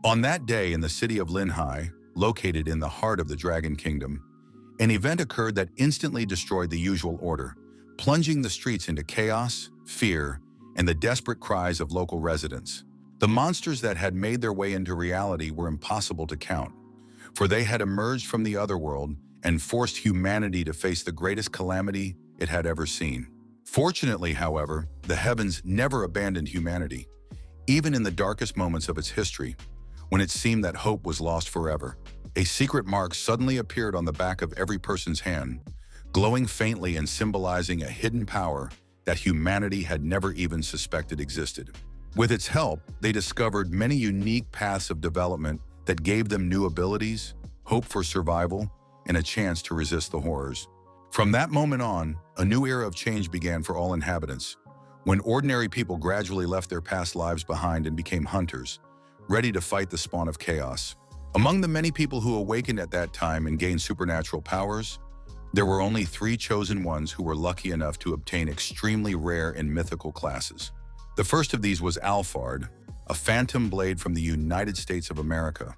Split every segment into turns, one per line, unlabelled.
On that day in the city of Linhai, located in the heart of the Dragon Kingdom, an event occurred that instantly destroyed the usual order, plunging the streets into chaos, fear, and the desperate cries of local residents. The monsters that had made their way into reality were impossible to count, for they had emerged from the otherworld and forced humanity to face the greatest calamity it had ever seen. Fortunately, however, the heavens never abandoned humanity, even in the darkest moments of its history, when it seemed that hope was lost forever. A secret mark suddenly appeared on the back of every person's hand, glowing faintly and symbolizing a hidden power that humanity had never even suspected existed. With its help, they discovered many unique paths of development that gave them new abilities, hope for survival, and a chance to resist the horrors. From that moment on, a new era of change began for all inhabitants, when ordinary people gradually left their past lives behind and became hunters, ready to fight the spawn of chaos. Among the many people who awakened at that time and gained supernatural powers, there were only 3 chosen ones who were lucky enough to obtain extremely rare and mythical classes. The first of these was Alphard, a phantom blade from the United States of America,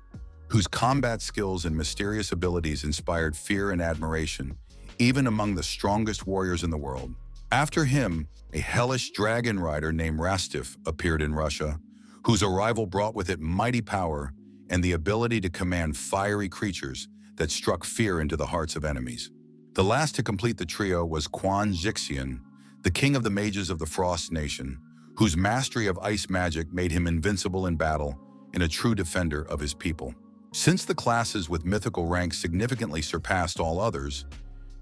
whose combat skills and mysterious abilities inspired fear and admiration, even among the strongest warriors in the world. After him, a hellish dragon rider named Rastif appeared in Russia, whose arrival brought with it mighty power and the ability to command fiery creatures that struck fear into the hearts of enemies. The last to complete the trio was Quan Xixian, the king of the mages of the Frost Nation, whose mastery of ice magic made him invincible in battle and a true defender of his people. Since the classes with mythical ranks significantly surpassed all others,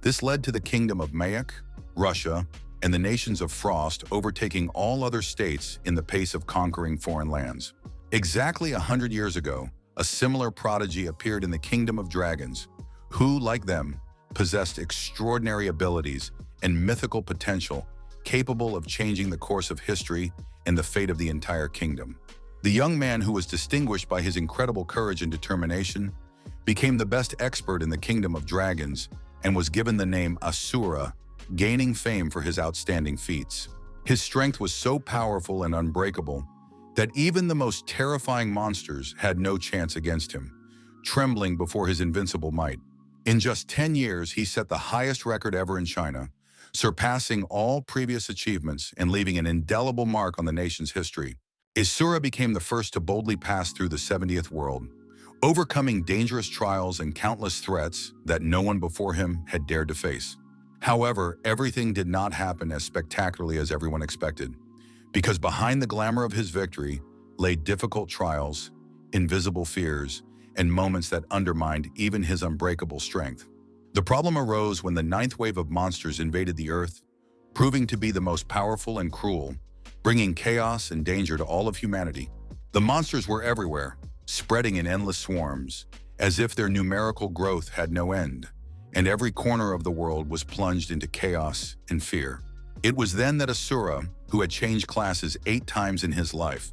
this led to the kingdom of Mayak, Russia, and the nations of Frost overtaking all other states in the pace of conquering foreign lands. Exactly 100 years ago, a similar prodigy appeared in the kingdom of dragons, who, like them, possessed extraordinary abilities and mythical potential capable of changing the course of history and the fate of the entire kingdom. The young man, who was distinguished by his incredible courage and determination, became the best expert in the kingdom of dragons and was given the name Asura, gaining fame for his outstanding feats. His strength was so powerful and unbreakable that even the most terrifying monsters had no chance against him, trembling before his invincible might. In just 10 years, he set the highest record ever in China, surpassing all previous achievements and leaving an indelible mark on the nation's history. Asura became the first to boldly pass through the 70th world, overcoming dangerous trials and countless threats that no one before him had dared to face. However, everything did not happen as spectacularly as everyone expected, because behind the glamour of his victory lay difficult trials, invisible fears, and moments that undermined even his unbreakable strength. The problem arose when the 9th wave of monsters invaded the Earth, proving to be the most powerful and cruel, bringing chaos and danger to all of humanity. The monsters were everywhere, spreading in endless swarms, as if their numerical growth had no end, and every corner of the world was plunged into chaos and fear. It was then that Asura, who had changed classes 8 times in his life,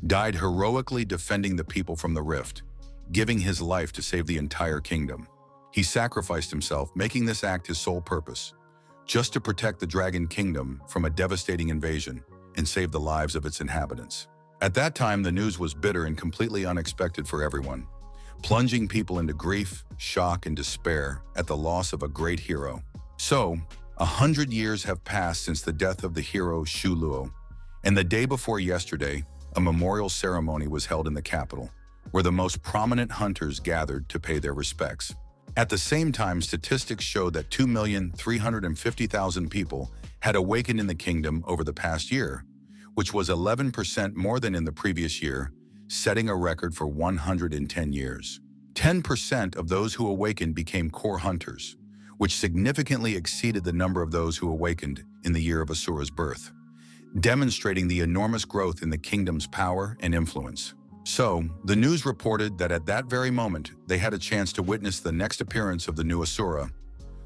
died heroically defending the people from the rift, giving his life to save the entire kingdom. He sacrificed himself, making this act his sole purpose, just to protect the Dragon Kingdom from a devastating invasion and save the lives of its inhabitants. At that time, the news was bitter and completely unexpected for everyone, plunging people into grief, shock, and despair at the loss of a great hero. So, 100 years have passed since the death of the hero Shu Luo, and the day before yesterday, a memorial ceremony was held in the capital, where the most prominent hunters gathered to pay their respects. At the same time, statistics showed that 2,350,000 people had awakened in the kingdom over the past year, which was 11% more than in the previous year, setting a record for 110 years. 10% of those who awakened became core hunters, which significantly exceeded the number of those who awakened in the year of Asura's birth, demonstrating the enormous growth in the kingdom's power and influence. So, the news reported that at that very moment, they had a chance to witness the next appearance of the new Asura,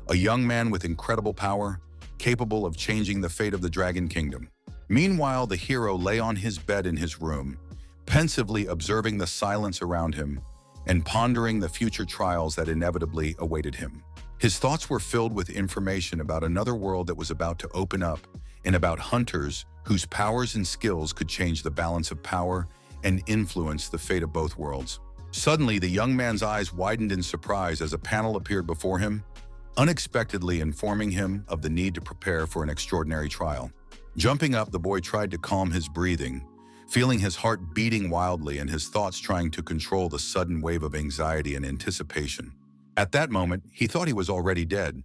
a young man with incredible power, capable of changing the fate of the Dragon Kingdom. Meanwhile, the hero lay on his bed in his room, pensively observing the silence around him and pondering the future trials that inevitably awaited him. His thoughts were filled with information about another world that was about to open up and about hunters whose powers and skills could change the balance of power and influence the fate of both worlds. Suddenly, the young man's eyes widened in surprise as a panel appeared before him, unexpectedly informing him of the need to prepare for an extraordinary trial. Jumping up, the boy tried to calm his breathing, feeling his heart beating wildly and his thoughts trying to control the sudden wave of anxiety and anticipation. At that moment, he thought he was already dead,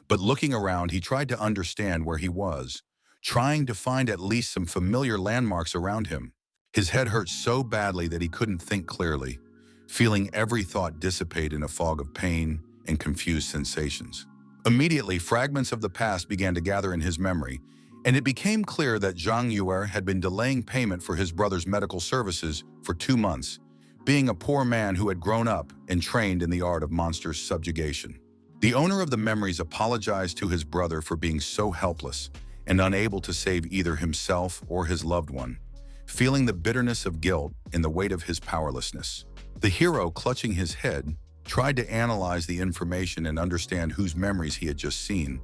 but looking around, he tried to understand where he was, trying to find at least some familiar landmarks around him. His head hurt so badly that he couldn't think clearly, feeling every thought dissipate in a fog of pain and confused sensations. Immediately, fragments of the past began to gather in his memory, and it became clear that Zhang Yue had been delaying payment for his brother's medical services for 2 months, being a poor man who had grown up and trained in the art of monster subjugation. The owner of the memories apologized to his brother for being so helpless and unable to save either himself or his loved one, feeling the bitterness of guilt and the weight of his powerlessness. The hero, clutching his head, tried to analyze the information and understand whose memories he had just seen,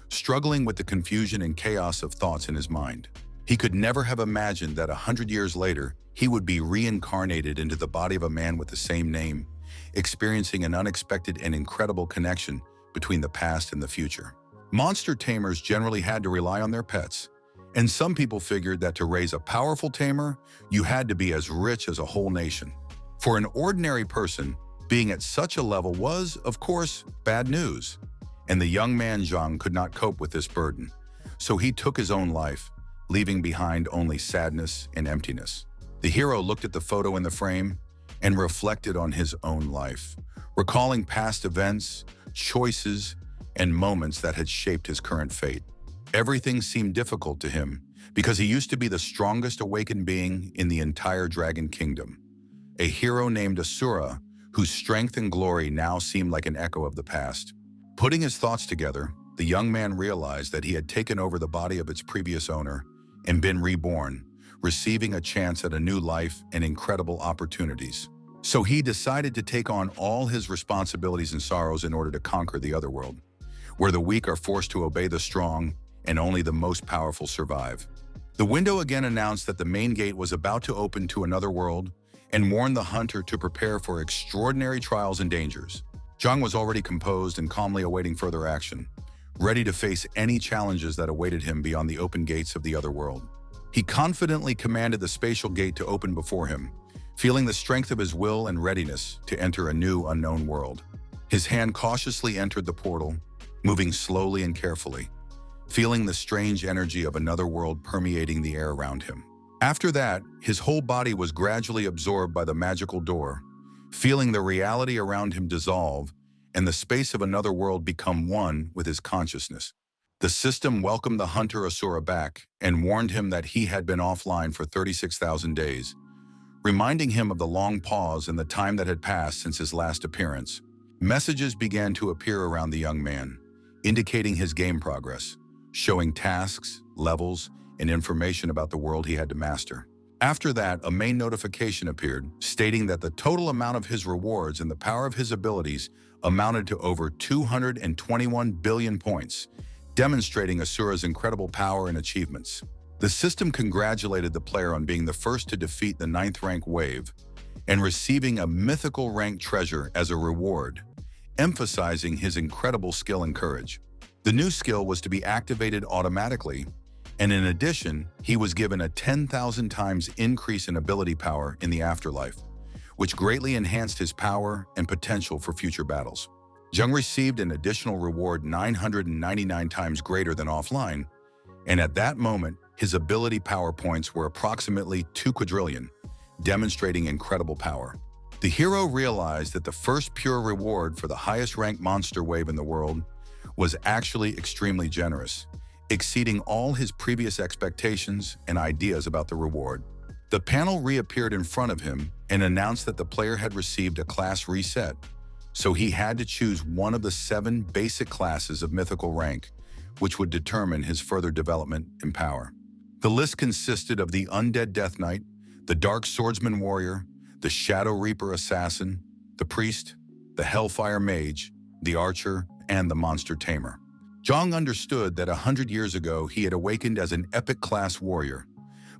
struggling with the confusion and chaos of thoughts in his mind. He could never have imagined that 100 years later, he would be reincarnated into the body of a man with the same name, experiencing an unexpected and incredible connection between the past and the future. Monster tamers generally had to rely on their pets, and some people figured that to raise a powerful tamer, you had to be as rich as a whole nation. For an ordinary person, being at such a level was, of course, bad news, and the young man Zhang could not cope with this burden, so he took his own life, leaving behind only sadness and emptiness. The hero looked at the photo in the frame and reflected on his own life, recalling past events, choices, and moments that had shaped his current fate. Everything seemed difficult to him because he used to be the strongest awakened being in the entire Dragon Kingdom, a hero named Asura whose strength and glory now seemed like an echo of the past. Putting his thoughts together, the young man realized that he had taken over the body of its previous owner and been reborn, receiving a chance at a new life and incredible opportunities. So he decided to take on all his responsibilities and sorrows in order to conquer the other world, where the weak are forced to obey the strong and only the most powerful survive. The window again announced that the main gate was about to open to another world and warned the hunter to prepare for extraordinary trials and dangers. Zhang was already composed and calmly awaiting further action, ready to face any challenges that awaited him beyond the open gates of the other world. He confidently commanded the spatial gate to open before him, feeling the strength of his will and readiness to enter a new unknown world. His hand cautiously entered the portal, moving slowly and carefully, feeling the strange energy of another world permeating the air around him. After that, his whole body was gradually absorbed by the magical door, feeling the reality around him dissolve and the space of another world become one with his consciousness. The system welcomed the hunter Asura back and warned him that he had been offline for 36,000 days, reminding him of the long pause and the time that had passed since his last appearance. Messages began to appear around the young man, indicating his game progress, showing tasks, levels, and information about the world he had to master. After that, a main notification appeared, stating that the total amount of his rewards and the power of his abilities amounted to over 221 billion points, demonstrating Asura's incredible power and achievements. The system congratulated the player on being the first to defeat the 9th rank wave and receiving a mythical rank treasure as a reward, emphasizing his incredible skill and courage. The new skill was to be activated automatically, and in addition, he was given a 10,000 times increase in ability power in the afterlife, which greatly enhanced his power and potential for future battles. Zhang received an additional reward 999 times greater than offline, and at that moment, his ability power points were approximately 2 quadrillion, demonstrating incredible power. The hero realized that the first pure reward for the highest ranked monster wave in the world was actually extremely generous, exceeding all his previous expectations and ideas about the reward. The panel reappeared in front of him and announced that the player had received a class reset, so he had to choose one of the 7 basic classes of mythical rank, which would determine his further development in power. The list consisted of the Undead Death Knight, the Dark Swordsman Warrior, the Shadow Reaper Assassin, the Priest, the Hellfire Mage, the Archer, and the Monster Tamer. Zhang understood that 100 years ago he had awakened as an epic class warrior,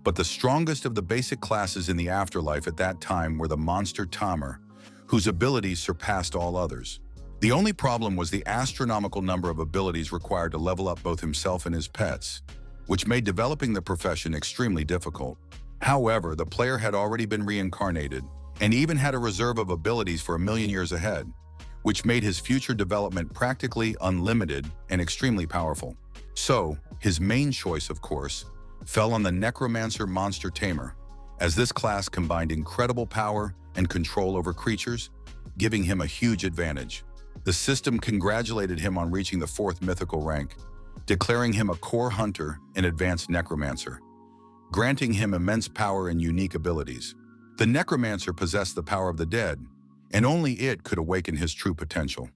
But the strongest of the basic classes in the afterlife at that time were the monster tamer, whose abilities surpassed all others. The only problem was the astronomical number of abilities required to level up both himself and his pets, which made developing the profession extremely difficult. However, the player had already been reincarnated and even had a reserve of abilities for 1,000,000 years ahead, which made his future development practically unlimited and extremely powerful. So, his main choice, of course, fell on the Necromancer Monster Tamer, as this class combined incredible power and control over creatures, giving him a huge advantage. The system congratulated him on reaching the 4th mythical rank, declaring him a core hunter and advanced necromancer, granting him immense power and unique abilities. The necromancer possessed the power of the dead, and only it could awaken his true potential.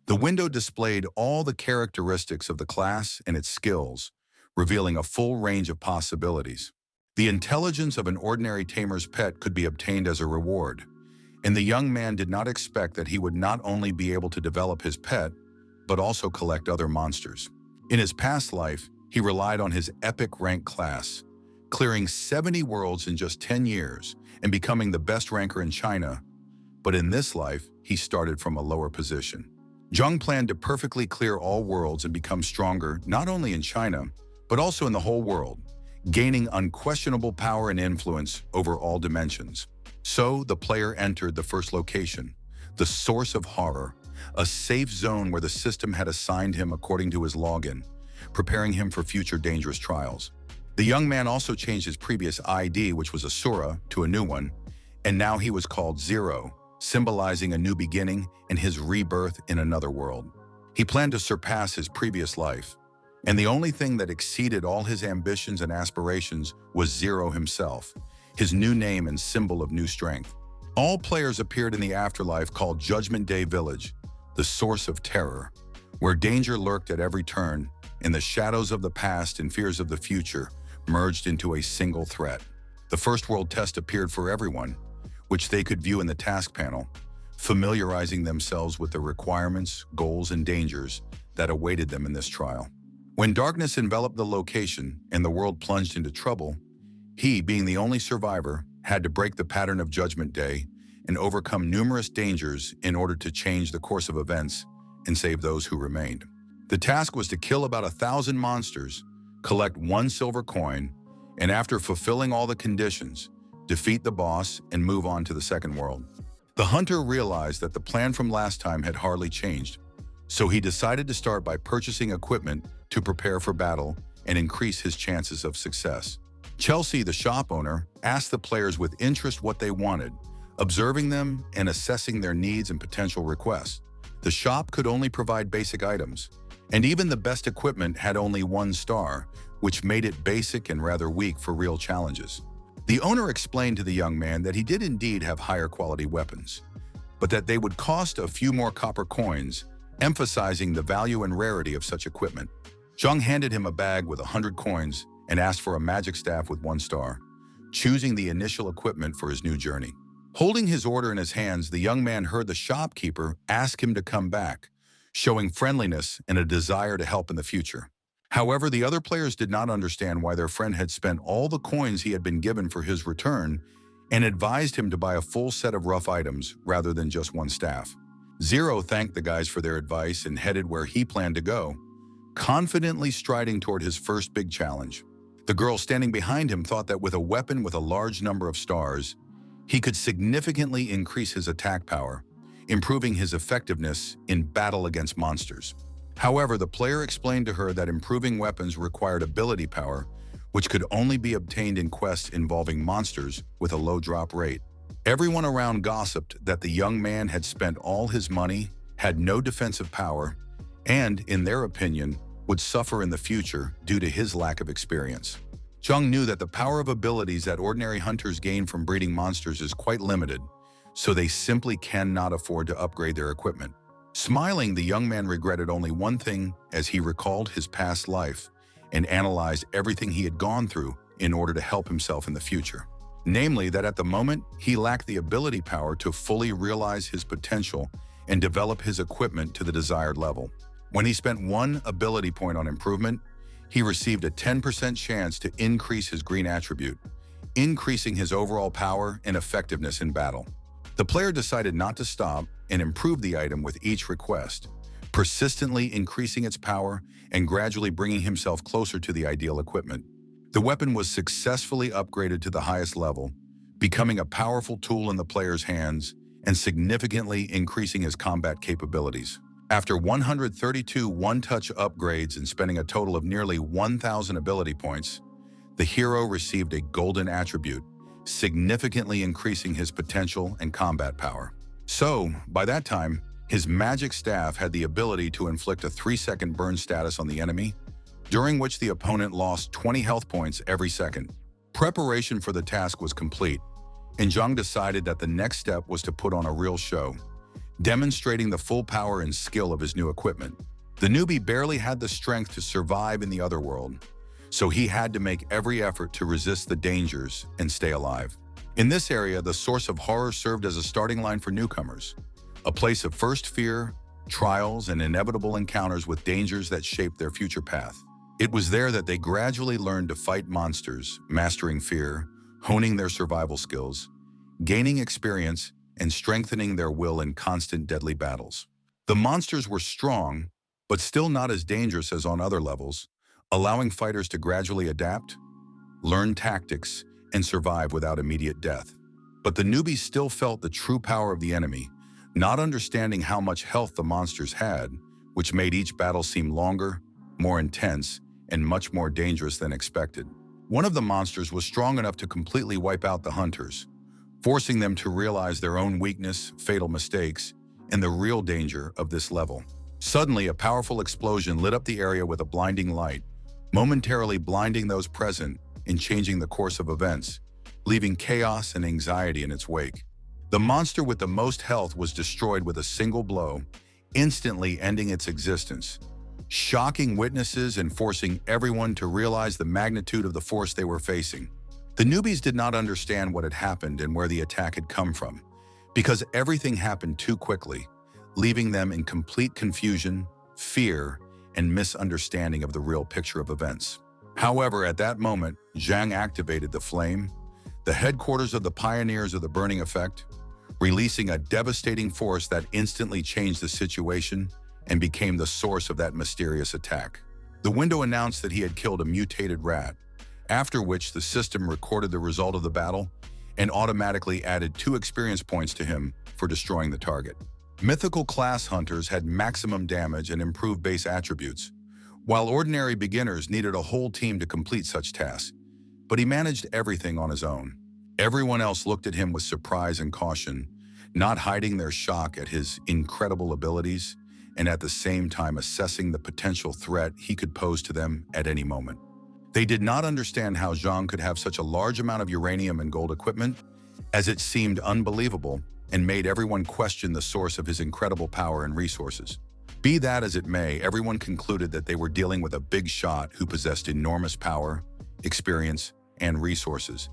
The window displayed all the characteristics of the class and its skills, revealing a full range of possibilities. The intelligence of an ordinary tamer's pet could be obtained as a reward, and the young man did not expect that he would not only be able to develop his pet, but also collect other monsters. In his past life, he relied on his epic rank class, clearing 70 worlds in just 10 years and becoming the best ranker in China. But in this life, he started from a lower position. Zhang planned to perfectly clear all worlds and become stronger not only in China, but also in the whole world, gaining unquestionable power and influence over all dimensions. So the player entered the first location, the source of horror, a safe zone where the system had assigned him according to his login, preparing him for future dangerous trials. The young man also changed his previous ID, which was Asura, to a new one, and now he was called Zero, symbolizing a new beginning and his rebirth in another world. He planned to surpass his previous life, and the only thing that exceeded all his ambitions and aspirations was Zero himself, his new name and symbol of new strength. All players appeared in the afterlife called Judgment Day Village, the source of terror, where danger lurked at every turn, and the shadows of the past and fears of the future merged into a single threat. The first world test appeared for everyone, which they could view in the task panel, familiarizing themselves with the requirements, goals, and dangers that awaited them in this trial. When darkness enveloped the location and the world plunged into trouble, he, being the only survivor, had to break the pattern of Judgment Day and overcome numerous dangers in order to change the course of events and save those who remained. The task was to kill about 1,000 monsters, collect 1 silver coin, and after fulfilling all the conditions, defeat the boss and move on to the second world. The hunter realized that the plan from last time had hardly changed, so he decided to start by purchasing equipment to prepare for battle and increase his chances of success. Chelsea, the shop owner, asked the players with interest what they wanted, observing them and assessing their needs and potential requests. The shop could only provide basic items, and even the best equipment had only 1 star, which made it basic and rather weak for real challenges. The owner explained to the young man that he did indeed have higher quality weapons, but that they would cost a few more copper coins, emphasizing the value and rarity of such equipment. Zhang handed him a bag with 100 coins and asked for a magic staff with 1 star, choosing the initial equipment for his new journey. Holding his order in his hands, the young man heard the shopkeeper ask him to come back, showing friendliness and a desire to help in the future. However, the other players did not understand why their friend had spent all the coins he had been given for his return and advised him to buy a full set of rough items rather than just 1 staff. Zero thanked the guys for their advice and headed where he planned to go, confidently striding toward his first big challenge. The girl standing behind him thought that with a weapon with a large number of stars, he could significantly increase his attack power, improving his effectiveness in battle against monsters. However, the player explained to her that improving weapons required ability power, which could only be obtained in quests involving monsters with a low drop rate. Everyone around gossiped that the young man had spent all his money, had no defensive power, and, in their opinion, would suffer in the future due to his lack of experience. Zhang knew that the power of abilities that ordinary hunters gain from breeding monsters is quite limited, so they simply cannot afford to upgrade their equipment. Smiling, the young man regretted only one thing as he recalled his past life and analyzed everything he had gone through in order to help himself in the future. Namely, that at the moment, he lacked the ability power to fully realize his potential and develop his equipment to the desired level. When he spent 1 ability point on improvement, he received a 10% chance to increase his green attribute, increasing his overall power and effectiveness in battle. The player decided not to stop and improved the item with each request, persistently increasing its power and gradually bringing himself closer to the ideal equipment. The weapon was successfully upgraded to the highest level, becoming a powerful tool in the player's hands and significantly increasing his combat capabilities. After 132 one-touch upgrades and spending a total of nearly 1,000 ability points, the hero received a golden attribute, significantly increasing his potential and combat power. So, by that time, his magic staff had the ability to inflict a 3-second burn status on the enemy, during which the opponent lost 20 health points every second. Preparation for the task was complete, and Zhang decided that the next step was to put on a real show, demonstrating the full power and skill of his new equipment. The newbie barely had the strength to survive in the other world, so he had to make every effort to resist the dangers and stay alive. In this area, the source of horror served as a starting line for newcomers, a place of first fear, trials, and inevitable encounters with dangers that shaped their future path. It was there that they gradually learned to fight monsters, mastering fear, honing their survival skills, gaining experience, and strengthening their will in constant deadly battles. The monsters were strong, but still not as dangerous as on other levels, allowing fighters to gradually adapt, learn tactics, and survive without immediate death. But the newbies still felt the true power of the enemy, not understanding how much health the monsters had, which made each battle seem longer, more intense, and much more dangerous than expected. One of the monsters was strong enough to completely wipe out the hunters, forcing them to realize their own weakness, fatal mistakes, and the real danger of this level. Suddenly, a powerful explosion lit up the area with a blinding light, momentarily blinding those present and changing the course of events, leaving chaos and anxiety in its wake. The monster with the most health was destroyed with a single blow, instantly ending its existence, shocking witnesses and forcing everyone to realize the magnitude of the force they were facing. The newbies did not understand what had happened and where the attack had come from, because everything happened too quickly, leaving them in complete confusion, fear, and misunderstanding of the real picture of events. However, at that moment, Zhang activated the flame, the headquarters of the pioneers of the burning effect, releasing a devastating force that instantly changed the situation and became the source of that mysterious attack. The window announced that he had killed a mutated rat, after which the system recorded the result of the battle and automatically added 2 experience points to him for destroying the target. Mythical class hunters had maximum damage and improved base attributes, while ordinary beginners needed a whole team to complete such tasks, but he managed everything on his own. Everyone else looked at him with surprise and caution, not hiding their shock at his incredible abilities and at the same time assessing the potential threat he could pose to them at any moment. They did not understand how Zhang could have such a large amount of uranium and gold equipment, as it seemed unbelievable and made everyone question the source of his incredible power and resources. Be that as it may, everyone concluded that they were dealing with a big shot who possessed enormous power, experience, and resources,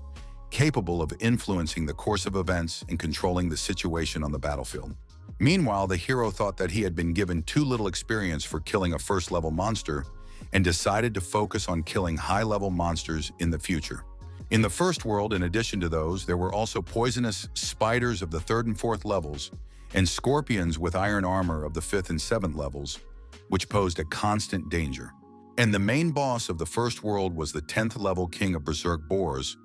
capable of influencing the course of events and controlling the situation on the battlefield. Meanwhile, the hero thought that he had been given too little experience for killing a first-level monster and decided to focus on killing high-level monsters in the future. In the first world, in addition to those, there were also poisonous spiders of the 3rd and 4th levels and scorpions with iron armor of the 5th and 7th levels, which posed a constant danger. And the main boss of the first world was the 10th level king of berserk boars,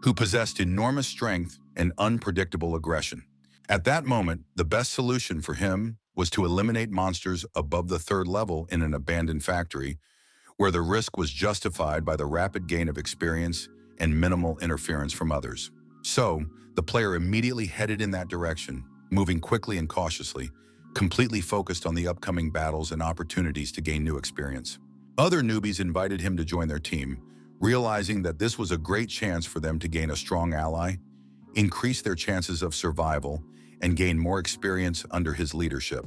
who possessed enormous strength and unpredictable aggression. At that moment, the best solution for him was to eliminate monsters above the 3rd level in an abandoned factory, where the risk was justified by the rapid gain of experience and minimal interference from others. So, the player immediately headed in that direction, moving quickly and cautiously, completely focused on the upcoming battles and opportunities to gain new experience. Other newbies invited him to join their team, realizing that this was a great chance for them to gain a strong ally, increase their chances of survival, and gain more experience under his leadership.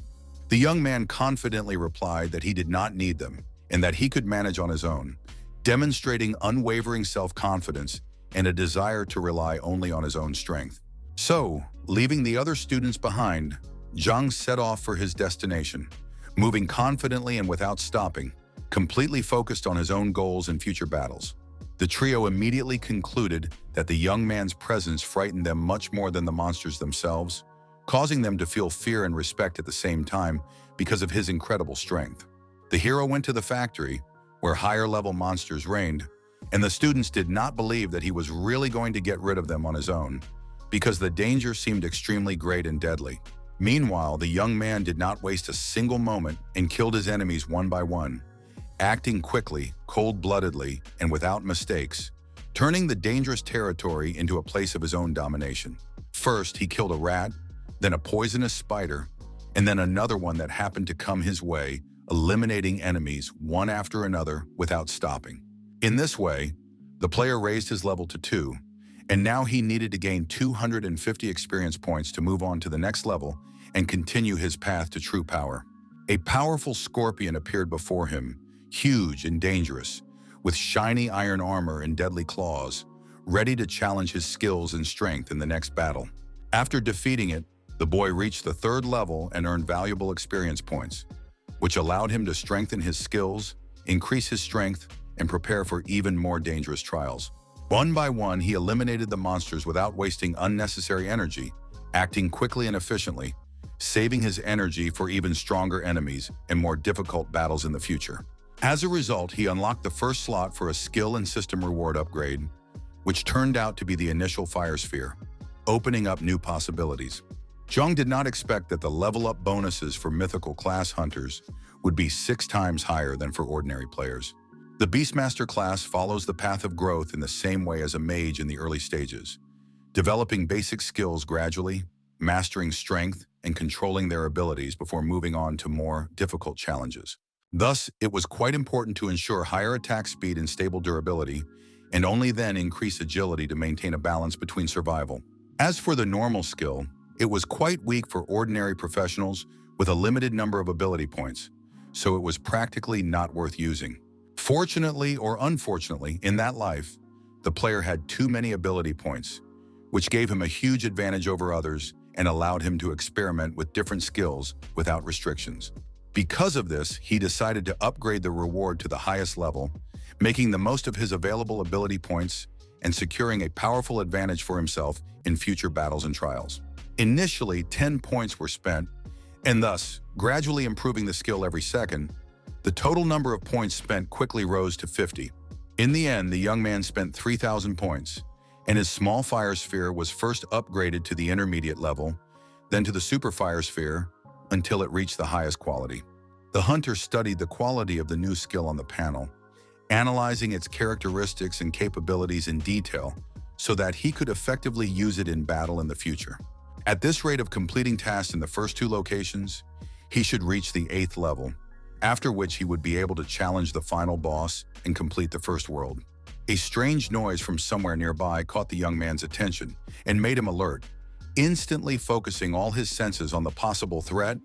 The young man confidently replied that he did not need them and that he could manage on his own, demonstrating unwavering self-confidence and a desire to rely only on his own strength. So, leaving the other students behind, Zhang set off for his destination, moving confidently and without stopping, completely focused on his own goals and future battles. The trio immediately concluded that the young man's presence frightened them much more than the monsters themselves, causing them to feel fear and respect at the same time because of his incredible strength. The hero went to the factory, where higher-level monsters reigned, and the students did not believe that he was really going to get rid of them on his own, because the danger seemed extremely great and deadly. Meanwhile, the young man did not waste a single moment and killed his enemies one by one, acting quickly, cold-bloodedly, and without mistakes, turning the dangerous territory into a place of his own domination. First, he killed a rat, then a poisonous spider, and then another one that happened to come his way, eliminating enemies one after another without stopping. In this way, the player raised his level to 2, and now he needed to gain 250 experience points to move on to the next level and continue his path to true power. A powerful scorpion appeared before him, huge and dangerous, with shiny iron armor and deadly claws, ready to challenge his skills and strength in the next battle. After defeating it, the boy reached the 3rd level and earned valuable experience points, which allowed him to strengthen his skills, increase his strength, and prepare for even more dangerous trials. One by one, he eliminated the monsters without wasting unnecessary energy, acting quickly and efficiently, saving his energy for even stronger enemies and more difficult battles in the future. As a result, he unlocked the first slot for a skill and system reward upgrade, which turned out to be the initial fire sphere, opening up new possibilities. Jung did not expect that the level-up bonuses for mythical class hunters would be 6 times higher than for ordinary players. The Beastmaster class follows the path of growth in the same way as a mage in the early stages, developing basic skills gradually, mastering strength, and controlling their abilities before moving on to more difficult challenges. Thus, it was quite important to ensure higher attack speed and stable durability, and only then increase agility to maintain a balance between survival. As for the normal skill, it was quite weak for ordinary professionals with a limited number of ability points, so it was practically not worth using. Fortunately or unfortunately, in that life, the player had too many ability points, which gave him a huge advantage over others and allowed him to experiment with different skills without restrictions. Because of this, he decided to upgrade the reward to the highest level, making the most of his available ability points and securing a powerful advantage for himself in future battles and trials. Initially, 10 points were spent, and thus, gradually improving the skill every second, the total number of points spent quickly rose to 50. In the end, the young man spent 3,000 points, and his small fire sphere was first upgraded to the intermediate level, then to the super fire sphere, until it reached the highest quality. The hunter studied the quality of the new skill on the panel, analyzing its characteristics and capabilities in detail so that he could effectively use it in battle in the future. At this rate of completing tasks in the first 2 locations, he should reach the 8th level, after which he would be able to challenge the final boss and complete the first world. A strange noise from somewhere nearby caught the young man's attention and made him alert, instantly focusing all his senses on the possible threat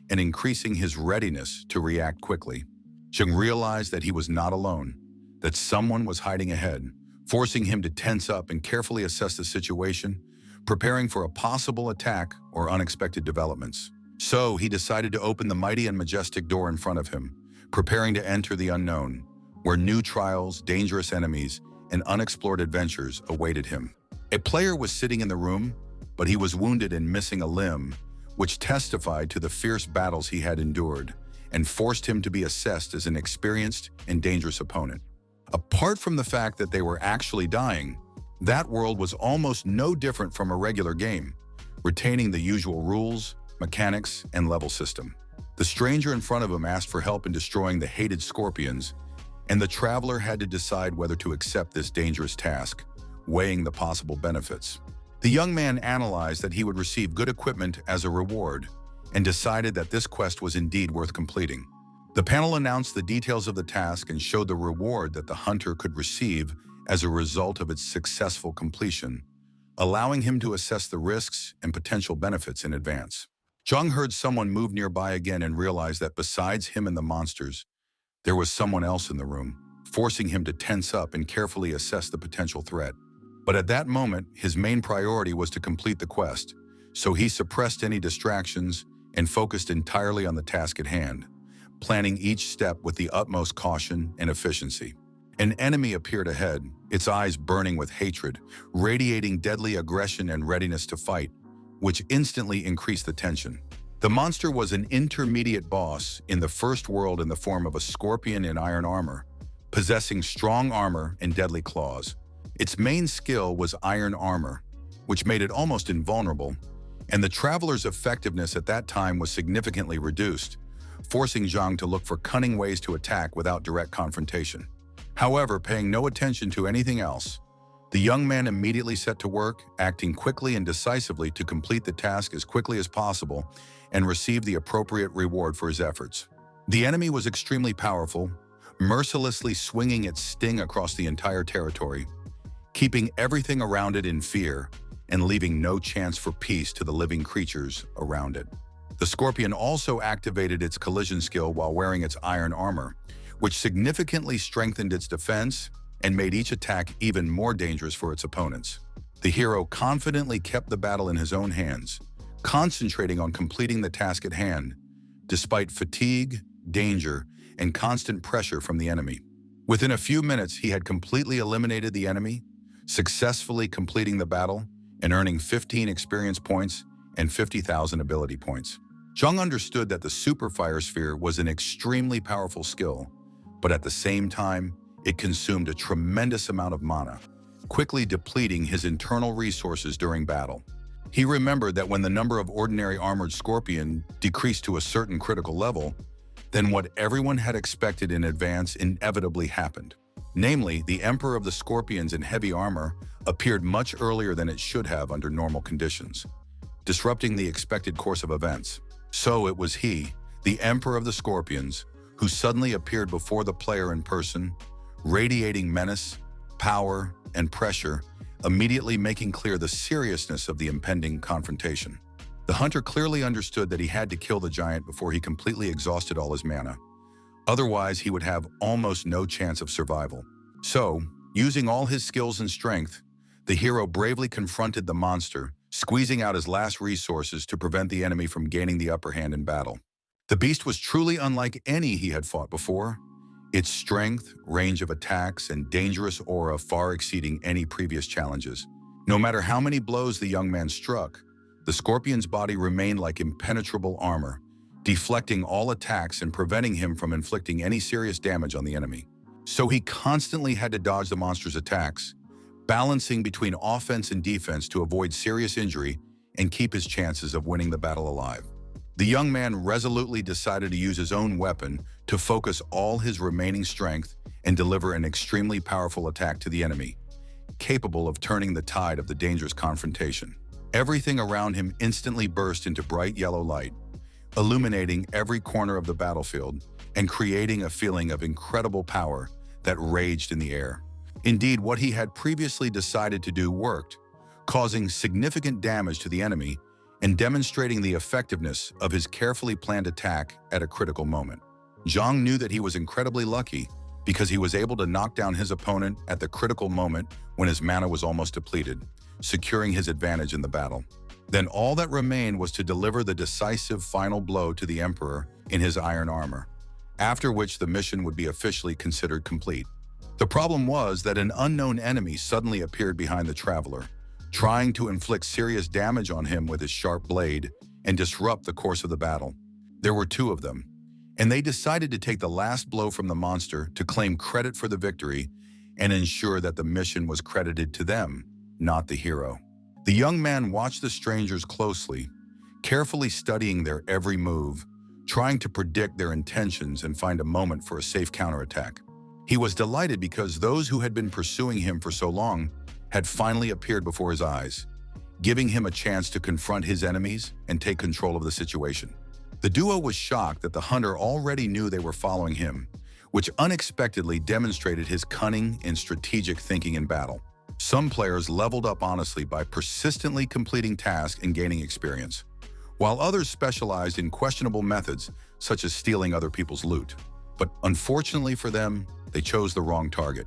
and increasing his readiness to react quickly. Jung realized that he was not alone, that someone was hiding ahead, forcing him to tense up and carefully assess the situation, preparing for a possible attack or unexpected developments. So he decided to open the mighty and majestic door in front of him, preparing to enter the unknown, where new trials, dangerous enemies, and unexplored adventures awaited him. A player was sitting in the room, but he was wounded and missing a limb, which testified to the fierce battles he had endured and forced him to be assessed as an experienced and dangerous opponent. Apart from the fact that they were actually dying, that world was almost no different from a regular game, retaining the usual rules, mechanics, and level system. The stranger in front of him asked for help in destroying the hated scorpions, and the traveler had to decide whether to accept this dangerous task, weighing the possible benefits. The young man analyzed that he would receive good equipment as a reward and decided that this quest was indeed worth completing. The panel announced the details of the task and showed the reward that the hunter could receive as a result of its successful completion, allowing him to assess the risks and potential benefits in advance. Jung heard someone move nearby again and realized that besides him and the monsters, there was someone else in the room, forcing him to tense up and carefully assess the potential threat. But at that moment, his main priority was to complete the quest, so he suppressed any distractions and focused entirely on the task at hand, planning each step with the utmost caution and efficiency. An enemy appeared ahead, its eyes burning with hatred, radiating deadly aggression and readiness to fight, which instantly increased the tension. The monster was an intermediate boss in the first world in the form of a scorpion in iron armor, possessing strong armor and deadly claws. Its main skill was iron armor, which made it almost invulnerable, and the traveler's effectiveness at that time was significantly reduced, forcing Zhang to look for cunning ways to attack without direct confrontation. However, paying no attention to anything else, the young man immediately set to work, acting quickly and decisively to complete the task as quickly as possible and receive the appropriate reward for his efforts. The enemy was extremely powerful, mercilessly swinging its sting across the entire territory, keeping everything around it in fear and leaving no chance for peace to the living creatures around it. The scorpion also activated its collision skill while wearing its iron armor, which significantly strengthened its defense and made each attack even more dangerous for its opponents. The hero confidently kept the battle in his own hands, concentrating on completing the task at hand, despite fatigue, danger, and constant pressure from the enemy. Within a few minutes, he had completely eliminated the enemy, successfully completing the battle and earning 15 experience points and 50,000 ability points. Zhang understood that the Super Fire Sphere was an extremely powerful skill, but at the same time, it consumed a tremendous amount of mana, quickly depleting his internal resources during battle. He remembered that when the number of ordinary armored scorpion decreased to a certain critical level, then what everyone had expected in advance inevitably happened. Namely, the Emperor of the Scorpions in heavy armor appeared much earlier than it should have under normal conditions, disrupting the expected course of events. So it was he, the Emperor of the Scorpions, who suddenly appeared before the player in person, radiating menace, power, and pressure, immediately making clear the seriousness of the impending confrontation. The hunter clearly understood that he had to kill the giant before he completely exhausted all his mana. Otherwise, he would have almost no chance of survival. So, using all his skills and strength, the hero bravely confronted the monster, squeezing out his last resources to prevent the enemy from gaining the upper hand in battle. The beast was truly unlike any he had fought before, its strength, range of attacks, and dangerous aura far exceeding any previous challenges. No matter how many blows the young man struck, the scorpion's body remained like impenetrable armor, deflecting all attacks and preventing him from inflicting any serious damage on the enemy. So he constantly had to dodge the monster's attacks, balancing between offense and defense to avoid serious injury and keep his chances of winning the battle alive. The young man resolutely decided to use his own weapon to focus all his remaining strength and deliver an extremely powerful attack to the enemy, capable of turning the tide of the dangerous confrontation. Everything around him instantly burst into bright yellow light, illuminating every corner of the battlefield and creating a feeling of incredible power that raged in the air. Indeed, what he had previously decided to do worked, causing significant damage to the enemy and demonstrating the effectiveness of his carefully planned attack at a critical moment. Zhang knew that he was incredibly lucky because he was able to knock down his opponent at the critical moment when his mana was almost depleted, securing his advantage in the battle. Then all that remained was to deliver the decisive final blow to the Emperor in his iron armor, after which the mission would be officially considered complete. The problem was that an unknown enemy suddenly appeared behind the traveler, trying to inflict serious damage on him with his sharp blade and disrupt the course of the battle. There were two of them, and they decided to take the last blow from the monster to claim credit for the victory and ensure that the mission was credited to them, not the hero. The young man watched the strangers closely, carefully studying their every move, trying to predict their intentions and find a moment for a safe counterattack. He was delighted because those who had been pursuing him for so long had finally appeared before his eyes, giving him a chance to confront his enemies and take control of the situation. The duo was shocked that the hunter already knew they were following him, which unexpectedly demonstrated his cunning and strategic thinking in battle. Some players leveled up honestly by persistently completing tasks and gaining experience, while others specialized in questionable methods such as stealing other people's loot. But unfortunately for them, they chose the wrong target,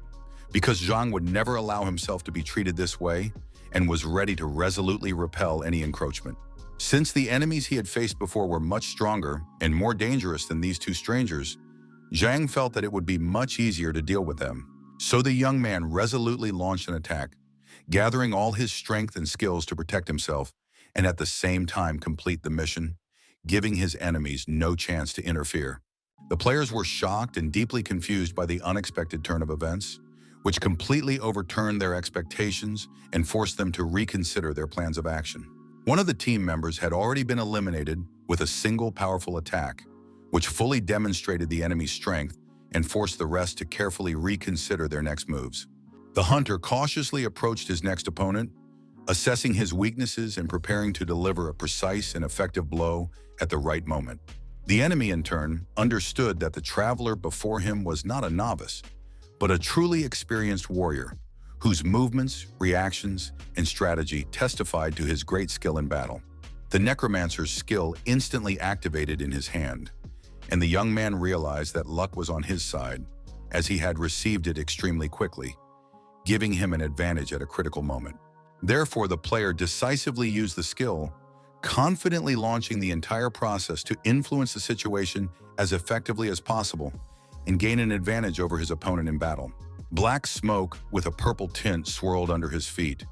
because Zhang would never allow himself to be treated this way and was ready to resolutely repel any encroachment. Since the enemies he had faced before were much stronger and more dangerous than these two strangers, Zhang felt that it would be much easier to deal with them. So the young man resolutely launched an attack, gathering all his strength and skills to protect himself and at the same time complete the mission, giving his enemies no chance to interfere. The players were shocked and deeply confused by the unexpected turn of events, which completely overturned their expectations and forced them to reconsider their plans of action. One of the team members had already been eliminated with a single powerful attack, which fully demonstrated the enemy's strength and forced the rest to carefully reconsider their next moves. The hunter cautiously approached his next opponent, assessing his weaknesses and preparing to deliver a precise and effective blow at the right moment. The enemy, in turn, understood that the traveler before him was not a novice, but a truly experienced warrior, whose movements, reactions, and strategy testified to his great skill in battle. The necromancer's skill instantly activated in his hand, and the young man realized that luck was on his side, as he had received it extremely quickly, giving him an advantage at a critical moment. Therefore, the player decisively used the skill, confidently launching the entire process to influence the situation as effectively as possible and gain an advantage over his opponent in battle. Black smoke with a purple tint swirled under his feet,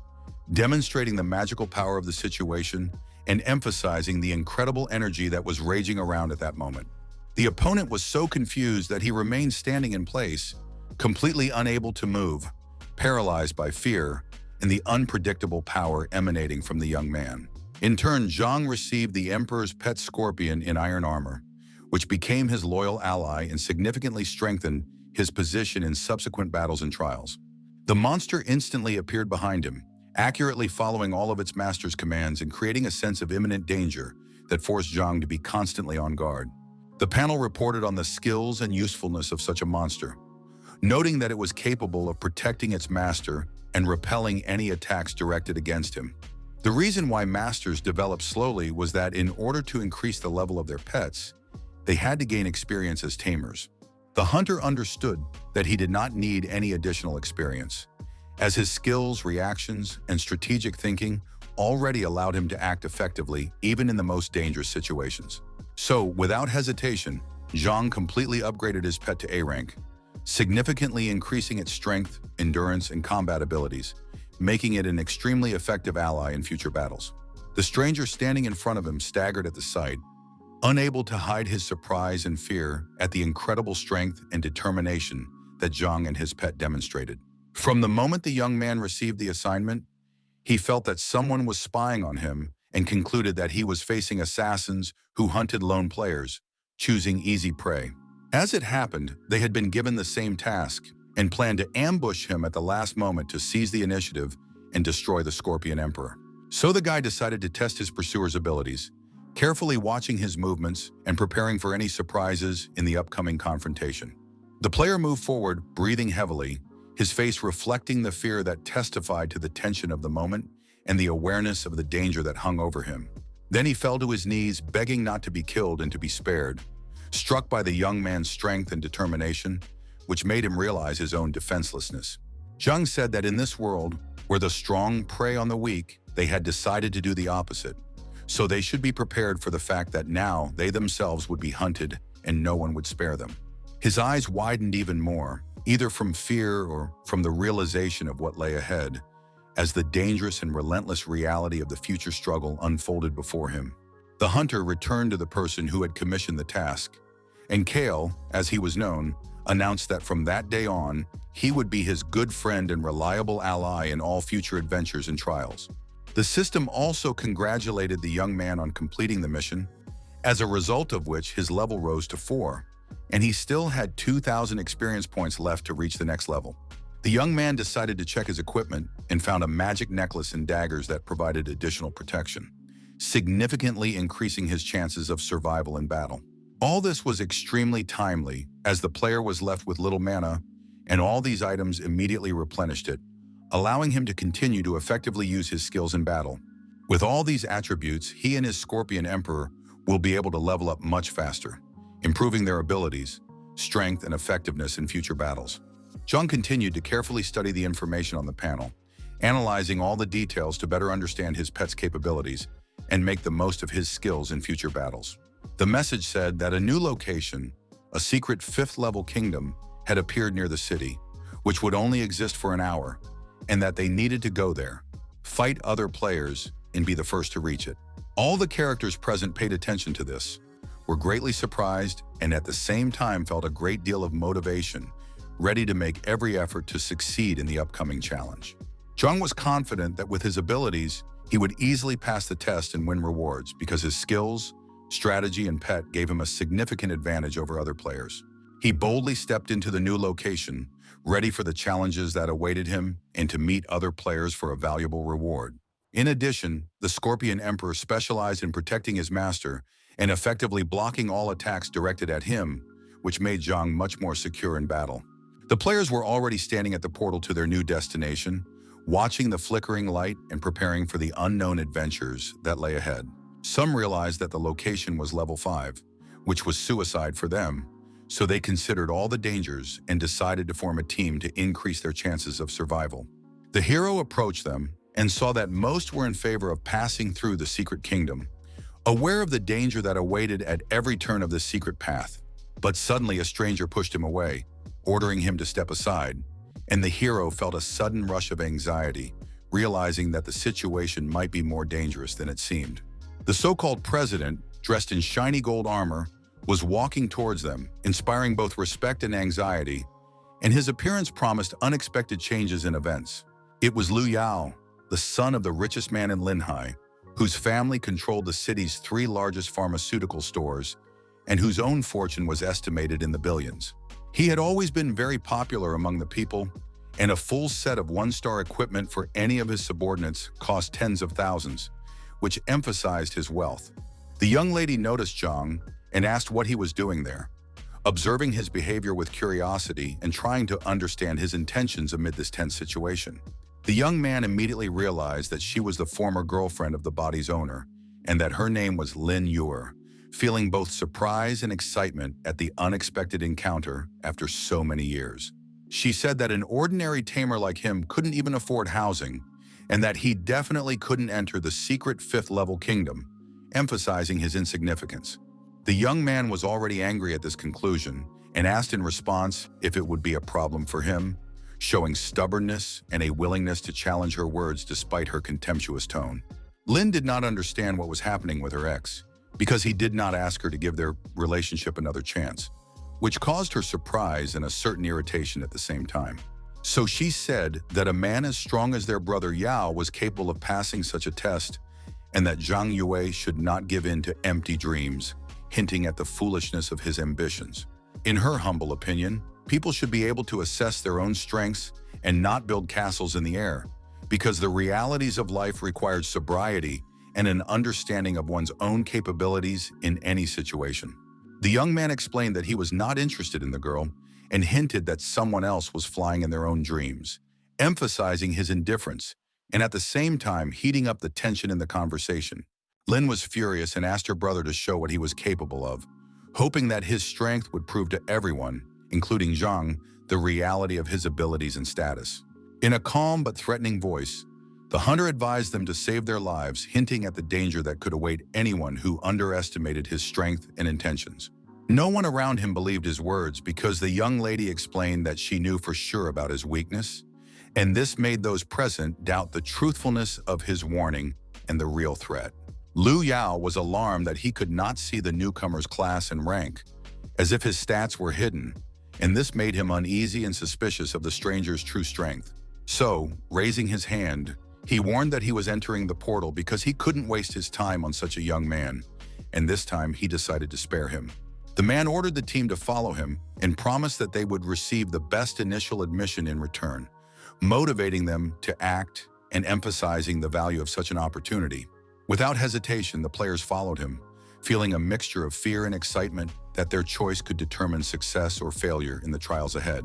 demonstrating the magical power of the situation and emphasizing the incredible energy that was raging around at that moment. The opponent was so confused that he remained standing in place, completely unable to move, paralyzed by fear and the unpredictable power emanating from the young man. In turn, Zhang received the Emperor's pet scorpion in iron armor, which became his loyal ally and significantly strengthened his position in subsequent battles and trials. The monster instantly appeared behind him, accurately following all of its master's commands and creating a sense of imminent danger that forced Zhang to be constantly on guard. The panel reported on the skills and usefulness of such a monster, noting that it was capable of protecting its master and repelling any attacks directed against him. The reason why masters developed slowly was that in order to increase the level of their pets, they had to gain experience as tamers. The hunter understood that he did not need any additional experience, as his skills, reactions, and strategic thinking already allowed him to act effectively even in the most dangerous situations. So, without hesitation, Zhang completely upgraded his pet to A rank, significantly increasing its strength, endurance, and combat abilities, making it an extremely effective ally in future battles. The stranger standing in front of him staggered at the sight, unable to hide his surprise and fear at the incredible strength and determination that Zhang and his pet demonstrated. From the moment the young man received the assignment, he felt that someone was spying on him and concluded that he was facing assassins who hunted lone players, choosing easy prey. As it happened, they had been given the same task and planned to ambush him at the last moment to seize the initiative and destroy the Scorpion Emperor. So the guy decided to test his pursuer's abilities, carefully watching his movements and preparing for any surprises in the upcoming confrontation. The player moved forward, breathing heavily, his face reflecting the fear that testified to the tension of the moment and the awareness of the danger that hung over him. Then he fell to his knees, begging not to be killed and to be spared, struck by the young man's strength and determination, which made him realize his own defenselessness. Zhang said that in this world, where the strong prey on the weak, they had decided to do the opposite. So they should be prepared for the fact that now they themselves would be hunted and no one would spare them. His eyes widened even more, either from fear or from the realization of what lay ahead, as the dangerous and relentless reality of the future struggle unfolded before him. The hunter returned to the person who had commissioned the task, and Kale, as he was known, announced that from that day on, he would be his good friend and reliable ally in all future adventures and trials. The system also congratulated the young man on completing the mission, as a result of which his level rose to 4, and he still had 2,000 experience points left to reach the next level. The young man decided to check his equipment and found a magic necklace and daggers that provided additional protection, significantly increasing his chances of survival in battle. All this was extremely timely, as the player was left with little mana, and all these items immediately replenished it, allowing him to continue to effectively use his skills in battle. With all these attributes, he and his Scorpion Emperor will be able to level up much faster, improving their abilities, strength, and effectiveness in future battles. Zhang continued to carefully study the information on the panel, analyzing all the details to better understand his pet's capabilities and make the most of his skills in future battles. The message said that a new location, a secret 5th-level kingdom, had appeared near the city, which would only exist for an hour, and that they needed to go there, fight other players, and be the first to reach it. All the characters present paid attention to this, were greatly surprised, and at the same time felt a great deal of motivation, ready to make every effort to succeed in the upcoming challenge. Jung was confident that with his abilities, he would easily pass the test and win rewards because his skills, strategy, and pet gave him a significant advantage over other players. He boldly stepped into the new location, ready for the challenges that awaited him and to meet other players for a valuable reward. In addition, the Scorpion Emperor specialized in protecting his master and effectively blocking all attacks directed at him, which made Zhang much more secure in battle. The players were already standing at the portal to their new destination, watching the flickering light and preparing for the unknown adventures that lay ahead. Some realized that the location was level 5, which was suicide for them, so they considered all the dangers and decided to form a team to increase their chances of survival. The hero approached them and saw that most were in favor of passing through the secret kingdom, aware of the danger that awaited at every turn of this secret path. But suddenly a stranger pushed him away, ordering him to step aside, and the hero felt a sudden rush of anxiety, realizing that the situation might be more dangerous than it seemed. The so-called president, dressed in shiny gold armor, was walking towards them, inspiring both respect and anxiety, and his appearance promised unexpected changes in events. It was Liu Yao, the son of the richest man in Linhai, whose family controlled the city's 3 largest pharmaceutical stores and whose own fortune was estimated in the billions. He had always been very popular among the people, and a full set of 1-star equipment for any of his subordinates cost tens of thousands, which emphasized his wealth. The young lady noticed Zhang and asked what he was doing there, observing his behavior with curiosity and trying to understand his intentions amid this tense situation. The young man immediately realized that she was the former girlfriend of the body's owner and that her name was Lin Yuer, feeling both surprise and excitement at the unexpected encounter after so many years. She said that an ordinary tamer like him couldn't even afford housing and that he definitely couldn't enter the secret 5th-level kingdom, emphasizing his insignificance. The young man was already angry at this conclusion and asked in response if it would be a problem for him, showing stubbornness and a willingness to challenge her words despite her contemptuous tone. Lin did not understand what was happening with her ex, because he did not ask her to give their relationship another chance, which caused her surprise and a certain irritation at the same time. So she said that a man as strong as their brother Yao was capable of passing such a test and that Zhang Yue should not give in to empty dreams, hinting at the foolishness of his ambitions. In her humble opinion, people should be able to assess their own strengths and not build castles in the air, because the realities of life required sobriety and an understanding of one's own capabilities in any situation. The young man explained that he was not interested in the girl and hinted that someone else was flying in their own dreams, emphasizing his indifference and at the same time heating up the tension in the conversation. Lin was furious and asked her brother to show what he was capable of, hoping that his strength would prove to everyone, including Zhang, the reality of his abilities and status. In a calm but threatening voice, the hunter advised them to save their lives, hinting at the danger that could await anyone who underestimated his strength and intentions. No one around him believed his words because the young lady explained that she knew for sure about his weakness, and this made those present doubt the truthfulness of his warning and the real threat. Liu Yao was alarmed that he could not see the newcomer's class and rank, as if his stats were hidden, and this made him uneasy and suspicious of the stranger's true strength. So, raising his hand, he warned that he was entering the portal because he couldn't waste his time on such a young man, and this time he decided to spare him. The man ordered the team to follow him and promised that they would receive the best initial admission in return, motivating them to act and emphasizing the value of such an opportunity. Without hesitation, the players followed him, feeling a mixture of fear and excitement that their choice could determine success or failure in the trials ahead.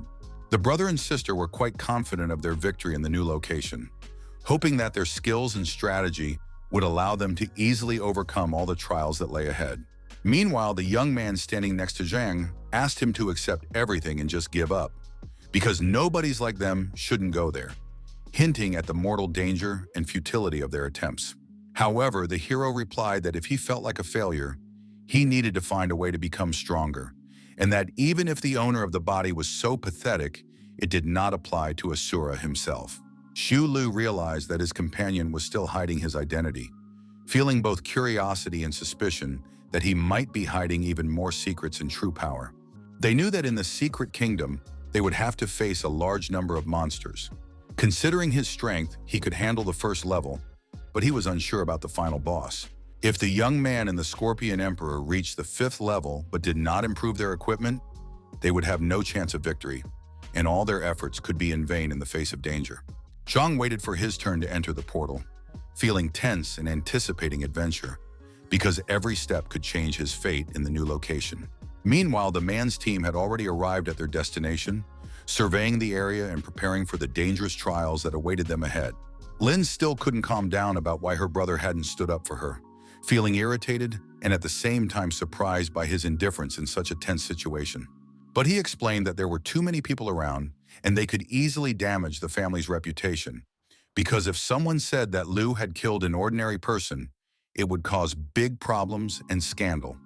The brother and sister were quite confident of their victory in the new location, hoping that their skills and strategy would allow them to easily overcome all the trials that lay ahead. Meanwhile, the young man standing next to Zhang asked him to accept everything and just give up, because nobodies like them shouldn't go there, hinting at the mortal danger and futility of their attempts. However, the hero replied that if he felt like a failure, he needed to find a way to become stronger, and that even if the owner of the body was so pathetic, it did not apply to Asura himself. Xu Lu realized that his companion was still hiding his identity, feeling both curiosity and suspicion that he might be hiding even more secrets and true power. They knew that in the secret kingdom, they would have to face a large number of monsters. Considering his strength, he could handle the first level, but he was unsure about the final boss. If the young man and the Scorpion Emperor reached the 5th level but did not improve their equipment, they would have no chance of victory, and all their efforts could be in vain in the face of danger. Zhang waited for his turn to enter the portal, feeling tense and anticipating adventure, because every step could change his fate in the new location. Meanwhile, the man's team had already arrived at their destination, surveying the area and preparing for the dangerous trials that awaited them ahead. Lin still couldn't calm down about why her brother hadn't stood up for her, feeling irritated and at the same time surprised by his indifference in such a tense situation. But he explained that there were too many people around and they could easily damage the family's reputation, because if someone said that Liu had killed an ordinary person, it would cause big problems and scandal.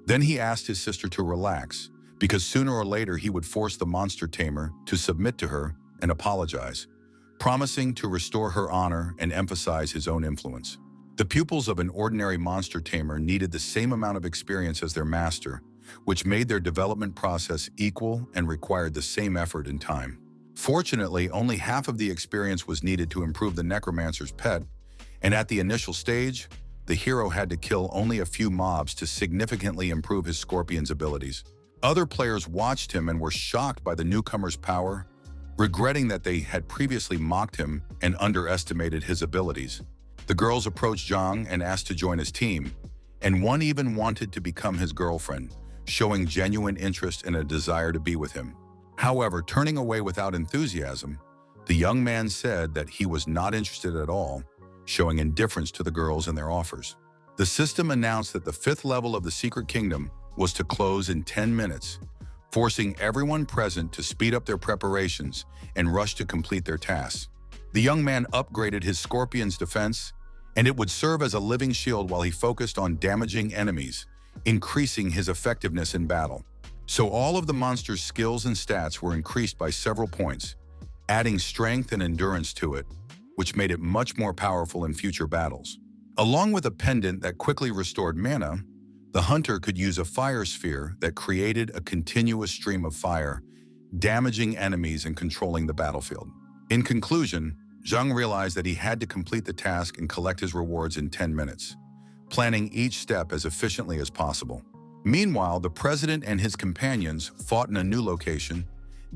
Then he asked his sister to relax, because sooner or later he would force the monster tamer to submit to her and apologize, promising to restore her honor and emphasize his own influence. The pupils of an ordinary monster tamer needed the same amount of experience as their master, which made their development process equal and required the same effort and time. Fortunately, only half of the experience was needed to improve the necromancer's pet, and at the initial stage, the hero had to kill only a few mobs to significantly improve his scorpion's abilities. Other players watched him and were shocked by the newcomer's power, regretting that they had previously mocked him and underestimated his abilities. The girls approached Zhang and asked to join his team, and one even wanted to become his girlfriend, showing genuine interest and a desire to be with him. However, turning away without enthusiasm, the young man said that he was not interested at all, showing indifference to the girls and their offers. The system announced that the 5th level of the Secret Kingdom was to close in 10 minutes, forcing everyone present to speed up their preparations and rush to complete their tasks. The young man upgraded his scorpion's defense, and it would serve as a living shield while he focused on damaging enemies, increasing his effectiveness in battle. So all of the monster's skills and stats were increased by several points, adding strength and endurance to it, which made it much more powerful in future battles. Along with a pendant that quickly restored mana, the hunter could use a fire sphere that created a continuous stream of fire, damaging enemies and controlling the battlefield. In conclusion, Zhang realized that he had to complete the task and collect his rewards in 10 minutes, planning each step as efficiently as possible. Meanwhile, the president and his companions fought in a new location,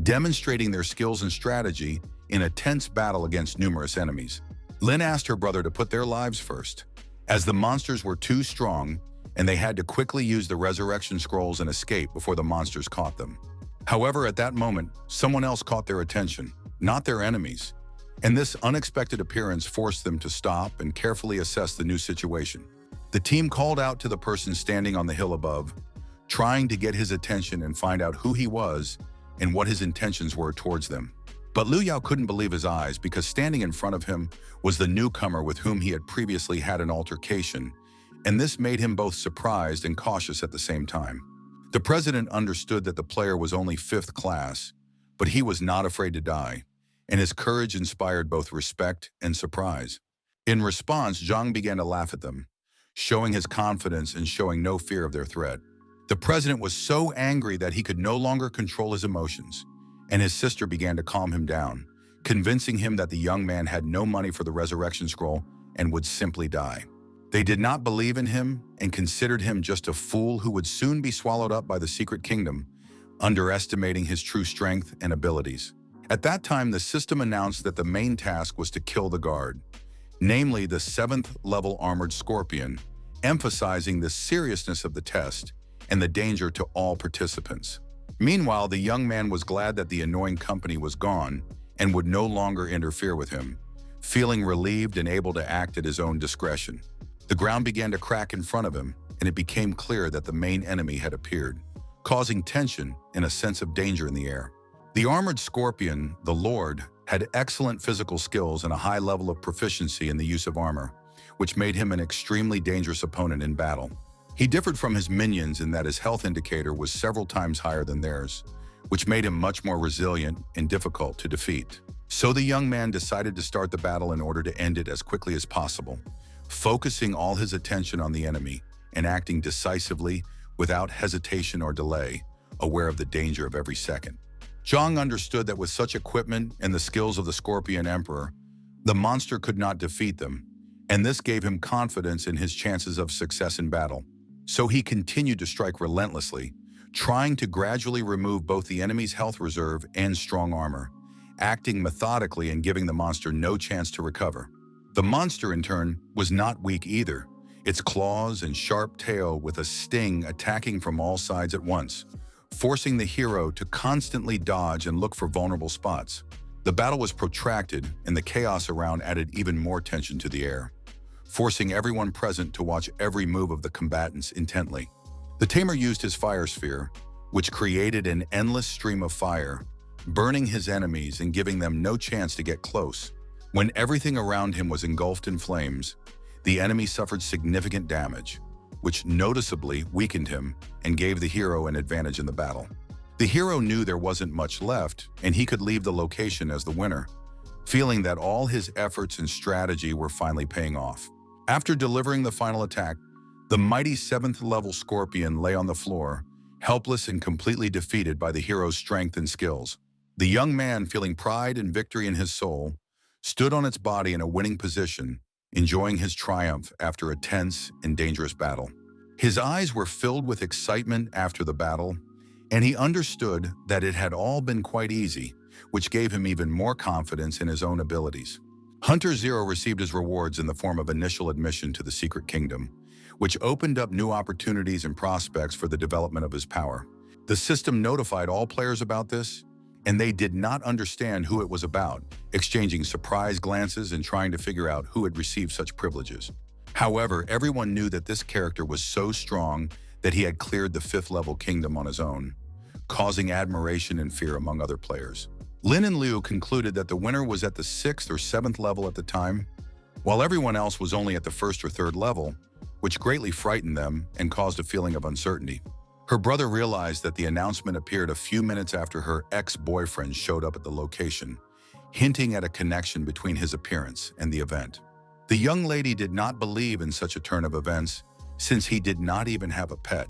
demonstrating their skills and strategy in a tense battle against numerous enemies. Lin asked her brother to put their lives first, as the monsters were too strong and they had to quickly use the resurrection scrolls and escape before the monsters caught them. However, at that moment, someone else caught their attention, not their enemies, and this unexpected appearance forced them to stop and carefully assess the new situation. The team called out to the person standing on the hill above, trying to get his attention and find out who he was and what his intentions were towards them. But Liu Yao couldn't believe his eyes, because standing in front of him was the newcomer with whom he had previously had an altercation, and this made him both surprised and cautious at the same time. The president understood that the player was only 5th class, but he was not afraid to die, and his courage inspired both respect and surprise. In response, Zhang began to laugh at them, showing his confidence and showing no fear of their threat. The president was so angry that he could no longer control his emotions, and his sister began to calm him down, convincing him that the young man had no money for the resurrection scroll and would simply die. They did not believe in him and considered him just a fool who would soon be swallowed up by the secret kingdom, underestimating his true strength and abilities. At that time, the system announced that the main task was to kill the guard, namely the 7th level armored scorpion, emphasizing the seriousness of the test and the danger to all participants. Meanwhile, the young man was glad that the annoying company was gone and would no longer interfere with him, feeling relieved and able to act at his own discretion. The ground began to crack in front of him, and it became clear that the main enemy had appeared, causing tension and a sense of danger in the air. The armored scorpion, the Lord, had excellent physical skills and a high level of proficiency in the use of armor, which made him an extremely dangerous opponent in battle. He differed from his minions in that his health indicator was several times higher than theirs, which made him much more resilient and difficult to defeat. So the young man decided to start the battle in order to end it as quickly as possible, focusing all his attention on the enemy and acting decisively without hesitation or delay, aware of the danger of every second. Zhang understood that with such equipment and the skills of the Scorpion Emperor, the monster could not defeat them, and this gave him confidence in his chances of success in battle. So he continued to strike relentlessly, trying to gradually remove both the enemy's health reserve and strong armor, acting methodically and giving the monster no chance to recover. The monster, in turn, was not weak either, its claws and sharp tail with a sting attacking from all sides at once, forcing the hero to constantly dodge and look for vulnerable spots. The battle was protracted, and the chaos around added even more tension to the air, forcing everyone present to watch every move of the combatants intently. The tamer used his fire sphere, which created an endless stream of fire, burning his enemies and giving them no chance to get close. When everything around him was engulfed in flames, the enemy suffered significant damage, which noticeably weakened him and gave the hero an advantage in the battle. The hero knew there wasn't much left, and he could leave the location as the winner, feeling that all his efforts and strategy were finally paying off. After delivering the final attack, the mighty 7th level Scorpion lay on the floor, helpless and completely defeated by the hero's strength and skills. The young man, feeling pride and victory in his soul, stood on its body in a winning position, enjoying his triumph after a tense and dangerous battle. His eyes were filled with excitement after the battle, and he understood that it had all been quite easy, which gave him even more confidence in his own abilities. Hunter Zero received his rewards in the form of initial admission to the Secret Kingdom, which opened up new opportunities and prospects for the development of his power. The system notified all players about this, and they did not understand who it was about, exchanging surprised glances and trying to figure out who had received such privileges. However, everyone knew that this character was so strong that he had cleared the 5th level kingdom on his own, causing admiration and fear among other players. Lin and Liu concluded that the winner was at the 6th or 7th level at the time, while everyone else was only at the 1st or 3rd level, which greatly frightened them and caused a feeling of uncertainty. Her brother realized that the announcement appeared a few minutes after her ex-boyfriend showed up at the location, hinting at a connection between his appearance and the event. The young lady did not believe in such a turn of events, since he did not even have a pet,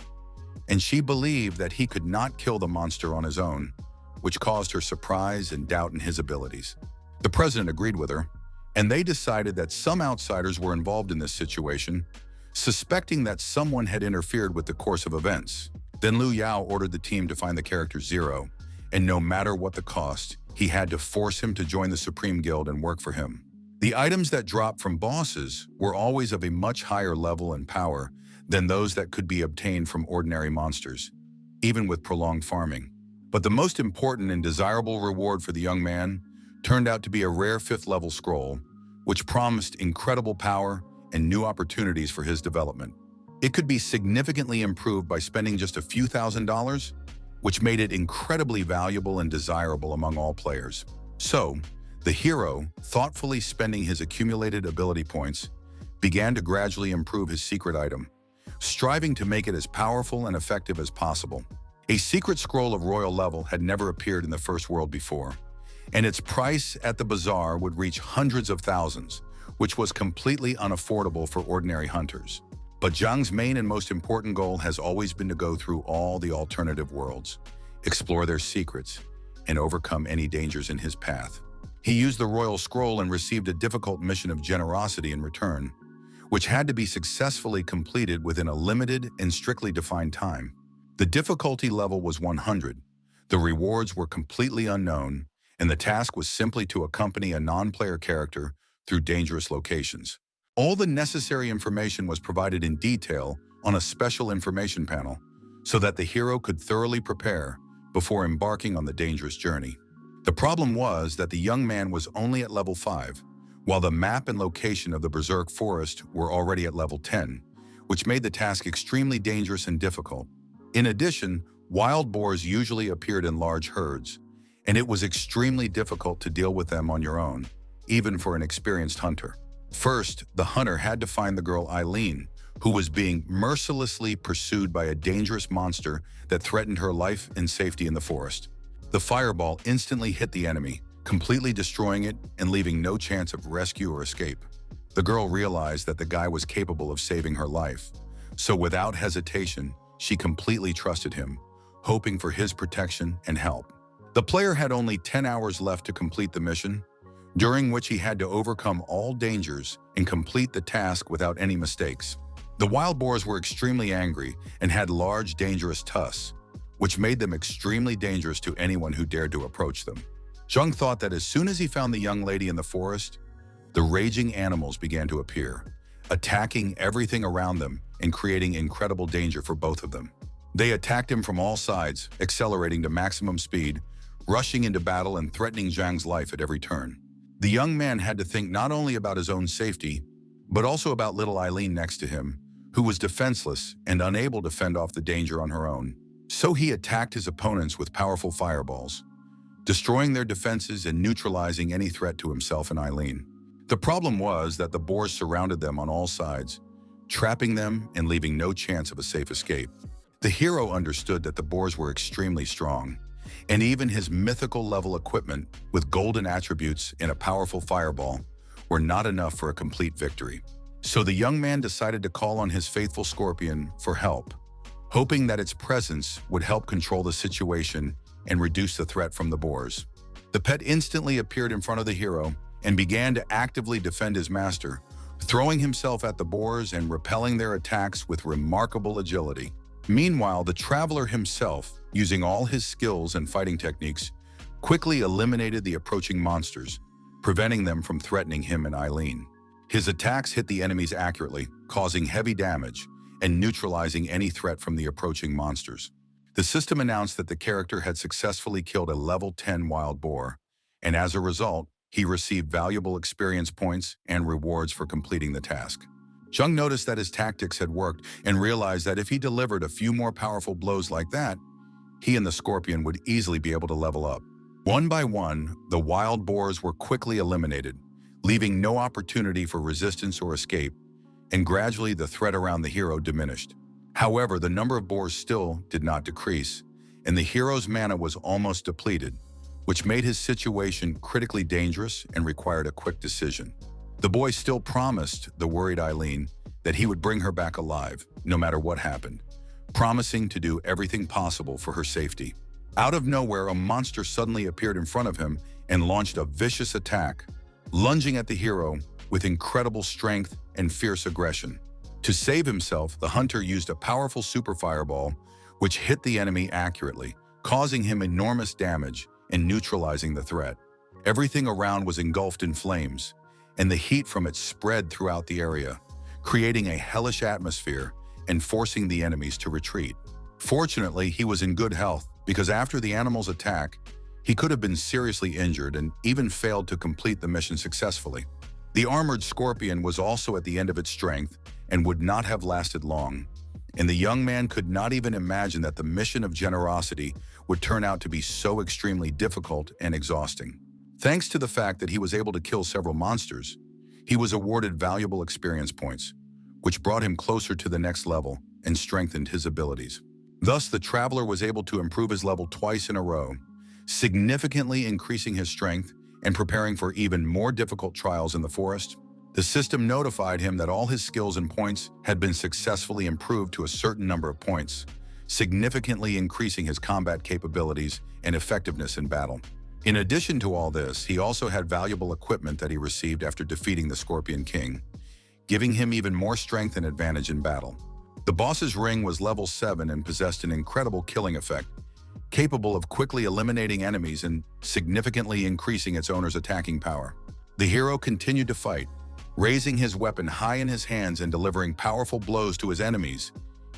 and she believed that he could not kill the monster on his own, which caused her surprise and doubt in his abilities. The president agreed with her, and they decided that some outsiders were involved in this situation, suspecting that someone had interfered with the course of events. Then Liu Yao ordered the team to find the character Zero, and no matter what the cost, he had to force him to join the Supreme Guild and work for him. The items that dropped from bosses were always of a much higher level and power than those that could be obtained from ordinary monsters, even with prolonged farming. But the most important and desirable reward for the young man turned out to be a rare 5th level scroll, which promised incredible power and new opportunities for his development. It could be significantly improved by spending just a few $1,000s, which made it incredibly valuable and desirable among all players. So, the hero, thoughtfully spending his accumulated ability points, began to gradually improve his secret item, striving to make it as powerful and effective as possible. A secret scroll of royal level had never appeared in the first world before, and its price at the bazaar would reach hundreds of thousands, which was completely unaffordable for ordinary hunters. But Zhang's main and most important goal has always been to go through all the alternative worlds, explore their secrets, and overcome any dangers in his path. He used the royal scroll and received a difficult mission of generosity in return, which had to be successfully completed within a limited and strictly defined time. The difficulty level was 100, the rewards were completely unknown, and the task was simply to accompany a non-player character through dangerous locations. All the necessary information was provided in detail on a special information panel, so that the hero could thoroughly prepare before embarking on the dangerous journey. The problem was that the young man was only at level 5, while the map and location of the Berserk Forest were already at level 10, which made the task extremely dangerous and difficult. In addition, wild boars usually appeared in large herds, and it was extremely difficult to deal with them on your own, even for an experienced hunter. First, the hunter had to find the girl Eileen, who was being mercilessly pursued by a dangerous monster that threatened her life and safety in the forest. The fireball instantly hit the enemy, completely destroying it and leaving no chance of rescue or escape. The girl realized that the guy was capable of saving her life, so without hesitation, she completely trusted him, hoping for his protection and help. The player had only 10 hours left to complete the mission, during which he had to overcome all dangers and complete the task without any mistakes. The wild boars were extremely angry and had large, dangerous tusks, which made them extremely dangerous to anyone who dared to approach them. Jung thought that as soon as he found the young lady in the forest, the raging animals began to appear, attacking everything around them and creating incredible danger for both of them. They attacked him from all sides, accelerating to maximum speed, rushing into battle and threatening Zhang's life at every turn. The young man had to think not only about his own safety, but also about little Eileen next to him, who was defenseless and unable to fend off the danger on her own. So he attacked his opponents with powerful fireballs, destroying their defenses and neutralizing any threat to himself and Eileen. The problem was that the boars surrounded them on all sides, trapping them and leaving no chance of a safe escape. The hero understood that the boars were extremely strong, and even his mythical level equipment with golden attributes and a powerful fireball were not enough for a complete victory. So the young man decided to call on his faithful scorpion for help, hoping that its presence would help control the situation and reduce the threat from the boars. The pet instantly appeared in front of the hero and began to actively defend his master, throwing himself at the boars and repelling their attacks with remarkable agility. Meanwhile, the traveler himself, using all his skills and fighting techniques, quickly eliminated the approaching monsters, preventing them from threatening him and Eileen. His attacks hit the enemies accurately, causing heavy damage and neutralizing any threat from the approaching monsters. The system announced that the character had successfully killed a level 10 wild boar, and as a result, he received valuable experience points and rewards for completing the task. Jung noticed that his tactics had worked and realized that if he delivered a few more powerful blows like that, he and the scorpion would easily be able to level up. One by one, the wild boars were quickly eliminated, leaving no opportunity for resistance or escape, and gradually the threat around the hero diminished. However, the number of boars still did not decrease, and the hero's mana was almost depleted, which made his situation critically dangerous and required a quick decision. The boy still promised the worried Eileen that he would bring her back alive, no matter what happened, promising to do everything possible for her safety. Out of nowhere, a monster suddenly appeared in front of him and launched a vicious attack, lunging at the hero with incredible strength and fierce aggression. To save himself, the hunter used a powerful super fireball, which hit the enemy accurately, causing him enormous damage and neutralizing the threat. Everything around was engulfed in flames, and the heat from it spread throughout the area, creating a hellish atmosphere and forcing the enemies to retreat. Fortunately, he was in good health because after the animal's attack, he could have been seriously injured and even failed to complete the mission successfully. The armored scorpion was also at the end of its strength and would not have lasted long, and the young man could not even imagine that the mission of generosity would turn out to be so extremely difficult and exhausting. Thanks to the fact that he was able to kill several monsters, he was awarded valuable experience points, which brought him closer to the next level and strengthened his abilities. Thus, the traveler was able to improve his level twice in a row, significantly increasing his strength and preparing for even more difficult trials in the forest. The system notified him that all his skills and points had been successfully improved to a certain number of points, significantly increasing his combat capabilities and effectiveness in battle. In addition to all this, he also had valuable equipment that he received after defeating the Scorpion King, giving him even more strength and advantage in battle. The boss's ring was level 7 and possessed an incredible killing effect, capable of quickly eliminating enemies and significantly increasing its owner's attacking power. The hero continued to fight, raising his weapon high in his hands and delivering powerful blows to his enemies,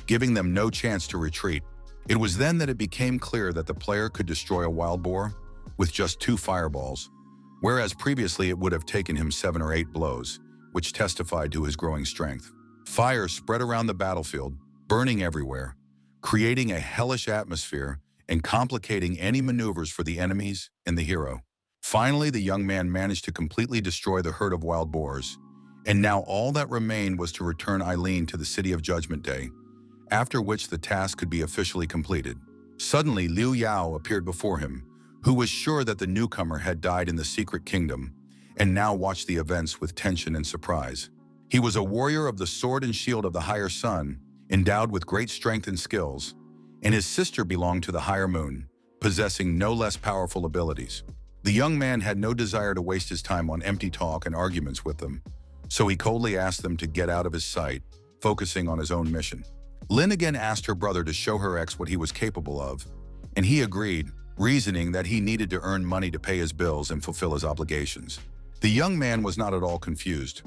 giving them no chance to retreat. It was then that it became clear that the player could destroy a wild boar with just 2 fireballs, whereas previously it would have taken him 7 or 8 blows, which testified to his growing strength. Fire spread around the battlefield, burning everywhere, creating a hellish atmosphere and complicating any maneuvers for the enemies and the hero. Finally, the young man managed to completely destroy the herd of wild boars, And now all that remained was to return Eileen to the City of Judgment Day, after which the task could be officially completed. Suddenly, Liu Yao appeared before him, who was sure that the newcomer had died in the secret kingdom, and now watched the events with tension and surprise. He was a warrior of the sword and shield of the Higher Sun, endowed with great strength and skills, and his sister belonged to the Higher Moon, possessing no less powerful abilities. The young man had no desire to waste his time on empty talk and arguments with them, so he coldly asked them to get out of his sight, focusing on his own mission. Lin again asked her brother to show her ex what he was capable of, and he agreed, reasoning that he needed to earn money to pay his bills and fulfill his obligations. The young man was not at all confused.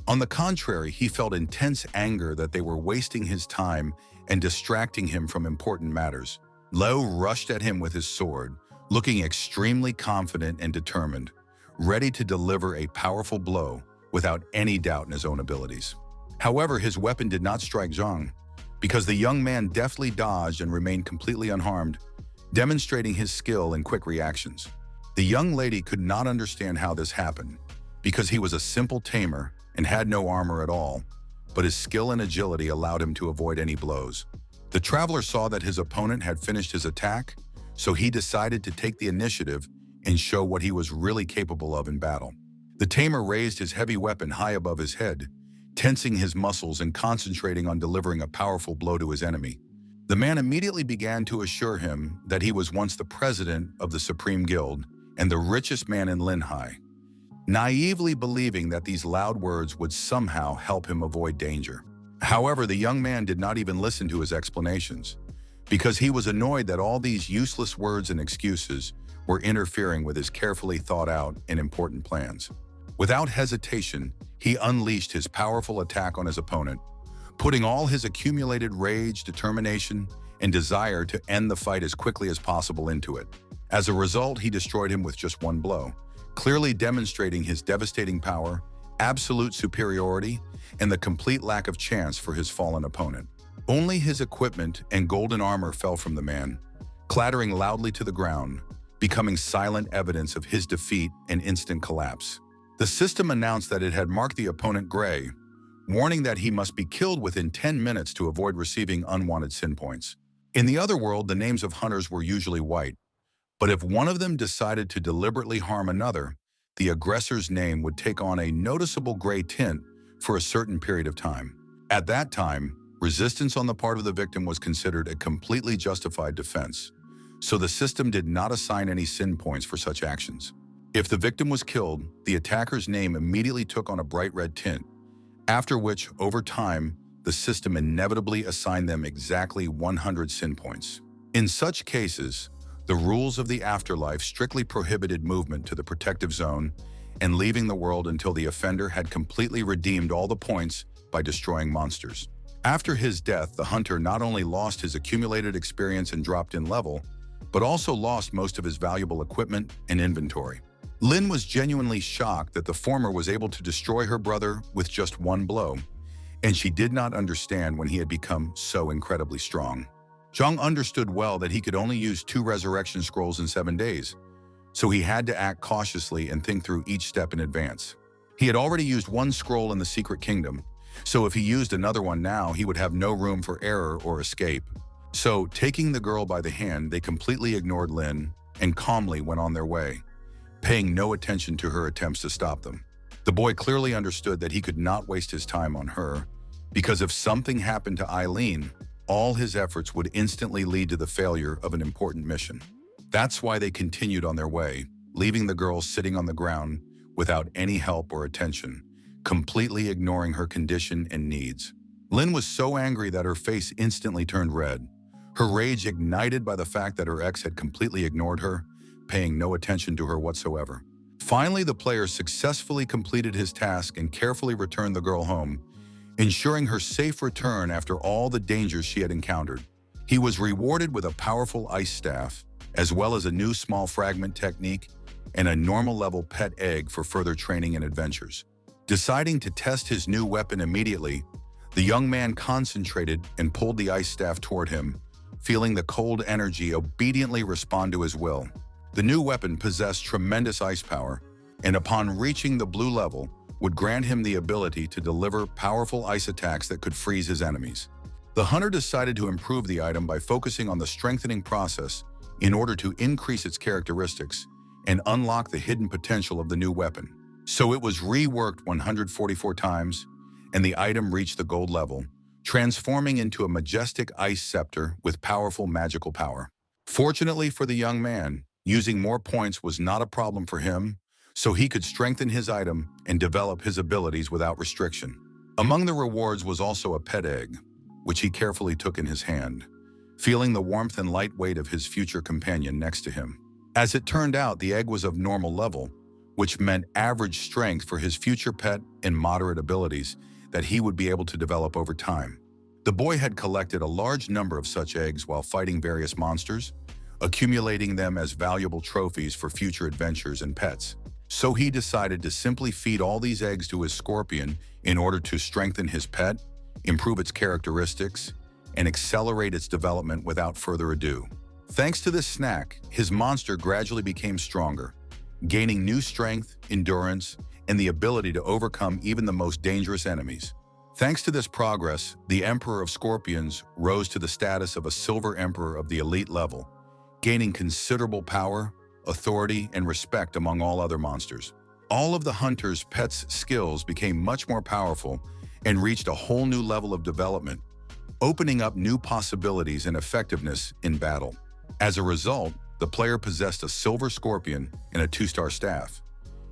On the contrary, he felt intense anger that they were wasting his time and distracting him from important matters. Lo rushed at him with his sword, looking extremely confident and determined, ready to deliver a powerful blow without any doubt in his own abilities. However, his weapon did not strike Zhang, because the young man deftly dodged and remained completely unharmed, demonstrating his skill and quick reactions. The young lady could not understand how this happened, because he was a simple tamer and had no armor at all, but his skill and agility allowed him to avoid any blows. The traveler saw that his opponent had finished his attack, so he decided to take the initiative and show what he was really capable of in battle. The tamer raised his heavy weapon high above his head, tensing his muscles and concentrating on delivering a powerful blow to his enemy. The man immediately began to assure him that he was once the president of the Supreme Guild and the richest man in Linhai, naively believing that these loud words would somehow help him avoid danger. However, the young man did not even listen to his explanations, because he was annoyed that all these useless words and excuses were interfering with his carefully thought out and important plans. Without hesitation, he unleashed his powerful attack on his opponent, putting all his accumulated rage, determination, and desire to end the fight as quickly as possible into it. As a result, he destroyed him with just one blow, clearly demonstrating his devastating power, absolute superiority, and the complete lack of chance for his fallen opponent. Only his equipment and golden armor fell from the man, clattering loudly to the ground, becoming silent evidence of his defeat and instant collapse. The system announced that it had marked the opponent gray, warning that he must be killed within 10 minutes to avoid receiving unwanted sin points. In the other world, the names of hunters were usually white, but if one of them decided to deliberately harm another, the aggressor's name would take on a noticeable gray tint for a certain period of time. At that time, resistance on the part of the victim was considered a completely justified defense, so the system did not assign any sin points for such actions. If the victim was killed, the attacker's name immediately took on a bright red tint, after which, over time, the system inevitably assigned them exactly 100 sin points. In such cases, the rules of the afterlife strictly prohibited movement to the protective zone and leaving the world until the offender had completely redeemed all the points by destroying monsters. After his death, the hunter not only lost his accumulated experience and dropped in level, but also lost most of his valuable equipment and inventory. Lin was genuinely shocked that the former was able to destroy her brother with just one blow, and she did not understand when he had become so incredibly strong. Zhang understood well that he could only use 2 resurrection scrolls in 7 days, so he had to act cautiously and think through each step in advance. He had already used 1 scroll in the Secret Kingdom, so if he used another one now, he would have no room for error or escape. So, taking the girl by the hand, they completely ignored Lin and calmly went on their way, paying no attention to her attempts to stop them. The boy clearly understood that he could not waste his time on her, because if something happened to Eileen, all his efforts would instantly lead to the failure of an important mission. That's why they continued on their way, leaving the girl sitting on the ground without any help or attention, completely ignoring her condition and needs. Lin was so angry that her face instantly turned red, her rage ignited by the fact that her ex had completely ignored her, paying no attention to her whatsoever. Finally, the player successfully completed his task and carefully returned the girl home, ensuring her safe return after all the dangers she had encountered. He was rewarded with a powerful ice staff, as well as a new small fragment technique and a normal level pet egg for further training and adventures. Deciding to test his new weapon immediately, the young man concentrated and pulled the ice staff toward him, feeling the cold energy obediently respond to his will. The new weapon possessed tremendous ice power, and upon reaching the blue level, would grant him the ability to deliver powerful ice attacks that could freeze his enemies. The hunter decided to improve the item by focusing on the strengthening process in order to increase its characteristics and unlock the hidden potential of the new weapon. So it was reworked 144 times, and the item reached the gold level, transforming into a majestic ice scepter with powerful magical power. Fortunately for the young man, using more points was not a problem for him, so he could strengthen his item and develop his abilities without restriction. Among the rewards was also a pet egg, which he carefully took in his hand, feeling the warmth and light weight of his future companion next to him. As it turned out, the egg was of normal level, which meant average strength for his future pet and moderate abilities that he would be able to develop over time. The boy had collected a large number of such eggs while fighting various monsters, accumulating them as valuable trophies for future adventures and pets. So he decided to simply feed all these eggs to his scorpion in order to strengthen his pet, improve its characteristics, and accelerate its development without further ado. Thanks to this snack, his monster gradually became stronger, gaining new strength, endurance, and the ability to overcome even the most dangerous enemies. Thanks to this progress, the Emperor of Scorpions rose to the status of a Silver Emperor of the elite level, gaining considerable power, authority, and respect among all other monsters. All of the hunter's pets' skills became much more powerful and reached a whole new level of development, opening up new possibilities and effectiveness in battle. As a result, the player possessed a silver scorpion and a 2-star staff,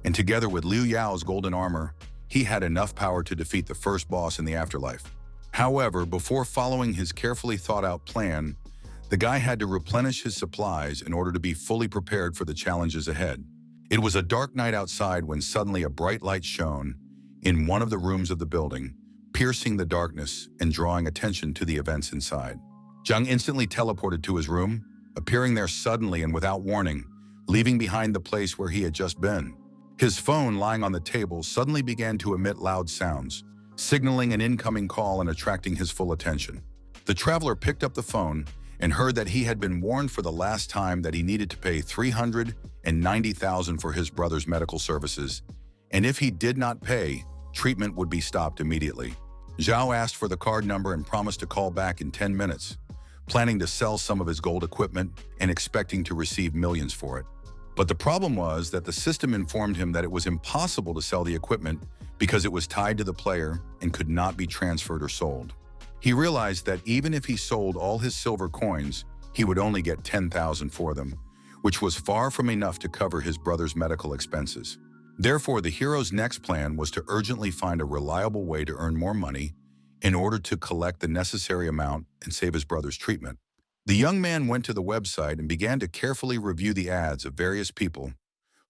and together with Liu Yao's golden armor, he had enough power to defeat the first boss in the afterlife. However, before following his carefully thought-out plan, the guy had to replenish his supplies in order to be fully prepared for the challenges ahead. It was a dark night outside when suddenly a bright light shone in one of the rooms of the building, piercing the darkness and drawing attention to the events inside. Zhang instantly teleported to his room, appearing there suddenly and without warning, leaving behind the place where he had just been. His phone lying on the table suddenly began to emit loud sounds, signaling an incoming call and attracting his full attention. The traveler picked up the phone and heard that he had been warned for the last time that he needed to pay 390,000 for his brother's medical services, and if he did not pay, treatment would be stopped immediately. Zhao asked for the card number and promised to call back in 10 minutes, planning to sell some of his gold equipment and expecting to receive millions for it. But the problem was that the system informed him that it was impossible to sell the equipment because it was tied to the player and could not be transferred or sold. He realized that even if he sold all his silver coins, he would only get 10,000 for them, which was far from enough to cover his brother's medical expenses. Therefore, the hero's next plan was to urgently find a reliable way to earn more money in order to collect the necessary amount and save his brother's treatment. The young man went to the website and began to carefully review the ads of various people,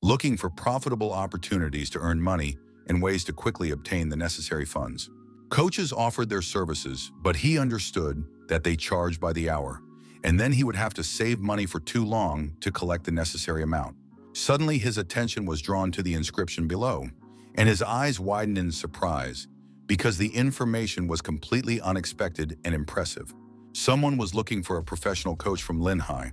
looking for profitable opportunities to earn money and ways to quickly obtain the necessary funds. Coaches offered their services, but he understood that they charged by the hour, and then he would have to save money for too long to collect the necessary amount. Suddenly, his attention was drawn to the inscription below, and his eyes widened in surprise because the information was completely unexpected and impressive. Someone was looking for a professional coach from Linhai,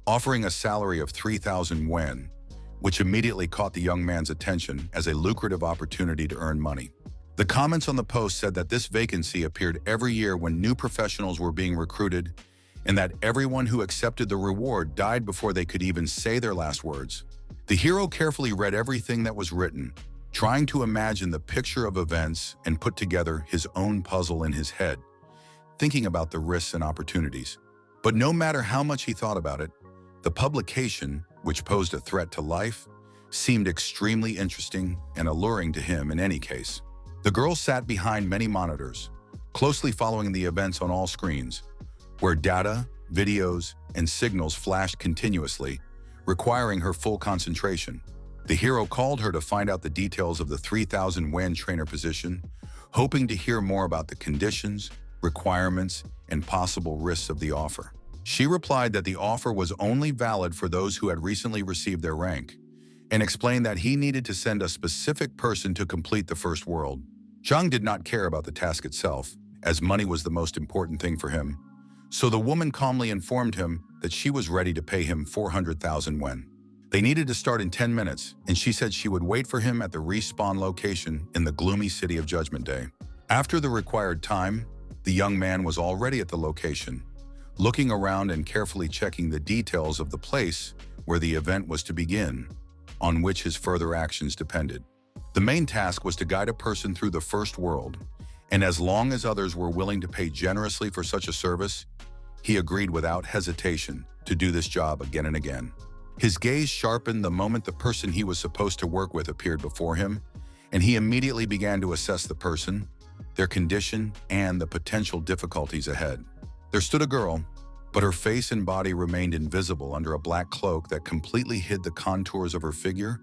offering a salary of 3,000 yuan, which immediately caught the young man's attention as a lucrative opportunity to earn money. The comments on the post said that this vacancy appeared every year when new professionals were being recruited, and that everyone who accepted the reward died before they could even say their last words. The hero carefully read everything that was written, trying to imagine the picture of events and put together his own puzzle in his head, thinking about the risks and opportunities. But no matter how much he thought about it, the publication, which posed a threat to life, seemed extremely interesting and alluring to him in any case. The girl sat behind many monitors, closely following the events on all screens, where data, videos, and signals flashed continuously, requiring her full concentration. The hero called her to find out the details of the 3,000 yuan trainer position, hoping to hear more about the conditions, requirements, and possible risks of the offer. She replied that the offer was only valid for those who had recently received their rank, and explained that he needed to send a specific person to complete the first world. Zhang did not care about the task itself, as money was the most important thing for him, so the woman calmly informed him that she was ready to pay him 400,000 yuan. They needed to start in 10 minutes, and she said she would wait for him at the respawn location in the gloomy city of Judgment Day. After the required time, the young man was already at the location, looking around and carefully checking the details of the place where the event was to begin, on which his further actions depended. The main task was to guide a person through the first world, and as long as others were willing to pay generously for such a service, he agreed without hesitation to do this job again and again. His gaze sharpened the moment the person he was supposed to work with appeared before him, and he immediately began to assess the person, their condition, and the potential difficulties ahead. There stood a girl, but her face and body remained invisible under a black cloak that completely hid the contours of her figure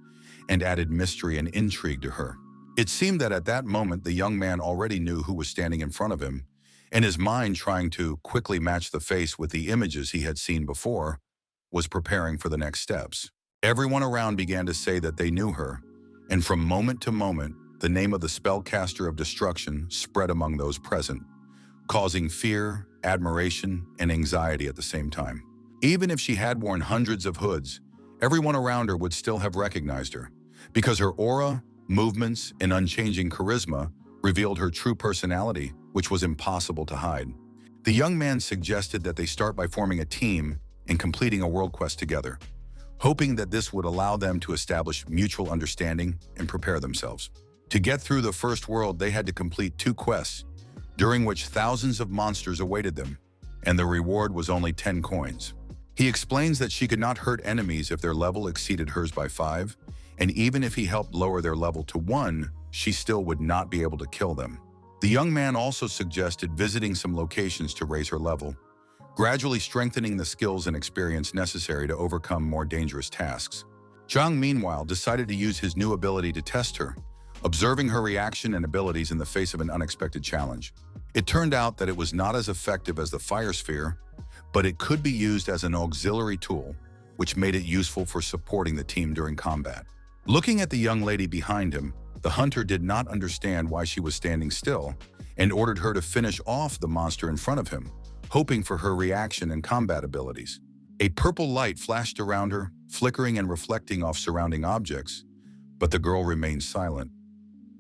and added mystery and intrigue to her. It seemed that at that moment the young man already knew who was standing in front of him, and his mind, trying to quickly match the face with the images he had seen before, was preparing for the next steps. Everyone around began to say that they knew her, and from moment to moment, the name of the spellcaster of destruction spread among those present, causing fear, admiration, and anxiety at the same time. Even if she had worn hundreds of hoods, everyone around her would still have recognized her, because her aura, movements, and unchanging charisma revealed her true personality, which was impossible to hide. The young man suggested that they start by forming a team and completing a world quest together, hoping that this would allow them to establish mutual understanding and prepare themselves. To get through the first world, they had to complete 2 quests, during which thousands of monsters awaited them, and the reward was only 10 coins. He explains that she could not hurt enemies if their level exceeded hers by 5, and even if he helped lower their level to 1, she still would not be able to kill them. The young man also suggested visiting some locations to raise her level, gradually strengthening the skills and experience necessary to overcome more dangerous tasks. Zhang, meanwhile, decided to use his new ability to test her, observing her reaction and abilities in the face of an unexpected challenge. It turned out that it was not as effective as the fire sphere, but it could be used as an auxiliary tool, which made it useful for supporting the team during combat. Looking at the young lady behind him, the hunter did not understand why she was standing still and ordered her to finish off the monster in front of him, hoping for her reaction and combat abilities. A purple light flashed around her, flickering and reflecting off surrounding objects, but the girl remained silent,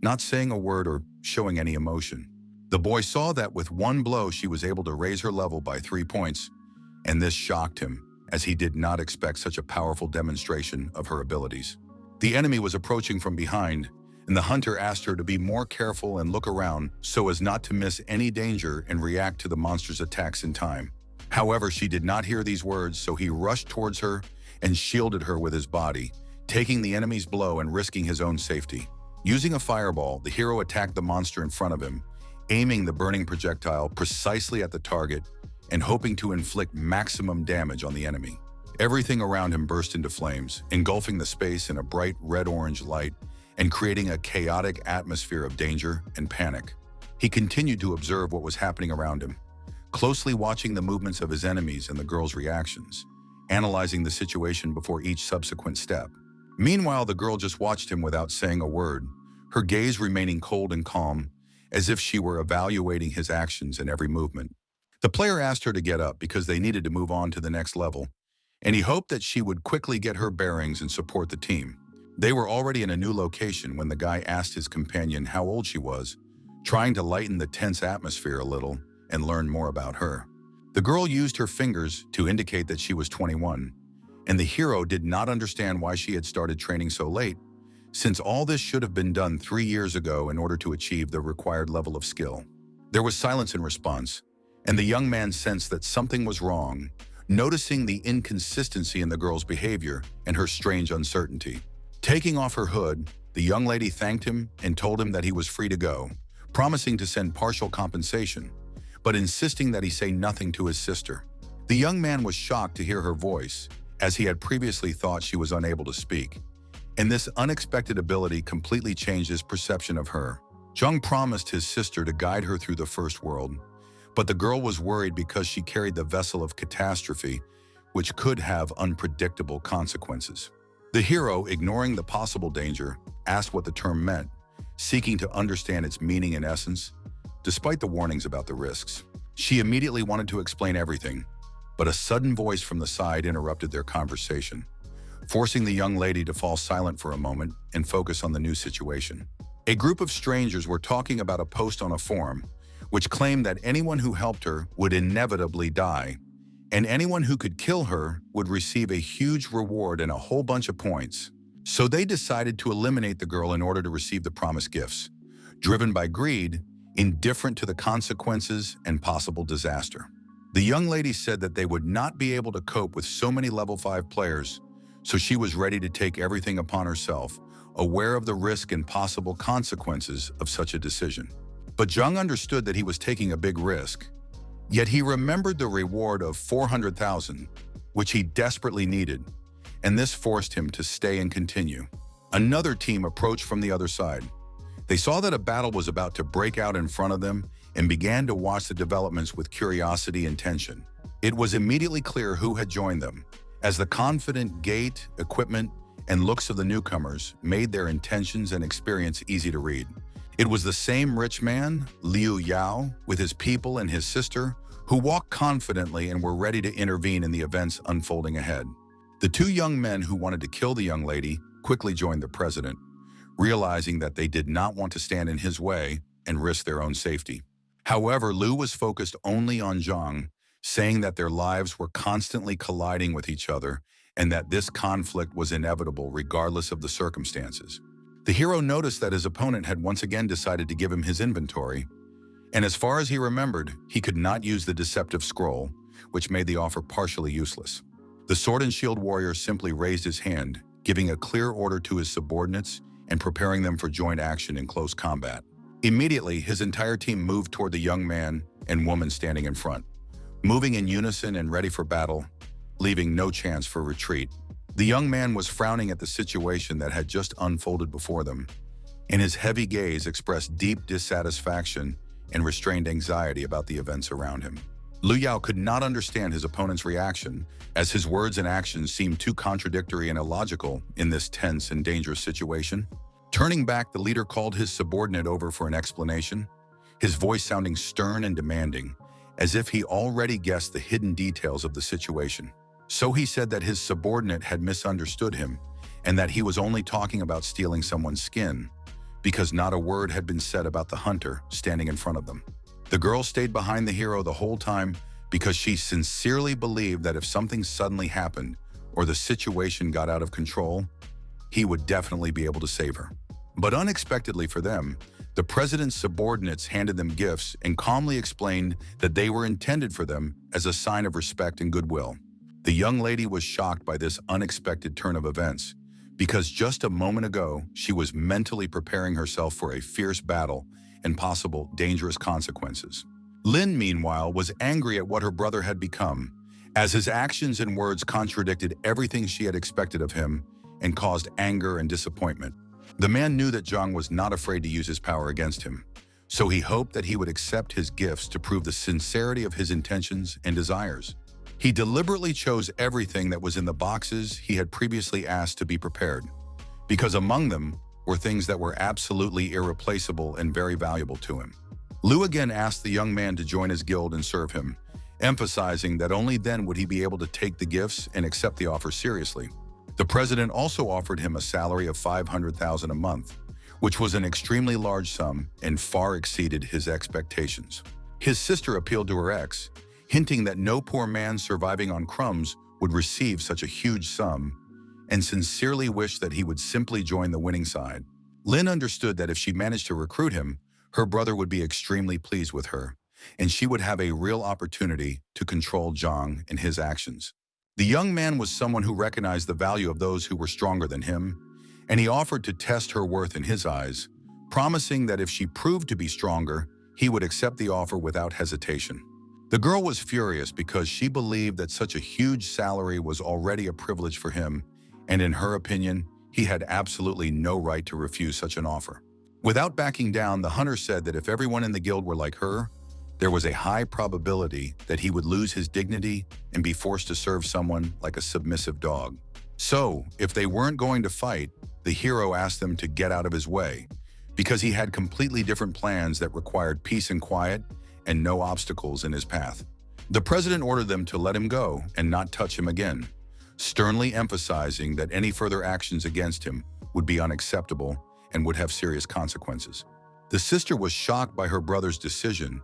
not saying a word or showing any emotion. The boy saw that with one blow she was able to raise her level by 3 points, and this shocked him, as he did not expect such a powerful demonstration of her abilities. The enemy was approaching from behind, and the hunter asked her to be more careful and look around so as not to miss any danger and react to the monster's attacks in time. However, she did not hear these words, so he rushed towards her and shielded her with his body, taking the enemy's blow and risking his own safety. Using a fireball, the hero attacked the monster in front of him, aiming the burning projectile precisely at the target and hoping to inflict maximum damage on the enemy. Everything around him burst into flames, engulfing the space in a bright red-orange light and creating a chaotic atmosphere of danger and panic. He continued to observe what was happening around him, closely watching the movements of his enemies and the girl's reactions, analyzing the situation before each subsequent step. Meanwhile, the girl just watched him without saying a word, her gaze remaining cold and calm, as if she were evaluating his actions and every movement. The player asked her to get up because they needed to move on to the next level, and he hoped that she would quickly get her bearings and support the team. They were already in a new location when the guy asked his companion how old she was, trying to lighten the tense atmosphere a little and learn more about her. The girl used her fingers to indicate that she was 21, and the hero did not understand why she had started training so late, since all this should have been done 3 years ago in order to achieve the required level of skill. There was silence in response, and the young man sensed that something was wrong, noticing the inconsistency in the girl's behavior and her strange uncertainty. Taking off her hood, the young lady thanked him and told him that he was free to go, promising to send partial compensation, but insisting that he say nothing to his sister. The young man was shocked to hear her voice, as he had previously thought she was unable to speak, and this unexpected ability completely changed his perception of her. Zhang promised his sister to guide her through the first world, but the girl was worried because she carried the vessel of catastrophe, which could have unpredictable consequences. The hero, ignoring the possible danger, asked what the term meant, seeking to understand its meaning and essence, despite the warnings about the risks. She immediately wanted to explain everything, but a sudden voice from the side interrupted their conversation, forcing the young lady to fall silent for a moment and focus on the new situation. A group of strangers were talking about a post on a forum, which claimed that anyone who helped her would inevitably die, and anyone who could kill her would receive a huge reward and a whole bunch of points. So they decided to eliminate the girl in order to receive the promised gifts, driven by greed, indifferent to the consequences and possible disaster. The young lady said that they would not be able to cope with so many level 5 players, so she was ready to take everything upon herself, aware of the risk and possible consequences of such a decision. But Jung understood that he was taking a big risk, yet he remembered the reward of 400,000, which he desperately needed, and this forced him to stay and continue. Another team approached from the other side. They saw that a battle was about to break out in front of them and began to watch the developments with curiosity and tension. It was immediately clear who had joined them, as the confident gait, equipment, and looks of the newcomers made their intentions and experience easy to read. It was the same rich man, Liu Yao, with his people and his sister, who walked confidently and were ready to intervene in the events unfolding ahead. The two young men who wanted to kill the young lady quickly joined the president, realizing that they did not want to stand in his way and risk their own safety. However, Liu was focused only on Zhang, saying that their lives were constantly colliding with each other and that this conflict was inevitable regardless of the circumstances. The hero noticed that his opponent had once again decided to give him his inventory, and as far as he remembered, he could not use the deceptive scroll, which made the offer partially useless. The sword and shield warrior simply raised his hand, giving a clear order to his subordinates and preparing them for joint action in close combat. Immediately, his entire team moved toward the young man and woman standing in front, moving in unison and ready for battle, leaving no chance for retreat. The young man was frowning at the situation that had just unfolded before them, and his heavy gaze expressed deep dissatisfaction and restrained anxiety about the events around him. Liu Yao could not understand his opponent's reaction, as his words and actions seemed too contradictory and illogical in this tense and dangerous situation. Turning back, the leader called his subordinate over for an explanation, his voice sounding stern and demanding, as if he already guessed the hidden details of the situation. So he said that his subordinate had misunderstood him and that he was only talking about stealing someone's skin, because not a word had been said about the hunter standing in front of them. The girl stayed behind the hero the whole time because she sincerely believed that if something suddenly happened or the situation got out of control, he would definitely be able to save her. But unexpectedly for them, the president's subordinates handed them gifts and calmly explained that they were intended for them as a sign of respect and goodwill. The young lady was shocked by this unexpected turn of events, because just a moment ago, she was mentally preparing herself for a fierce battle and possible dangerous consequences. Lin, meanwhile, was angry at what her brother had become, as his actions and words contradicted everything she had expected of him and caused anger and disappointment. The man knew that Zhang was not afraid to use his power against him, so he hoped that he would accept his gifts to prove the sincerity of his intentions and desires. He deliberately chose everything that was in the boxes he had previously asked to be prepared, because among them were things that were absolutely irreplaceable and very valuable to him. Liu again asked the young man to join his guild and serve him, emphasizing that only then would he be able to take the gifts and accept the offer seriously. The president also offered him a salary of 500,000 a month, which was an extremely large sum and far exceeded his expectations. His sister appealed to her ex, hinting that no poor man surviving on crumbs would receive such a huge sum, and sincerely wished that he would simply join the winning side. Lin understood that if she managed to recruit him, her brother would be extremely pleased with her, and she would have a real opportunity to control Zhang and his actions. The young man was someone who recognized the value of those who were stronger than him, and he offered to test her worth in his eyes, promising that if she proved to be stronger, he would accept the offer without hesitation. The girl was furious because she believed that such a huge salary was already a privilege for him, and in her opinion, he had absolutely no right to refuse such an offer. Without backing down, the hunter said that if everyone in the guild were like her, there was a high probability that he would lose his dignity and be forced to serve someone like a submissive dog. So, if they weren't going to fight, the hero asked them to get out of his way, because he had completely different plans that required peace and quiet and no obstacles in his path. The president ordered them to let him go and not touch him again, sternly emphasizing that any further actions against him would be unacceptable and would have serious consequences. The sister was shocked by her brother's decision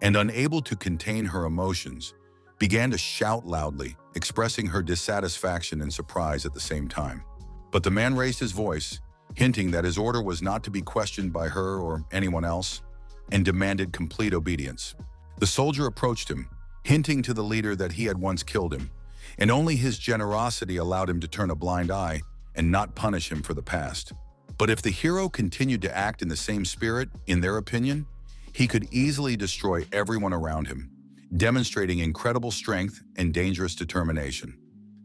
and, unable to contain her emotions, began to shout loudly, expressing her dissatisfaction and surprise at the same time. But the man raised his voice, hinting that his order was not to be questioned by her or anyone else, and demanded complete obedience. The soldier approached him, hinting to the leader that he had once killed him, and only his generosity allowed him to turn a blind eye and not punish him for the past. But if the hero continued to act in the same spirit, in their opinion, he could easily destroy everyone around him, demonstrating incredible strength and dangerous determination.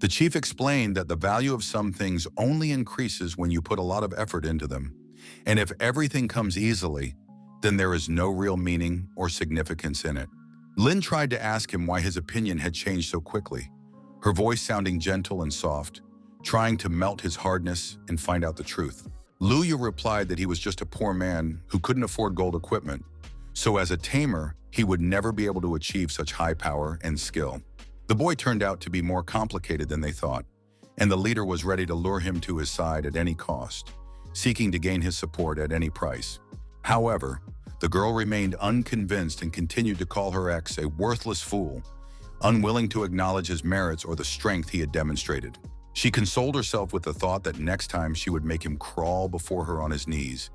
The chief explained that the value of some things only increases when you put a lot of effort into them, and if everything comes easily, then there is no real meaning or significance in it. Lin tried to ask him why his opinion had changed so quickly, her voice sounding gentle and soft, trying to melt his hardness and find out the truth. Lu Yu replied that he was just a poor man who couldn't afford gold equipment, so as a tamer, he would never be able to achieve such high power and skill. The boy turned out to be more complicated than they thought, and the leader was ready to lure him to his side at any cost, seeking to gain his support at any price. However, the girl remained unconvinced and continued to call her ex a worthless fool, unwilling to acknowledge his merits or the strength he had demonstrated. She consoled herself with the thought that next time she would make him crawl before her on his knees,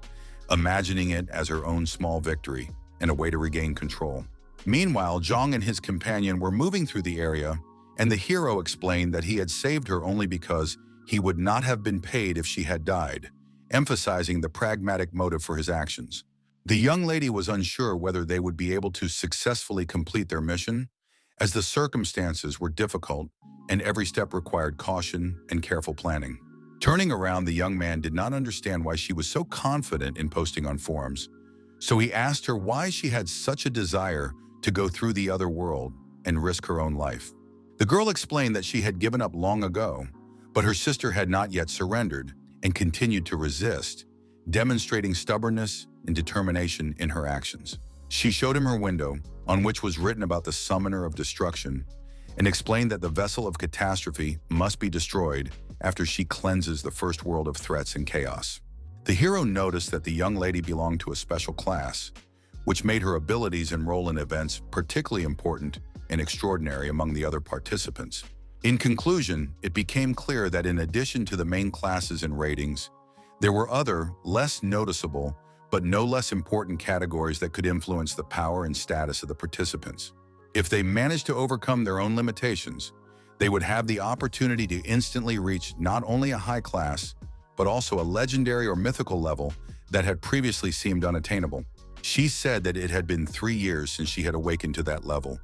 imagining it as her own small victory and a way to regain control. Meanwhile, Zhang and his companion were moving through the area, and the hero explained that he had saved her only because he would not have been paid if she had died, emphasizing the pragmatic motive for his actions. The young lady was unsure whether they would be able to successfully complete their mission, as the circumstances were difficult and every step required caution and careful planning. Turning around, the young man did not understand why she was so confident in posting on forums, so he asked her why she had such a desire to go through the other world and risk her own life. The girl explained that she had given up long ago, but her sister had not yet surrendered and continued to resist, demonstrating stubbornness and determination in her actions. She showed him her window, on which was written about the summoner of destruction, and explained that the vessel of catastrophe must be destroyed after she cleanses the first world of threats and chaos. The hero noticed that the young lady belonged to a special class, which made her abilities and role in events particularly important and extraordinary among the other participants. In conclusion, it became clear that in addition to the main classes and ratings, there were other, less noticeable, but no less important categories that could influence the power and status of the participants. If they managed to overcome their own limitations, they would have the opportunity to instantly reach not only a high class, but also a legendary or mythical level that had previously seemed unattainable. She said that it had been 3 years since she had awakened to that level,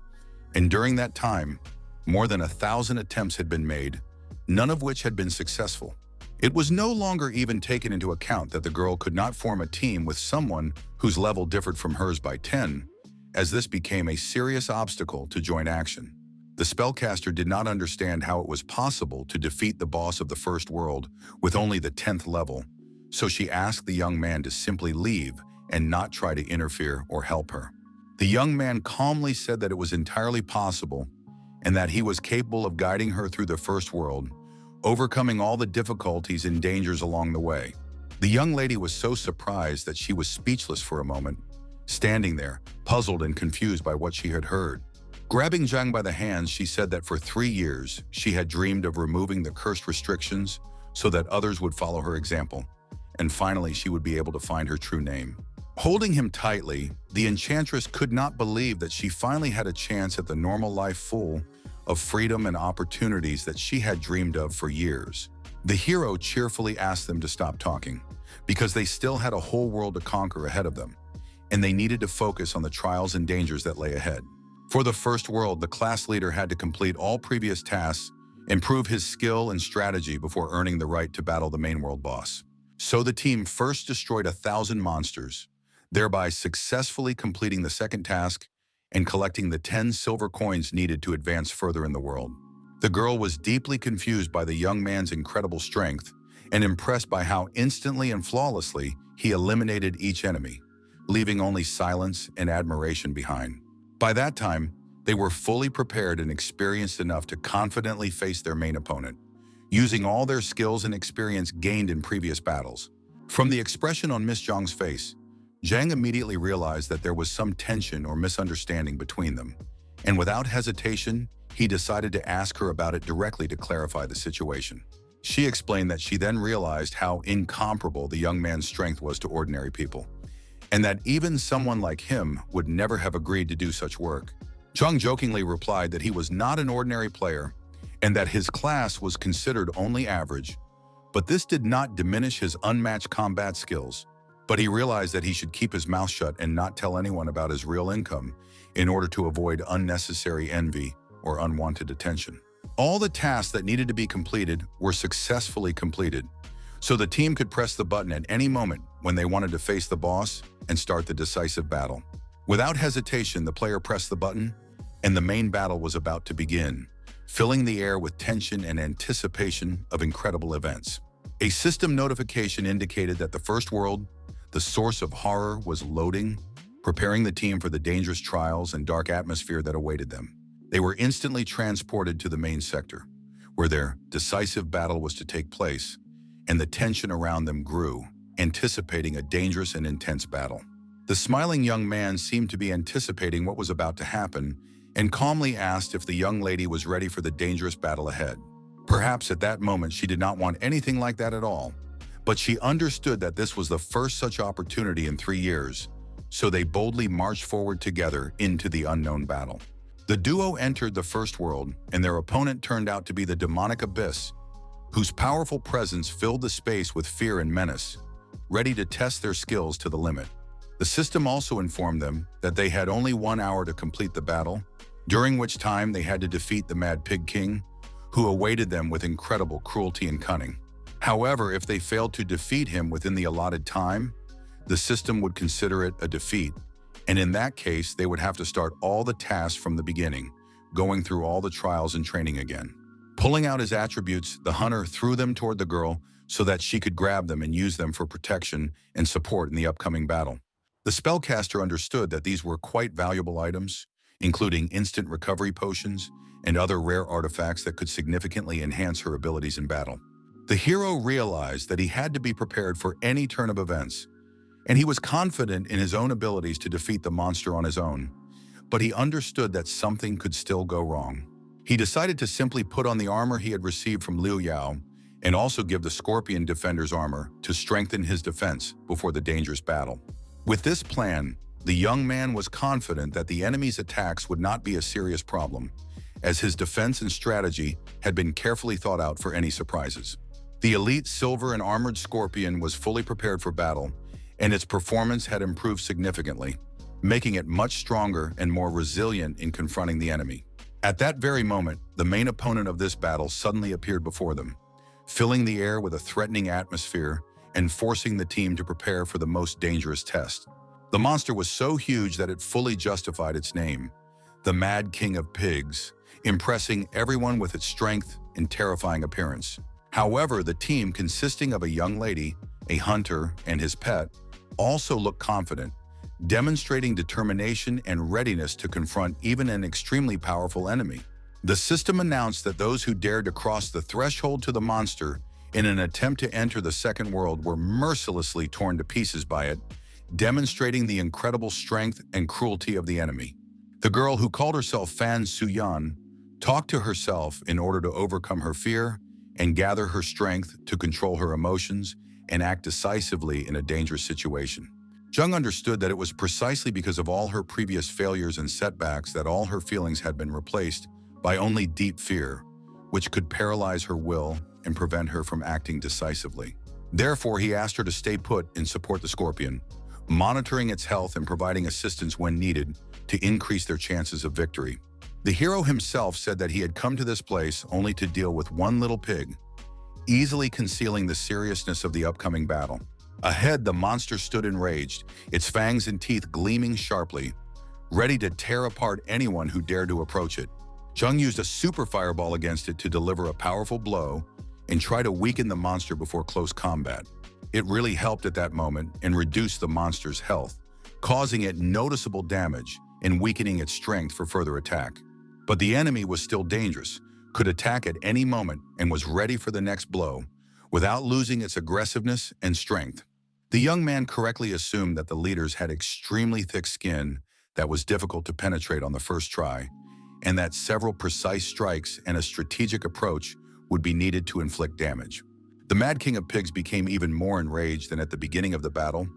and during that time, more than 1,000 attempts had been made, none of which had been successful. It was no longer even taken into account that the girl could not form a team with someone whose level differed from hers by 10, as this became a serious obstacle to joint action. The spellcaster did not understand how it was possible to defeat the boss of the first world with only the 10th level, so she asked the young man to simply leave and not try to interfere or help her. The young man calmly said that it was entirely possible and that he was capable of guiding her through the first world, overcoming all the difficulties and dangers along the way. The young lady was so surprised that she was speechless for a moment, standing there, puzzled and confused by what she had heard. Grabbing Zhang by the hands, she said that for 3 years, she had dreamed of removing the cursed restrictions so that others would follow her example, and finally she would be able to find her true name. Holding him tightly, the enchantress could not believe that she finally had a chance at the normal life full of freedom and opportunities that she had dreamed of for years. The hero cheerfully asked them to stop talking, because they still had a whole world to conquer ahead of them, and they needed to focus on the trials and dangers that lay ahead. For the first world, the class leader had to complete all previous tasks and prove his skill and strategy before earning the right to battle the main world boss. So the team first destroyed 1,000 monsters, thereby successfully completing the second task and collecting the 10 silver coins needed to advance further in the world. The girl was deeply confused by the young man's incredible strength and impressed by how instantly and flawlessly he eliminated each enemy, leaving only silence and admiration behind. By that time, they were fully prepared and experienced enough to confidently face their main opponent, using all their skills and experience gained in previous battles. From the expression on Miss Zhang's face, Zhang immediately realized that there was some tension or misunderstanding between them, and without hesitation, he decided to ask her about it directly to clarify the situation. She explained that she then realized how incomparable the young man's strength was to ordinary people, and that even someone like him would never have agreed to do such work. Zhang jokingly replied that he was not an ordinary player and that his class was considered only average, but this did not diminish his unmatched combat skills. But he realized that he should keep his mouth shut and not tell anyone about his real income in order to avoid unnecessary envy or unwanted attention. All the tasks that needed to be completed were successfully completed, so the team could press the button at any moment when they wanted to face the boss and start the decisive battle. Without hesitation, the player pressed the button, and the main battle was about to begin, filling the air with tension and anticipation of incredible events. A system notification indicated that the first world, the source of horror, was loading, preparing the team for the dangerous trials and dark atmosphere that awaited them. They were instantly transported to the main sector, where their decisive battle was to take place, and the tension around them grew, anticipating a dangerous and intense battle. The smiling young man seemed to be anticipating what was about to happen and calmly asked if the young lady was ready for the dangerous battle ahead. Perhaps at that moment she did not want anything like that at all, but she understood that this was the first such opportunity in 3 years, so they boldly marched forward together into the unknown battle. The duo entered the first world, and their opponent turned out to be the demonic abyss, whose powerful presence filled the space with fear and menace, ready to test their skills to the limit. The system also informed them that they had only 1 hour to complete the battle, during which time they had to defeat the Mad Pig King, who awaited them with incredible cruelty and cunning. However, if they failed to defeat him within the allotted time, the system would consider it a defeat, and in that case, they would have to start all the tasks from the beginning, going through all the trials and training again. Pulling out his attributes, the hunter threw them toward the girl so that she could grab them and use them for protection and support in the upcoming battle. The spellcaster understood that these were quite valuable items, including instant recovery potions and other rare artifacts that could significantly enhance her abilities in battle. The hero realized that he had to be prepared for any turn of events, and he was confident in his own abilities to defeat the monster on his own, but he understood that something could still go wrong. He decided to simply put on the armor he had received from Liu Yao and also give the Scorpion Defender's armor to strengthen his defense before the dangerous battle. With this plan, the young man was confident that the enemy's attacks would not be a serious problem, as his defense and strategy had been carefully thought out for any surprises. The elite silver and armored Scorpion was fully prepared for battle, and its performance had improved significantly, making it much stronger and more resilient in confronting the enemy. At that very moment, the main opponent of this battle suddenly appeared before them, filling the air with a threatening atmosphere and forcing the team to prepare for the most dangerous test. The monster was so huge that it fully justified its name, the Mad King of Pigs, impressing everyone with its strength and terrifying appearance. However, the team, consisting of a young lady, a hunter, and his pet, also looked confident, demonstrating determination and readiness to confront even an extremely powerful enemy. The system announced that those who dared to cross the threshold to the monster in an attempt to enter the second world were mercilessly torn to pieces by it, demonstrating the incredible strength and cruelty of the enemy. The girl, who called herself Fan Suyan, talked to herself in order to overcome her fear and gather her strength to control her emotions and act decisively in a dangerous situation. Zhang understood that it was precisely because of all her previous failures and setbacks that all her feelings had been replaced by only deep fear, which could paralyze her will and prevent her from acting decisively. Therefore, he asked her to stay put and support the Scorpion, monitoring its health and providing assistance when needed to increase their chances of victory. The hero himself said that he had come to this place only to deal with one little pig, easily concealing the seriousness of the upcoming battle. Ahead, the monster stood enraged, its fangs and teeth gleaming sharply, ready to tear apart anyone who dared to approach it. Zhang used a super fireball against it to deliver a powerful blow and try to weaken the monster before close combat. It really helped at that moment and reduced the monster's health, causing it noticeable damage and weakening its strength for further attack. But the enemy was still dangerous, could attack at any moment and was ready for the next blow, without losing its aggressiveness and strength. The young man correctly assumed that the leaders had extremely thick skin that was difficult to penetrate on the first try, and that several precise strikes and a strategic approach would be needed to inflict damage. The Mad King of Pigs became even more enraged than at the beginning of the battle.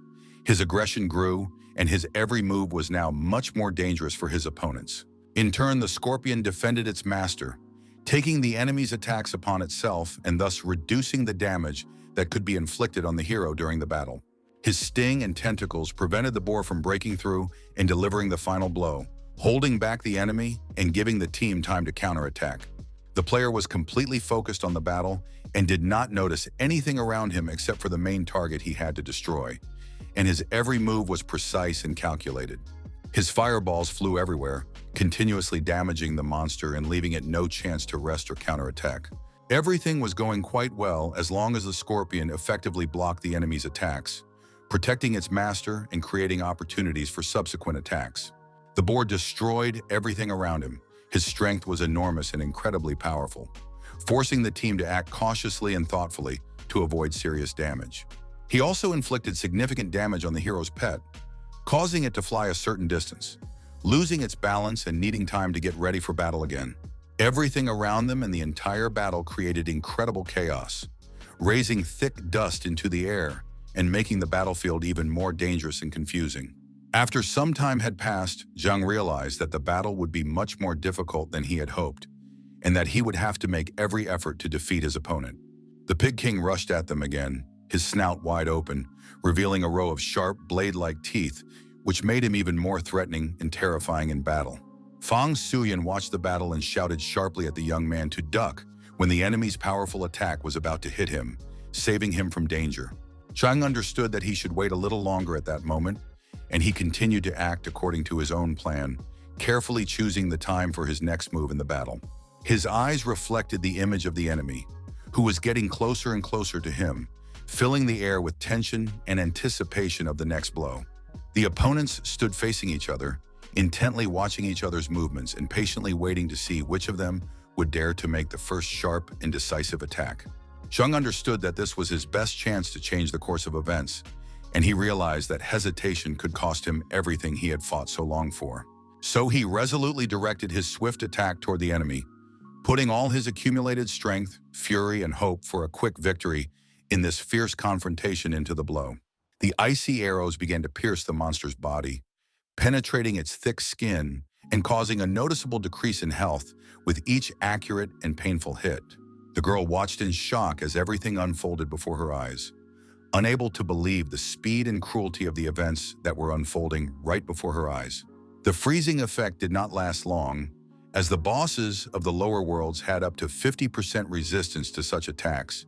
His aggression grew, and his every move was now much more dangerous for his opponents. In turn, the scorpion defended its master, taking the enemy's attacks upon itself and thus reducing the damage that could be inflicted on the hero during the battle. His sting and tentacles prevented the boar from breaking through and delivering the final blow, holding back the enemy and giving the team time to counterattack. The player was completely focused on the battle and did not notice anything around him except for the main target he had to destroy, and his every move was precise and calculated. His fireballs flew everywhere, continuously damaging the monster and leaving it no chance to rest or counterattack. Everything was going quite well as long as the scorpion effectively blocked the enemy's attacks, protecting its master and creating opportunities for subsequent attacks. The boar destroyed everything around him. His strength was enormous and incredibly powerful, forcing the team to act cautiously and thoughtfully to avoid serious damage. He also inflicted significant damage on the hero's pet, causing it to fly a certain distance, losing its balance and needing time to get ready for battle again. Everything around them and the entire battle created incredible chaos, raising thick dust into the air and making the battlefield even more dangerous and confusing. After some time had passed, Zhang realized that the battle would be much more difficult than he had hoped, and that he would have to make every effort to defeat his opponent. The Pig King rushed at them again, his snout wide open, revealing a row of sharp, blade-like teeth, which made him even more threatening and terrifying in battle. Fang Suyan watched the battle and shouted sharply at the young man to duck when the enemy's powerful attack was about to hit him, saving him from danger. Zhang understood that he should wait a little longer at that moment, and he continued to act according to his own plan, carefully choosing the time for his next move in the battle. His eyes reflected the image of the enemy, who was getting closer and closer to him, filling the air with tension and anticipation of the next blow. The opponents stood facing each other, intently watching each other's movements and patiently waiting to see which of them would dare to make the first sharp and decisive attack. Zhang understood that this was his best chance to change the course of events, and he realized that hesitation could cost him everything he had fought so long for. So he resolutely directed his swift attack toward the enemy, putting all his accumulated strength, fury, and hope for a quick victory in this fierce confrontation into the blow. The icy arrows began to pierce the monster's body, penetrating its thick skin and causing a noticeable decrease in health with each accurate and painful hit. The girl watched in shock as everything unfolded before her eyes, unable to believe the speed and cruelty of the events that were unfolding right before her eyes. The freezing effect did not last long, as the bosses of the lower worlds had up to 50% resistance to such attacks,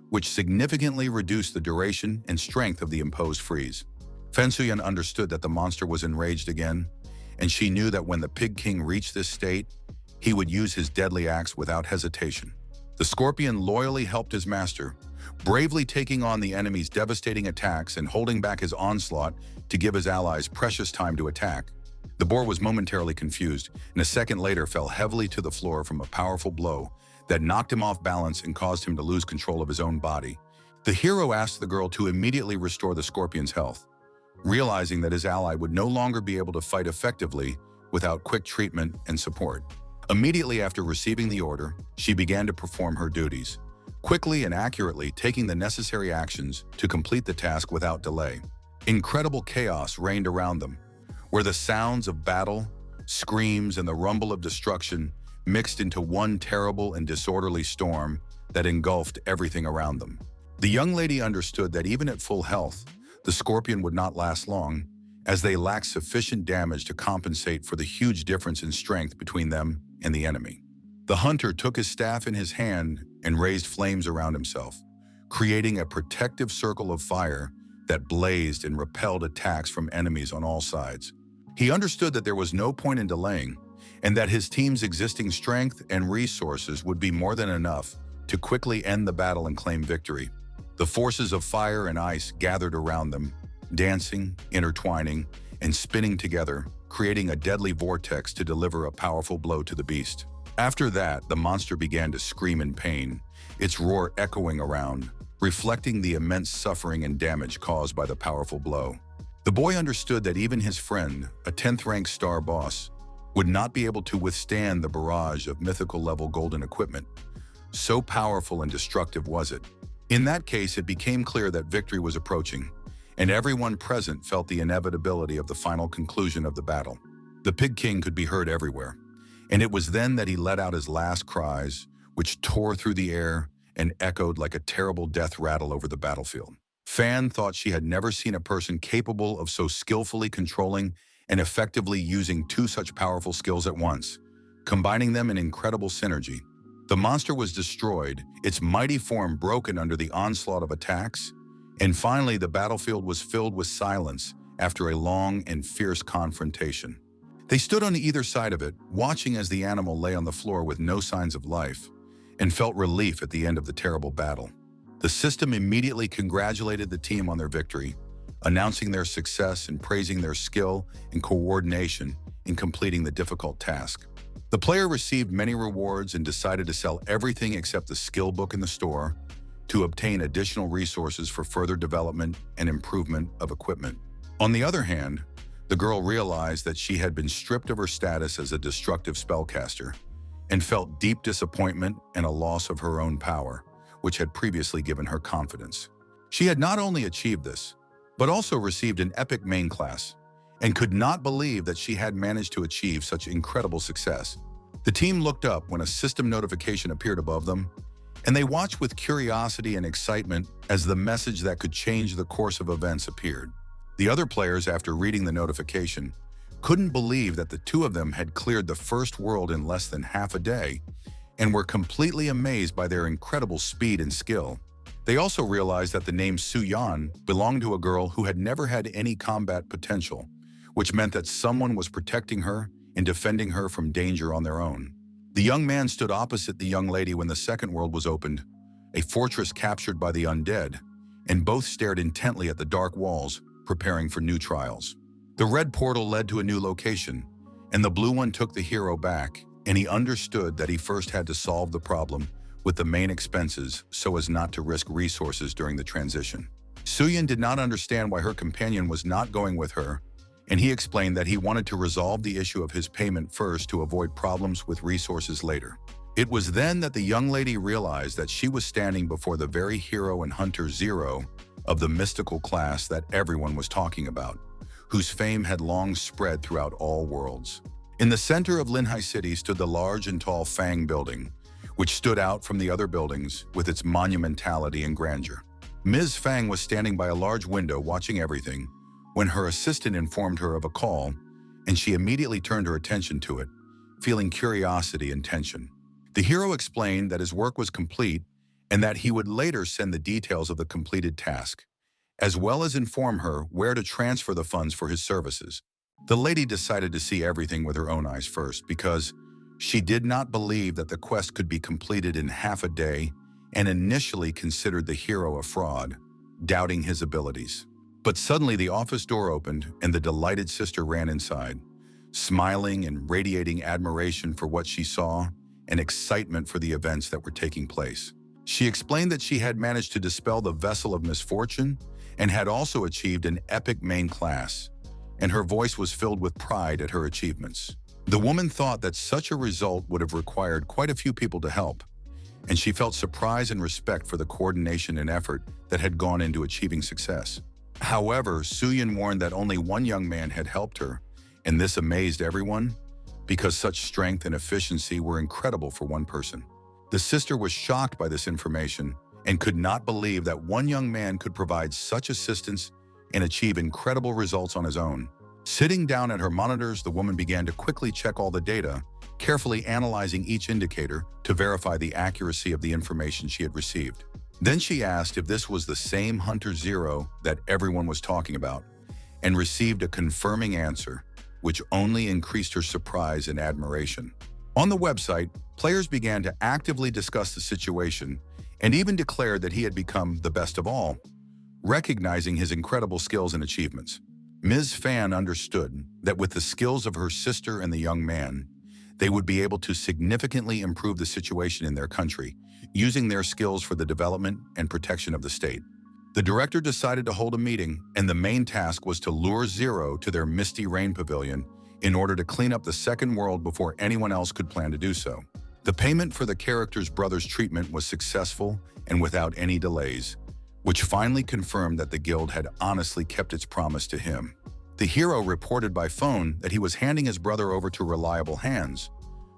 which significantly reduced the duration and strength of the imposed freeze. Fen Suyan understood that the monster was enraged again, and she knew that when the Pig King reached this state, he would use his deadly axe without hesitation. The scorpion loyally helped his master, bravely taking on the enemy's devastating attacks and holding back his onslaught to give his allies precious time to attack. The boar was momentarily confused, and a second later fell heavily to the floor from a powerful blow that knocked him off balance and caused him to lose control of his own body. The hero asked the girl to immediately restore the scorpion's health, realizing that his ally would no longer be able to fight effectively without quick treatment and support. Immediately after receiving the order, she began to perform her duties, quickly and accurately taking the necessary actions to complete the task without delay. Incredible chaos reigned around them, where the sounds of battle, screams, and the rumble of destruction mixed into one terrible and disorderly storm that engulfed everything around them. The young lady understood that even at full health, the scorpion would not last long, as they lacked sufficient damage to compensate for the huge difference in strength between them and the enemy. The hunter took his staff in his hand and raised flames around himself, creating a protective circle of fire that blazed and repelled attacks from enemies on all sides. He understood that there was no point in delaying, and that his team's existing strength and resources would be more than enough to quickly end the battle and claim victory. The forces of fire and ice gathered around them, dancing, intertwining, and spinning together, creating a deadly vortex to deliver a powerful blow to the beast. After that, the monster began to scream in pain, its roar echoing around, reflecting the immense suffering and damage caused by the powerful blow. The boy understood that even his friend, a 10th-rank star boss, would not be able to withstand the barrage of mythical-level golden equipment. So powerful and destructive was it. In that case, it became clear that victory was approaching, and everyone present felt the inevitability of the final conclusion of the battle. The Pig King could be heard everywhere, and it was then that he let out his last cries, which tore through the air and echoed like a terrible death rattle over the battlefield. Fan thought she had never seen a person capable of so skillfully controlling and effectively using two such powerful skills at once, combining them in incredible synergy. The monster was destroyed, its mighty form broken under the onslaught of attacks, and finally the battlefield was filled with silence after a long and fierce confrontation. They stood on either side of it, watching as the animal lay on the floor with no signs of life, and felt relief at the end of the terrible battle. The system immediately congratulated the team on their victory, announcing their success and praising their skill and coordination in completing the difficult task. The player received many rewards and decided to sell everything except the skill book in the store to obtain additional resources for further development and improvement of equipment. On the other hand, the girl realized that she had been stripped of her status as a destructive spellcaster and felt deep disappointment and a loss of her own power, which had previously given her confidence. She had not only achieved this, but also received an epic main class, and could not believe that she had managed to achieve such incredible success. The team looked up when a system notification appeared above them, and they watched with curiosity and excitement as the message that could change the course of events appeared. The other players, after reading the notification, couldn't believe that the two of them had cleared the first world in less than half a day, and were completely amazed by their incredible speed and skill. They also realized that the name Su Yan belonged to a girl who had never had any combat potential, which meant that someone was protecting her and defending her from danger on their own. The young man stood opposite the young lady when the second world was opened, a fortress captured by the undead, and both stared intently at the dark walls, preparing for new trials. The red portal led to a new location, and the blue one took the hero back, and he understood that he first had to solve the problem with the main expenses so as not to risk resources during the transition. Suyin did not understand why her companion was not going with her, and he explained that he wanted to resolve the issue of his payment first to avoid problems with resources later. It was then that the young lady realized that she was standing before the very hero and hunter Zero of the mystical class that everyone was talking about, whose fame had long spread throughout all worlds. In the center of Linhai City stood the large and tall Fang building, which stood out from the other buildings with its monumentality and grandeur. Ms. Fang was standing by a large window watching everything when her assistant informed her of a call, and she immediately turned her attention to it, feeling curiosity and tension. The hero explained that his work was complete and that he would later send the details of the completed task, as well as inform her where to transfer the funds for his services. The lady decided to see everything with her own eyes first because she did not believe that the quest could be completed in half a day and initially considered the hero a fraud, doubting his abilities. But suddenly the office door opened and the delighted sister ran inside, smiling and radiating admiration for what she saw and excitement for the events that were taking place. She explained that she had managed to dispel the vessel of misfortune and had also achieved an epic main class, and her voice was filled with pride at her achievements. The woman thought that such a result would have required quite a few people to help, and she felt surprise and respect for the coordination and effort that had gone into achieving success. However, Suyin warned that only one young man had helped her, and this amazed everyone because such strength and efficiency were incredible for one person. The sister was shocked by this information and could not believe that one young man could provide such assistance and achieve incredible results on his own. Sitting down at her monitors, the woman began to quickly check all the data, carefully analyzing each indicator to verify the accuracy of the information she had received. Then she asked if this was the same Hunter Zero that everyone was talking about, and received a confirming answer, which only increased her surprise and admiration. On the website, players began to actively discuss the situation and even declared that he had become the best of all, recognizing his incredible skills and achievements. Ms. Fan understood that with the skills of her sister and the young man, they would be able to significantly improve the situation in their country, using their skills for the development and protection of the state. The director decided to hold a meeting, and the main task was to lure Zero to their Misty Rain Pavilion in order to clean up the second world before anyone else could plan to do so. The payment for the character's brother's treatment was successful and without any delays, which finally confirmed that the guild had honestly kept its promise to him. The hero reported by phone that he was handing his brother over to reliable hands,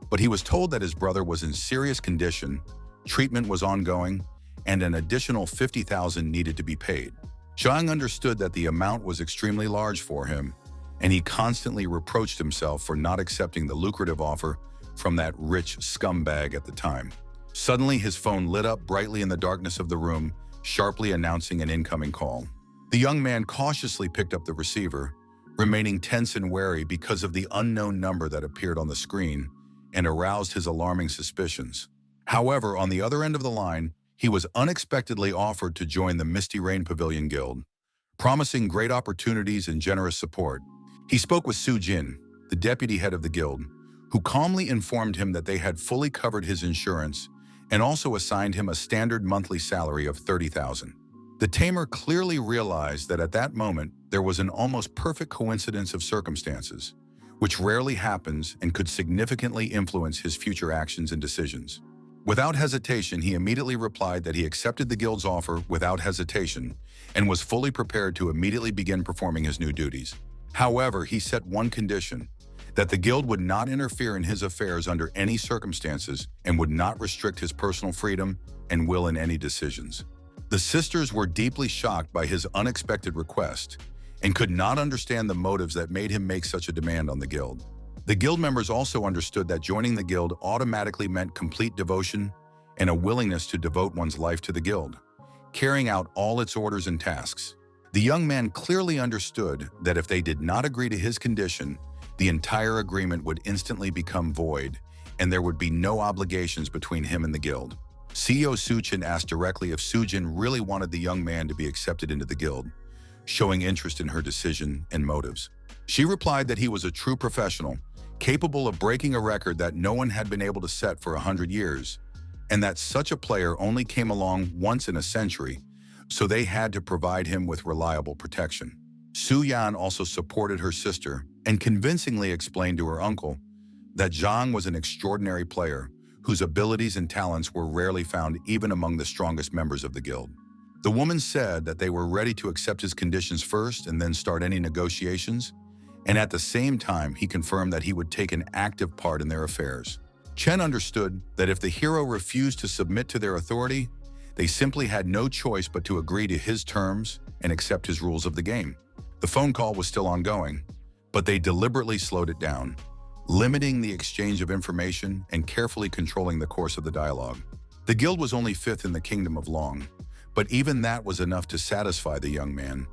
but he was told that his brother was in serious condition, treatment was ongoing, and an additional 50,000 needed to be paid. Zhang understood that the amount was extremely large for him, and he constantly reproached himself for not accepting the lucrative offer from that rich scumbag at the time. Suddenly, his phone lit up brightly in the darkness of the room, sharply announcing an incoming call. The young man cautiously picked up the receiver, remaining tense and wary because of the unknown number that appeared on the screen and aroused his alarming suspicions. However, on the other end of the line, he was unexpectedly offered to join the Misty Rain Pavilion Guild, promising great opportunities and generous support. He spoke with Su Jin, the deputy head of the guild, who calmly informed him that they had fully covered his insurance and also assigned him a standard monthly salary of 30,000. The tamer clearly realized that at that moment there was an almost perfect coincidence of circumstances, which rarely happens and could significantly influence his future actions and decisions. Without hesitation, he immediately replied that he accepted the guild's offer without hesitation and was fully prepared to immediately begin performing his new duties. However, he set one condition: that the guild would not interfere in his affairs under any circumstances and would not restrict his personal freedom and will in any decisions. The sisters were deeply shocked by his unexpected request and could not understand the motives that made him make such a demand on the guild. The guild members also understood that joining the guild automatically meant complete devotion and a willingness to devote one's life to the guild, carrying out all its orders and tasks. The young man clearly understood that if they did not agree to his condition, the entire agreement would instantly become void, and there would be no obligations between him and the guild. CEO Suchin asked directly if Sujin really wanted the young man to be accepted into the guild, showing interest in her decision and motives. She replied that he was a true professional, capable of breaking a record that no one had been able to set for 100 years, and that such a player only came along once in a century, so they had to provide him with reliable protection. Su Yan also supported her sister and convincingly explained to her uncle that Zhang was an extraordinary player whose abilities and talents were rarely found even among the strongest members of the guild. The woman said that they were ready to accept his conditions first and then start any negotiations, and at the same time he confirmed that he would take an active part in their affairs. Chen understood that if the hero refused to submit to their authority, they simply had no choice but to agree to his terms and accept his rules of the game. The phone call was still ongoing, but they deliberately slowed it down, limiting the exchange of information and carefully controlling the course of the dialogue. The guild was only 5th in the Kingdom of Long, but even that was enough to satisfy the young man,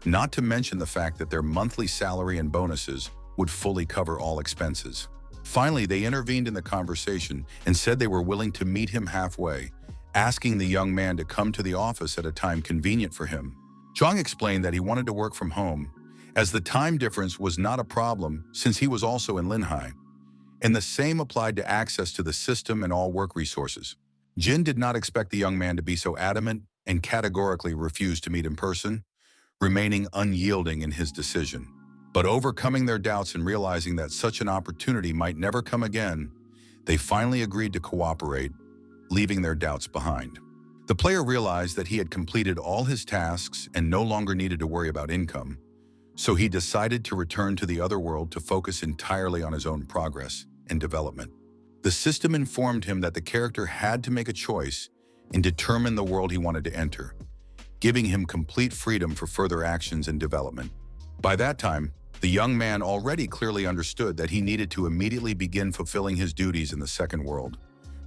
not to mention the fact that their monthly salary and bonuses would fully cover all expenses. Finally, they intervened in the conversation and said they were willing to meet him halfway, asking the young man to come to the office at a time convenient for him. Zhang explained that he wanted to work from home, as the time difference was not a problem since he was also in Linhai, and the same applied to access to the system and all work resources. Jin did not expect the young man to be so adamant and categorically refused to meet in person, remaining unyielding in his decision. But overcoming their doubts and realizing that such an opportunity might never come again, they finally agreed to cooperate, leaving their doubts behind. The player realized that he had completed all his tasks and no longer needed to worry about income, so he decided to return to the other world to focus entirely on his own progress and development. The system informed him that the character had to make a choice and determine the world he wanted to enter, giving him complete freedom for further actions and development. By that time, the young man already clearly understood that he needed to immediately begin fulfilling his duties in the second world,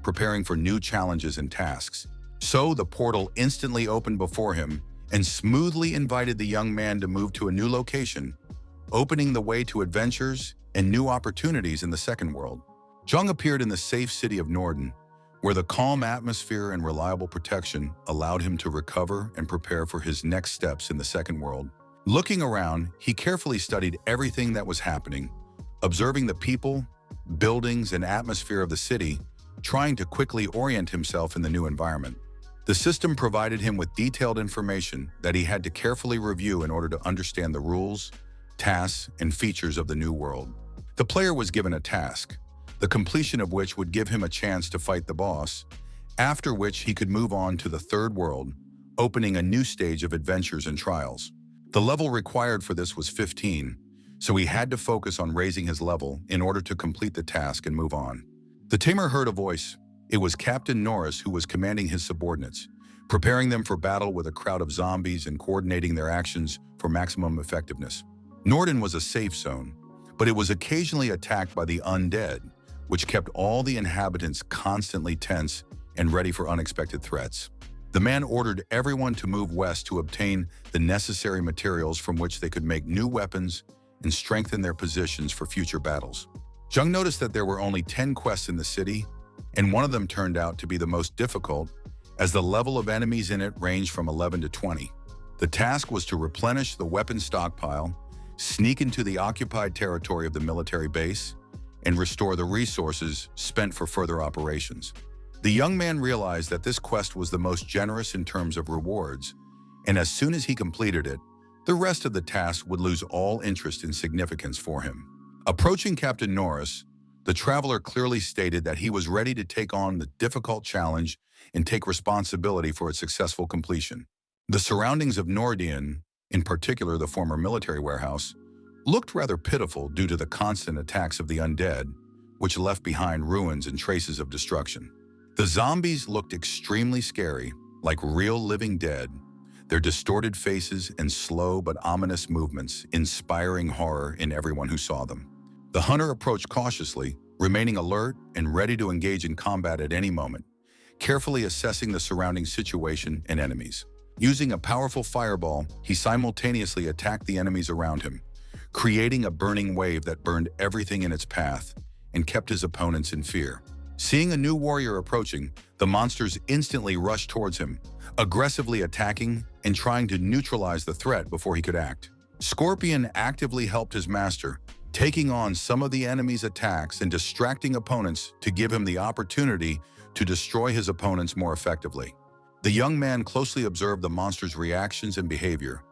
preparing for new challenges and tasks. So the portal instantly opened before him and smoothly invited the young man to move to a new location, opening the way to adventures and new opportunities in the second world. Zhang appeared in the safe city of Norden, where the calm atmosphere and reliable protection allowed him to recover and prepare for his next steps in the second world. Looking around, he carefully studied everything that was happening, observing the people, buildings, and atmosphere of the city, trying to quickly orient himself in the new environment. The system provided him with detailed information that he had to carefully review in order to understand the rules, tasks, and features of the new world. The player was given a task, the completion of which would give him a chance to fight the boss, after which he could move on to the third world, opening a new stage of adventures and trials. The level required for this was 15, so he had to focus on raising his level in order to complete the task and move on. The tamer heard a voice. It was Captain Norris who was commanding his subordinates, preparing them for battle with a crowd of zombies and coordinating their actions for maximum effectiveness. Norden was a safe zone, but it was occasionally attacked by the undead, which kept all the inhabitants constantly tense and ready for unexpected threats. The man ordered everyone to move west to obtain the necessary materials from which they could make new weapons and strengthen their positions for future battles. Jung noticed that there were only 10 quests in the city, and one of them turned out to be the most difficult, as the level of enemies in it ranged from 11 to 20. The task was to replenish the weapon stockpile, sneak into the occupied territory of the military base, and restore the resources spent for further operations. The young man realized that this quest was the most generous in terms of rewards, and as soon as he completed it, the rest of the task would lose all interest and significance for him. Approaching Captain Norris, the traveler clearly stated that he was ready to take on the difficult challenge and take responsibility for its successful completion. The surroundings of Nordian, in particular the former military warehouse, looked rather pitiful due to the constant attacks of the undead, which left behind ruins and traces of destruction. The zombies looked extremely scary, like real living dead, their distorted faces and slow but ominous movements inspiring horror in everyone who saw them. The hunter approached cautiously, remaining alert and ready to engage in combat at any moment, carefully assessing the surrounding situation and enemies. Using a powerful fireball, he simultaneously attacked the enemies around him, creating a burning wave that burned everything in its path and kept his opponents in fear. Seeing a new warrior approaching, the monsters instantly rushed towards him, aggressively attacking and trying to neutralize the threat before he could act. Scorpion actively helped his master, taking on some of the enemy's attacks and distracting opponents to give him the opportunity to destroy his opponents more effectively. The young man closely observed the monsters' reactions and behavior,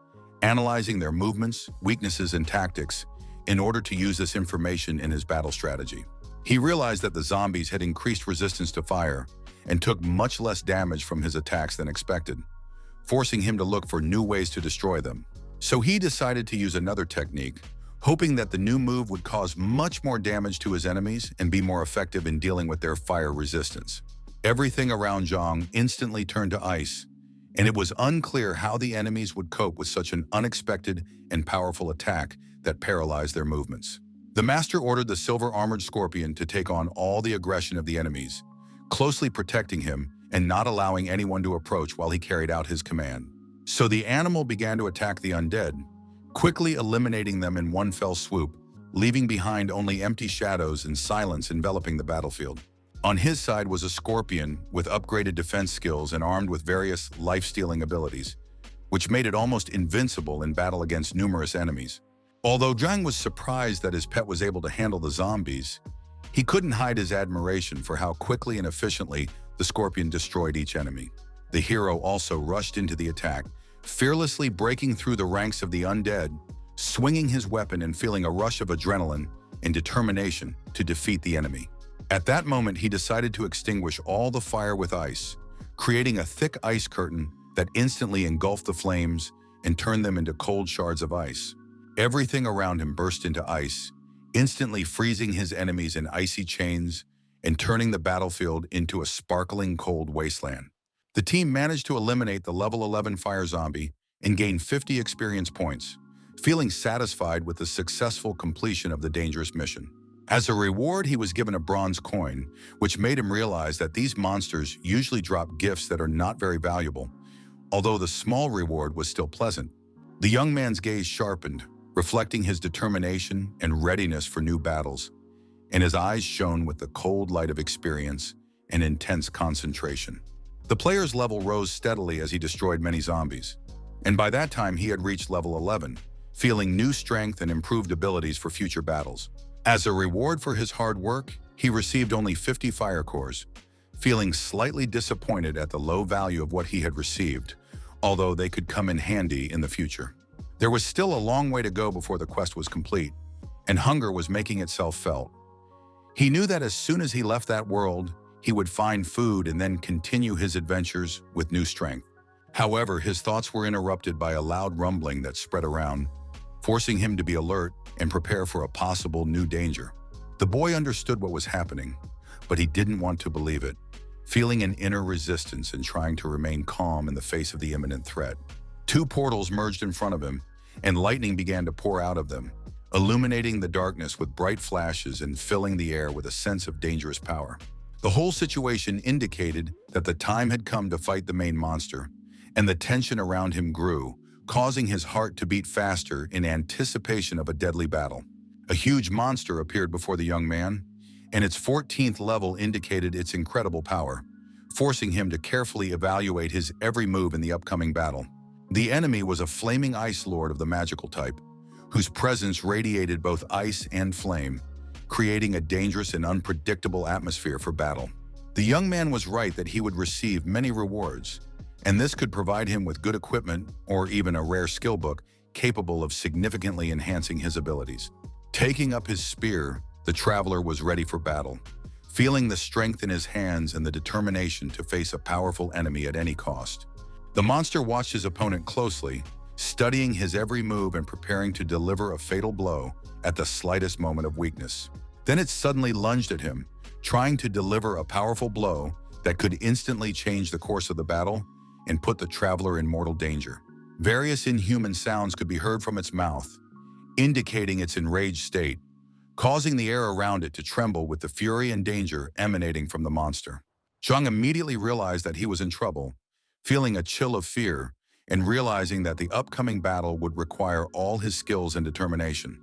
analyzing their movements, weaknesses, and tactics in order to use this information in his battle strategy. He realized that the zombies had increased resistance to fire and took much less damage from his attacks than expected, forcing him to look for new ways to destroy them. So he decided to use another technique, hoping that the new move would cause much more damage to his enemies and be more effective in dealing with their fire resistance. Everything around Zhang instantly turned to ice, and it was unclear how the enemies would cope with such an unexpected and powerful attack that paralyzed their movements. The master ordered the silver-armored scorpion to take on all the aggression of the enemies, closely protecting him and not allowing anyone to approach while he carried out his command. So the animal began to attack the undead, quickly eliminating them in one fell swoop, leaving behind only empty shadows and silence enveloping the battlefield. On his side was a scorpion with upgraded defense skills and armed with various life-stealing abilities, which made it almost invincible in battle against numerous enemies. Although Zhang was surprised that his pet was able to handle the zombies, he couldn't hide his admiration for how quickly and efficiently the scorpion destroyed each enemy. The hero also rushed into the attack, fearlessly breaking through the ranks of the undead, swinging his weapon and feeling a rush of adrenaline and determination to defeat the enemy. At that moment, he decided to extinguish all the fire with ice, creating a thick ice curtain that instantly engulfed the flames and turned them into cold shards of ice. Everything around him burst into ice, instantly freezing his enemies in icy chains and turning the battlefield into a sparkling cold wasteland. The team managed to eliminate the level 11 fire zombie and gain 50 experience points, feeling satisfied with the successful completion of the dangerous mission. As a reward, he was given a bronze coin, which made him realize that these monsters usually drop gifts that are not very valuable, although the small reward was still pleasant. The young man's gaze sharpened, reflecting his determination and readiness for new battles, and his eyes shone with the cold light of experience and intense concentration. The player's level rose steadily as he destroyed many zombies, and by that time he had reached level 11, feeling new strength and improved abilities for future battles. As a reward for his hard work, he received only 50 fire cores, feeling slightly disappointed at the low value of what he had received, although they could come in handy in the future. There was still a long way to go before the quest was complete, and hunger was making itself felt. He knew that as soon as he left that world, he would find food and then continue his adventures with new strength. However, his thoughts were interrupted by a loud rumbling that spread around, forcing him to be alert and prepare for a possible new danger. The boy understood what was happening, but he didn't want to believe it, feeling an inner resistance and trying to remain calm in the face of the imminent threat. Two portals merged in front of him, and lightning began to pour out of them, illuminating the darkness with bright flashes and filling the air with a sense of dangerous power. The whole situation indicated that the time had come to fight the main monster, and the tension around him grew, causing his heart to beat faster in anticipation of a deadly battle. A huge monster appeared before the young man, and its 14th level indicated its incredible power, forcing him to carefully evaluate his every move in the upcoming battle. The enemy was a flaming ice lord of the magical type, whose presence radiated both ice and flame, creating a dangerous and unpredictable atmosphere for battle. The young man was right that he would receive many rewards, and this could provide him with good equipment or even a rare skill book capable of significantly enhancing his abilities. Taking up his spear, the traveler was ready for battle, feeling the strength in his hands and the determination to face a powerful enemy at any cost. The monster watched his opponent closely, studying his every move and preparing to deliver a fatal blow at the slightest moment of weakness. Then it suddenly lunged at him, trying to deliver a powerful blow that could instantly change the course of the battle and put the traveler in mortal danger. Various inhuman sounds could be heard from its mouth, indicating its enraged state, causing the air around it to tremble with the fury and danger emanating from the monster. Zhang immediately realized that he was in trouble, feeling a chill of fear and realizing that the upcoming battle would require all his skills and determination.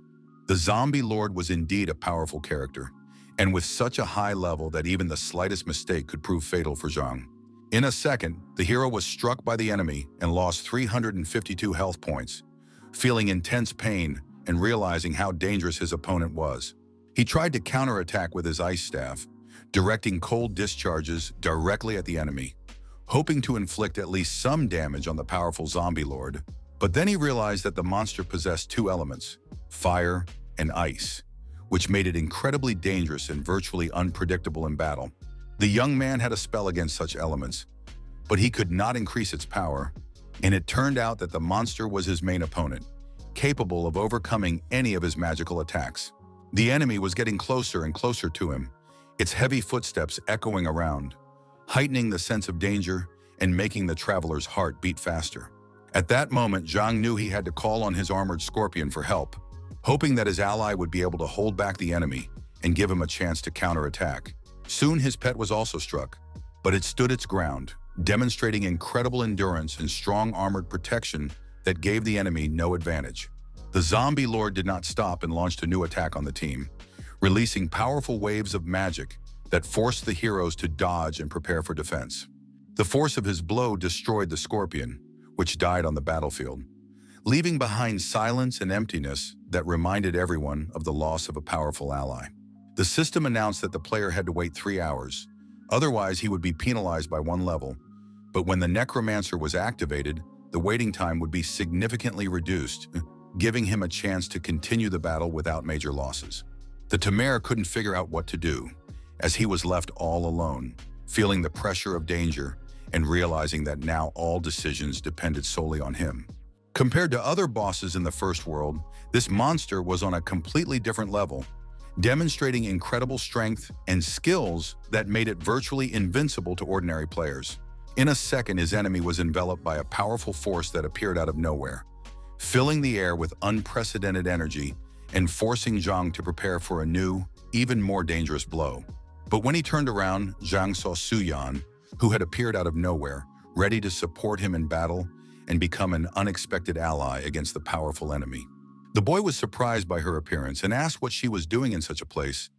The zombie lord was indeed a powerful character, and with such a high level that even the slightest mistake could prove fatal for Zhang. In a second, the hero was struck by the enemy and lost 352 health points, feeling intense pain and realizing how dangerous his opponent was. He tried to counterattack with his ice staff, directing cold discharges directly at the enemy, hoping to inflict at least some damage on the powerful zombie lord. But then he realized that the monster possessed two elements, fire and ice, which made it incredibly dangerous and virtually unpredictable in battle. The young man had a spell against such elements, but he could not increase its power, and it turned out that the monster was his main opponent, capable of overcoming any of his magical attacks. The enemy was getting closer and closer to him, its heavy footsteps echoing around, heightening the sense of danger and making the traveler's heart beat faster. At that moment, Zhang knew he had to call on his armored scorpion for help, hoping that his ally would be able to hold back the enemy and give him a chance to counterattack. Soon his pet was also struck, but it stood its ground, demonstrating incredible endurance and strong armored protection that gave the enemy no advantage. The zombie lord did not stop and launched a new attack on the team, releasing powerful waves of magic that forced the heroes to dodge and prepare for defense. The force of his blow destroyed the scorpion, which died on the battlefield, leaving behind silence and emptiness that reminded everyone of the loss of a powerful ally. The system announced that the player had to wait 3 hours, otherwise he would be penalized by 1 level, but when the necromancer was activated, the waiting time would be significantly reduced, giving him a chance to continue the battle without major losses. The Tamer couldn't figure out what to do, as he was left all alone, feeling the pressure of danger and realizing that now all decisions depended solely on him. Compared to other bosses in the first world, this monster was on a completely different level, demonstrating incredible strength and skills that made it virtually invincible to ordinary players. In a second, his enemy was enveloped by a powerful force that appeared out of nowhere, filling the air with unprecedented energy and forcing Zhang to prepare for a new, even more dangerous blow. But when he turned around, Zhang saw Suyan, who had appeared out of nowhere, ready to support him in battle and become an unexpected ally against the powerful enemy. The boy was surprised by her appearance and asked what she was doing in such a place,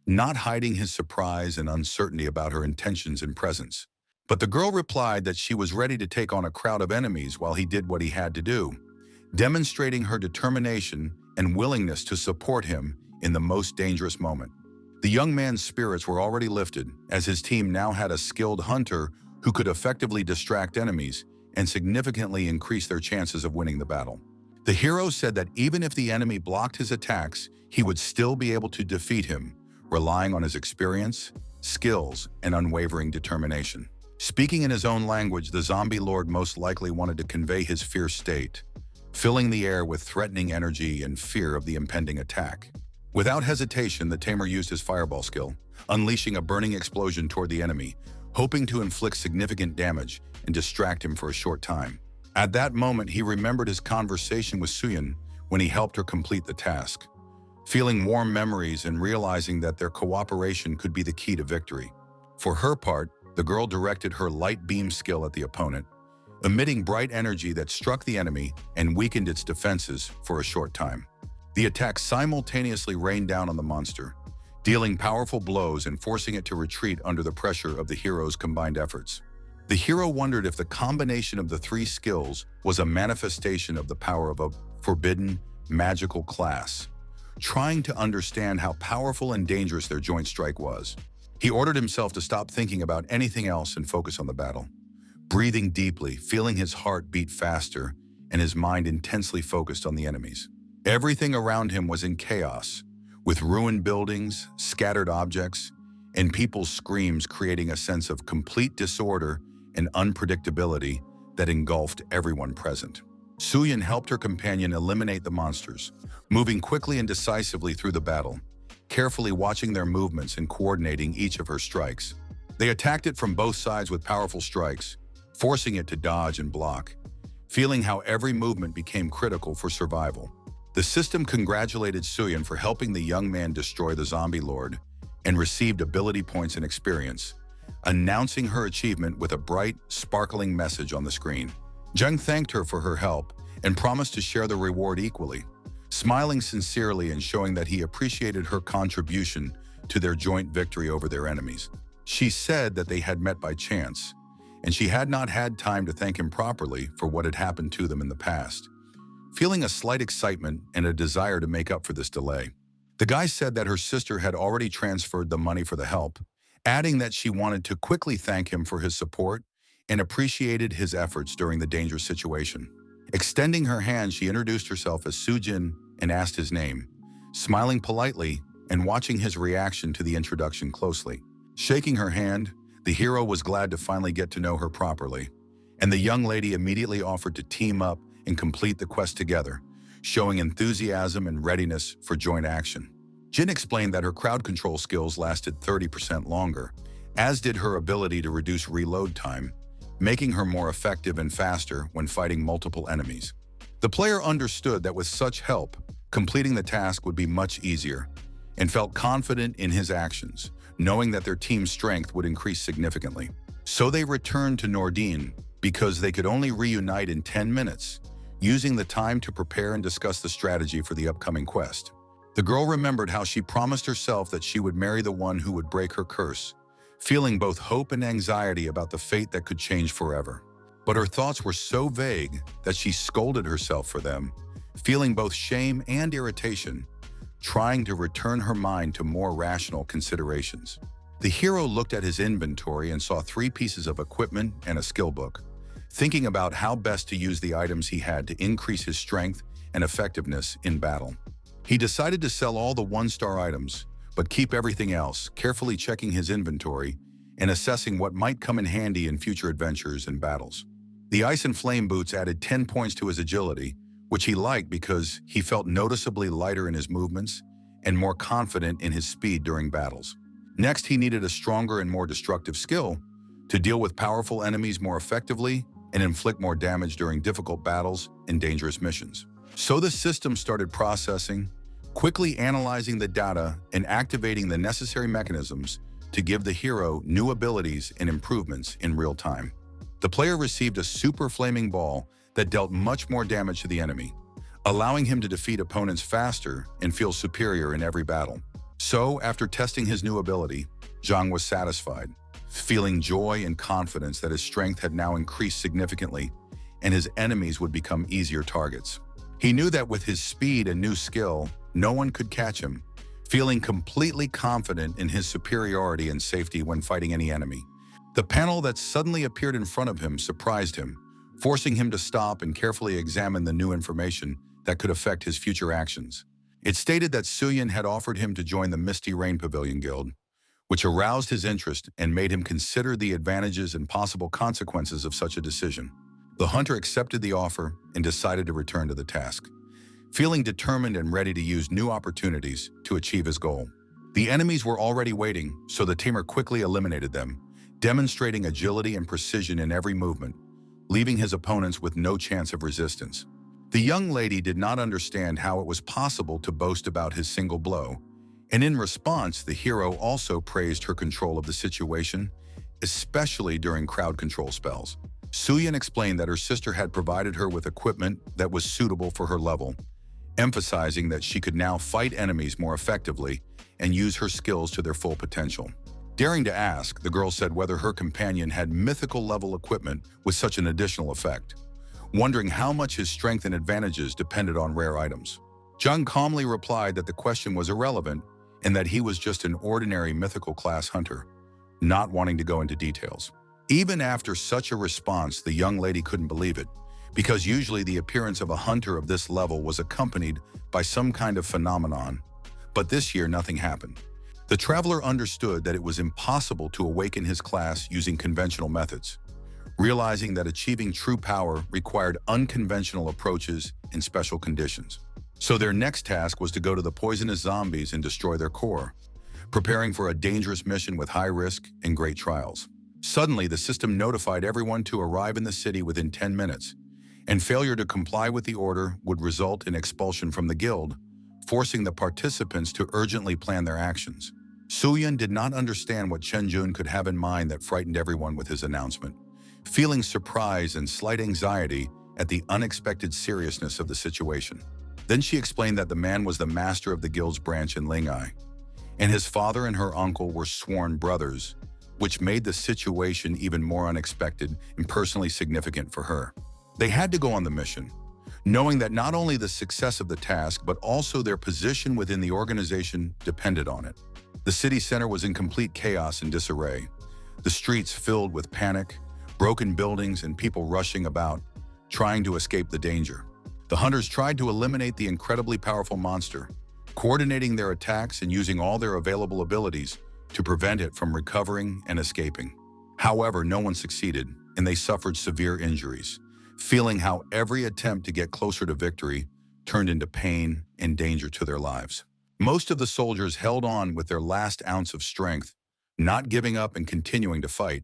not hiding his surprise and uncertainty about her intentions and presence. But the girl replied that she was ready to take on a crowd of enemies while he did what he had to do, demonstrating her determination and willingness to support him in the most dangerous moment. The young man's spirits were already lifted, as his team now had a skilled hunter who could effectively distract enemies and significantly increase their chances of winning the battle. The hero said that even if the enemy blocked his attacks, he would still be able to defeat him, relying on his experience, skills, and unwavering determination. Speaking in his own language, the zombie lord most likely wanted to convey his fierce state, filling the air with threatening energy and fear of the impending attack. Without hesitation, the tamer used his fireball skill, unleashing a burning explosion toward the enemy, hoping to inflict significant damage and distract him for a short time. At that moment, he remembered his conversation with Suyun when he helped her complete the task, feeling warm memories and realizing that their cooperation could be the key to victory. For her part, the girl directed her light beam skill at the opponent, emitting bright energy that struck the enemy and weakened its defenses for a short time. The attack simultaneously rained down on the monster, dealing powerful blows and forcing it to retreat under the pressure of the hero's combined efforts. The hero wondered if the combination of the three skills was a manifestation of the power of a forbidden, magical class, trying to understand how powerful and dangerous their joint strike was. He ordered himself to stop thinking about anything else and focus on the battle. Breathing deeply, feeling his heart beat faster, and his mind intensely focused on the enemies. Everything around him was in chaos, with ruined buildings, scattered objects, and people's screams creating a sense of complete disorder and unpredictability that engulfed everyone present. Suyun helped her companion eliminate the monsters, moving quickly and decisively through the battle, carefully watching their movements and coordinating each of her strikes. They attacked it from both sides with powerful strikes, forcing it to dodge and block, feeling how every movement became critical for survival. The system congratulated Suyun for helping the young man destroy the zombie lord and received ability points and experience, announcing her achievement with a bright, sparkling message on the screen. Jung thanked her for her help and promised to share the reward equally, smiling sincerely and showing that he appreciated her contribution to their joint victory over their enemies. She said that they had met by chance, and she had not had time to thank him properly for what had happened to them in the past, feeling a slight excitement and a desire to make up for this delay. The guy said that her sister had already transferred the money for the help, adding that she wanted to quickly thank him for his support and appreciated his efforts during the dangerous situation. Extending her hand, she introduced herself as Sujin and asked his name, smiling politely and watching his reaction to the introduction closely. Shaking her hand, the hero was glad to finally get to know her properly, and the young lady immediately offered to team up and complete the quest together, showing enthusiasm and readiness for joint action. Jin explained that her crowd control skills lasted 30% longer, as did her ability to reduce reload time, making her more effective and faster when fighting multiple enemies. The player understood that with such help, completing the task would be much easier, and felt confident in his actions, knowing that their team's strength would increase significantly. So they returned to Nordine because they could only reunite in 10 minutes, using the time to prepare and discuss the strategy for the upcoming quest. The girl remembered how she promised herself that she would marry the one who would break her curse, feeling both hope and anxiety about the fate that could change forever. But her thoughts were so vague that she scolded herself for them, feeling both shame and irritation, trying to return her mind to more rational considerations. The hero looked at his inventory and saw 3 pieces of equipment and a skill book, thinking about how best to use the items he had to increase his strength and effectiveness in battle. He decided to sell all the 1-star items, but keep everything else, carefully checking his inventory and assessing what might come in handy in future adventures and battles. The Ice and Flame boots added 10 points to his agility, which he liked because he felt noticeably lighter in his movements and more confident in his speed during battles. Next, he needed a stronger and more destructive skill to deal with powerful enemies more effectively and inflict more damage during difficult battles and dangerous missions. So the system started processing, quickly analyzing the data and activating the necessary mechanisms to give the hero new abilities and improvements in real time. The player received a super flaming ball that dealt much more damage to the enemy, allowing him to defeat opponents faster and feel superior in every battle. So, after testing his new ability, Zhang was satisfied, feeling joy and confidence that his strength had now increased significantly and his enemies would become easier targets. He knew that with his speed and new skill, no one could catch him, feeling completely confident in his superiority and safety when fighting any enemy. The panel that suddenly appeared in front of him surprised him, forcing him to stop and carefully examine the new information that could affect his future actions. It stated that Suyin had offered him to join the Misty Rain Pavilion Guild, which aroused his interest and made him consider the advantages and possible consequences of such a decision. The hunter accepted the offer and decided to return to the task, feeling determined and ready to use new opportunities to achieve his goal. The enemies were already waiting, so the tamer quickly eliminated them, demonstrating agility and precision in every movement, leaving his opponents with no chance of resistance. The young lady did not understand how it was possible to boast about his single blow, and in response, the hero also praised her control of the situation, especially during crowd control spells. Suyin explained that her sister had provided her with equipment that was suitable for her level, emphasizing that she could now fight enemies more effectively and use her skills to their full potential. Daring to ask, the girl said whether her companion had mythical-level equipment with such an additional effect, wondering how much his strength and advantages depended on rare items. Zhang calmly replied that the question was irrelevant and that he was just an ordinary mythical class hunter, not wanting to go into details. Even after such a response, the young lady couldn't believe it, because usually the appearance of a hunter of this level was accompanied by some kind of phenomenon, but this year nothing happened. The traveler understood that it was impossible to awaken his class using conventional methods, realizing that achieving true power required unconventional approaches in special conditions. So their next task was to go to the poisonous zombies and destroy their core, preparing for a dangerous mission with high risk and great trials. Suddenly, the system notified everyone to arrive in the city within 10 minutes, and failure to comply with the order would result in expulsion from the guild, forcing the participants to urgently plan their actions. Suyin did not understand what Chen Jun could have in mind that frightened everyone with his announcement, feeling surprise and slight anxiety at the unexpected seriousness of the situation. Then she explained that the man was the master of the guild's branch in Lingai, and his father and her uncle were sworn brothers, which made the situation even more unexpected and personally significant for her. They had to go on the mission, knowing that not only the success of the task, but also their position within the organization depended on it. The city center was in complete chaos and disarray, the streets filled with panic, broken buildings, and people rushing about, trying to escape the danger. The hunters tried to eliminate the incredibly powerful monster, coordinating their attacks and using all their available abilities to prevent it from recovering and escaping. However, no one succeeded, and they suffered severe injuries, feeling how every attempt to get closer to victory turned into pain and danger to their lives. Most of the soldiers held on with their last ounce of strength, not giving up and continuing to fight,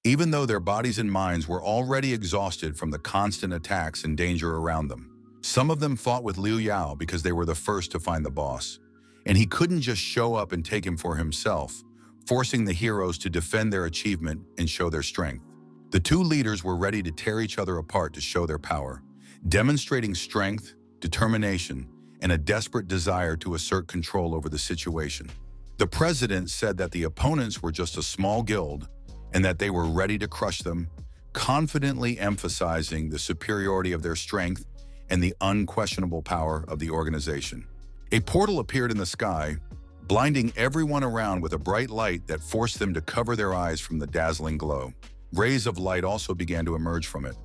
even though their bodies and minds were already exhausted from the constant attacks and danger around them. Some of them fought with Liu Yao because they were the first to find the boss, and he couldn't just show up and take him for himself, forcing the heroes to defend their achievement and show their strength. The two leaders were ready to tear each other apart to show their power, demonstrating strength, determination, and a desperate desire to assert control over the situation. The president said that the opponents were just a small guild and that they were ready to crush them, confidently emphasizing the superiority of their strength and the unquestionable power of the organization. A portal appeared in the sky, blinding everyone around with a bright light that forced them to cover their eyes from the dazzling glow. Rays of light also began to emerge from it,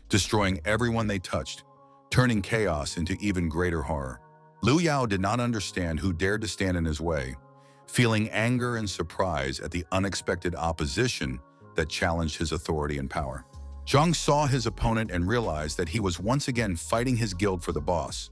destroying everyone they touched, turning chaos into even greater horror. Liu Yao did not understand who dared to stand in his way, feeling anger and surprise at the unexpected opposition that challenged his authority and power. Zhang saw his opponent and realized that he was once again fighting his guild for the boss,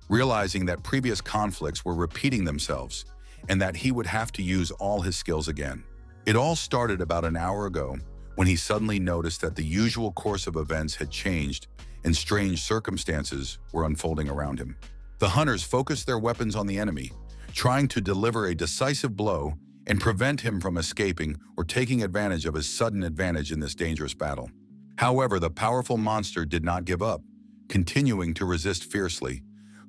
realizing that previous conflicts were repeating themselves and that he would have to use all his skills again. It all started about an hour ago when he suddenly noticed that the usual course of events had changed and strange circumstances were unfolding around him. The hunters focused their weapons on the enemy, trying to deliver a decisive blow and prevent him from escaping or taking advantage of his sudden advantage in this dangerous battle. However, the powerful monster did not give up, continuing to resist fiercely,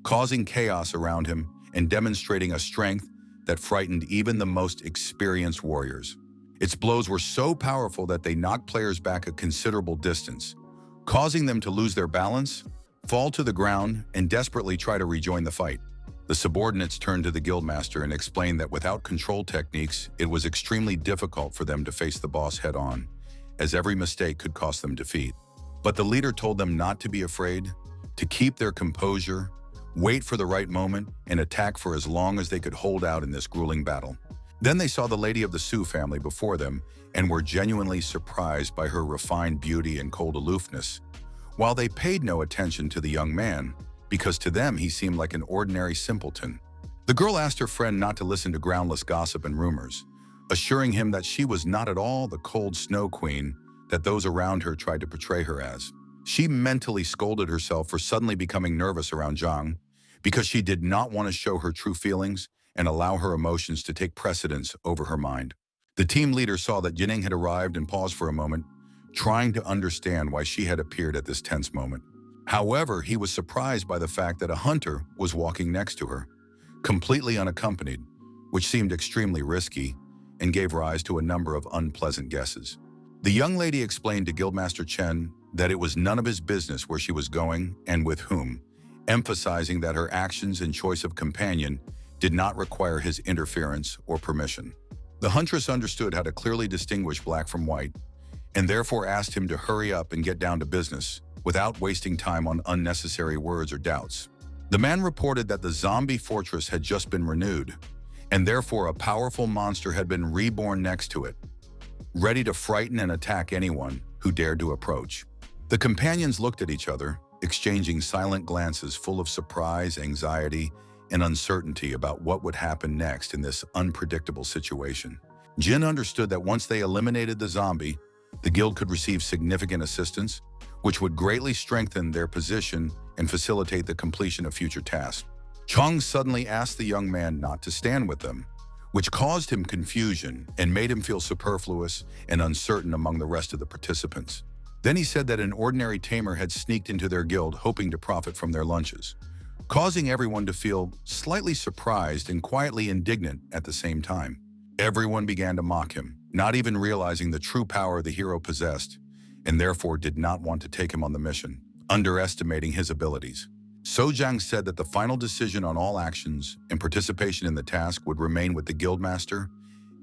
causing chaos around him and demonstrating a strength that frightened even the most experienced warriors. Its blows were so powerful that they knocked players back a considerable distance, causing them to lose their balance, fall to the ground, and desperately try to rejoin the fight. The subordinates turned to the guildmaster and explained that without control techniques, it was extremely difficult for them to face the boss head-on, as every mistake could cost them defeat. But the leader told them not to be afraid, to keep their composure, wait for the right moment, and attack for as long as they could hold out in this grueling battle. Then they saw the lady of the Sioux family before them and were genuinely surprised by her refined beauty and cold aloofness, while they paid no attention to the young man, because to them he seemed like an ordinary simpleton. The girl asked her friend not to listen to groundless gossip and rumors, assuring him that she was not at all the cold snow queen that those around her tried to portray her as. She mentally scolded herself for suddenly becoming nervous around Zhang, because she did not want to show her true feelings and allow her emotions to take precedence over her mind. The team leader saw that Jining had arrived and paused for a moment, trying to understand why she had appeared at this tense moment. However, he was surprised by the fact that a hunter was walking next to her, completely unaccompanied, which seemed extremely risky and gave rise to a number of unpleasant guesses. The young lady explained to Guildmaster Chen that it was none of his business where she was going and with whom, emphasizing that her actions and choice of companion did not require his interference or permission. The huntress understood how to clearly distinguish black from white, and therefore asked him to hurry up and get down to business without wasting time on unnecessary words or doubts. The man reported that the zombie fortress had just been renewed, and therefore a powerful monster had been reborn next to it, ready to frighten and attack anyone who dared to approach. The companions looked at each other, exchanging silent glances full of surprise, anxiety, and uncertainty about what would happen next in this unpredictable situation. Jin understood that once they eliminated the zombie, the guild could receive significant assistance, which would greatly strengthen their position and facilitate the completion of future tasks. Chong suddenly asked the young man not to stand with them, which caused him confusion and made him feel superfluous and uncertain among the rest of the participants. Then he said that an ordinary tamer had sneaked into their guild hoping to profit from their lunches, causing everyone to feel slightly surprised and quietly indignant at the same time. Everyone began to mock him, not even realizing the true power the hero possessed, and therefore did not want to take him on the mission, underestimating his abilities. Sojang said that the final decision on all actions and participation in the task would remain with the guildmaster,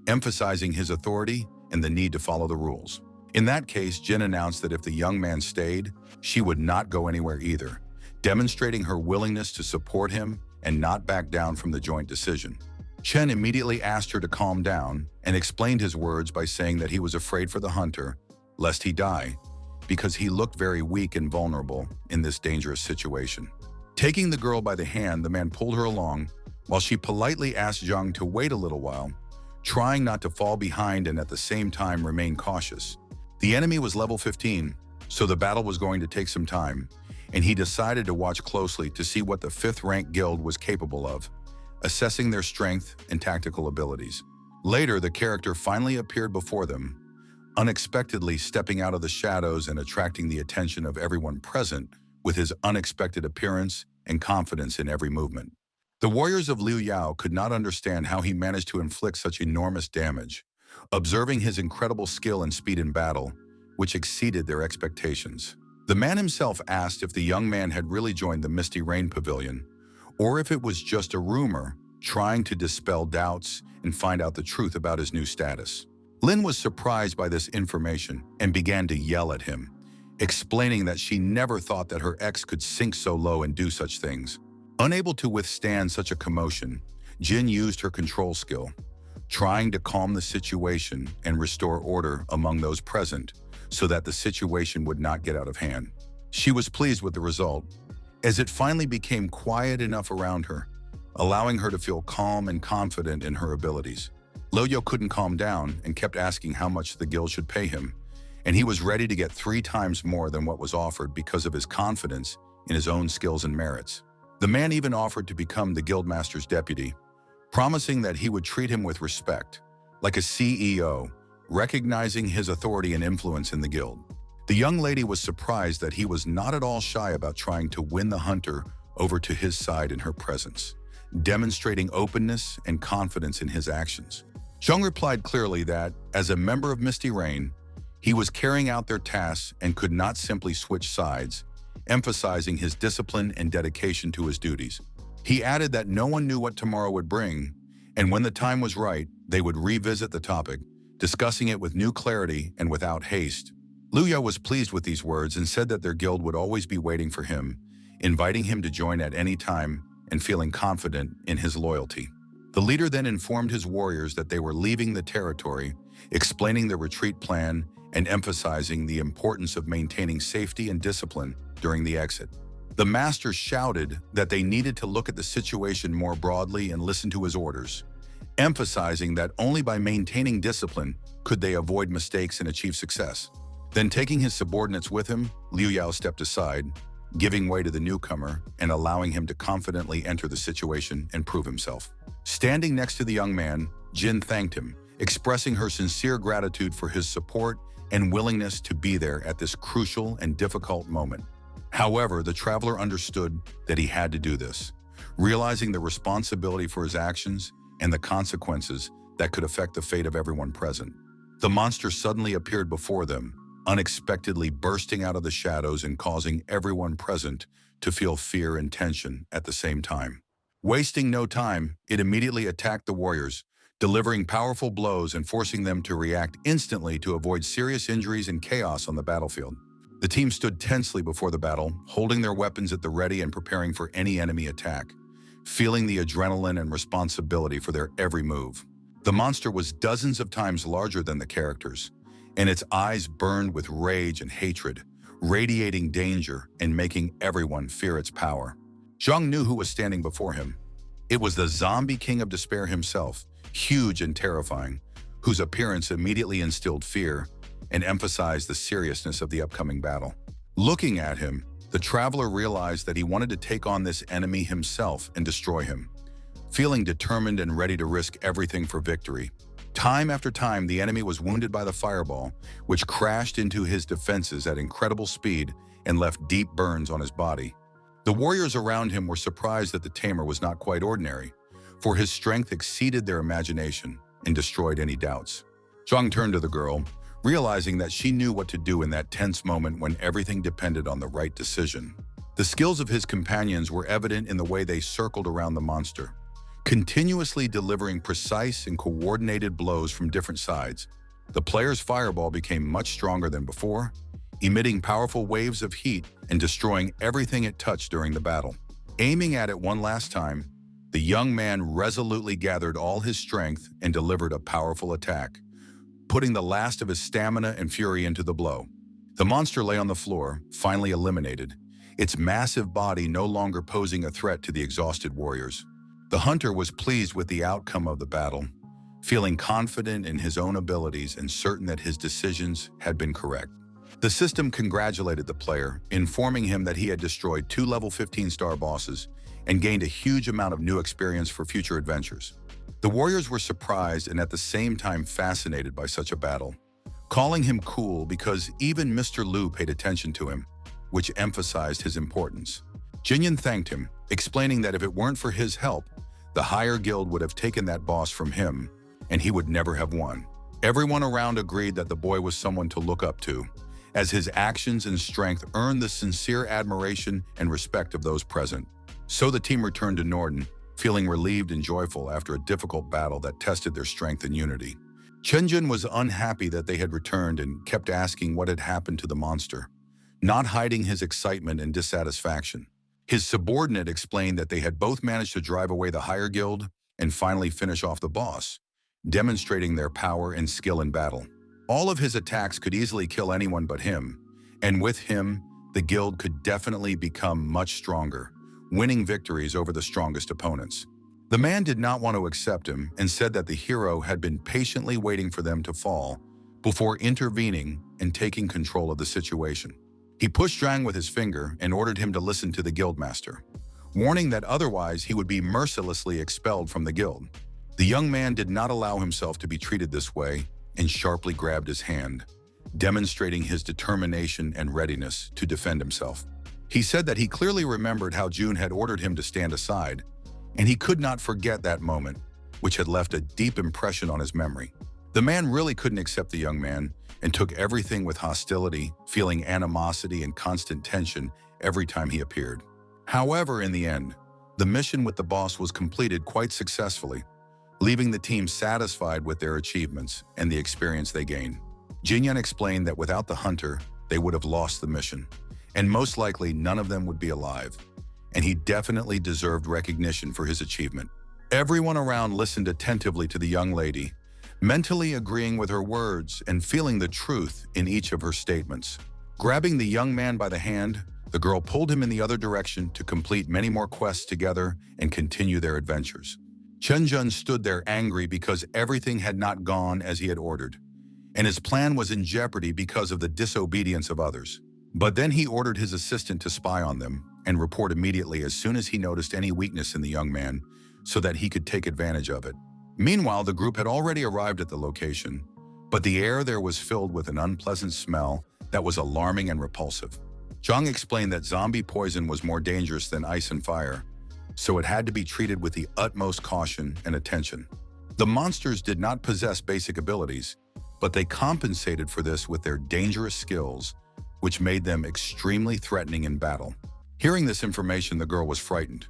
emphasizing his authority and the need to follow the rules. In that case, Jin announced that if the young man stayed, she would not go anywhere either, demonstrating her willingness to support him and not back down from the joint decision. Chen immediately asked her to calm down and explained his words by saying that he was afraid for the hunter, lest he die, because he looked very weak and vulnerable in this dangerous situation. Taking the girl by the hand, the man pulled her along, while she politely asked Zhang to wait a little while, trying not to fall behind and at the same time remain cautious. The enemy was level 15, so the battle was going to take some time, and he decided to watch closely to see what the 5th rank guild was capable of, assessing their strength and tactical abilities. Later, the character finally appeared before them, unexpectedly stepping out of the shadows and attracting the attention of everyone present with his unexpected appearance and confidence in every movement. The warriors of Liu Yao could not understand how he managed to inflict such enormous damage, observing his incredible skill and speed in battle, which exceeded their expectations. The man himself asked if the young man had really joined the Misty Rain Pavilion, or if it was just a rumor, trying to dispel doubts and find out the truth about his new status. Lin was surprised by this information and began to yell at him, explaining that she never thought that her ex could sink so low and do such things. Unable to withstand such a commotion, Jin used her control skill, trying to calm the situation and restore order among those present so that the situation would not get out of hand. She was pleased with the result, as it finally became quiet enough around her, allowing her to feel calm and confident in her abilities. Loyo couldn't calm down and kept asking how much the guild should pay him, and he was ready to get 3 times more than what was offered because of his confidence in his own skills and merits. The man even offered to become the guildmaster's deputy, promising that he would treat him with respect, like a CEO, recognizing his authority and influence in the guild. The young lady was surprised that he was not at all shy about trying to win the hunter over to his side in her presence, demonstrating openness and confidence in his actions. Zhang replied clearly that, as a member of Misty Rain, he was carrying out their tasks and could not simply switch sides, emphasizing his discipline and dedication to his duties. He added that no one knew what tomorrow would bring, and when the time was right, they would revisit the topic, discussing it with new clarity and without haste. Luya was pleased with these words and said that their guild would always be waiting for him, inviting him to join at any time and feeling confident in his loyalty. The leader then informed his warriors that they were leaving the territory, explaining the retreat plan and emphasizing the importance of maintaining safety and discipline during the exit. The master shouted that they needed to look at the situation more broadly and listen to his orders, emphasizing that only by maintaining discipline could they avoid mistakes and achieve success. Then, taking his subordinates with him, Liu Yao stepped aside, giving way to the newcomer and allowing him to confidently enter the situation and prove himself. Standing next to the young man, Jin thanked him, expressing her sincere gratitude for his support and willingness to be there at this crucial and difficult moment. However, the traveler understood that he had to do this, realizing the responsibility for his actions and the consequences that could affect the fate of everyone present. The monster suddenly appeared before them, unexpectedly bursting out of the shadows and causing everyone present to feel fear and tension at the same time. Wasting no time, it immediately attacked the warriors, delivering powerful blows and forcing them to react instantly to avoid serious injuries and chaos on the battlefield. The team stood tensely before the battle, holding their weapons at the ready and preparing for any enemy attack, feeling the adrenaline and responsibility for their every move. The monster was dozens of times larger than the characters, and its eyes burned with rage and hatred, radiating danger and making everyone fear its power. Zhang knew who was standing before him. It was the zombie king of despair himself, huge and terrifying, whose appearance immediately instilled fear and emphasized the seriousness of the upcoming battle. Looking at him, the traveler realized that he wanted to take on this enemy himself and destroy him. Feeling determined and ready to risk everything for victory, time after time the enemy was wounded by the fireball, which crashed into his defenses at incredible speed and left deep burns on his body. The warriors around him were surprised that the tamer was not quite ordinary, for his strength exceeded their imagination and destroyed any doubts. Zhang turned to the girl, realizing that she knew what to do in that tense moment when everything depended on the right decision. The skills of his companions were evident in the way they circled around the monster, continuously delivering precise and coordinated blows from different sides. The player's fireball became much stronger than before, emitting powerful waves of heat and destroying everything it touched during the battle. Aiming at it one last time, the young man resolutely gathered all his strength and delivered a powerful attack, putting the last of his stamina and fury into the blow. The monster lay on the floor, finally eliminated, its massive body no longer posing a threat to the exhausted warriors. The hunter was pleased with the outcome of the battle, feeling confident in his own abilities and certain that his decisions had been correct. The system congratulated the player, informing him that he had destroyed 2 level 15-star bosses and gained a huge amount of new experience for future adventures. The warriors were surprised and at the same time fascinated by such a battle, calling him cool because even Mr. Liu paid attention to him, which emphasized his importance. Jinyan thanked him, explaining that if it weren't for his help, the higher guild would have taken that boss from him, and he would never have won. Everyone around agreed that the boy was someone to look up to, as his actions and strength earned the sincere admiration and respect of those present. So the team returned to Norden, feeling relieved and joyful after a difficult battle that tested their strength and unity. Chenjun was unhappy that they had returned and kept asking what had happened to the monster, not hiding his excitement and dissatisfaction. His subordinate explained that they had both managed to drive away the higher guild and finally finish off the boss, demonstrating their power and skill in battle. All of his attacks could easily kill anyone but him, and with him, the guild could definitely become much stronger, winning victories over the strongest opponents. The man did not want to accept him and said that the hero had been patiently waiting for them to fall before intervening and taking control of the situation. He pushed Zhang with his finger and ordered him to listen to the guildmaster, warning that otherwise he would be mercilessly expelled from the guild. The young man did not allow himself to be treated this way and sharply grabbed his hand, demonstrating his determination and readiness to defend himself. He said that he clearly remembered how June had ordered him to stand aside, and he could not forget that moment, which had left a deep impression on his memory. The man really couldn't accept the young man and took everything with hostility, feeling animosity and constant tension every time he appeared. However, in the end, The mission with the boss was completed quite successfully, leaving the team satisfied with their achievements and the experience they gained. Jinyan explained that without the hunter, they would have lost the mission, and most likely none of them would be alive, and he definitely deserved recognition for his achievement. Everyone around listened attentively to the young lady, mentally agreeing with her words and feeling the truth in each of her statements. Grabbing the young man by the hand, the girl pulled him in the other direction to complete many more quests together and continue their adventures. Chen stood there angry because everything had not gone as he had ordered, and his plan was in jeopardy because of the disobedience of others. But then he ordered his assistant to spy on them and report immediately as soon as he noticed any weakness in the young man so that he could take advantage of it. Meanwhile, the group had already arrived at the location, but the air there was filled with an unpleasant smell that was alarming and repulsive. Zhang explained that zombie poison was more dangerous than ice and fire, so it had to be treated with the utmost caution and attention. The monsters did not possess basic abilities, but they compensated for this with their dangerous skills, which made them extremely threatening in battle. Hearing this information, the girl was frightened,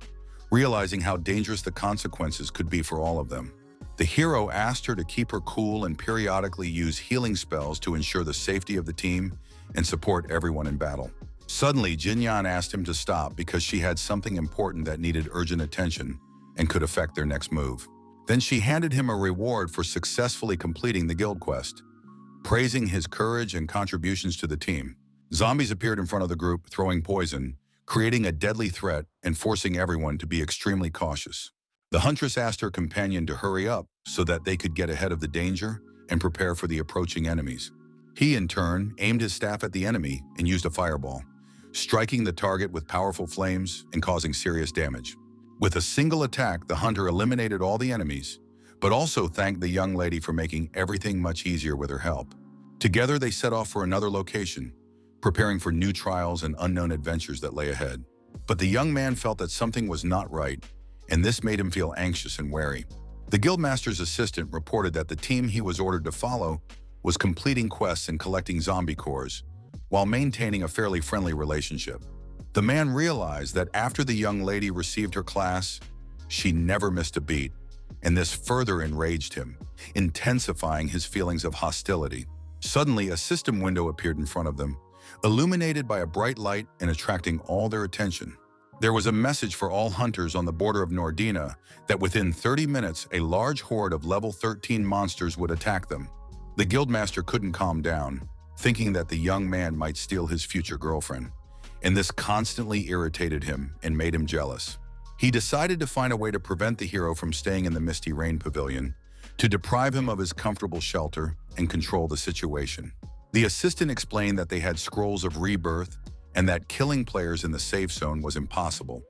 realizing how dangerous the consequences could be for all of them. The hero asked her to keep her cool and periodically use healing spells to ensure the safety of the team and support everyone in battle. Suddenly, Jinyan asked him to stop because she had something important that needed urgent attention and could affect their next move. Then she handed him a reward for successfully completing the guild quest, praising his courage and contributions to the team. Zombies appeared in front of the group, throwing poison, creating a deadly threat and forcing everyone to be extremely cautious. The huntress asked her companion to hurry up so that they could get ahead of the danger and prepare for the approaching enemies. He, in turn, aimed his staff at the enemy and used a fireball, striking the target with powerful flames and causing serious damage. With a single attack, the hunter eliminated all the enemies, but also thanked the young lady for making everything much easier with her help. Together, they set off for another location, preparing for new trials and unknown adventures that lay ahead. But the young man felt that something was not right, and this made him feel anxious and wary. The guildmaster's assistant reported that the team he was ordered to follow was completing quests and collecting zombie cores, while maintaining a fairly friendly relationship. The man realized that after the young lady received her class, she never missed a beat, and this further enraged him, intensifying his feelings of hostility. Suddenly, a system window appeared in front of them, illuminated by a bright light and attracting all their attention. There was a message for all hunters on the border of Nordina that within 30 minutes, a large horde of level 13 monsters would attack them. The guildmaster couldn't calm down, thinking that the young man might steal his future girlfriend, and this constantly irritated him and made him jealous. He decided to find a way to prevent the hero from staying in the Misty Rain Pavilion, to deprive him of his comfortable shelter and control the situation. The assistant explained that they had scrolls of rebirth and that killing players in the safe zone was impossible,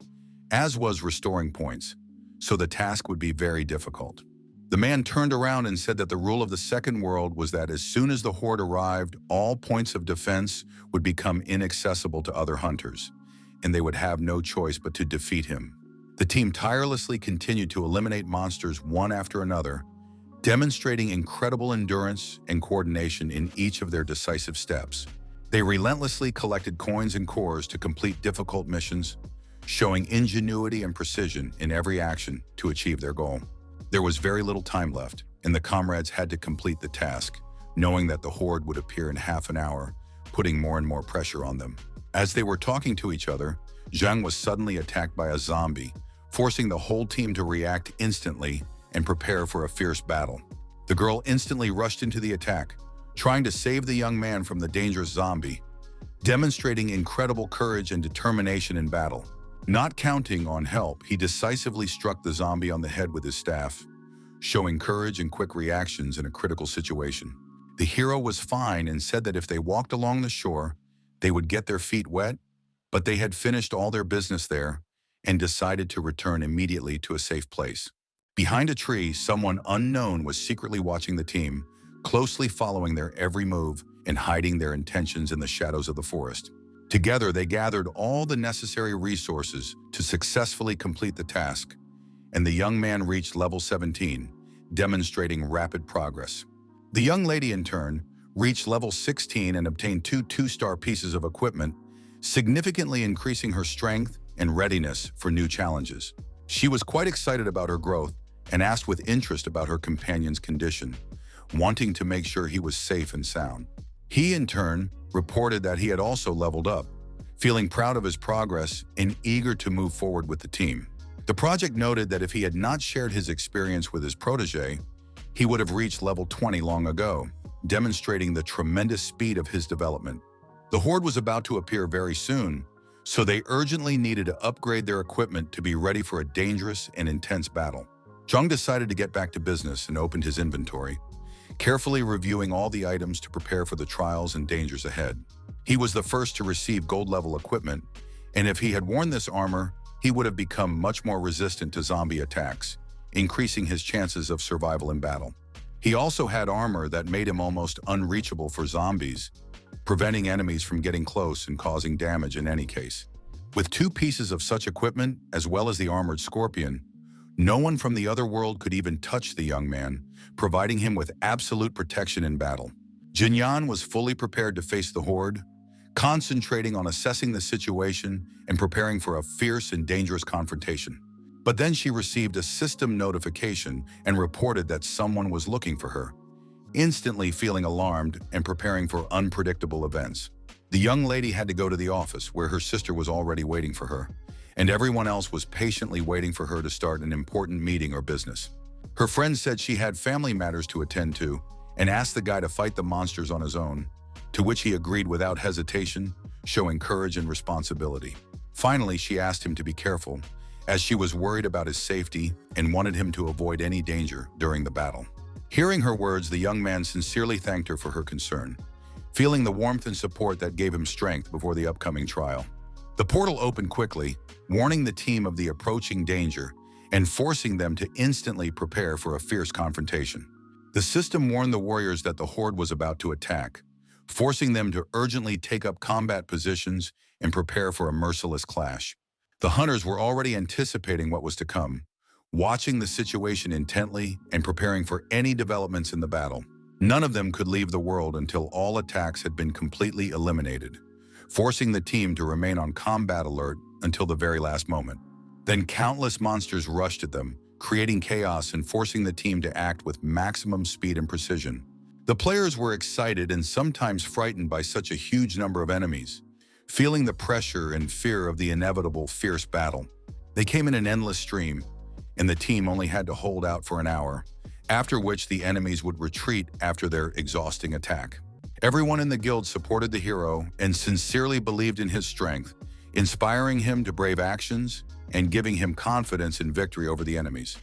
as was restoring points, so the task would be very difficult. The man turned around and said that the rule of the second world was that as soon as the horde arrived, all points of defense would become inaccessible to other hunters, and they would have no choice but to defeat him. The team tirelessly continued to eliminate monsters one after another, demonstrating incredible endurance and coordination in each of their decisive steps. They relentlessly collected coins and cores to complete difficult missions, showing ingenuity and precision in every action to achieve their goal. There was very little time left, and the comrades had to complete the task, knowing that the horde would appear in half an hour, putting more and more pressure on them. As they were talking to each other, Zhang was suddenly attacked by a zombie, forcing the whole team to react instantly and prepare for a fierce battle. The girl instantly rushed into the attack, trying to save the young man from the dangerous zombie, demonstrating incredible courage and determination in battle. Not counting on help, he decisively struck the zombie on the head with his staff, showing courage and quick reactions in a critical situation. The hero was fine and said that if they walked along the shore, they would get their feet wet, but they had finished all their business there and decided to return immediately to a safe place. Behind a tree, someone unknown was secretly watching the team, closely following their every move and hiding their intentions in the shadows of the forest. Together, they gathered all the necessary resources to successfully complete the task, and the young man reached level 17, demonstrating rapid progress. The young lady, in turn, reached level 16 and obtained two 2-star pieces of equipment, significantly increasing her strength and readiness for new challenges. She was quite excited about her growth and asked with interest about her companion's condition, wanting to make sure he was safe and sound. He, in turn, reported that he had also leveled up, feeling proud of his progress and eager to move forward with the team. The project noted that if he had not shared his experience with his protege, he would have reached level 20 long ago, demonstrating the tremendous speed of his development. The Horde was about to appear very soon, so they urgently needed to upgrade their equipment to be ready for a dangerous and intense battle. Zhang decided to get back to business and opened his inventory, carefully reviewing all the items to prepare for the trials and dangers ahead. He was the first to receive gold-level equipment, and if he had worn this armor, he would have become much more resistant to zombie attacks, increasing his chances of survival in battle. He also had armor that made him almost unreachable for zombies, preventing enemies from getting close and causing damage in any case. With 2 pieces of such equipment, as well as the armored scorpion, no one from the other world could even touch the young man, providing him with absolute protection in battle. Jinyan was fully prepared to face the Horde, concentrating on assessing the situation and preparing for a fierce and dangerous confrontation. But then she received a system notification and reported that someone was looking for her, instantly feeling alarmed and preparing for unpredictable events. The young lady had to go to the office where her sister was already waiting for her, and everyone else was patiently waiting for her to start an important meeting or business. Her friend said she had family matters to attend to and asked the guy to fight the monsters on his own, to which he agreed without hesitation, showing courage and responsibility. Finally, she asked him to be careful, as she was worried about his safety and wanted him to avoid any danger during the battle. Hearing her words, the young man sincerely thanked her for her concern, feeling the warmth and support that gave him strength before the upcoming trial. The portal opened quickly, warning the team of the approaching danger and forcing them to instantly prepare for a fierce confrontation. The system warned the warriors that the Horde was about to attack, forcing them to urgently take up combat positions and prepare for a merciless clash. The hunters were already anticipating what was to come, watching the situation intently and preparing for any developments in the battle. None of them could leave the world until all attacks had been completely eliminated, forcing the team to remain on combat alert until the very last moment. Then countless monsters rushed at them, creating chaos and forcing the team to act with maximum speed and precision. The players were excited and sometimes frightened by such a huge number of enemies, feeling the pressure and fear of the inevitable fierce battle. They came in an endless stream, and the team only had to hold out for an hour, after which the enemies would retreat after their exhausting attack. Everyone in the guild supported the hero and sincerely believed in his strength, inspiring him to brave actions and giving him confidence in victory over the enemies.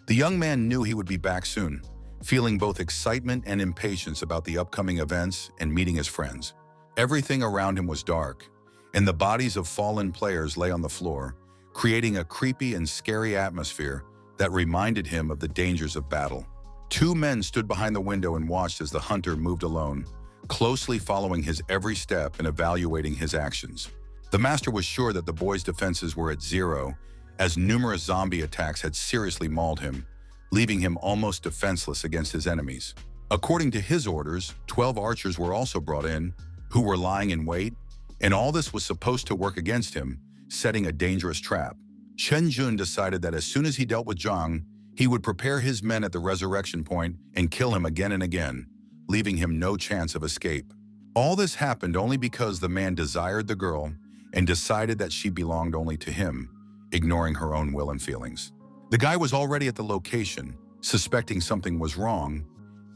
The young man knew he would be back soon, feeling both excitement and impatience about the upcoming events and meeting his friends. Everything around him was dark, and the bodies of fallen players lay on the floor, creating a creepy and scary atmosphere that reminded him of the dangers of battle. 2 men stood behind the window and watched as the hunter moved alone, closely following his every step and evaluating his actions. The master was sure that the boy's defenses were at 0, as numerous zombie attacks had seriously mauled him, leaving him almost defenseless against his enemies. According to his orders, 12 archers were also brought in, who were lying in wait, and all this was supposed to work against him, setting a dangerous trap. Chen Jun decided that as soon as he dealt with Zhang, he would prepare his men at the resurrection point and kill him again and again, leaving him no chance of escape. All this happened only because the man desired the girl and decided that she belonged only to him, ignoring her own will and feelings. The guy was already at the location, suspecting something was wrong,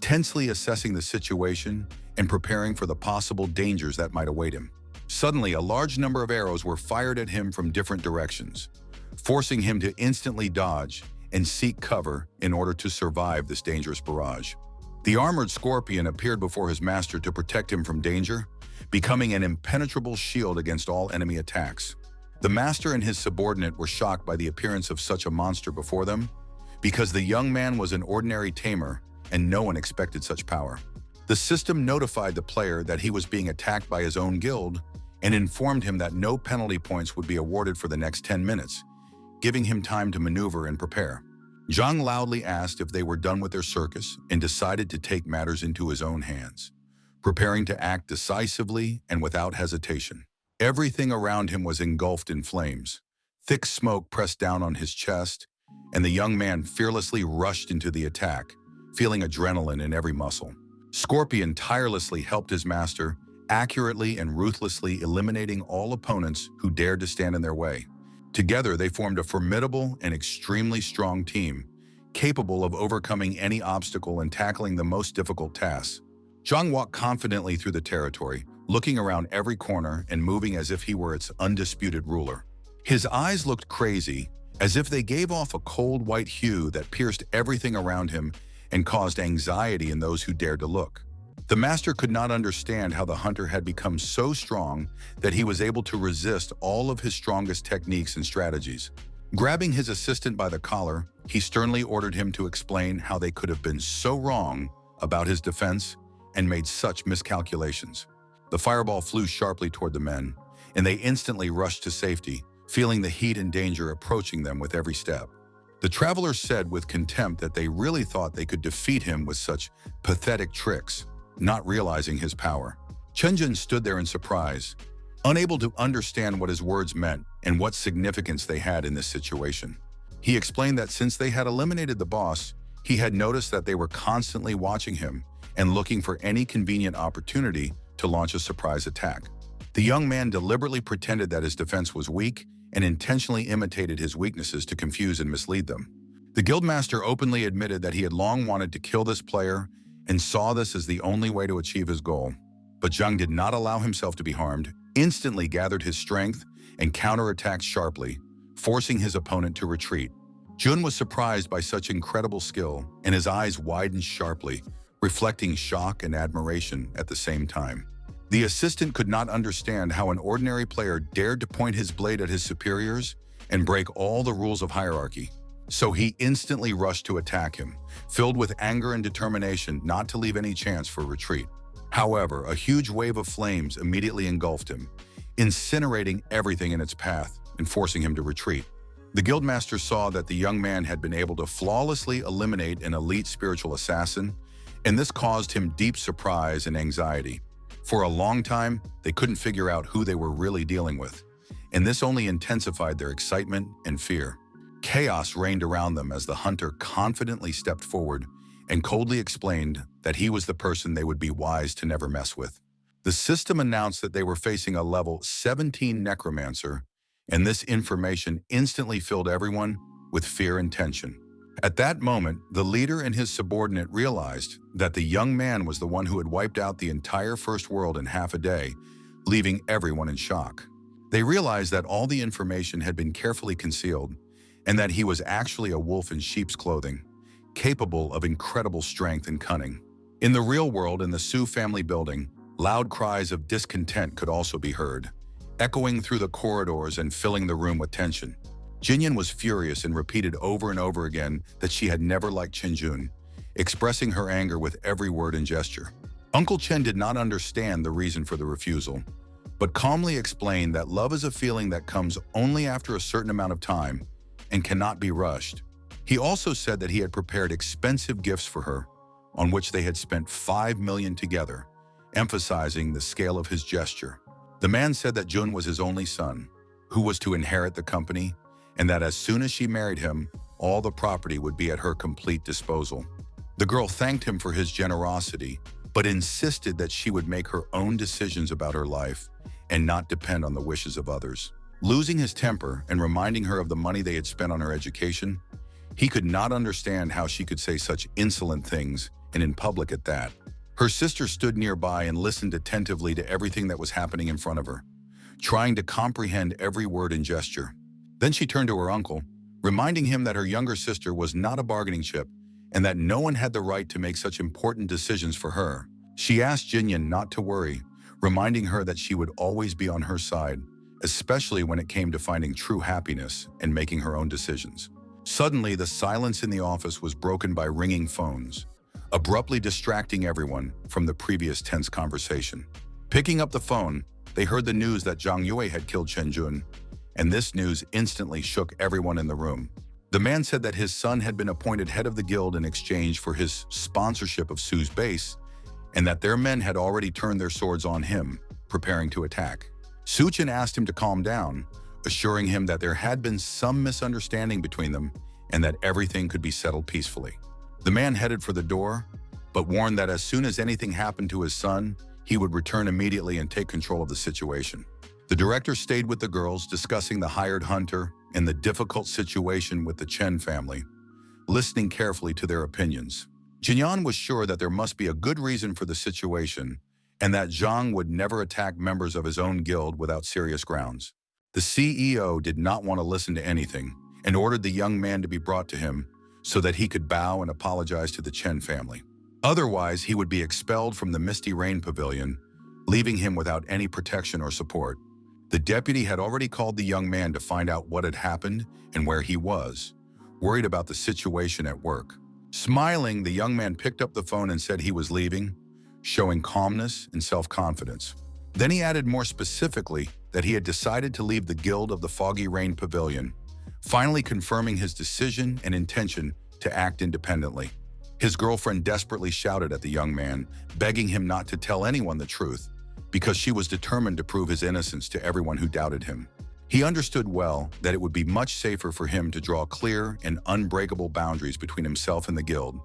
tensely assessing the situation and preparing for the possible dangers that might await him. Suddenly, a large number of arrows were fired at him from different directions, forcing him to instantly dodge and seek cover in order to survive this dangerous barrage. The armored scorpion appeared before his master to protect him from danger, becoming an impenetrable shield against all enemy attacks. The master and his subordinate were shocked by the appearance of such a monster before them, because the young man was an ordinary tamer and no one expected such power. The system notified the player that he was being attacked by his own guild and informed him that no penalty points would be awarded for the next 10 minutes, giving him time to maneuver and prepare. Zhang loudly asked if they were done with their circus and decided to take matters into his own hands, preparing to act decisively and without hesitation. Everything around him was engulfed in flames, Thick smoke pressed down on his chest, and the young man fearlessly rushed into the attack, feeling adrenaline in every muscle. Scorpion tirelessly helped his master, accurately and ruthlessly eliminating all opponents who dared to stand in their way. Together, they formed a formidable and extremely strong team, capable of overcoming any obstacle and tackling the most difficult tasks. Zhang walked confidently through the territory, looking around every corner and moving as if he were its undisputed ruler. His eyes looked crazy, as if they gave off a cold white hue that pierced everything around him and caused anxiety in those who dared to look. The master could not understand how the hunter had become so strong that he was able to resist all of his strongest techniques and strategies. Grabbing his assistant by the collar, he sternly ordered him to explain how they could have been so wrong about his defense and made such miscalculations. The fireball flew sharply toward the men, and they instantly rushed to safety, feeling the heat and danger approaching them with every step. The travelers said with contempt that they really thought they could defeat him with such pathetic tricks, not realizing his power. Chenjun stood there in surprise, unable to understand what his words meant and what significance they had in this situation. He explained that since they had eliminated the boss, he had noticed that they were constantly watching him and looking for any convenient opportunity to launch a surprise attack. The young man deliberately pretended that his defense was weak and intentionally imitated his weaknesses to confuse and mislead them. The guildmaster openly admitted that he had long wanted to kill this player and saw this as the only way to achieve his goal. But Zhang did not allow himself to be harmed, instantly gathered his strength and counterattacked sharply, forcing his opponent to retreat. Jun was surprised by such incredible skill, and his eyes widened sharply, reflecting shock and admiration at the same time. The assistant could not understand how an ordinary player dared to point his blade at his superiors and break all the rules of hierarchy. So he instantly rushed to attack him, filled with anger and determination not to leave any chance for retreat. However, a huge wave of flames immediately engulfed him, incinerating everything in its path and forcing him to retreat. The guildmaster saw that the young man had been able to flawlessly eliminate an elite spiritual assassin, and this caused him deep surprise and anxiety. For a long time, they couldn't figure out who they were really dealing with, and this only intensified their excitement and fear. Chaos reigned around them as the hunter confidently stepped forward and coldly explained that he was the person they would be wise to never mess with. The system announced that they were facing a level 17 necromancer, and this information instantly filled everyone with fear and tension. At that moment, the leader and his subordinate realized that the young man was the one who had wiped out the entire First World in half a day, leaving everyone in shock. They realized that all the information had been carefully concealed, and that he was actually a wolf in sheep's clothing, capable of incredible strength and cunning. In the real world, in the Su family building, loud cries of discontent could also be heard, echoing through the corridors and filling the room with tension. Jinyan was furious and repeated over and over again that she had never liked Chenjun, expressing her anger with every word and gesture. Uncle Chen did not understand the reason for the refusal, but calmly explained that love is a feeling that comes only after a certain amount of time and cannot be rushed. He also said that he had prepared expensive gifts for her, on which they had spent 5 million together, emphasizing the scale of his gesture. The man said that Jun was his only son, who was to inherit the company, and that as soon as she married him, all the property would be at her complete disposal. The girl thanked him for his generosity, but insisted that she would make her own decisions about her life and not depend on the wishes of others. Losing his temper and reminding her of the money they had spent on her education, he could not understand how she could say such insolent things, and in public at that. Her sister stood nearby and listened attentively to everything that was happening in front of her, trying to comprehend every word and gesture. Then she turned to her uncle, reminding him that her younger sister was not a bargaining chip and that no one had the right to make such important decisions for her. She asked Jinyan not to worry, reminding her that she would always be on her side, especially when it came to finding true happiness and making her own decisions. Suddenly, the silence in the office was broken by ringing phones, abruptly distracting everyone from the previous tense conversation. Picking up the phone, they heard the news that Zhang Yue had killed Chen Jun, and this news instantly shook everyone in the room. The man said that his son had been appointed head of the guild in exchange for his sponsorship of Su's base, and that their men had already turned their swords on him, preparing to attack. Su Chen asked him to calm down, assuring him that there had been some misunderstanding between them and that everything could be settled peacefully. The man headed for the door, but warned that as soon as anything happened to his son, he would return immediately and take control of the situation. The director stayed with the girls, discussing the hired hunter and the difficult situation with the Chen family, listening carefully to their opinions. Jinyan was sure that there must be a good reason for the situation and that Zhang would never attack members of his own guild without serious grounds. The CEO did not want to listen to anything and ordered the young man to be brought to him so that he could bow and apologize to the Chen family. Otherwise, he would be expelled from the Misty Rain Pavilion, leaving him without any protection or support. The deputy had already called the young man to find out what had happened and where he was, worried about the situation at work. Smiling, the young man picked up the phone and said he was leaving, showing calmness and self-confidence. Then he added more specifically that he had decided to leave the Guild of the Foggy Rain Pavilion, finally confirming his decision and intention to act independently. His girlfriend desperately shouted at the young man, begging him not to tell anyone the truth, because she was determined to prove his innocence to everyone who doubted him. He understood well that it would be much safer for him to draw clear and unbreakable boundaries between himself and the guild,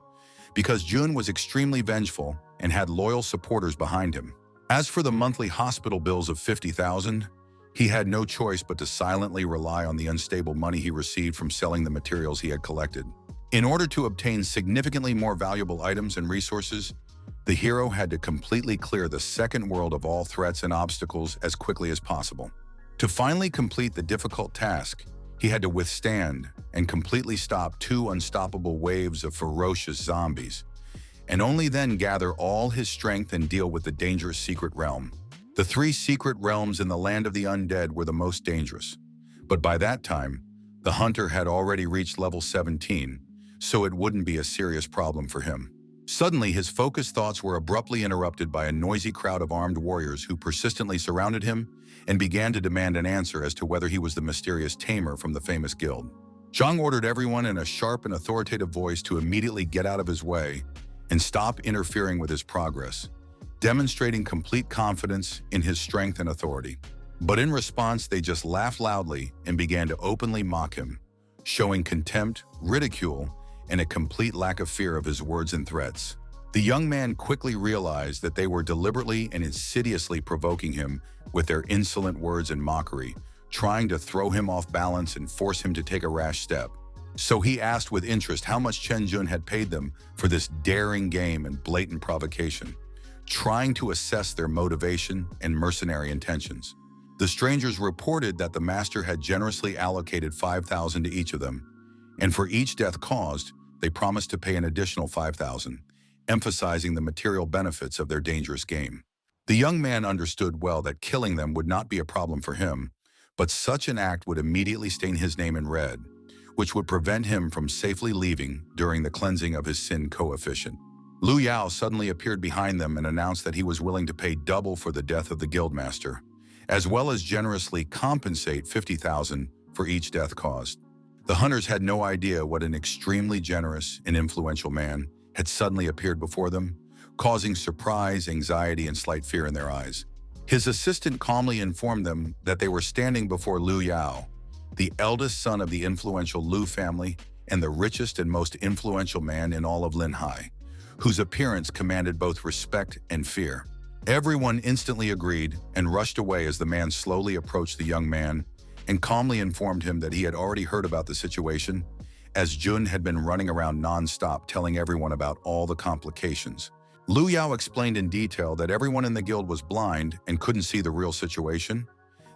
because Jun was extremely vengeful and had loyal supporters behind him. As for the monthly hospital bills of 50,000, he had no choice but to silently rely on the unstable money he received from selling the materials he had collected. In order to obtain significantly more valuable items and resources, the hero had to completely clear the second world of all threats and obstacles as quickly as possible. To finally complete the difficult task, he had to withstand and completely stop 2 unstoppable waves of ferocious zombies, and only then gather all his strength and deal with the dangerous secret realm. The 3 secret realms in the land of the undead were the most dangerous, but by that time, the hunter had already reached level 17, so it wouldn't be a serious problem for him. Suddenly, his focused thoughts were abruptly interrupted by a noisy crowd of armed warriors who persistently surrounded him and began to demand an answer as to whether he was the mysterious tamer from the famous guild. Zhang ordered everyone in a sharp and authoritative voice to immediately get out of his way and stop interfering with his progress, demonstrating complete confidence in his strength and authority. But in response, they just laughed loudly and began to openly mock him, showing contempt, ridicule, and a complete lack of fear of his words and threats. The young man quickly realized that they were deliberately and insidiously provoking him with their insolent words and mockery, trying to throw him off balance and force him to take a rash step. So he asked with interest how much Chen Jun had paid them for this daring game and blatant provocation, trying to assess their motivation and mercenary intentions. The strangers reported that the master had generously allocated 5,000 to each of them, and for each death caused, they promised to pay an additional 5,000, emphasizing the material benefits of their dangerous game. The young man understood well that killing them would not be a problem for him, but such an act would immediately stain his name in red, which would prevent him from safely leaving during the cleansing of his sin coefficient. Lu Yao suddenly appeared behind them and announced that he was willing to pay double for the death of the guildmaster, as well as generously compensate 50,000 for each death caused. The hunters had no idea what an extremely generous and influential man had suddenly appeared before them, causing surprise, anxiety, and slight fear in their eyes. His assistant calmly informed them that they were standing before Lu Yao, the eldest son of the influential Lu family and the richest and most influential man in all of Linhai, whose appearance commanded both respect and fear. Everyone instantly agreed and rushed away as the man slowly approached the young man and calmly informed him that he had already heard about the situation, as Jun had been running around non-stop telling everyone about all the complications. Lu Yao explained in detail that everyone in the guild was blind and couldn't see the real situation,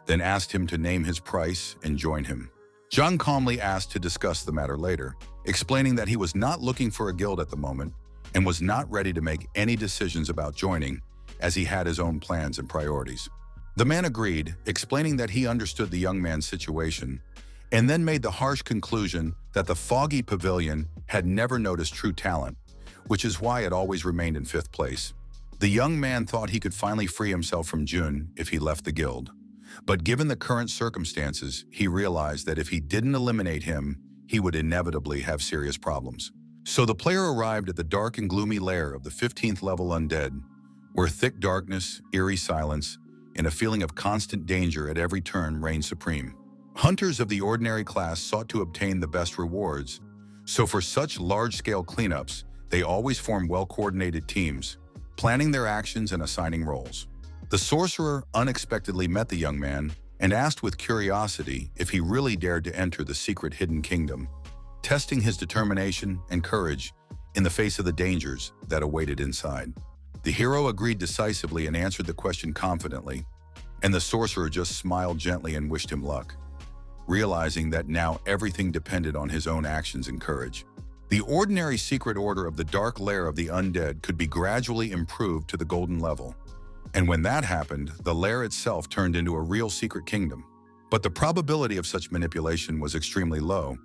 then asked him to name his price and join him. Zhang calmly asked to discuss the matter later, explaining that he was not looking for a guild at the moment and was not ready to make any decisions about joining, as he had his own plans and priorities. The man agreed, explaining that he understood the young man's situation, and then made the harsh conclusion that the Foggy Pavilion had never noticed true talent, which is why it always remained in 5th place. The young man thought he could finally free himself from Jun if he left the guild, but given the current circumstances, he realized that if he didn't eliminate him, he would inevitably have serious problems. So the player arrived at the dark and gloomy lair of the 15th level undead, where thick darkness, eerie silence, and a feeling of constant danger at every turn reigned supreme. Hunters of the ordinary class sought to obtain the best rewards, so for such large-scale cleanups, they always formed well-coordinated teams, planning their actions and assigning roles. The sorcerer unexpectedly met the young man and asked with curiosity if he really dared to enter the secret hidden kingdom, testing his determination and courage in the face of the dangers that awaited inside. The hero agreed decisively and answered the question confidently, and the sorcerer just smiled gently and wished him luck, realizing that now everything depended on his own actions and courage. The ordinary secret order of the dark lair of the undead could be gradually improved to the golden level, and when that happened, the lair itself turned into a real secret kingdom. But the probability of such manipulation was extremely low,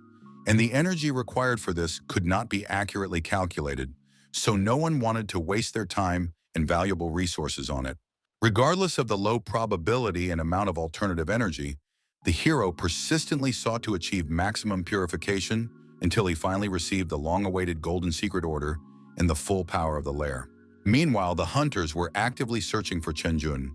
and the energy required for this could not be accurately calculated, so no one wanted to waste their time and valuable resources on it. Regardless of the low probability and amount of alternative energy, the hero persistently sought to achieve maximum purification until he finally received the long-awaited golden secret order and the full power of the lair. Meanwhile, the hunters were actively searching for Chenjun,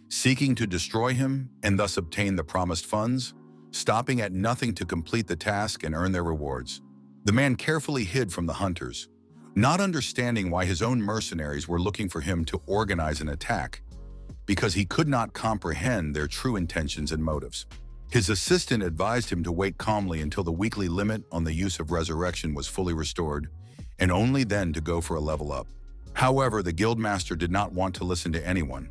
seeking to destroy him and thus obtain the promised funds, stopping at nothing to complete the task and earn their rewards. The man carefully hid from the hunters, not understanding why his own mercenaries were looking for him to organize an attack, because he could not comprehend their true intentions and motives. His assistant advised him to wait calmly until the weekly limit on the use of resurrection was fully restored, and only then to go for a level up. However, the guildmaster did not want to listen to anyone,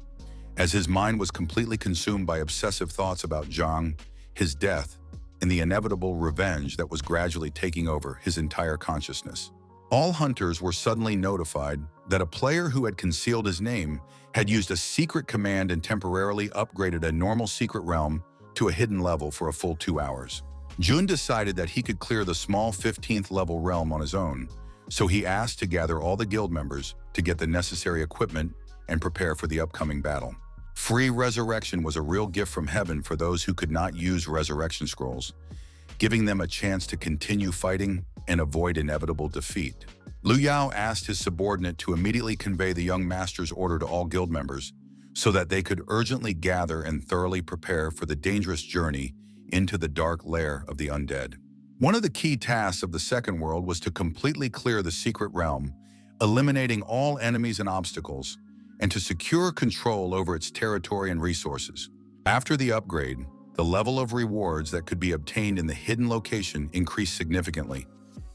as his mind was completely consumed by obsessive thoughts about Zhang, his death, and the inevitable revenge that was gradually taking over his entire consciousness. All hunters were suddenly notified that a player who had concealed his name had used a secret command and temporarily upgraded a normal secret realm to a hidden level for a full 2 hours. Jun decided that he could clear the small 15th level realm on his own, so he asked to gather all the guild members to get the necessary equipment and prepare for the upcoming battle. Free resurrection was a real gift from heaven for those who could not use resurrection scrolls, giving them a chance to continue fighting and avoid inevitable defeat. Lu Yao asked his subordinate to immediately convey the young master's order to all guild members so that they could urgently gather and thoroughly prepare for the dangerous journey into the dark lair of the undead. One of the key tasks of the second world was to completely clear the secret realm, eliminating all enemies and obstacles, and to secure control over its territory and resources. After the upgrade, the level of rewards that could be obtained in the hidden location increased significantly,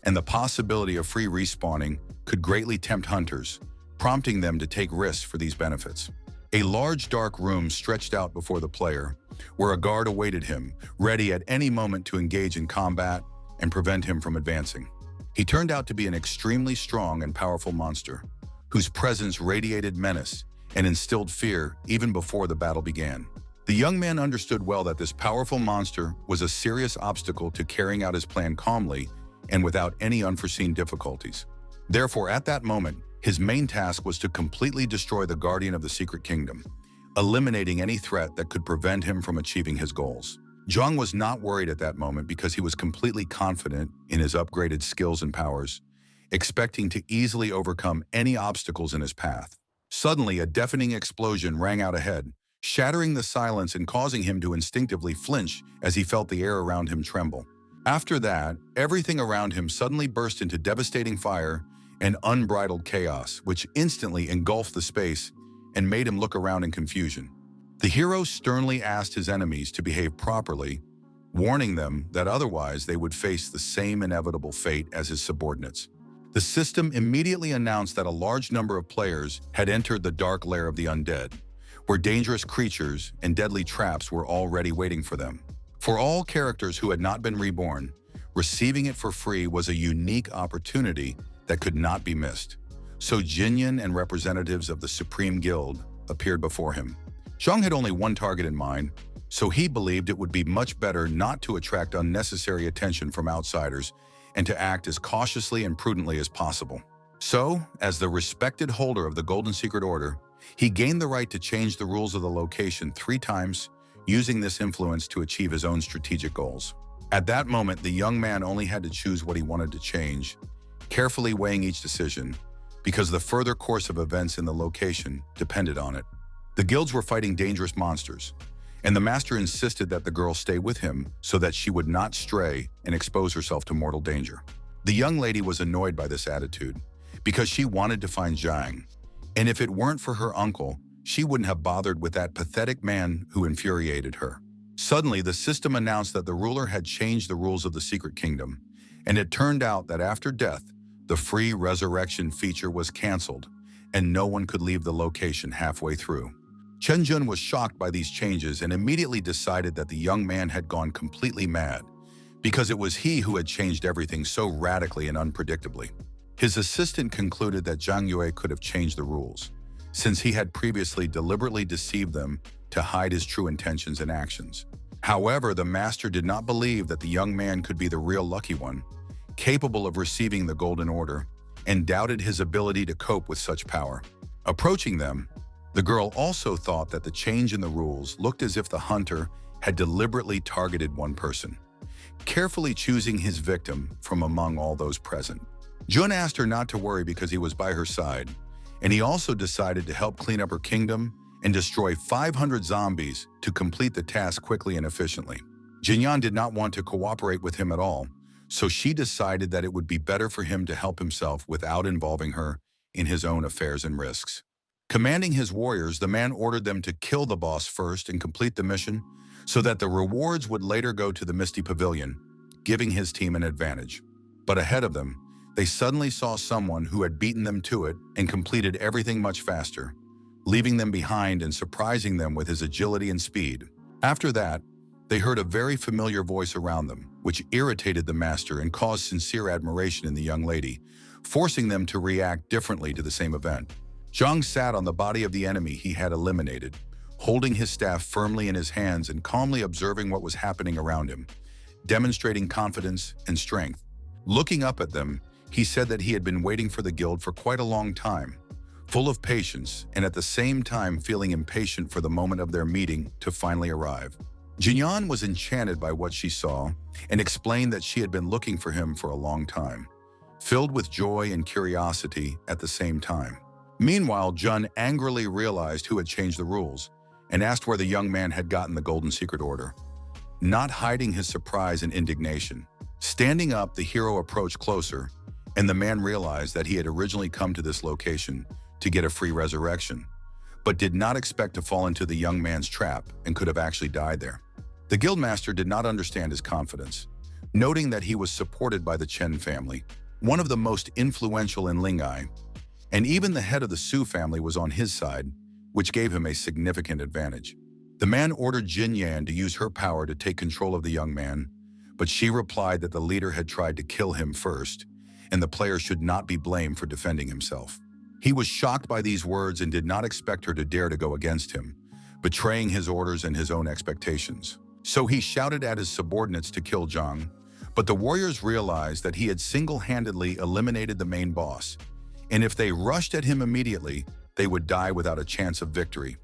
and the possibility of free respawning could greatly tempt hunters, prompting them to take risks for these benefits. A large dark room stretched out before the player, where a guard awaited him, ready at any moment to engage in combat and prevent him from advancing. He turned out to be an extremely strong and powerful monster, whose presence radiated menace and instilled fear even before the battle began. The young man understood well that this powerful monster was a serious obstacle to carrying out his plan calmly and without any unforeseen difficulties. Therefore, at that moment, his main task was to completely destroy the guardian of the secret kingdom, eliminating any threat that could prevent him from achieving his goals. Zhang was not worried at that moment because he was completely confident in his upgraded skills and powers, expecting to easily overcome any obstacles in his path. Suddenly, a deafening explosion rang out ahead, shattering the silence and causing him to instinctively flinch as he felt the air around him tremble. After that, everything around him suddenly burst into devastating fire and unbridled chaos, which instantly engulfed the space and made him look around in confusion. The hero sternly asked his enemies to behave properly, warning them that otherwise they would face the same inevitable fate as his subordinates. The system immediately announced that a large number of players had entered the dark lair of the undead, where dangerous creatures and deadly traps were already waiting for them. For all characters who had not been reborn, receiving it for free was a unique opportunity that could not be missed. So Jinyan and representatives of the Supreme Guild appeared before him. Zhang had only one target in mind, so he believed it would be much better not to attract unnecessary attention from outsiders and to act as cautiously and prudently as possible. So, as the respected holder of the Golden Secret Order, he gained the right to change the rules of the location 3 times, using this influence to achieve his own strategic goals. At that moment, the young man only had to choose what he wanted to change, carefully weighing each decision, because the further course of events in the location depended on it. The guilds were fighting dangerous monsters, and the master insisted that the girl stay with him so that she would not stray and expose herself to mortal danger. The young lady was annoyed by this attitude because she wanted to find Zhang, and if it weren't for her uncle, she wouldn't have bothered with that pathetic man who infuriated her. Suddenly, the system announced that the ruler had changed the rules of the secret kingdom, and it turned out that after death, the free resurrection feature was canceled, and no one could leave the location halfway through. Chen Jun was shocked by these changes and immediately decided that the young man had gone completely mad, because it was he who had changed everything so radically and unpredictably. His assistant concluded that Zhang Yue could have changed the rules, since he had previously deliberately deceived them to hide his true intentions and actions. However, the master did not believe that the young man could be the real lucky one, capable of receiving the Golden Order, and doubted his ability to cope with such power. Approaching them, the girl also thought that the change in the rules looked as if the hunter had deliberately targeted one person, carefully choosing his victim from among all those present. Jun asked her not to worry because he was by her side, and he also decided to help clean up her kingdom and destroy 500 zombies to complete the task quickly and efficiently. Jinyan did not want to cooperate with him at all, so she decided that it would be better for him to help himself without involving her in his own affairs and risks. Commanding his warriors, the man ordered them to kill the boss first and complete the mission so that the rewards would later go to the Misty Pavilion, giving his team an advantage. But ahead of them, they suddenly saw someone who had beaten them to it and completed everything much faster, leaving them behind and surprising them with his agility and speed. After that, they heard a very familiar voice around them, which irritated the master and caused sincere admiration in the young lady, forcing them to react differently to the same event. Zhang sat on the body of the enemy he had eliminated, holding his staff firmly in his hands and calmly observing what was happening around him, demonstrating confidence and strength. Looking up at them, he said that he had been waiting for the guild for quite a long time, full of patience and at the same time feeling impatient for the moment of their meeting to finally arrive. Jinyan was enchanted by what she saw and explained that she had been looking for him for a long time, filled with joy and curiosity at the same time. Meanwhile, Jun angrily realized who had changed the rules and asked where the young man had gotten the Golden Secret Order. Not hiding his surprise and indignation, standing up, the hero approached closer, and the man realized that he had originally come to this location to get a free resurrection, but did not expect to fall into the young man's trap and could have actually died there. The guildmaster did not understand his confidence, noting that he was supported by the Chen family, one of the most influential in Lingai, and even the head of the Su family was on his side, which gave him a significant advantage. The man ordered Jin Yan to use her power to take control of the young man, but she replied that the leader had tried to kill him first, and the player should not be blamed for defending himself. He was shocked by these words and did not expect her to dare to go against him, betraying his orders and his own expectations. So he shouted at his subordinates to kill Zhang, but the warriors realized that he had single-handedly eliminated the main boss, and if they rushed at him immediately, they would die without a chance of victory.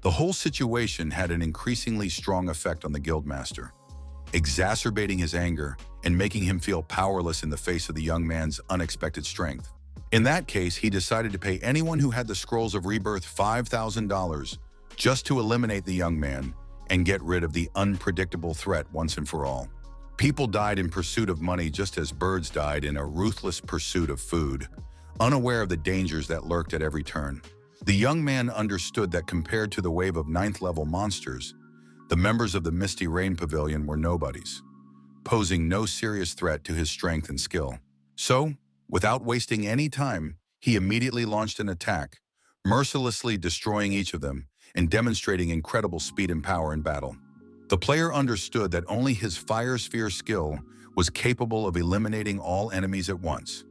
The whole situation had an increasingly strong effect on the guildmaster, exacerbating his anger and making him feel powerless in the face of the young man's unexpected strength. In that case, he decided to pay anyone who had the Scrolls of Rebirth $5,000 just to eliminate the young man and get rid of the unpredictable threat once and for all. People died in pursuit of money just as birds died in a ruthless pursuit of food, unaware of the dangers that lurked at every turn. The young man understood that compared to the wave of 9th-level monsters, the members of the Misty Rain Pavilion were nobodies, posing no serious threat to his strength and skill. So, without wasting any time, he immediately launched an attack, mercilessly destroying each of them and demonstrating incredible speed and power in battle. The player understood that only his Fire Sphere skill was capable of eliminating all enemies at once,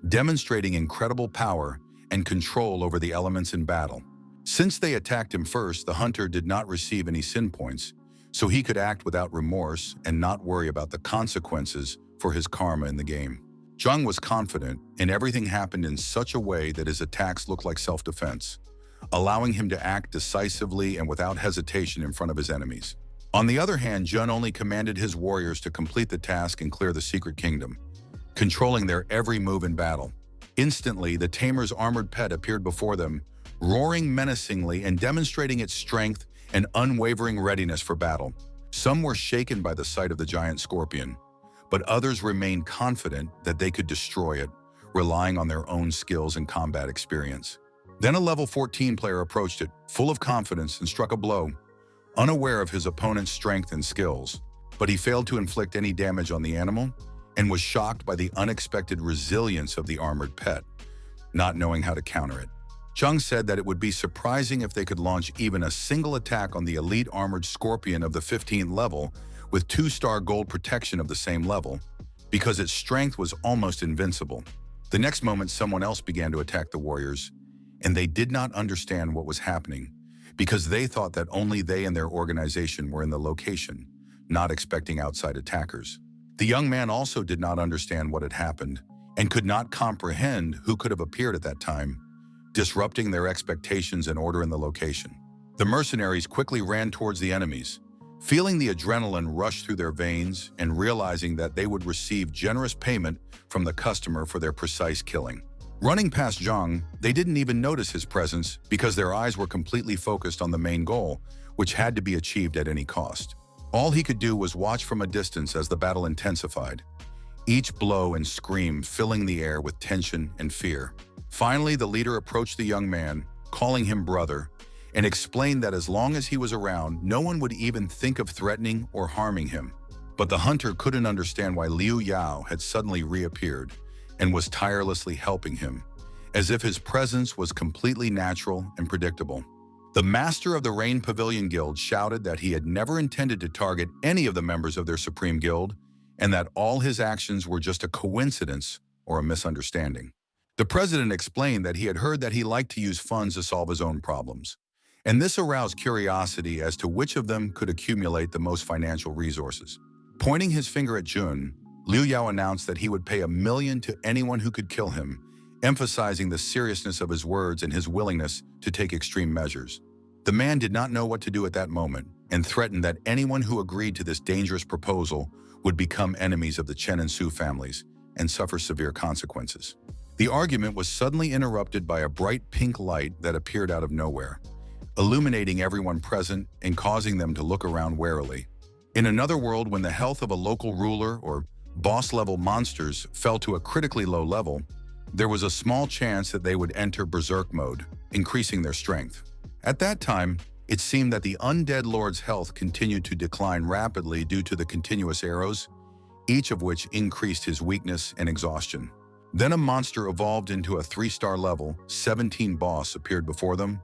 demonstrating incredible power and control over the elements in battle. Since they attacked him first, the hunter did not receive any sin points, so he could act without remorse and not worry about the consequences for his karma in the game. Zhang was confident, and everything happened in such a way that his attacks looked like self-defense, allowing him to act decisively and without hesitation in front of his enemies. On the other hand, Jun only commanded his warriors to complete the task and clear the secret kingdom, controlling their every move in battle. Instantly, the tamer's armored pet appeared before them, roaring menacingly and demonstrating its strength an unwavering readiness for battle. Some were shaken by the sight of the giant scorpion, but others remained confident that they could destroy it, relying on their own skills and combat experience. Then a level 14 player approached it, full of confidence, and struck a blow, unaware of his opponent's strength and skills. But he failed to inflict any damage on the animal and was shocked by the unexpected resilience of the armored pet, not knowing how to counter it. Chung said that it would be surprising if they could launch even a single attack on the elite armored scorpion of the 15th level with 2-star gold protection of the same level, because its strength was almost invincible. The next moment, someone else began to attack the warriors, and they did not understand what was happening, because they thought that only they and their organization were in the location, not expecting outside attackers. The young man also did not understand what had happened and could not comprehend who could have appeared at that time, disrupting their expectations and order in the location. The mercenaries quickly ran towards the enemies, feeling the adrenaline rush through their veins and realizing that they would receive generous payment from the customer for their precise killing. Running past Zhang, they didn't even notice his presence because their eyes were completely focused on the main goal, which had to be achieved at any cost. All he could do was watch from a distance as the battle intensified, each blow and scream filling the air with tension and fear. Finally, the leader approached the young man, calling him brother, and explained that as long as he was around, no one would even think of threatening or harming him. But the hunter couldn't understand why Liu Yao had suddenly reappeared and was tirelessly helping him, as if his presence was completely natural and predictable. The master of the Rain Pavilion Guild shouted that he had never intended to target any of the members of their supreme guild, and that all his actions were just a coincidence or a misunderstanding. The president explained that he had heard that he liked to use funds to solve his own problems, and this aroused curiosity as to which of them could accumulate the most financial resources. Pointing his finger at Jun, Liu Yao announced that he would pay 1 million to anyone who could kill him, emphasizing the seriousness of his words and his willingness to take extreme measures. The man did not know what to do at that moment and threatened that anyone who agreed to this dangerous proposal would become enemies of the Chen and Su families and suffer severe consequences. The argument was suddenly interrupted by a bright pink light that appeared out of nowhere, illuminating everyone present and causing them to look around warily. In another world, when the health of a local ruler or boss-level monsters fell to a critically low level, there was a small chance that they would enter berserk mode, increasing their strength. At that time, it seemed that the undead lord's health continued to decline rapidly due to the continuous arrows, each of which increased his weakness and exhaustion. Then a monster evolved into a 3-star level, 17 boss appeared before them,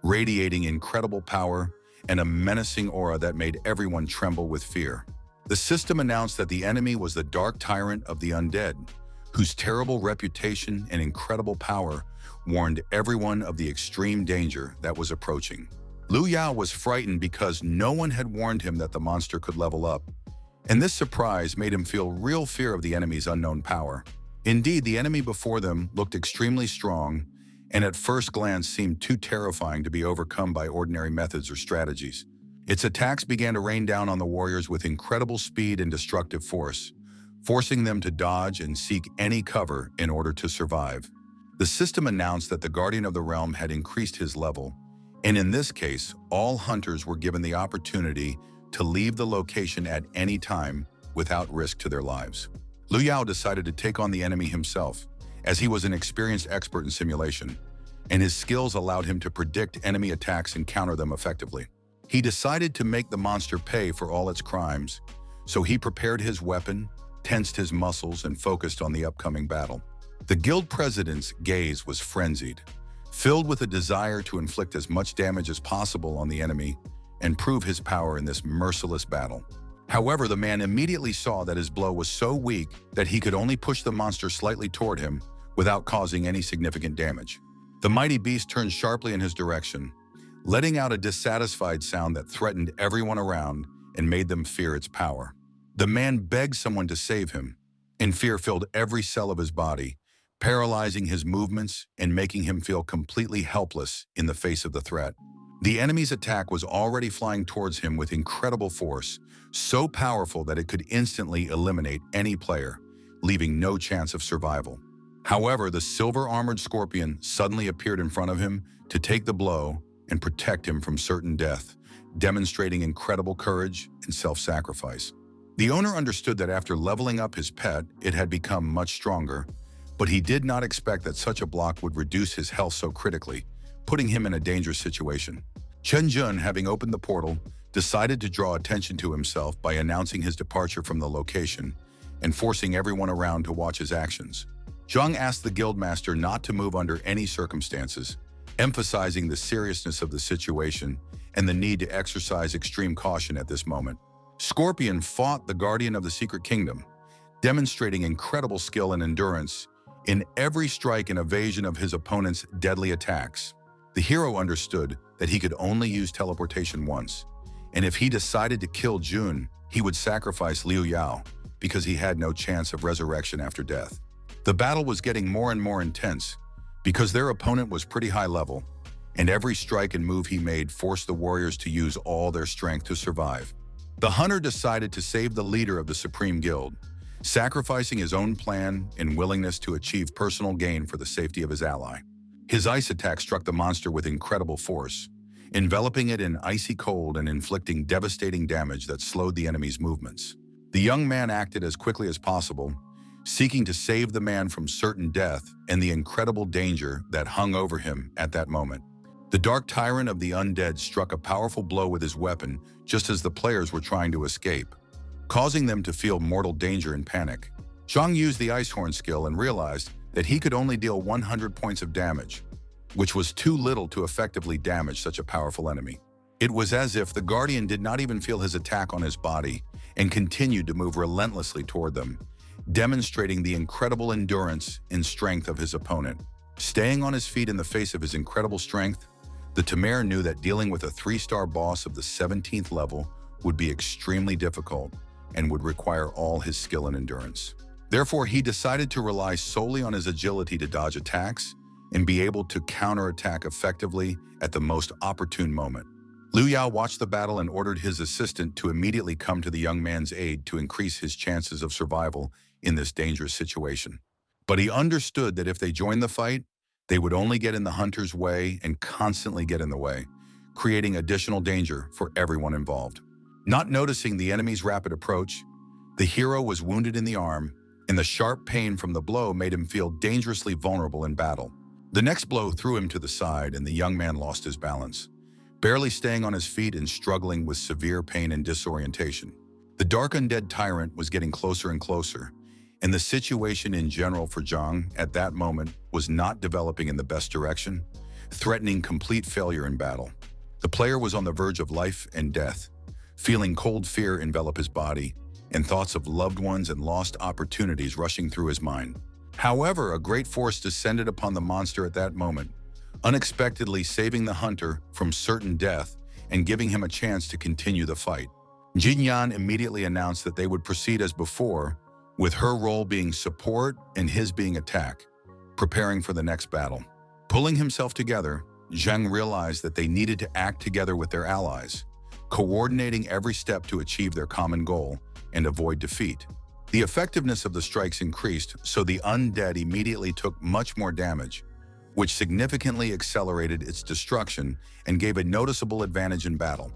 radiating incredible power and a menacing aura that made everyone tremble with fear. The system announced that the enemy was the dark tyrant of the undead, whose terrible reputation and incredible power warned everyone of the extreme danger that was approaching. Liu Yao was frightened because no one had warned him that the monster could level up, and this surprise made him feel real fear of the enemy's unknown power. Indeed, the enemy before them looked extremely strong, and at first glance seemed too terrifying to be overcome by ordinary methods or strategies. Its attacks began to rain down on the warriors with incredible speed and destructive force, forcing them to dodge and seek any cover in order to survive. The system announced that the Guardian of the Realm had increased his level, and in this case, all hunters were given the opportunity to leave the location at any time without risk to their lives. Liu Yao decided to take on the enemy himself, as he was an experienced expert in simulation, and his skills allowed him to predict enemy attacks and counter them effectively. He decided to make the monster pay for all its crimes, so he prepared his weapon, tensed his muscles, and focused on the upcoming battle. The guild president's gaze was frenzied, filled with a desire to inflict as much damage as possible on the enemy and prove his power in this merciless battle. However, the man immediately saw that his blow was so weak that he could only push the monster slightly toward him without causing any significant damage. The mighty beast turned sharply in his direction, letting out a dissatisfied sound that threatened everyone around and made them fear its power. The man begged someone to save him, and fear filled every cell of his body, paralyzing his movements and making him feel completely helpless in the face of the threat. The enemy's attack was already flying towards him with incredible force, so powerful that it could instantly eliminate any player, leaving no chance of survival. However, the silver-armored scorpion suddenly appeared in front of him to take the blow and protect him from certain death, demonstrating incredible courage and self-sacrifice. The owner understood that after leveling up his pet, it had become much stronger, but he did not expect that such a block would reduce his health so critically, putting him in a dangerous situation. Chen Jun, having opened the portal, decided to draw attention to himself by announcing his departure from the location and forcing everyone around to watch his actions. Zhang asked the guildmaster not to move under any circumstances, emphasizing the seriousness of the situation and the need to exercise extreme caution at this moment. Scorpion fought the Guardian of the Secret Kingdom, demonstrating incredible skill and endurance in every strike and evasion of his opponent's deadly attacks. The hero understood that he could only use teleportation once, and if he decided to kill Jun, he would sacrifice Liu Yao because he had no chance of resurrection after death. The battle was getting more and more intense because their opponent was pretty high level, and every strike and move he made forced the warriors to use all their strength to survive. The hunter decided to save the leader of the Supreme Guild, sacrificing his own plan and willingness to achieve personal gain for the safety of his ally. His ice attack struck the monster with incredible force, enveloping it in icy cold and inflicting devastating damage that slowed the enemy's movements. The young man acted as quickly as possible, seeking to save the man from certain death and the incredible danger that hung over him at that moment. The Dark Tyrant of the Undead struck a powerful blow with his weapon just as the players were trying to escape, causing them to feel mortal danger and panic. Zhang used the Ice Horn skill and realized that he could only deal 100 points of damage, which was too little to effectively damage such a powerful enemy. It was as if the Guardian did not even feel his attack on his body and continued to move relentlessly toward them, demonstrating the incredible endurance and strength of his opponent. Staying on his feet in the face of his incredible strength, the Tamir knew that dealing with a 3-star boss of the 17th level would be extremely difficult and would require all his skill and endurance. Therefore, he decided to rely solely on his agility to dodge attacks and be able to counterattack effectively at the most opportune moment. Liu Yao watched the battle and ordered his assistant to immediately come to the young man's aid to increase his chances of survival in this dangerous situation. But he understood that if they joined the fight, they would only get in the hunter's way and constantly get in the way, creating additional danger for everyone involved. Not noticing the enemy's rapid approach, the hero was wounded in the arm, and the sharp pain from the blow made him feel dangerously vulnerable in battle. The next blow threw him to the side, and the young man lost his balance, barely staying on his feet and struggling with severe pain and disorientation. The Dark Undead Tyrant was getting closer and closer, and the situation in general for Zhang at that moment was not developing in the best direction, threatening complete failure in battle. The player was on the verge of life and death, feeling cold fear envelop his body, and thoughts of loved ones and lost opportunities rushing through his mind. However, a great force descended upon the monster at that moment, unexpectedly saving the hunter from certain death and giving him a chance to continue the fight. Jin Yan immediately announced that they would proceed as before, with her role being support and his being attack, preparing for the next battle. Pulling himself together, Zhang realized that they needed to act together with their allies, coordinating every step to achieve their common goal and avoid defeat. The effectiveness of the strikes increased, so the undead immediately took much more damage, which significantly accelerated its destruction and gave a noticeable advantage in battle.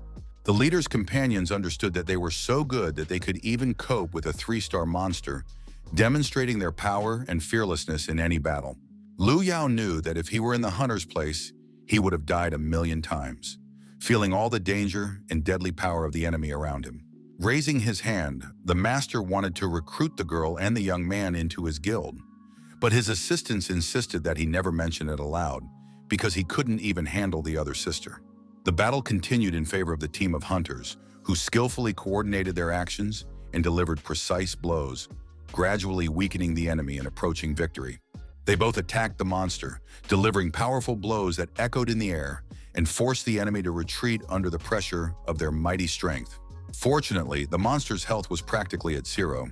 The leader's companions understood that they were so good that they could even cope with a 3-star monster, demonstrating their power and fearlessness in any battle. Liu Yao knew that if he were in the hunter's place, he would have died 1,000,000 times, feeling all the danger and deadly power of the enemy around him. Raising his hand, the master wanted to recruit the girl and the young man into his guild, but his assistants insisted that he never mention it aloud because he couldn't even handle the other sister. The battle continued in favor of the team of hunters, who skillfully coordinated their actions and delivered precise blows, gradually weakening the enemy and approaching victory. They both attacked the monster, delivering powerful blows that echoed in the air and forced the enemy to retreat under the pressure of their mighty strength. Fortunately, the monster's health was practically at 0,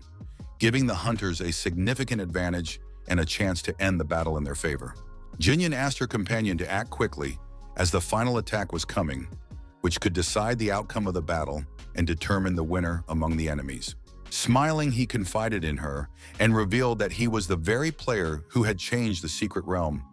giving the hunters a significant advantage and a chance to end the battle in their favor. Jinyan asked her companion to act quickly as the final attack was coming, which could decide the outcome of the battle and determine the winner among the enemies. Smiling, he confided in her and revealed that he was the very player who had changed the secret realm,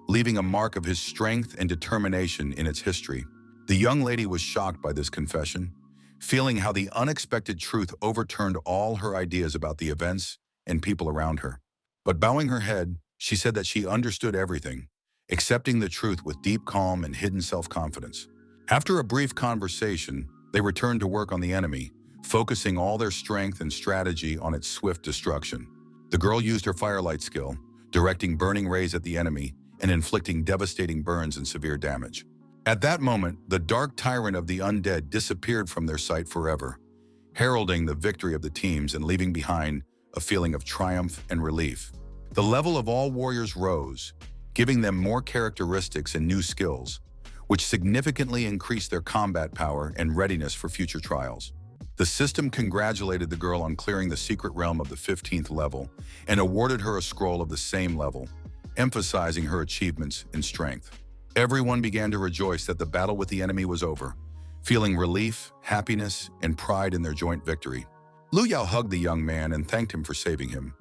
leaving a mark of his strength and determination in its history. The young lady was shocked by this confession, feeling how the unexpected truth overturned all her ideas about the events and people around her. But bowing her head, she said that she understood everything, accepting the truth with deep calm and hidden self-confidence. After a brief conversation, they returned to work on the enemy, focusing all their strength and strategy on its swift destruction. The girl used her firelight skill, directing burning rays at the enemy and inflicting devastating burns and severe damage. At that moment, the dark tyrant of the undead disappeared from their sight forever, heralding the victory of the teams and leaving behind a feeling of triumph and relief. The level of all warriors rose, giving them more characteristics and new skills, which significantly increased their combat power and readiness for future trials. The system congratulated the girl on clearing the secret realm of the 15th level and awarded her a scroll of the same level, emphasizing her achievements and strength. Everyone began to rejoice that the battle with the enemy was over, feeling relief, happiness, and pride in their joint victory. Lu Yao hugged the young man and thanked him for saving him.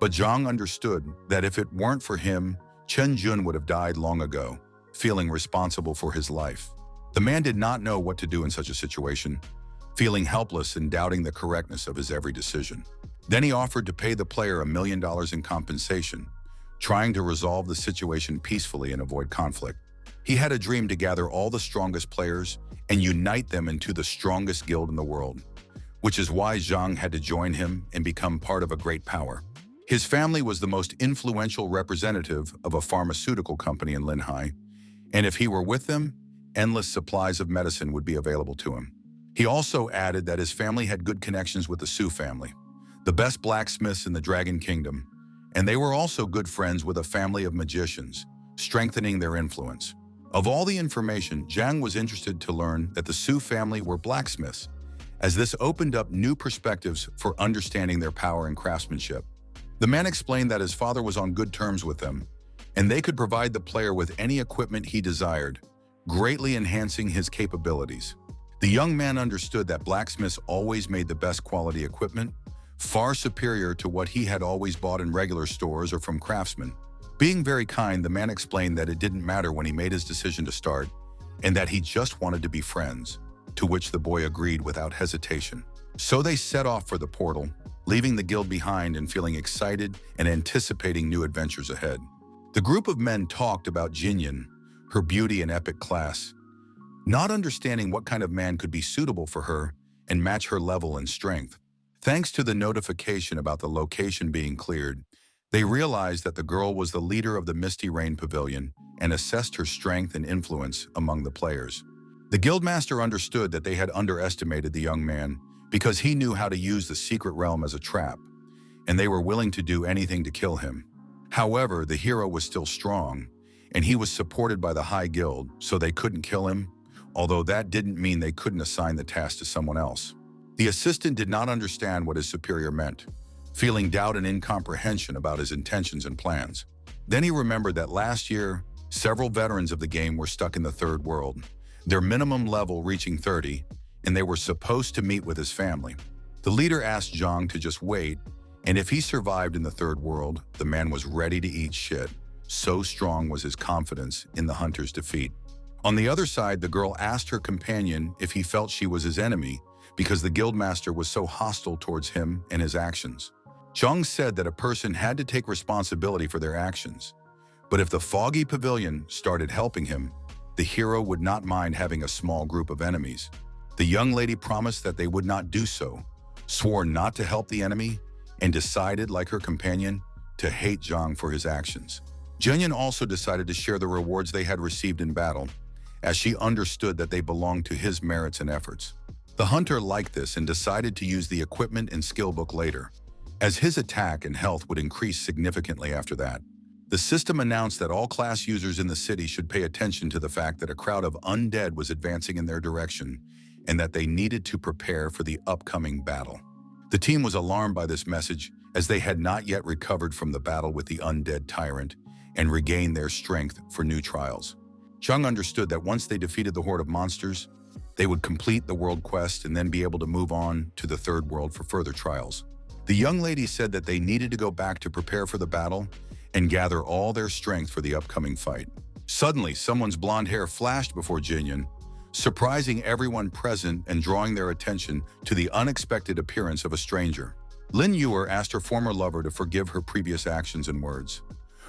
But Zhang understood that if it weren't for him, Chen Jun would have died long ago, feeling responsible for his life. The man did not know what to do in such a situation, feeling helpless and doubting the correctness of his every decision. Then he offered to pay the player $1 million in compensation, trying to resolve the situation peacefully and avoid conflict. He had a dream to gather all the strongest players and unite them into the strongest guild in the world, which is why Zhang had to join him and become part of a great power. His family was the most influential representative of a pharmaceutical company in Linhai, and if he were with them, endless supplies of medicine would be available to him. He also added that his family had good connections with the Su family, the best blacksmiths in the Dragon Kingdom, and they were also good friends with a family of magicians, strengthening their influence. Of all the information, Zhang was interested to learn that the Su family were blacksmiths, as this opened up new perspectives for understanding their power and craftsmanship. The man explained that his father was on good terms with them, and they could provide the player with any equipment he desired, greatly enhancing his capabilities. The young man understood that blacksmiths always made the best quality equipment, far superior to what he had always bought in regular stores or from craftsmen. Being very kind, the man explained that it didn't matter when he made his decision to start, and that he just wanted to be friends, to which the boy agreed without hesitation. So they set off for the portal, leaving the guild behind and feeling excited and anticipating new adventures ahead. The group of men talked about Jinyan, her beauty and epic class, not understanding what kind of man could be suitable for her and match her level and strength. Thanks to the notification about the location being cleared, they realized that the girl was the leader of the Misty Rain Pavilion and assessed her strength and influence among the players. The guildmaster understood that they had underestimated the young man because he knew how to use the secret realm as a trap, and they were willing to do anything to kill him. However, the hero was still strong, and he was supported by the High Guild, so they couldn't kill him, although that didn't mean they couldn't assign the task to someone else. The assistant did not understand what his superior meant, feeling doubt and incomprehension about his intentions and plans. Then he remembered that last year, several veterans of the game were stuck in the third world, their minimum level reaching 30, and they were supposed to meet with his family. The leader asked Zhang to just wait, and if he survived in the third world, the man was ready to eat shit. So strong was his confidence in the hunter's defeat. On the other side, the girl asked her companion if he felt she was his enemy because the guildmaster was so hostile towards him and his actions. Zhang said that a person had to take responsibility for their actions, but if the foggy pavilion started helping him, the hero would not mind having a small group of enemies. The young lady promised that they would not do so, swore not to help the enemy, and decided, like her companion, to hate Zhang for his actions. Jinyan also decided to share the rewards they had received in battle, as she understood that they belonged to his merits and efforts. The hunter liked this and decided to use the equipment and skill book later, as his attack and health would increase significantly after that. The system announced that all class users in the city should pay attention to the fact that a crowd of undead was advancing in their direction and that they needed to prepare for the upcoming battle. The team was alarmed by this message as they had not yet recovered from the battle with the undead tyrant and regained their strength for new trials. Zhang understood that once they defeated the horde of monsters, they would complete the world quest and then be able to move on to the third world for further trials. The young lady said that they needed to go back to prepare for the battle and gather all their strength for the upcoming fight. Suddenly, someone's blonde hair flashed before Jinyan, surprising everyone present and drawing their attention to the unexpected appearance of a stranger. Lin Yuer asked her former lover to forgive her previous actions and words.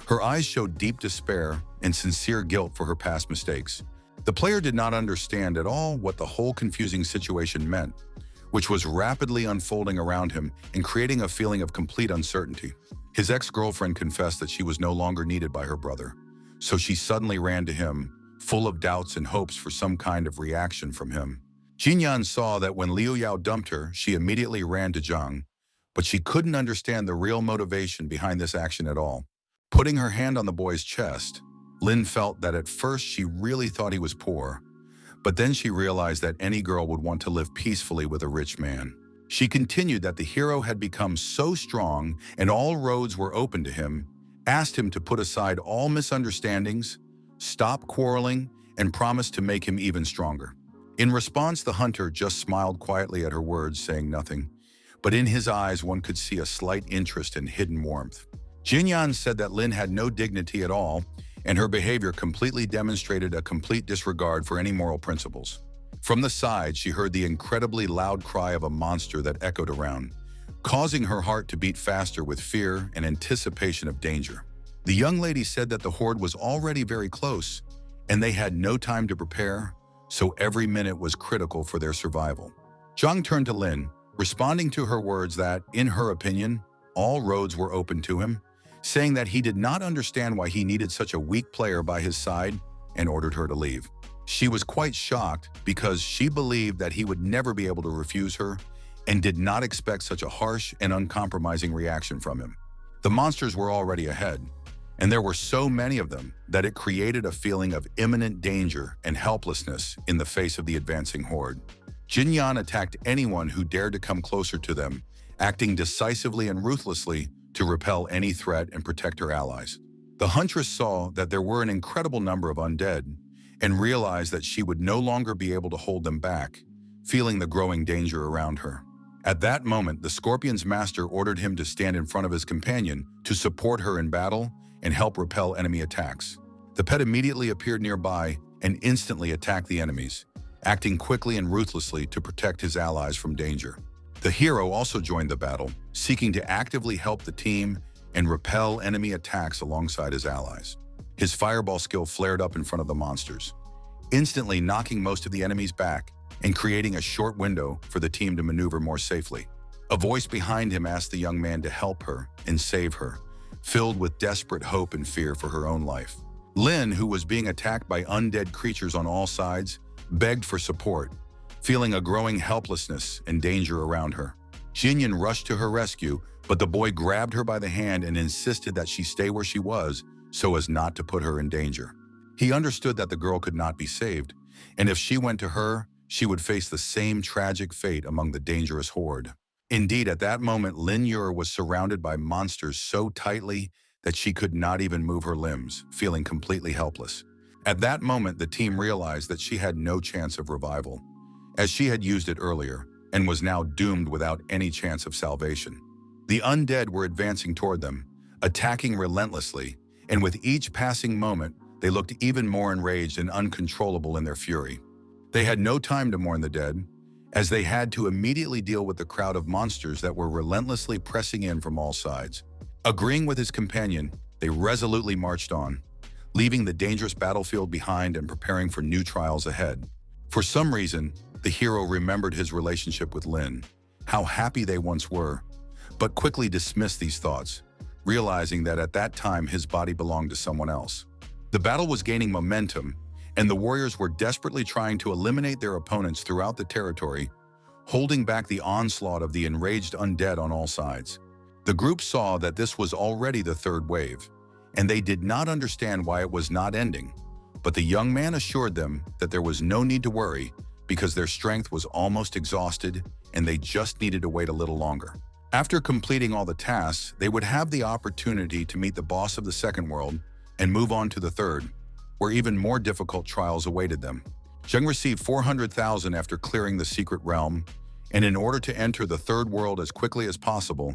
Her eyes showed deep despair and sincere guilt for her past mistakes. The player did not understand at all what the whole confusing situation meant, which was rapidly unfolding around him and creating a feeling of complete uncertainty. His ex-girlfriend confessed that she was no longer needed by her brother, so she suddenly ran to him, full of doubts and hopes for some kind of reaction from him. Jinyan saw that when Liu Yao dumped her, she immediately ran to Zhang, but she couldn't understand the real motivation behind this action at all. Putting her hand on the boy's chest, Lin felt that at first she really thought he was poor, but then she realized that any girl would want to live peacefully with a rich man. She continued that the hero had become so strong and all roads were open to him, asked him to put aside all misunderstandings, stop quarreling, and promised to make him even stronger. In response, the hunter just smiled quietly at her words, saying nothing, but in his eyes one could see a slight interest and hidden warmth. Jinyan said that Lin had no dignity at all, and her behavior completely demonstrated a complete disregard for any moral principles. From the side, she heard the incredibly loud cry of a monster that echoed around, causing her heart to beat faster with fear and anticipation of danger. The young lady said that the horde was already very close, and they had no time to prepare, so every minute was critical for their survival. Zhang turned to Lin, responding to her words that, in her opinion, all roads were open to him, saying that he did not understand why he needed such a weak player by his side, and ordered her to leave. She was quite shocked because she believed that he would never be able to refuse her and did not expect such a harsh and uncompromising reaction from him. The monsters were already ahead, and there were so many of them that it created a feeling of imminent danger and helplessness in the face of the advancing horde. Jinyan attacked anyone who dared to come closer to them, acting decisively and ruthlessly to repel any threat and protect her allies. The huntress saw that there were an incredible number of undead and realized that she would no longer be able to hold them back, feeling the growing danger around her. At that moment, the scorpion's master ordered him to stand in front of his companion to support her in battle and help repel enemy attacks. The pet immediately appeared nearby and instantly attacked the enemies, acting quickly and ruthlessly to protect his allies from danger. The hero also joined the battle, seeking to actively help the team and repel enemy attacks alongside his allies. His fireball skill flared up in front of the monsters, instantly knocking most of the enemies back and creating a short window for the team to maneuver more safely. A voice behind him asked the young man to help her and save her, filled with desperate hope and fear for her own life. Lin, who was being attacked by undead creatures on all sides, begged for support, feeling a growing helplessness and danger around her. Jinyan rushed to her rescue, but the boy grabbed her by the hand and insisted that she stay where she was so as not to put her in danger. He understood that the girl could not be saved, and if she went to her, she would face the same tragic fate among the dangerous horde. Indeed, at that moment, Lin Yuer was surrounded by monsters so tightly that she could not even move her limbs, feeling completely helpless. At that moment, the team realized that she had no chance of revival, as she had used it earlier, and was now doomed without any chance of salvation. The undead were advancing toward them, attacking relentlessly, and with each passing moment, they looked even more enraged and uncontrollable in their fury. They had no time to mourn the dead, as they had to immediately deal with the crowd of monsters that were relentlessly pressing in from all sides. Agreeing with his companion, they resolutely marched on, leaving the dangerous battlefield behind and preparing for new trials ahead. For some reason, the hero remembered his relationship with Lin, how happy they once were, but quickly dismissed these thoughts, realizing that at that time his body belonged to someone else. The battle was gaining momentum, and the warriors were desperately trying to eliminate their opponents throughout the territory, holding back the onslaught of the enraged undead on all sides. The group saw that this was already the third wave, and they did not understand why it was not ending, but the young man assured them that there was no need to worry because their strength was almost exhausted and they just needed to wait a little longer. After completing all the tasks, they would have the opportunity to meet the boss of the second world and move on to the third, where even more difficult trials awaited them. Zheng received 400,000 after clearing the secret realm, and in order to enter the third world as quickly as possible,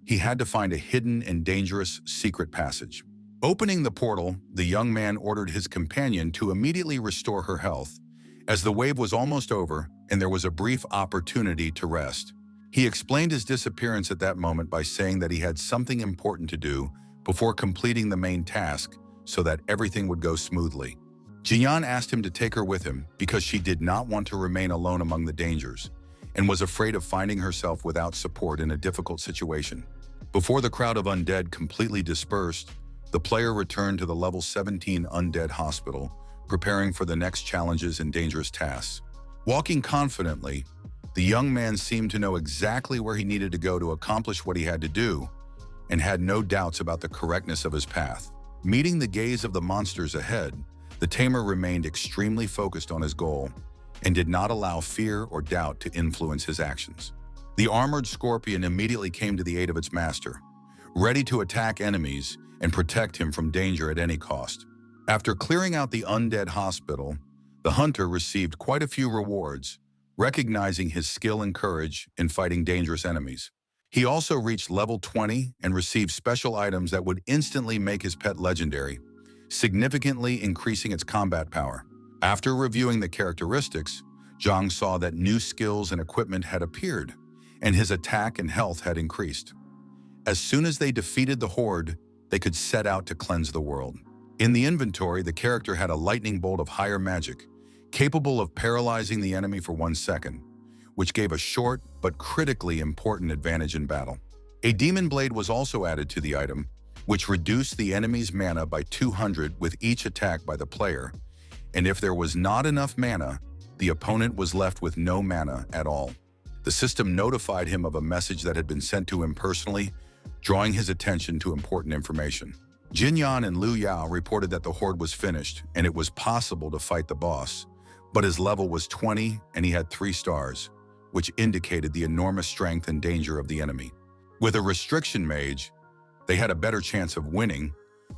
he had to find a hidden and dangerous secret passage. Opening the portal, the young man ordered his companion to immediately restore her health, As the wave was almost over and there was a brief opportunity to rest, he explained his disappearance at that moment by saying that he had something important to do before completing the main task so that everything would go smoothly. Jiyan asked him to take her with him because she did not want to remain alone among the dangers and was afraid of finding herself without support in a difficult situation. Before the crowd of undead completely dispersed, the player returned to the level 17 undead hospital, preparing for the next challenges and dangerous tasks. Walking confidently, the young man seemed to know exactly where he needed to go to accomplish what he had to do and had no doubts about the correctness of his path. Meeting the gaze of the monsters ahead, the tamer remained extremely focused on his goal and did not allow fear or doubt to influence his actions. The armored scorpion immediately came to the aid of its master, ready to attack enemies and protect him from danger at any cost. After clearing out the undead hospital, the hunter received quite a few rewards, recognizing his skill and courage in fighting dangerous enemies. He also reached level 20 and received special items that would instantly make his pet legendary, significantly increasing its combat power. After reviewing the characteristics, Zhang saw that new skills and equipment had appeared, and his attack and health had increased. As soon as they defeated the horde, they could set out to cleanse the world. In the inventory, the character had a lightning bolt of higher magic, capable of paralyzing the enemy for 1 second, which gave a short but critically important advantage in battle. A demon blade was also added to the item, which reduced the enemy's mana by 200 with each attack by the player, and if there was not enough mana, the opponent was left with no mana at all. The system notified him of a message that had been sent to him personally, drawing his attention to important information. Jinyan and Liu Yao reported that the horde was finished and it was possible to fight the boss, but his level was 20 and he had 3 stars, which indicated the enormous strength and danger of the enemy. With a restriction mage, they had a better chance of winning,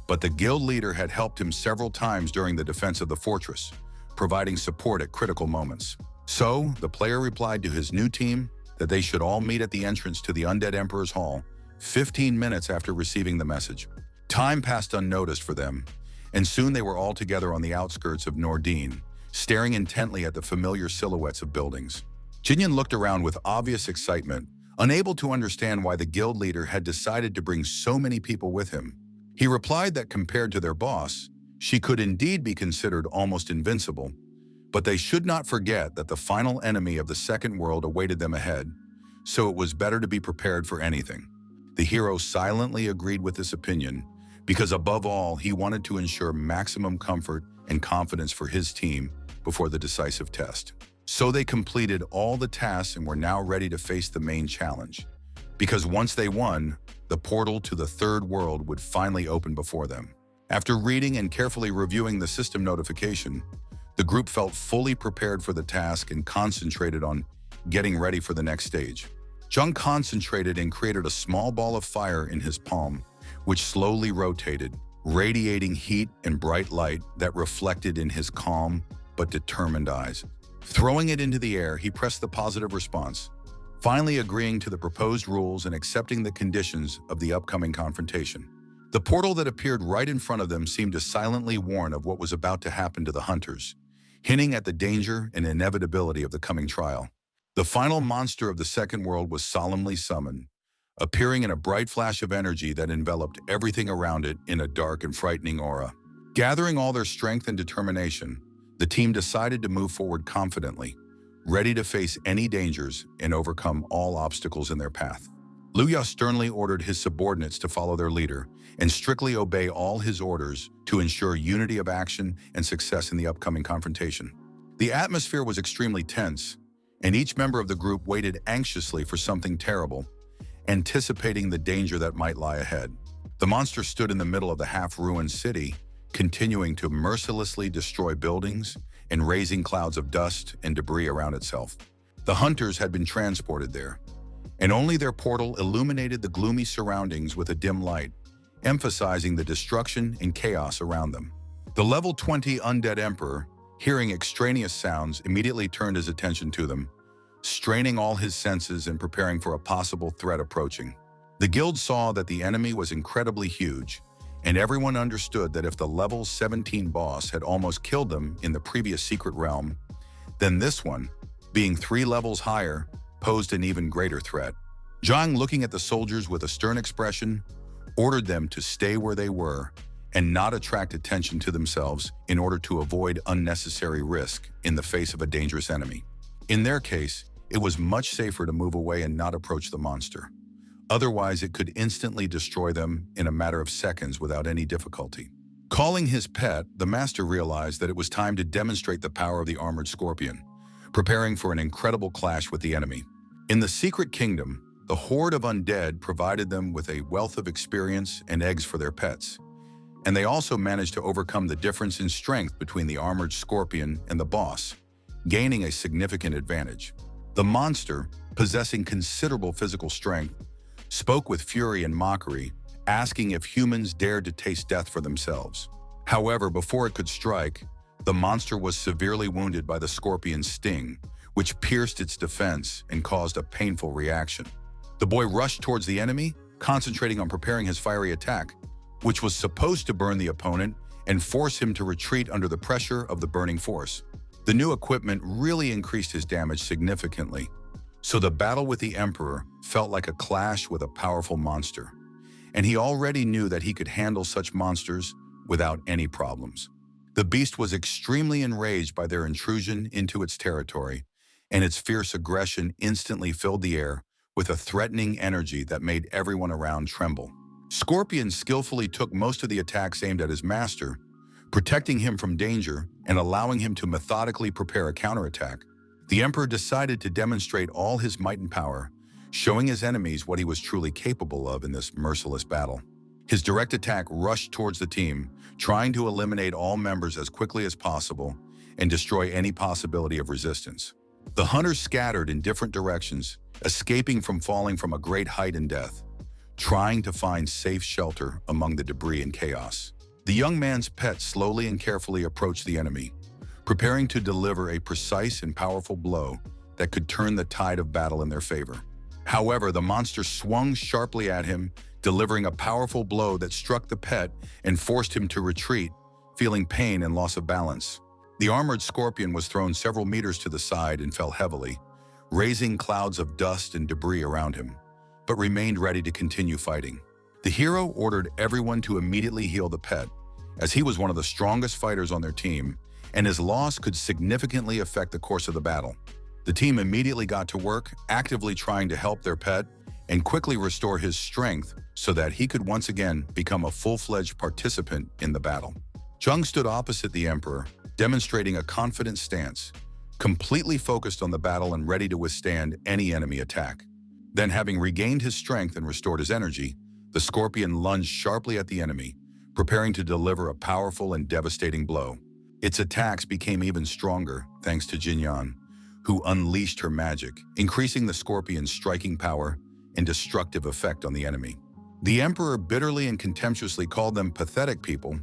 but the guild leader had helped him several times during the defense of the fortress, providing support at critical moments. So, the player replied to his new team that they should all meet at the entrance to the Undead Emperor's Hall 15 minutes after receiving the message. Time passed unnoticed for them, and soon they were all together on the outskirts of Nordine, staring intently at the familiar silhouettes of buildings. Jinyan looked around with obvious excitement, unable to understand why the guild leader had decided to bring so many people with him. He replied that compared to their boss, she could indeed be considered almost invincible, but they should not forget that the final enemy of the second world awaited them ahead, so it was better to be prepared for anything. The hero silently agreed with this opinion, because above all, he wanted to ensure maximum comfort and confidence for his team before the decisive test. So they completed all the tasks and were now ready to face the main challenge. Because once they won, the portal to the third world would finally open before them. After reading and carefully reviewing the system notification, the group felt fully prepared for the task and concentrated on getting ready for the next stage. Zhang concentrated and created a small ball of fire in his palm, which slowly rotated, radiating heat and bright light that reflected in his calm but determined eyes. Throwing it into the air, he pressed the positive response, finally agreeing to the proposed rules and accepting the conditions of the upcoming confrontation. The portal that appeared right in front of them seemed to silently warn of what was about to happen to the hunters, hinting at the danger and inevitability of the coming trial. The final monster of the second world was solemnly summoned, appearing in a bright flash of energy that enveloped everything around it in a dark and frightening aura. Gathering all their strength and determination, the team decided to move forward confidently, ready to face any dangers and overcome all obstacles in their path. Liu Ya sternly ordered his subordinates to follow their leader and strictly obey all his orders to ensure unity of action and success in the upcoming confrontation. The atmosphere was extremely tense, and each member of the group waited anxiously for something terrible, anticipating the danger that might lie ahead. The monster stood in the middle of the half-ruined city, continuing to mercilessly destroy buildings and raising clouds of dust and debris around itself. The hunters had been transported there, and only their portal illuminated the gloomy surroundings with a dim light, emphasizing the destruction and chaos around them. The level 20 Undead Emperor, hearing extraneous sounds, immediately turned his attention to them, straining all his senses and preparing for a possible threat approaching. The guild saw that the enemy was incredibly huge, and everyone understood that if the level 17 boss had almost killed them in the previous secret realm, Then this one, being 3 levels higher, posed an even greater threat. Zhang, looking at the soldiers with a stern expression, ordered them to stay where they were and not attract attention to themselves in order to avoid unnecessary risk in the face of a dangerous enemy. In their case, it was much safer to move away and not approach the monster. Otherwise, it could instantly destroy them in a matter of seconds without any difficulty. Calling his pet, the master realized that it was time to demonstrate the power of the armored scorpion, preparing for an incredible clash with the enemy. In the secret kingdom, the horde of undead provided them with a wealth of experience and eggs for their pets, and they also managed to overcome the difference in strength between the armored scorpion and the boss, gaining a significant advantage. The monster, possessing considerable physical strength, spoke with fury and mockery, asking if humans dared to taste death for themselves. However, before it could strike, the monster was severely wounded by the scorpion's sting, which pierced its defense and caused a painful reaction. The boy rushed towards the enemy, concentrating on preparing his fiery attack, which was supposed to burn the opponent and force him to retreat under the pressure of the burning force. The new equipment really increased his damage significantly, so the battle with the Emperor felt like a clash with a powerful monster, and he already knew that he could handle such monsters without any problems. The beast was extremely enraged by their intrusion into its territory, and its fierce aggression instantly filled the air with a threatening energy that made everyone around tremble. Scorpion skillfully took most of the attacks aimed at his master, protecting him from danger and allowing him to methodically prepare a counterattack. The Emperor decided to demonstrate all his might and power, showing his enemies what he was truly capable of in this merciless battle. His direct attack rushed towards the team, trying to eliminate all members as quickly as possible and destroy any possibility of resistance. The hunters scattered in different directions, escaping from falling from a great height and death, trying to find safe shelter among the debris and chaos. The young man's pet slowly and carefully approached the enemy, preparing to deliver a precise and powerful blow that could turn the tide of battle in their favor. However, the monster swung sharply at him, delivering a powerful blow that struck the pet and forced him to retreat, feeling pain and loss of balance. The armored scorpion was thrown several meters to the side and fell heavily, raising clouds of dust and debris around him, but remained ready to continue fighting. The hero ordered everyone to immediately heal the pet, as he was one of the strongest fighters on their team, and his loss could significantly affect the course of the battle. The team immediately got to work, actively trying to help their pet and quickly restore his strength so that he could once again become a full-fledged participant in the battle. Zhang stood opposite the Emperor, demonstrating a confident stance, completely focused on the battle and ready to withstand any enemy attack. Then, having regained his strength and restored his energy, the scorpion lunged sharply at the enemy, preparing to deliver a powerful and devastating blow. Its attacks became even stronger thanks to Jinyan, who unleashed her magic, increasing the scorpion's striking power and destructive effect on the enemy. The Emperor bitterly and contemptuously called them pathetic people,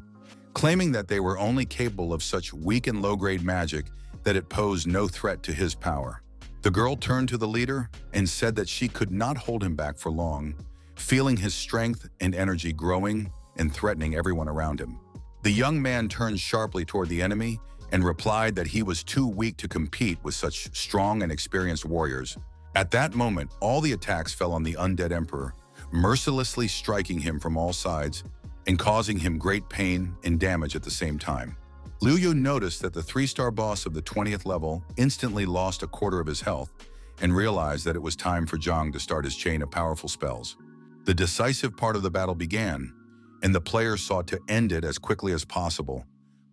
claiming that they were only capable of such weak and low-grade magic that it posed no threat to his power. The girl turned to the leader and said that she could not hold him back for long, feeling his strength and energy growing and threatening everyone around him. The young man turned sharply toward the enemy and replied that he was too weak to compete with such strong and experienced warriors. At that moment, all the attacks fell on the undead emperor, mercilessly striking him from all sides and causing him great pain and damage at the same time. Liu Yu noticed that the 3-star boss of the 20th level instantly lost a quarter of his health and realized that it was time for Zhang to start his chain of powerful spells. The decisive part of the battle began, and the player sought to end it as quickly as possible,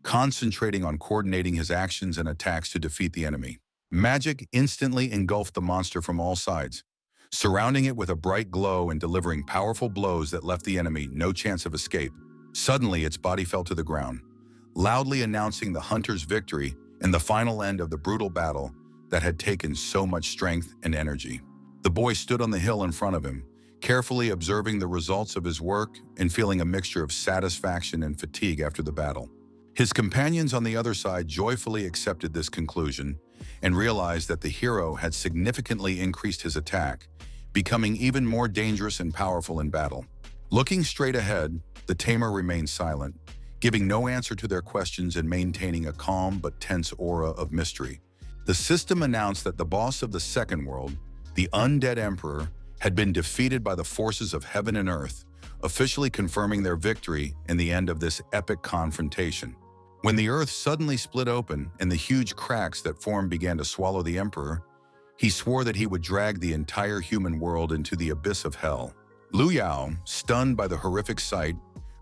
concentrating on coordinating his actions and attacks to defeat the enemy. Magic instantly engulfed the monster from all sides, surrounding it with a bright glow and delivering powerful blows that left the enemy no chance of escape. Suddenly, its body fell to the ground, loudly announcing the hunter's victory and the final end of the brutal battle that had taken so much strength and energy. The boy stood on the hill in front of him, carefully observing the results of his work and feeling a mixture of satisfaction and fatigue after the battle. His companions on the other side joyfully accepted this conclusion and realized that the hero had significantly increased his attack, becoming even more dangerous and powerful in battle. Looking straight ahead, the tamer remained silent, giving no answer to their questions and maintaining a calm but tense aura of mystery. The system announced that the boss of the second world, the undead emperor, had been defeated by the forces of heaven and earth, officially confirming their victory in the end of this epic confrontation. When the earth suddenly split open and the huge cracks that formed began to swallow the emperor, he swore that he would drag the entire human world into the abyss of hell. Liu Yao, stunned by the horrific sight,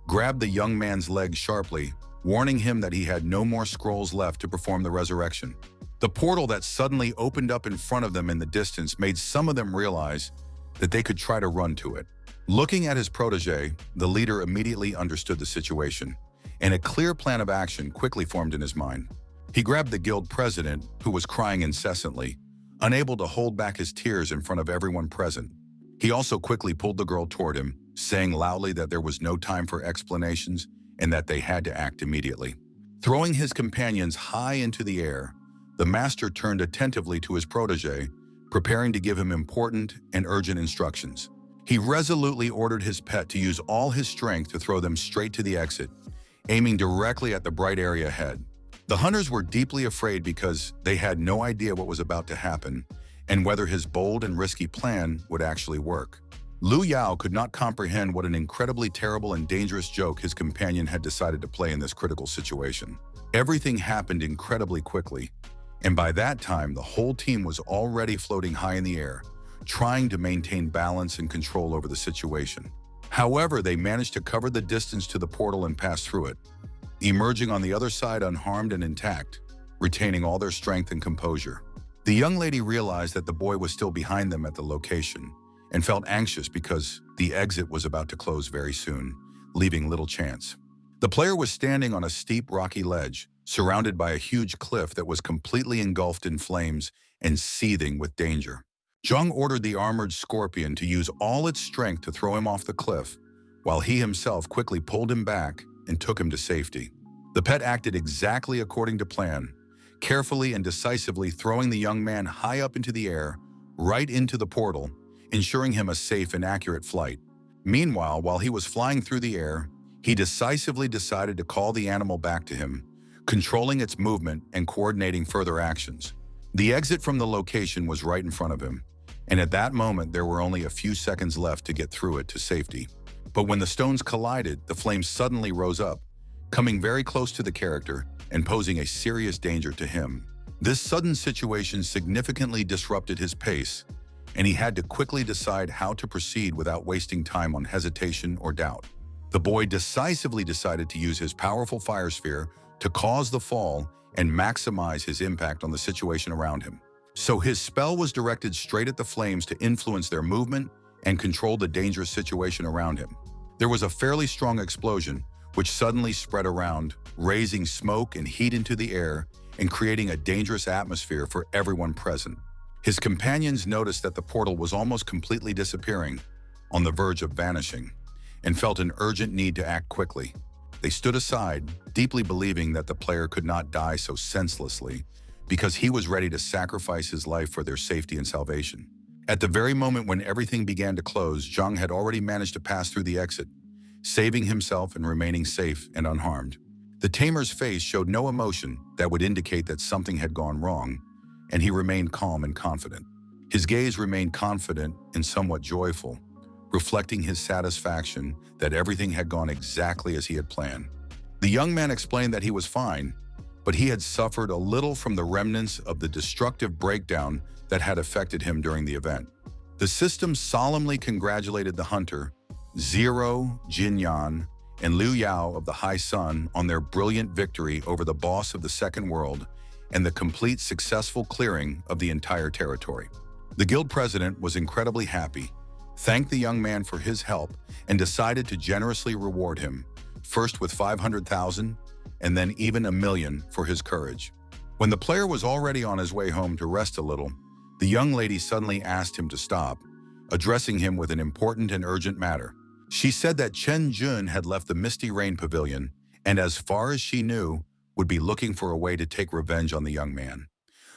grabbed the young man's leg sharply, warning him that he had no more scrolls left to perform the resurrection. The portal that suddenly opened up in front of them in the distance made some of them realize that they could try to run to it. Looking at his protege, the leader immediately understood the situation, and a clear plan of action quickly formed in his mind. He grabbed the guild president, who was crying incessantly, unable to hold back his tears in front of everyone present. He also quickly pulled the girl toward him, saying loudly that there was no time for explanations and that they had to act immediately. Throwing his companions high into the air, the master turned attentively to his protege, preparing to give him important and urgent instructions. He resolutely ordered his pet to use all his strength to throw them straight to the exit, aiming directly at the bright area ahead. The hunters were deeply afraid because they had no idea what was about to happen and whether his bold and risky plan would actually work. Liu Yao could not comprehend what an incredibly terrible and dangerous joke his companion had decided to play in this critical situation. Everything happened incredibly quickly, and by that time the whole team was already floating high in the air, trying to maintain balance and control over the situation. However, they managed to cover the distance to the portal and pass through it, emerging on the other side unharmed and intact, retaining all their strength and composure. The young lady realized that the boy was still behind them at the location and felt anxious because the exit was about to close very soon, leaving little chance. The player was standing on a steep rocky ledge, surrounded by a huge cliff that was completely engulfed in flames and seething with danger. Zhang ordered the armored scorpion to use all its strength to throw him off the cliff, while he himself quickly pulled him back and took him to safety. The pet acted exactly according to plan, carefully and decisively throwing the young man high up into the air, right into the portal, ensuring him a safe and accurate flight. Meanwhile, while he was flying through the air, he decisively decided to call the animal back to him, controlling its movement and coordinating further actions. The exit from the location was right in front of him, and at that moment there were only a few seconds left to get through it to safety. But when the stones collided, the flames suddenly rose up, coming very close to the character and posing a serious danger to him. This sudden situation significantly disrupted his pace, and he had to quickly decide how to proceed without wasting time on hesitation or doubt. The boy decisively decided to use his powerful fire sphere to cause the fall and maximize his impact on the situation around him. So his spell was directed straight at the flames to influence their movement and control the dangerous situation around him. There was a fairly strong explosion, which suddenly spread around, raising smoke and heat into the air and creating a dangerous atmosphere for everyone present. His companions noticed that the portal was almost completely disappearing, on the verge of vanishing, and felt an urgent need to act quickly. They stood aside, deeply believing that the player could not die so senselessly, because he was ready to sacrifice his life for their safety and salvation. At the very moment when everything began to close, Zhang had already managed to pass through the exit, saving himself and remaining safe and unharmed. The tamer's face showed no emotion that would indicate that something had gone wrong, and he remained calm and confident. His gaze remained confident and somewhat joyful, reflecting his satisfaction that everything had gone exactly as he had planned. The young man explained that he was fine, but he had suffered a little from the remnants of the destructive breakdown that had affected him during the event. The system solemnly congratulated the hunter, Zero, Jinyan, and Liu Yao of the High Sun on their brilliant victory over the boss of the Second World and the complete successful clearing of the entire territory. The guild president was incredibly happy, thanked the young man for his help, and decided to generously reward him, first with 500,000 and then even 1,000,000 for his courage. When the player was already on his way home to rest a little, the young lady suddenly asked him to stop, addressing him with an important and urgent matter. She said that Chen Jun had left the Misty Rain Pavilion and, as far as she knew, would be looking for a way to take revenge on the young man.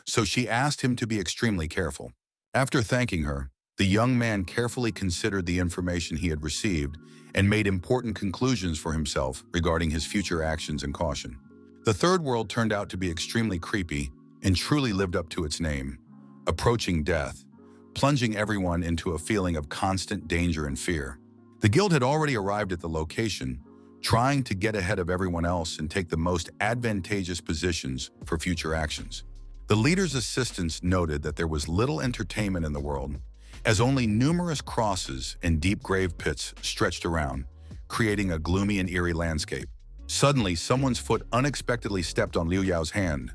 So she asked him to be extremely careful. After thanking her, the young man carefully considered the information he had received and made important conclusions for himself regarding his future actions and caution. The third world turned out to be extremely creepy, and truly lived up to its name, approaching death, plunging everyone into a feeling of constant danger and fear. The guild had already arrived at the location, trying to get ahead of everyone else and take the most advantageous positions for future actions. The leader's assistants noted that there was little entertainment in the world, as only numerous crosses and deep grave pits stretched around, creating a gloomy and eerie landscape. Suddenly, someone's foot unexpectedly stepped on Liu Yao's hand,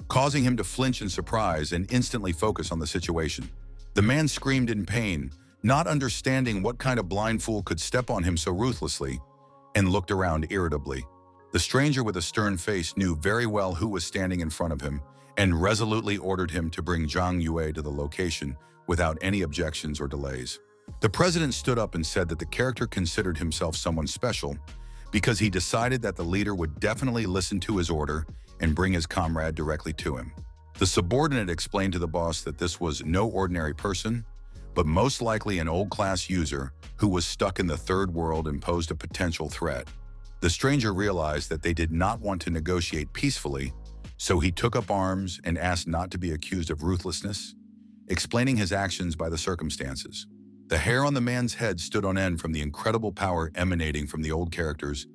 causing him to flinch in surprise and instantly focus on the situation. The man screamed in pain, not understanding what kind of blind fool could step on him so ruthlessly, and looked around irritably. The stranger with a stern face knew very well who was standing in front of him and resolutely ordered him to bring Zhang Yue to the location without any objections or delays. The president stood up and said that the character considered himself someone special because he decided that the leader would definitely listen to his order and bring his comrade directly to him. The subordinate explained to the boss that this was no ordinary person, but most likely an old-class user who was stuck in the third world and posed a potential threat. The stranger realized that they did not want to negotiate peacefully, so he took up arms and asked not to be accused of ruthlessness, explaining his actions by the circumstances. The hair on the man's head stood on end from the incredible power emanating from the old characters,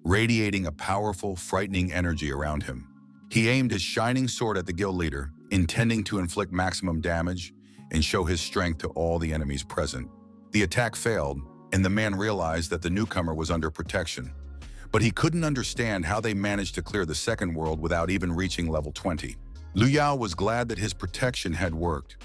radiating a powerful, frightening energy around him. He aimed his shining sword at the guild leader, intending to inflict maximum damage and show his strength to all the enemies present. The attack failed, and the man realized that the newcomer was under protection. But he couldn't understand how they managed to clear the second world without even reaching level 20. Liu Yao was glad that his protection had worked,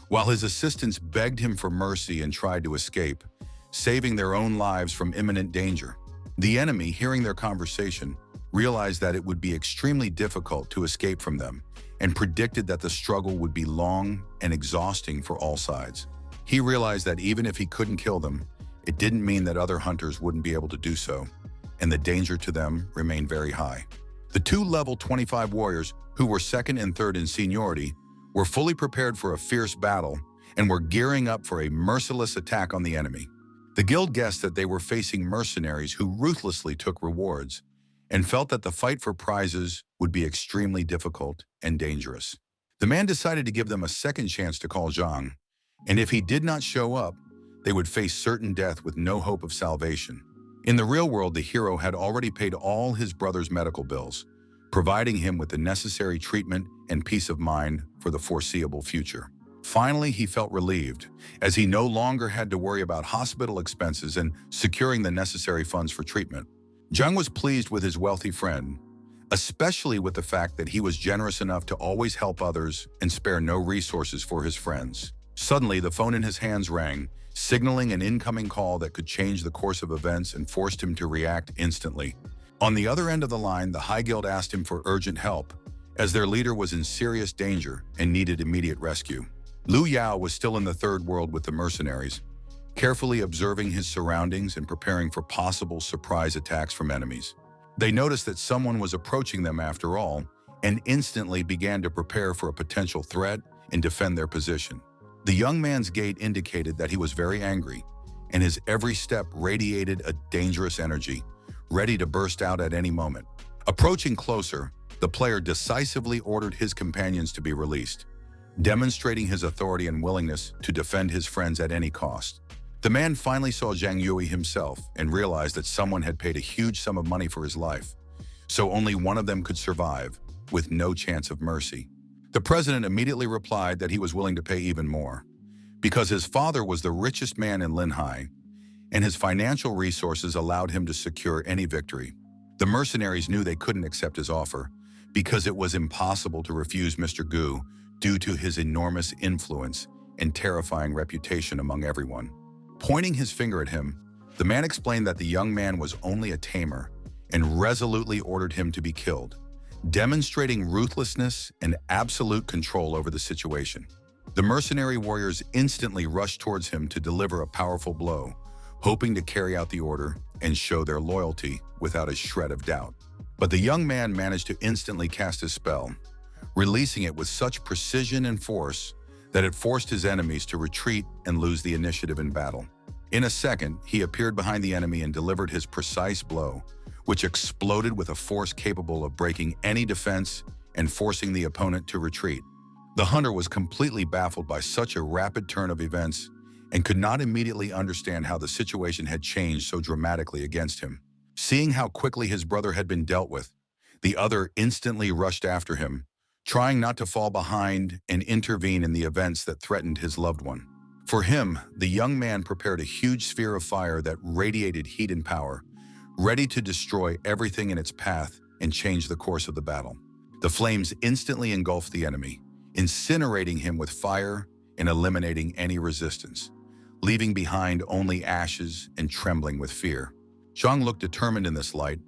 while his assistants begged him for mercy and tried to escape, saving their own lives from imminent danger. The enemy, hearing their conversation, realized that it would be extremely difficult to escape from them and predicted that the struggle would be long and exhausting for all sides. He realized that even if he couldn't kill them, it didn't mean that other hunters wouldn't be able to do so, and the danger to them remained very high. The two level 25 warriors, who were second and third in seniority, were fully prepared for a fierce battle and were gearing up for a merciless attack on the enemy. The guild guessed that they were facing mercenaries who ruthlessly took rewards and felt that the fight for prizes would be extremely difficult and dangerous. The man decided to give them a second chance to call Zhang, and if he did not show up, they would face certain death with no hope of salvation. In the real world, the hero had already paid all his brother's medical bills, providing him with the necessary treatment and peace of mind for the foreseeable future. Finally, he felt relieved, as he no longer had to worry about hospital expenses and securing the necessary funds for treatment. Zhang was pleased with his wealthy friend, especially with the fact that he was generous enough to always help others and spare no resources for his friends. Suddenly, the phone in his hands rang, signaling an incoming call that could change the course of events and forced him to react instantly. On the other end of the line, the High Guild asked him for urgent help, as their leader was in serious danger and needed immediate rescue. Liu Yao was still in the third world with the mercenaries, carefully observing his surroundings and preparing for possible surprise attacks from enemies. They noticed that someone was approaching them after all, and instantly began to prepare for a potential threat and defend their position. The young man's gait indicated that he was very angry, and his every step radiated a dangerous energy, ready to burst out at any moment. Approaching closer, the player decisively ordered his companions to be released, demonstrating his authority and willingness to defend his friends at any cost. The man finally saw Zhang Yue himself and realized that someone had paid a huge sum of money for his life, so only one of them could survive, with no chance of mercy. The president immediately replied that he was willing to pay even more, because his father was the richest man in Linhai, and his financial resources allowed him to secure any victory. The mercenaries knew they couldn't accept his offer, because it was impossible to refuse Mr. Gu due to his enormous influence and terrifying reputation among everyone. Pointing his finger at him, the man explained that the young man was only a tamer and resolutely ordered him to be killed, demonstrating ruthlessness and absolute control over the situation. The mercenary warriors instantly rushed towards him to deliver a powerful blow, hoping to carry out the order and show their loyalty without a shred of doubt. But the young man managed to instantly cast his spell, releasing it with such precision and force that it forced his enemies to retreat and lose the initiative in battle. In a second, he appeared behind the enemy and delivered his precise blow, which exploded with a force capable of breaking any defense and forcing the opponent to retreat. The hunter was completely baffled by such a rapid turn of events and could not immediately understand how the situation had changed so dramatically against him. Seeing how quickly his brother had been dealt with, the other instantly rushed after him, trying not to fall behind and intervene in the events that threatened his loved one. For him, the young man prepared a huge sphere of fire that radiated heat and power, ready to destroy everything in its path and change the course of the battle. The flames instantly engulfed the enemy, incinerating him with fire and eliminating any resistance, leaving behind only ashes and trembling with fear. Zhang looked determined in this light,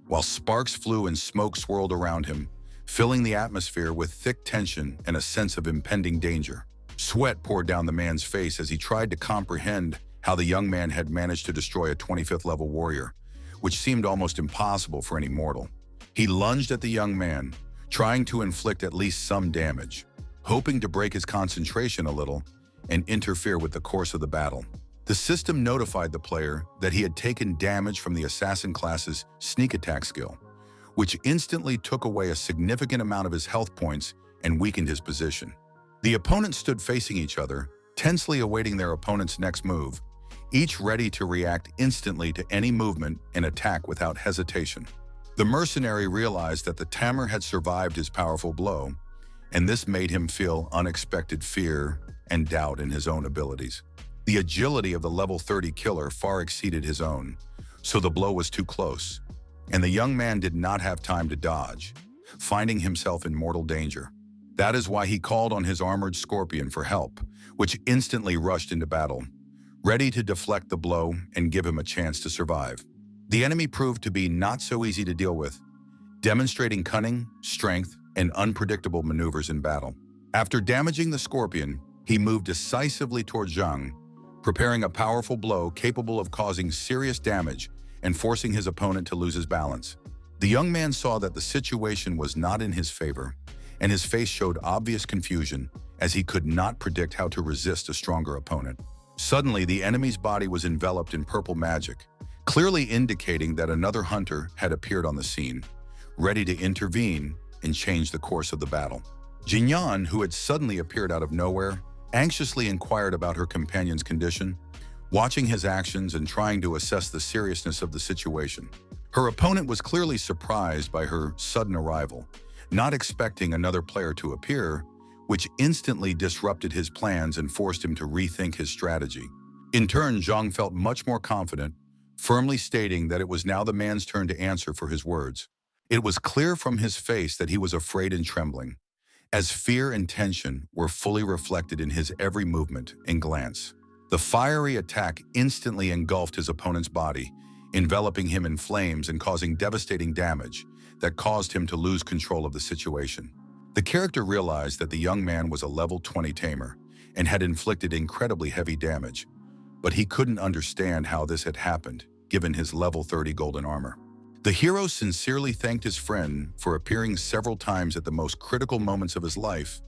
while sparks flew and smoke swirled around him, filling the atmosphere with thick tension and a sense of impending danger. Sweat poured down the man's face as he tried to comprehend how the young man had managed to destroy a 25th level warrior, which seemed almost impossible for any mortal. He lunged at the young man, trying to inflict at least some damage, hoping to break his concentration a little and interfere with the course of the battle. The system notified the player that he had taken damage from the assassin class's sneak attack skill, which instantly took away a significant amount of his health points and weakened his position. The opponents stood facing each other, tensely awaiting their opponent's next move, each ready to react instantly to any movement and attack without hesitation. The mercenary realized that the tamer had survived his powerful blow, and this made him feel unexpected fear and doubt in his own abilities. The agility of the level 30 killer far exceeded his own, so the blow was too close, and the young man did not have time to dodge, finding himself in mortal danger. That is why he called on his armored scorpion for help, which instantly rushed into battle, ready to deflect the blow and give him a chance to survive. The enemy proved to be not so easy to deal with, demonstrating cunning, strength, and unpredictable maneuvers in battle. After damaging the scorpion, he moved decisively toward Zhang, preparing a powerful blow capable of causing serious damage and forcing his opponent to lose his balance. The young man saw that the situation was not in his favor, and his face showed obvious confusion as he could not predict how to resist a stronger opponent. Suddenly, the enemy's body was enveloped in purple magic, clearly indicating that another hunter had appeared on the scene, ready to intervene and change the course of the battle. Jinyan, who had suddenly appeared out of nowhere, anxiously inquired about her companion's condition, watching his actions and trying to assess the seriousness of the situation. Her opponent was clearly surprised by her sudden arrival, not expecting another player to appear, which instantly disrupted his plans and forced him to rethink his strategy. In turn, Zhang felt much more confident, firmly stating that it was now the man's turn to answer for his words. It was clear from his face that he was afraid and trembling, as fear and tension were fully reflected in his every movement and glance. The fiery attack instantly engulfed his opponent's body, enveloping him in flames and causing devastating damage that caused him to lose control of the situation. The character realized that the young man was a level 20 tamer and had inflicted incredibly heavy damage, but he couldn't understand how this had happened, given his level 30 golden armor. The hero sincerely thanked his friend for appearing several times at the most critical moments of his life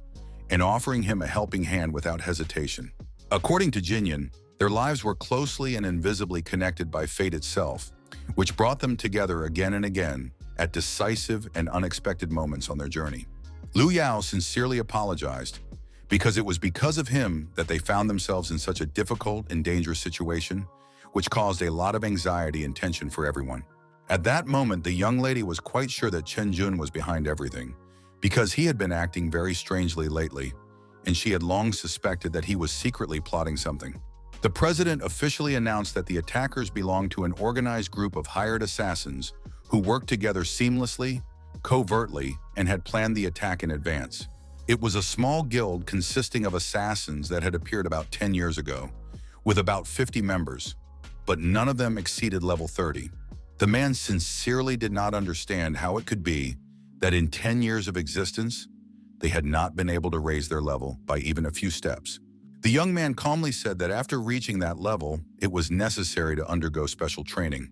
and offering him a helping hand without hesitation. According to Jinyan, their lives were closely and invisibly connected by fate itself, which brought them together again and again at decisive and unexpected moments on their journey. Lu Yao sincerely apologized, because it was because of him that they found themselves in such a difficult and dangerous situation, which caused a lot of anxiety and tension for everyone. At that moment, the young lady was quite sure that Chen Jun was behind everything, because he had been acting very strangely lately, and she had long suspected that he was secretly plotting something. The president officially announced that the attackers belonged to an organized group of hired assassins who worked together seamlessly, covertly, and had planned the attack in advance. It was a small guild consisting of assassins that had appeared about 10 years ago, with about 50 members, but none of them exceeded level 30. The man sincerely did not understand how it could be that in 10 years of existence, they had not been able to raise their level by even a few steps. The young man calmly said that after reaching that level, it was necessary to undergo special training.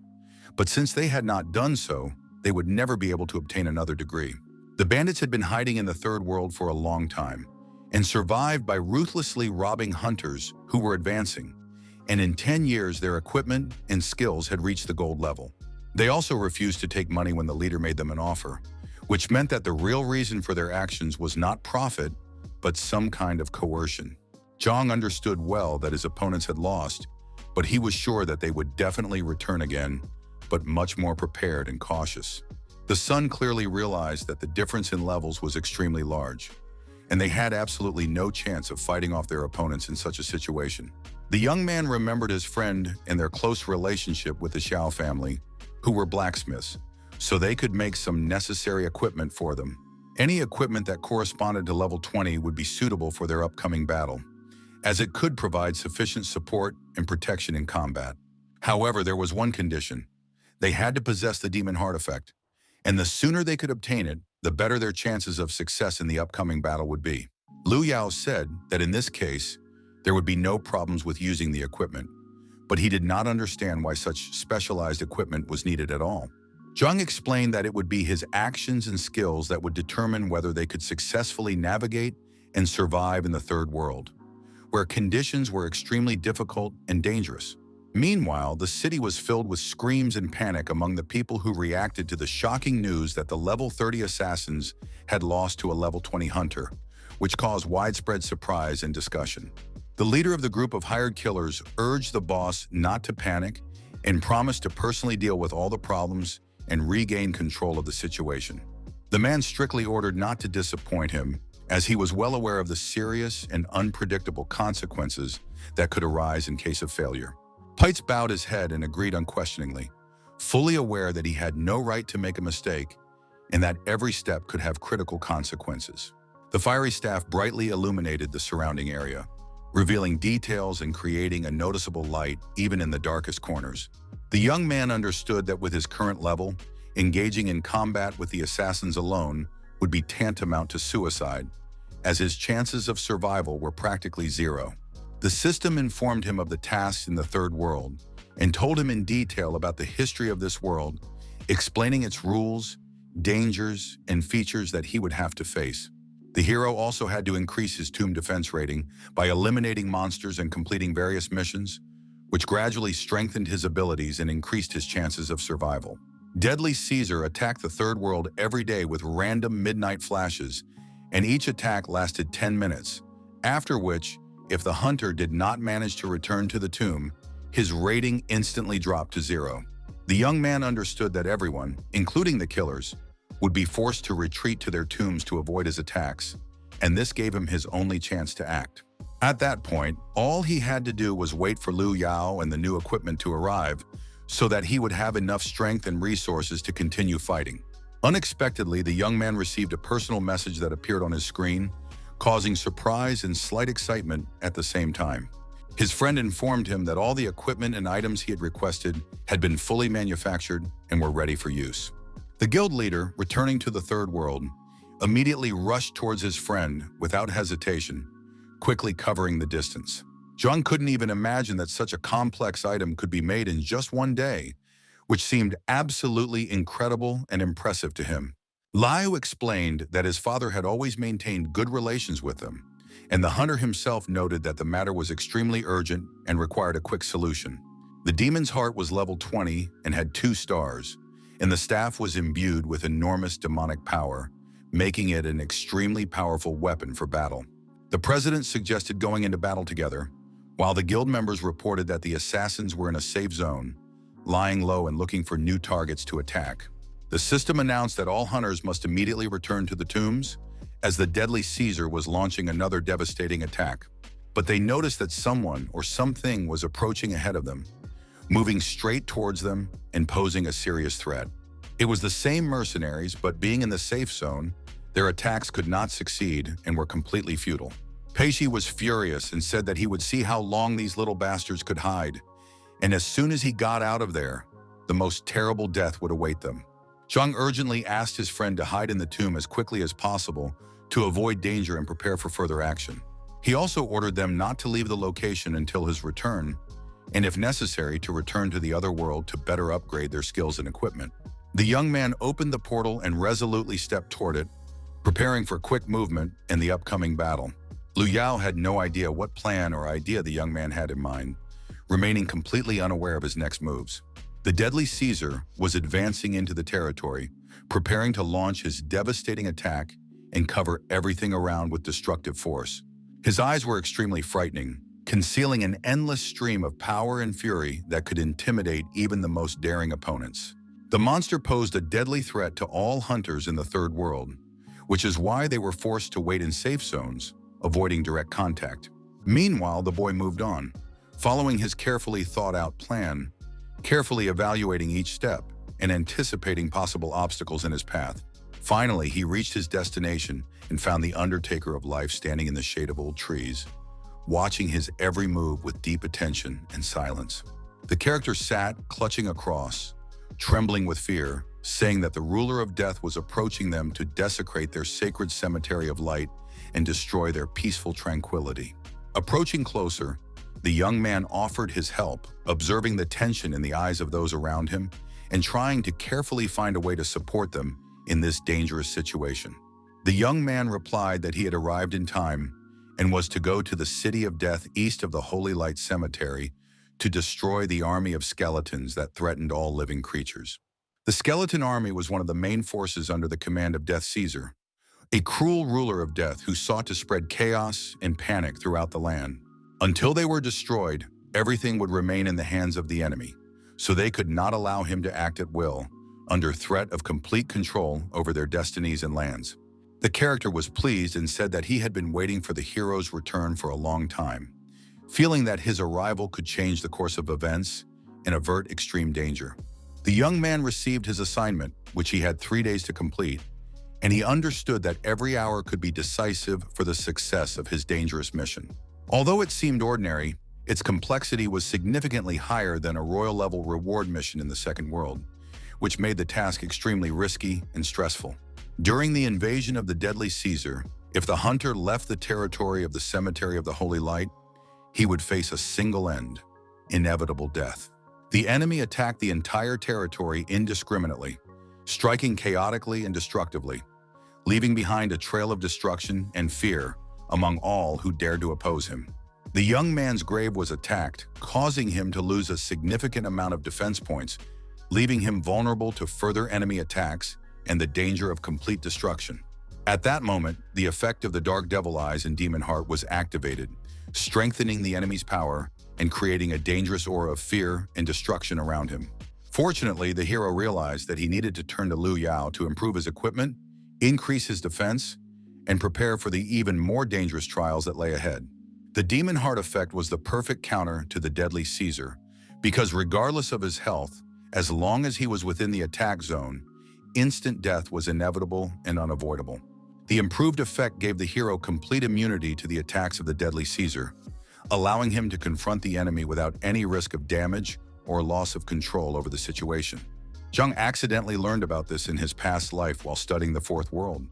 But since they had not done so, they would never be able to obtain another degree. The bandits had been hiding in the third world for a long time and survived by ruthlessly robbing hunters who were advancing. And in 10 years, their equipment and skills had reached the gold level. They also refused to take money when the leader made them an offer, which meant that the real reason for their actions was not profit, but some kind of coercion. Zhang understood well that his opponents had lost, but he was sure that they would definitely return again, but much more prepared and cautious. The Sun clearly realized that the difference in levels was extremely large, and they had absolutely no chance of fighting off their opponents in such a situation. The young man remembered his friend and their close relationship with the Xiao family, who were blacksmiths, so they could make some necessary equipment for them. Any equipment that corresponded to level 20 would be suitable for their upcoming battle, as it could provide sufficient support and protection in combat. However, there was one condition. They had to possess the demon heart effect, and the sooner they could obtain it, the better their chances of success in the upcoming battle would be. Liu Yao said that in this case, there would be no problems with using the equipment, but he did not understand why such specialized equipment was needed at all. Zhang explained that it would be his actions and skills that would determine whether they could successfully navigate and survive in the third world, where conditions were extremely difficult and dangerous. Meanwhile, the city was filled with screams and panic among the people who reacted to the shocking news that the level 30 assassins had lost to a level 20 hunter, which caused widespread surprise and discussion. The leader of the group of hired killers urged the boss not to panic and promised to personally deal with all the problems and regain control of the situation. The man strictly ordered not to disappoint him, as he was well aware of the serious and unpredictable consequences that could arise in case of failure. Pites bowed his head and agreed unquestioningly, fully aware that he had no right to make a mistake and that every step could have critical consequences. The fiery staff brightly illuminated the surrounding area, revealing details and creating a noticeable light even in the darkest corners. The young man understood that with his current level, engaging in combat with the assassins alone would be tantamount to suicide, as his chances of survival were practically zero. The system informed him of the tasks in the third world and told him in detail about the history of this world, explaining its rules, dangers, and features that he would have to face. The hero also had to increase his tomb defense rating by eliminating monsters and completing various missions, which gradually strengthened his abilities and increased his chances of survival. Deadly Caesar attacked the third world every day with random midnight flashes, and each attack lasted 10 minutes, after which, if the hunter did not manage to return to the tomb, his rating instantly dropped to 0. The young man understood that everyone, including the killers, would be forced to retreat to their tombs to avoid his attacks, and this gave him his only chance to act. At that point, all he had to do was wait for Liu Yao and the new equipment to arrive so that he would have enough strength and resources to continue fighting. Unexpectedly, the young man received a personal message that appeared on his screen, causing surprise and slight excitement at the same time. His friend informed him that all the equipment and items he had requested had been fully manufactured and were ready for use. The guild leader, returning to the third world, immediately rushed towards his friend without hesitation, quickly covering the distance. Zhang couldn't even imagine that such a complex item could be made in just one day, which seemed absolutely incredible and impressive to him. Liu explained that his father had always maintained good relations with them, and the hunter himself noted that the matter was extremely urgent and required a quick solution. The demon's heart was level 20 and had 2 stars, and the staff was imbued with enormous demonic power, making it an extremely powerful weapon for battle. The president suggested going into battle together, while the guild members reported that the assassins were in a safe zone, lying low and looking for new targets to attack. The system announced that all hunters must immediately return to the tombs, as the deadly Caesar was launching another devastating attack. But they noticed that someone or something was approaching ahead of them, moving straight towards them and posing a serious threat. It was the same mercenaries, but being in the safe zone, their attacks could not succeed and were completely futile. Peishi was furious and said that he would see how long these little bastards could hide, and as soon as he got out of there, the most terrible death would await them. Zhang urgently asked his friend to hide in the tomb as quickly as possible to avoid danger and prepare for further action. He also ordered them not to leave the location until his return, and if necessary, to return to the other world to better upgrade their skills and equipment. The young man opened the portal and resolutely stepped toward it, preparing for quick movement in the upcoming battle. Liu Yao had no idea what plan or idea the young man had in mind, remaining completely unaware of his next moves. The deadly Caesar was advancing into the territory, preparing to launch his devastating attack and cover everything around with destructive force. His eyes were extremely frightening, concealing an endless stream of power and fury that could intimidate even the most daring opponents. The monster posed a deadly threat to all hunters in the third world, which is why they were forced to wait in safe zones, avoiding direct contact. Meanwhile, the boy moved on, following his carefully thought-out plan, carefully evaluating each step and anticipating possible obstacles in his path. Finally, he reached his destination and found the Undertaker of Life standing in the shade of old trees, watching his every move with deep attention and silence. The character sat, clutching a cross, trembling with fear, saying that the ruler of death was approaching them to desecrate their sacred cemetery of light and destroy their peaceful tranquility. Approaching closer, the young man offered his help, observing the tension in the eyes of those around him and trying to carefully find a way to support them in this dangerous situation. The young man replied that he had arrived in time and was to go to the city of death east of the Holy Light Cemetery to destroy the army of skeletons that threatened all living creatures. The skeleton army was one of the main forces under the command of Death Caesar, a cruel ruler of death who sought to spread chaos and panic throughout the land. Until they were destroyed, everything would remain in the hands of the enemy, so they could not allow him to act at will, under threat of complete control over their destinies and lands. The character was pleased and said that he had been waiting for the hero's return for a long time, feeling that his arrival could change the course of events and avert extreme danger. The young man received his assignment, which he had 3 days to complete, and he understood that every hour could be decisive for the success of his dangerous mission. Although it seemed ordinary, its complexity was significantly higher than a royal-level reward mission in the Second World, which made the task extremely risky and stressful. During the invasion of the deadly Caesar, if the hunter left the territory of the Cemetery of the Holy Light, he would face a single end, inevitable death. The enemy attacked the entire territory indiscriminately, striking chaotically and destructively, leaving behind a trail of destruction and fear among all who dared to oppose him. The young man's grave was attacked, causing him to lose a significant amount of defense points, leaving him vulnerable to further enemy attacks and the danger of complete destruction. At that moment, the effect of the Dark Devil Eyes and Demon Heart was activated, strengthening the enemy's power and creating a dangerous aura of fear and destruction around him. Fortunately, the hero realized that he needed to turn to Liu Yao to improve his equipment, increase his defense, and prepare for the even more dangerous trials that lay ahead. The Demon Heart effect was the perfect counter to the deadly Caesar, because regardless of his health, as long as he was within the attack zone, instant death was inevitable and unavoidable. The improved effect gave the hero complete immunity to the attacks of the deadly Caesar, allowing him to confront the enemy without any risk of damage or loss of control over the situation. Zhang accidentally learned about this in his past life while studying the Fourth World,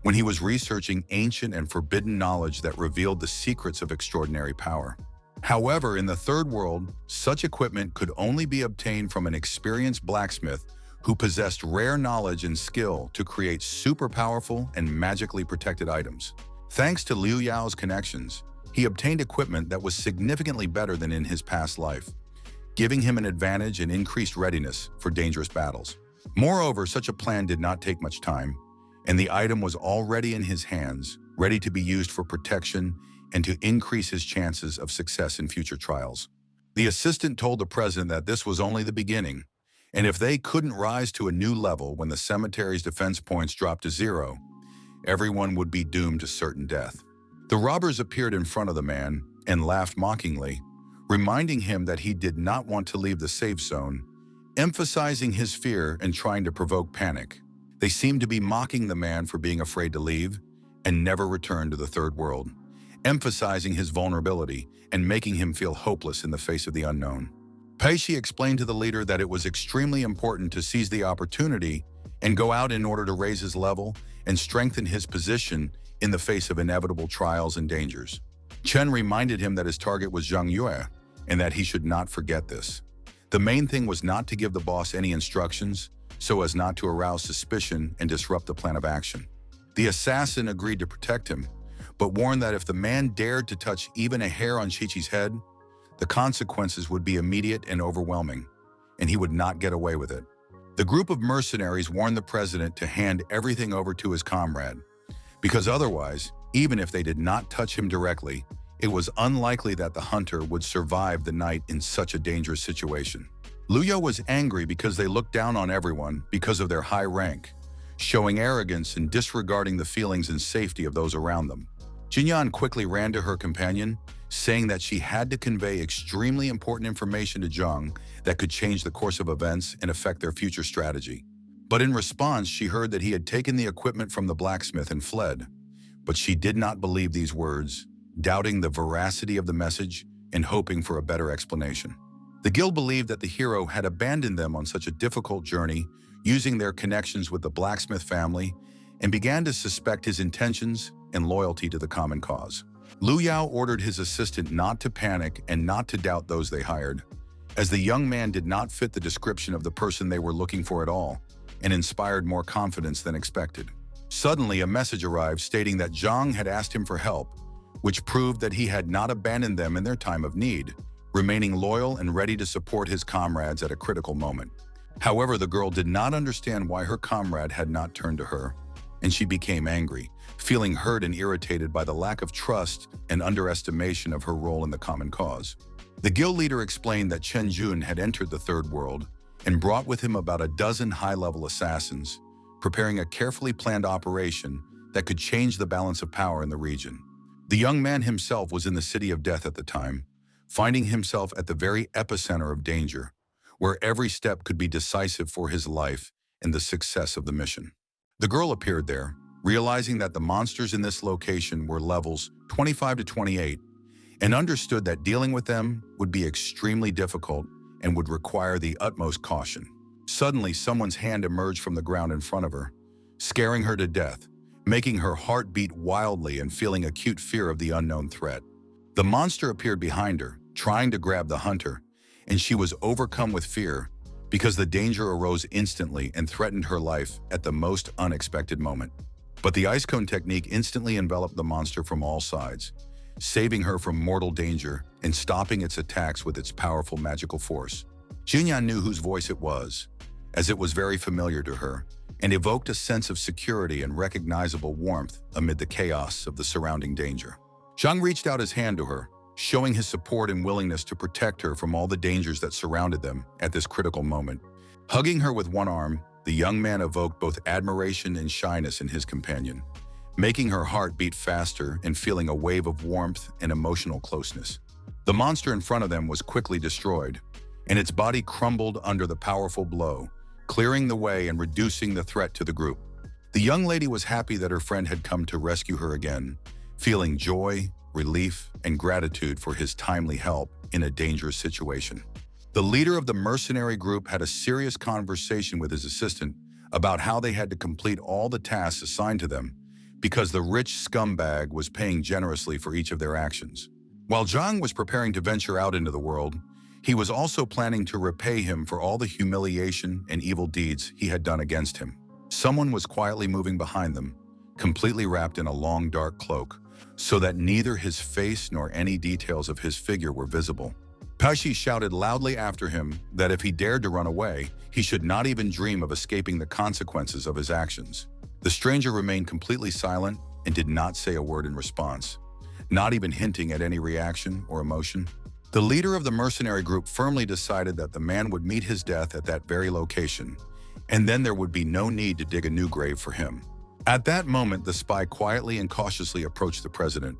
when he was researching ancient and forbidden knowledge that revealed the secrets of extraordinary power. However, in the Third World, such equipment could only be obtained from an experienced blacksmith who possessed rare knowledge and skill to create super powerful and magically protected items. Thanks to Liu Yao's connections, he obtained equipment that was significantly better than in his past life, giving him an advantage and increased readiness for dangerous battles. Moreover, such a plan did not take much time, and the item was already in his hands, ready to be used for protection and to increase his chances of success in future trials. The assistant told the president that this was only the beginning, and if they couldn't rise to a new level when the cemetery's defense points dropped to 0, everyone would be doomed to certain death. The robbers appeared in front of the man and laughed mockingly, reminding him that he did not want to leave the safe zone, emphasizing his fear and trying to provoke panic. They seemed to be mocking the man for being afraid to leave and never return to the Third World, emphasizing his vulnerability and making him feel hopeless in the face of the unknown. Peishi explained to the leader that it was extremely important to seize the opportunity and go out in order to raise his level and strengthen his position in the face of inevitable trials and dangers. Chen reminded him that his target was Zhang Yue and that he should not forget this. The main thing was not to give the boss any instructions so as not to arouse suspicion and disrupt the plan of action. The assassin agreed to protect him, but warned that if the man dared to touch even a hair on Chi-Chi's head, the consequences would be immediate and overwhelming, and he would not get away with it. The group of mercenaries warned the president to hand everything over to his comrade, because otherwise, even if they did not touch him directly, it was unlikely that the hunter would survive the night in such a dangerous situation. Luya was angry because they looked down on everyone because of their high rank, showing arrogance and disregarding the feelings and safety of those around them. Jinyan quickly ran to her companion, saying that she had to convey extremely important information to Zhang that could change the course of events and affect their future strategy. But in response, she heard that he had taken the equipment from the blacksmith and fled. But she did not believe these words, doubting the veracity of the message and hoping for a better explanation. The guild believed that the hero had abandoned them on such a difficult journey, using their connections with the blacksmith family, and began to suspect his intentions and loyalty to the common cause. Lu Yao ordered his assistant not to panic and not to doubt those they hired, as the young man did not fit the description of the person they were looking for at all, and inspired more confidence than expected. Suddenly, a message arrived stating that Zhang had asked him for help, which proved that he had not abandoned them in their time of need, remaining loyal and ready to support his comrades at a critical moment. However, the girl did not understand why her comrade had not turned to her, and she became angry, feeling hurt and irritated by the lack of trust and underestimation of her role in the common cause. The guild leader explained that Chen Jun had entered the third world and brought with him about a dozen high-level assassins, preparing a carefully planned operation that could change the balance of power in the region. The young man himself was in the city of death at the time, finding himself at the very epicenter of danger, where every step could be decisive for his life and the success of the mission. The girl appeared there, realizing that the monsters in this location were levels 25 to 28, and understood that dealing with them would be extremely difficult and would require the utmost caution. Suddenly, someone's hand emerged from the ground in front of her, scaring her to death, making her heart beat wildly and feeling acute fear of the unknown threat. The monster appeared behind her, trying to grab the hunter, and she was overcome with fear because the danger arose instantly and threatened her life at the most unexpected moment. But the ice cone technique instantly enveloped the monster from all sides, saving her from mortal danger and stopping its attacks with its powerful magical force. Jinyan knew whose voice it was, as it was very familiar to her, and evoked a sense of security and recognizable warmth amid the chaos of the surrounding danger. Zhang reached out his hand to her, showing his support and willingness to protect her from all the dangers that surrounded them at this critical moment. Hugging her with one arm, the young man evoked both admiration and shyness in his companion, making her heart beat faster and feeling a wave of warmth and emotional closeness. The monster in front of them was quickly destroyed, and its body crumbled under the powerful blow, clearing the way and reducing the threat to the group. The young lady was happy that her friend had come to rescue her again, feeling joy, relief, and gratitude for his timely help in a dangerous situation. The leader of the mercenary group had a serious conversation with his assistant about how they had to complete all the tasks assigned to them because the rich scumbag was paying generously for each of their actions. While Zhang was preparing to venture out into the world, he was also planning to repay him for all the humiliation and evil deeds he had done against him. Someone was quietly moving behind them, completely wrapped in a long dark cloak, so that neither his face nor any details of his figure were visible. Pashi shouted loudly after him that if he dared to run away, he should not even dream of escaping the consequences of his actions. The stranger remained completely silent and did not say a word in response, not even hinting at any reaction or emotion. The leader of the mercenary group firmly decided that the man would meet his death at that very location, and then there would be no need to dig a new grave for him. At that moment, the spy quietly and cautiously approached the president,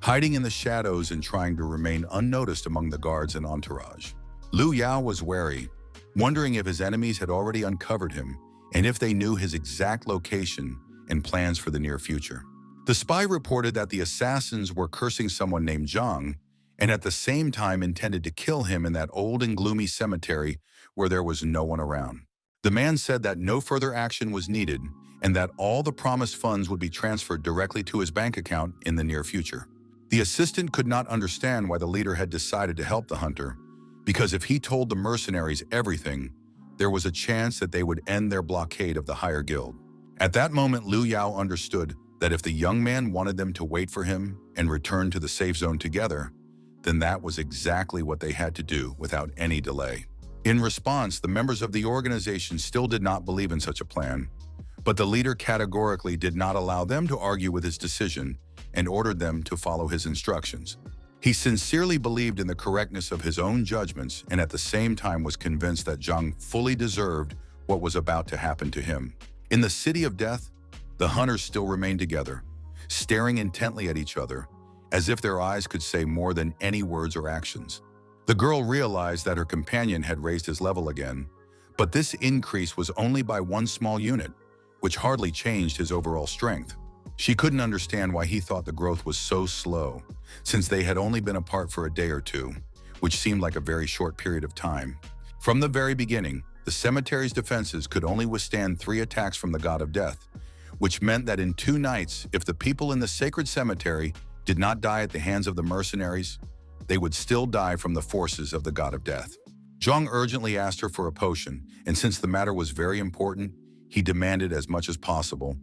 hiding in the shadows and trying to remain unnoticed among the guards and entourage. Lu Yao was wary, wondering if his enemies had already uncovered him and if they knew his exact location and plans for the near future. The spy reported that the assassins were cursing someone named Zhang and at the same time intended to kill him in that old and gloomy cemetery where there was no one around. The man said that no further action was needed and that all the promised funds would be transferred directly to his bank account in the near future. The assistant could not understand why the leader had decided to help the hunter, because if he told the mercenaries everything, there was a chance that they would end their blockade of the higher guild. At that moment, Lu Yao understood that if the young man wanted them to wait for him and return to the safe zone together, then that was exactly what they had to do without any delay. In response, the members of the organization still did not believe in such a plan, but the leader categorically did not allow them to argue with his decision and ordered them to follow his instructions. He sincerely believed in the correctness of his own judgments and at the same time was convinced that Zhang fully deserved what was about to happen to him. In the City of Death, the hunters still remained together, staring intently at each other, as if their eyes could say more than any words or actions. The girl realized that her companion had raised his level again, but this increase was only by one small unit, which hardly changed his overall strength. She couldn't understand why he thought the growth was so slow, since they had only been apart for a day or two, which seemed like a very short period of time. From the very beginning, the cemetery's defenses could only withstand 3 attacks from the god of death, which meant that in 2 nights, if the people in the sacred cemetery did not die at the hands of the mercenaries, they would still die from the forces of the god of death. Zhang urgently asked her for a potion, and since the matter was very important, he demanded as much as possible,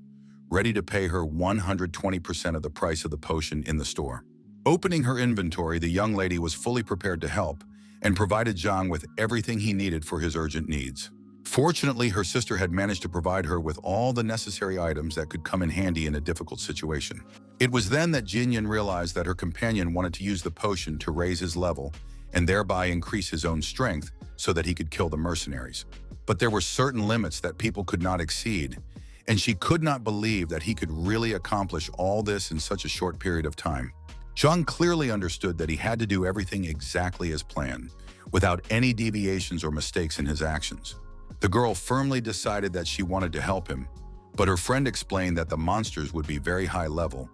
ready to pay her 120% of the price of the potion in the store. Opening her inventory, the young lady was fully prepared to help and provided Zhang with everything he needed for his urgent needs. Fortunately, her sister had managed to provide her with all the necessary items that could come in handy in a difficult situation. It was then that Jinyan realized that her companion wanted to use the potion to raise his level and thereby increase his own strength so that he could kill the mercenaries. But there were certain limits that people could not exceed, and she could not believe that he could really accomplish all this in such a short period of time. Zhang clearly understood that he had to do everything exactly as planned, without any deviations or mistakes in his actions. The girl firmly decided that she wanted to help him, but her friend explained that the monsters would be very high level,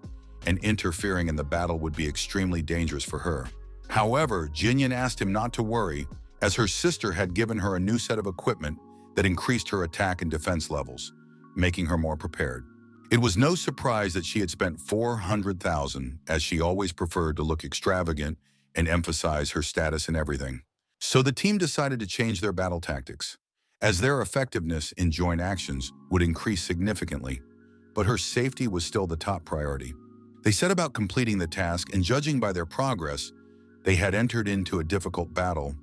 and interfering in the battle would be extremely dangerous for her. However, Jinyan asked him not to worry, as her sister had given her a new set of equipment that increased her attack and defense levels, making her more prepared. It was no surprise that she had spent 400,000, as she always preferred to look extravagant and emphasize her status in everything. So the team decided to change their battle tactics, as their effectiveness in joint actions would increase significantly, but her safety was still the top priority. They set about completing the task, and judging by their progress, they had entered into a difficult battle,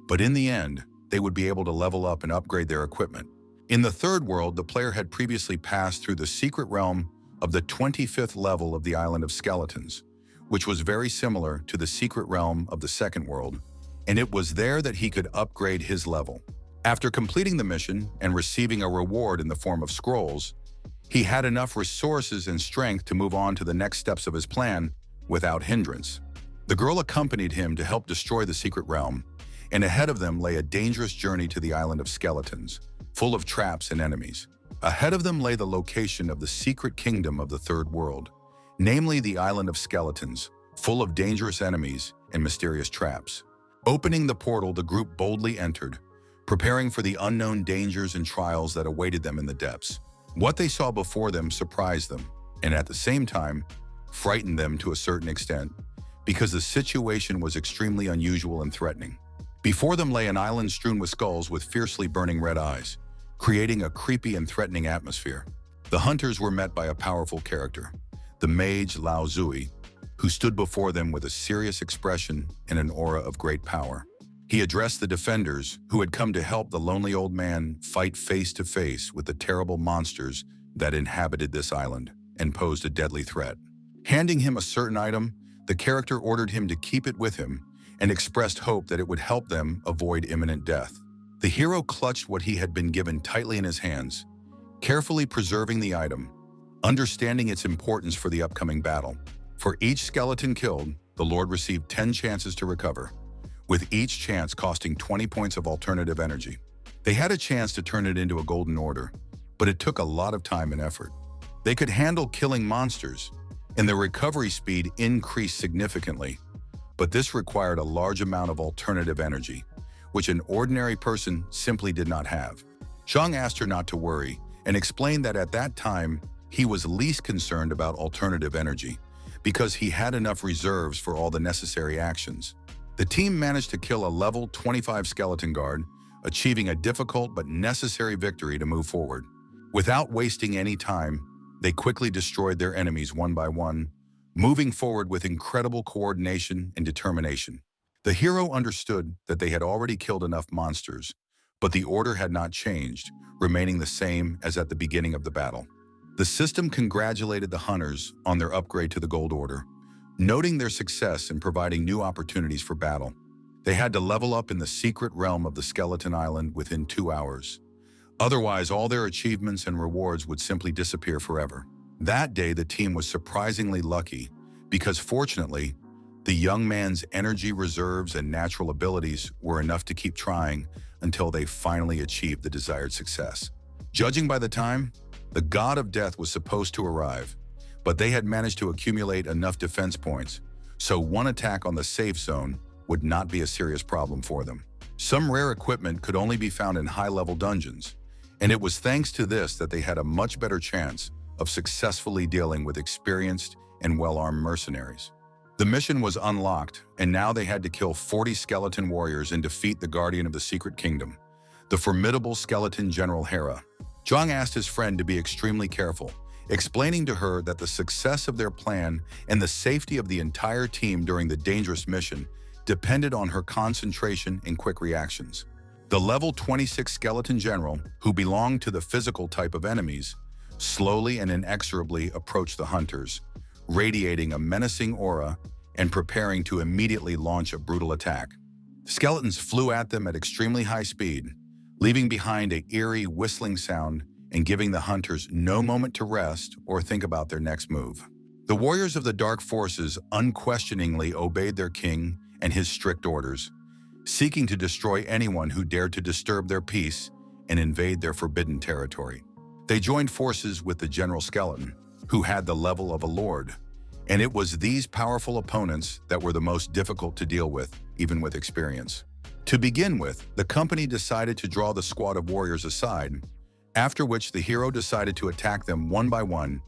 but in the end, they would be able to level up and upgrade their equipment. In the third world, the player had previously passed through the secret realm of the 25th level of the Island of Skeletons, which was very similar to the secret realm of the second world, and it was there that he could upgrade his level. After completing the mission and receiving a reward in the form of scrolls, he had enough resources and strength to move on to the next steps of his plan without hindrance. The girl accompanied him to help destroy the secret realm, and ahead of them lay a dangerous journey to the Island of Skeletons, full of traps and enemies. Ahead of them lay the location of the secret kingdom of the third world, namely the Island of Skeletons, full of dangerous enemies and mysterious traps. Opening the portal, the group boldly entered, preparing for the unknown dangers and trials that awaited them in the depths. What they saw before them surprised them, and at the same time, frightened them to a certain extent, because the situation was extremely unusual and threatening. Before them lay an island strewn with skulls with fiercely burning red eyes, creating a creepy and threatening atmosphere. The hunters were met by a powerful character, the mage Lao Zui, who stood before them with a serious expression and an aura of great power. He addressed the defenders, who had come to help the lonely old man fight face to face with the terrible monsters that inhabited this island and posed a deadly threat. Handing him a certain item, the character ordered him to keep it with him and expressed hope that it would help them avoid imminent death. The hero clutched what he had been given tightly in his hands, carefully preserving the item, understanding its importance for the upcoming battle. For each skeleton killed, the Lord received 10 chances to recover, with each chance costing 20 points of alternative energy. They had a chance to turn it into a golden order, but it took a lot of time and effort. They could handle killing monsters, and their recovery speed increased significantly, but this required a large amount of alternative energy, which an ordinary person simply did not have. Zhang asked her not to worry and explained that at that time, he was least concerned about alternative energy because he had enough reserves for all the necessary actions. The team managed to kill a level 25 skeleton guard, achieving a difficult but necessary victory to move forward. Without wasting any time, they quickly destroyed their enemies one by one, moving forward with incredible coordination and determination. The hero understood that they had already killed enough monsters, but the order had not changed, remaining the same as at the beginning of the battle. The system congratulated the hunters on their upgrade to the Gold Order, noting their success in providing new opportunities for battle. They had to level up in the secret realm of the Skeleton Island within 2 hours. Otherwise, all their achievements and rewards would simply disappear forever. That day, the team was surprisingly lucky because, fortunately, the young man's energy reserves and natural abilities were enough to keep trying until they finally achieved the desired success. Judging by the time, the god of death was supposed to arrive, but they had managed to accumulate enough defense points, so one attack on the safe zone would not be a serious problem for them. Some rare equipment could only be found in high-level dungeons, and it was thanks to this that they had a much better chance of successfully dealing with experienced and well-armed mercenaries. The mission was unlocked, and now they had to kill 40 skeleton warriors and defeat the guardian of the secret kingdom, the formidable skeleton general Hera. Zhang asked his friend to be extremely careful, explaining to her that the success of their plan and the safety of the entire team during the dangerous mission depended on her concentration and quick reactions. The level 26 skeleton general, who belonged to the physical type of enemies, slowly and inexorably approached the hunters, radiating a menacing aura and preparing to immediately launch a brutal attack. Skeletons flew at them at extremely high speed, leaving behind an eerie whistling sound and giving the hunters no moment to rest or think about their next move. The warriors of the dark forces unquestioningly obeyed their king and his strict orders, seeking to destroy anyone who dared to disturb their peace and invade their forbidden territory. They joined forces with the General Skeleton, who had the level of a lord, and it was these powerful opponents that were the most difficult to deal with, even with experience. To begin with, the company decided to draw the squad of warriors aside, after which the hero decided to attack them one by one,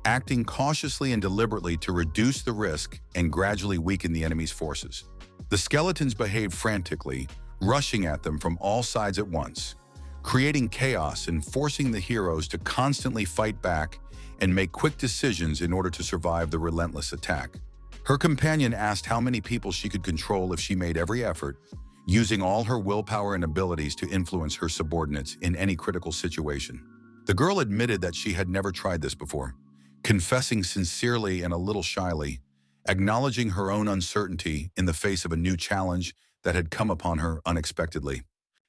acting cautiously and deliberately to reduce the risk and gradually weaken the enemy's forces. The skeletons behaved frantically, rushing at them from all sides at once, creating chaos and forcing the heroes to constantly fight back and make quick decisions in order to survive the relentless attack. Her companion asked how many people she could control if she made every effort, using all her willpower and abilities to influence her subordinates in any critical situation. The girl admitted that she had never tried this before, confessing sincerely and a little shyly, acknowledging her own uncertainty in the face of a new challenge that had come upon her unexpectedly.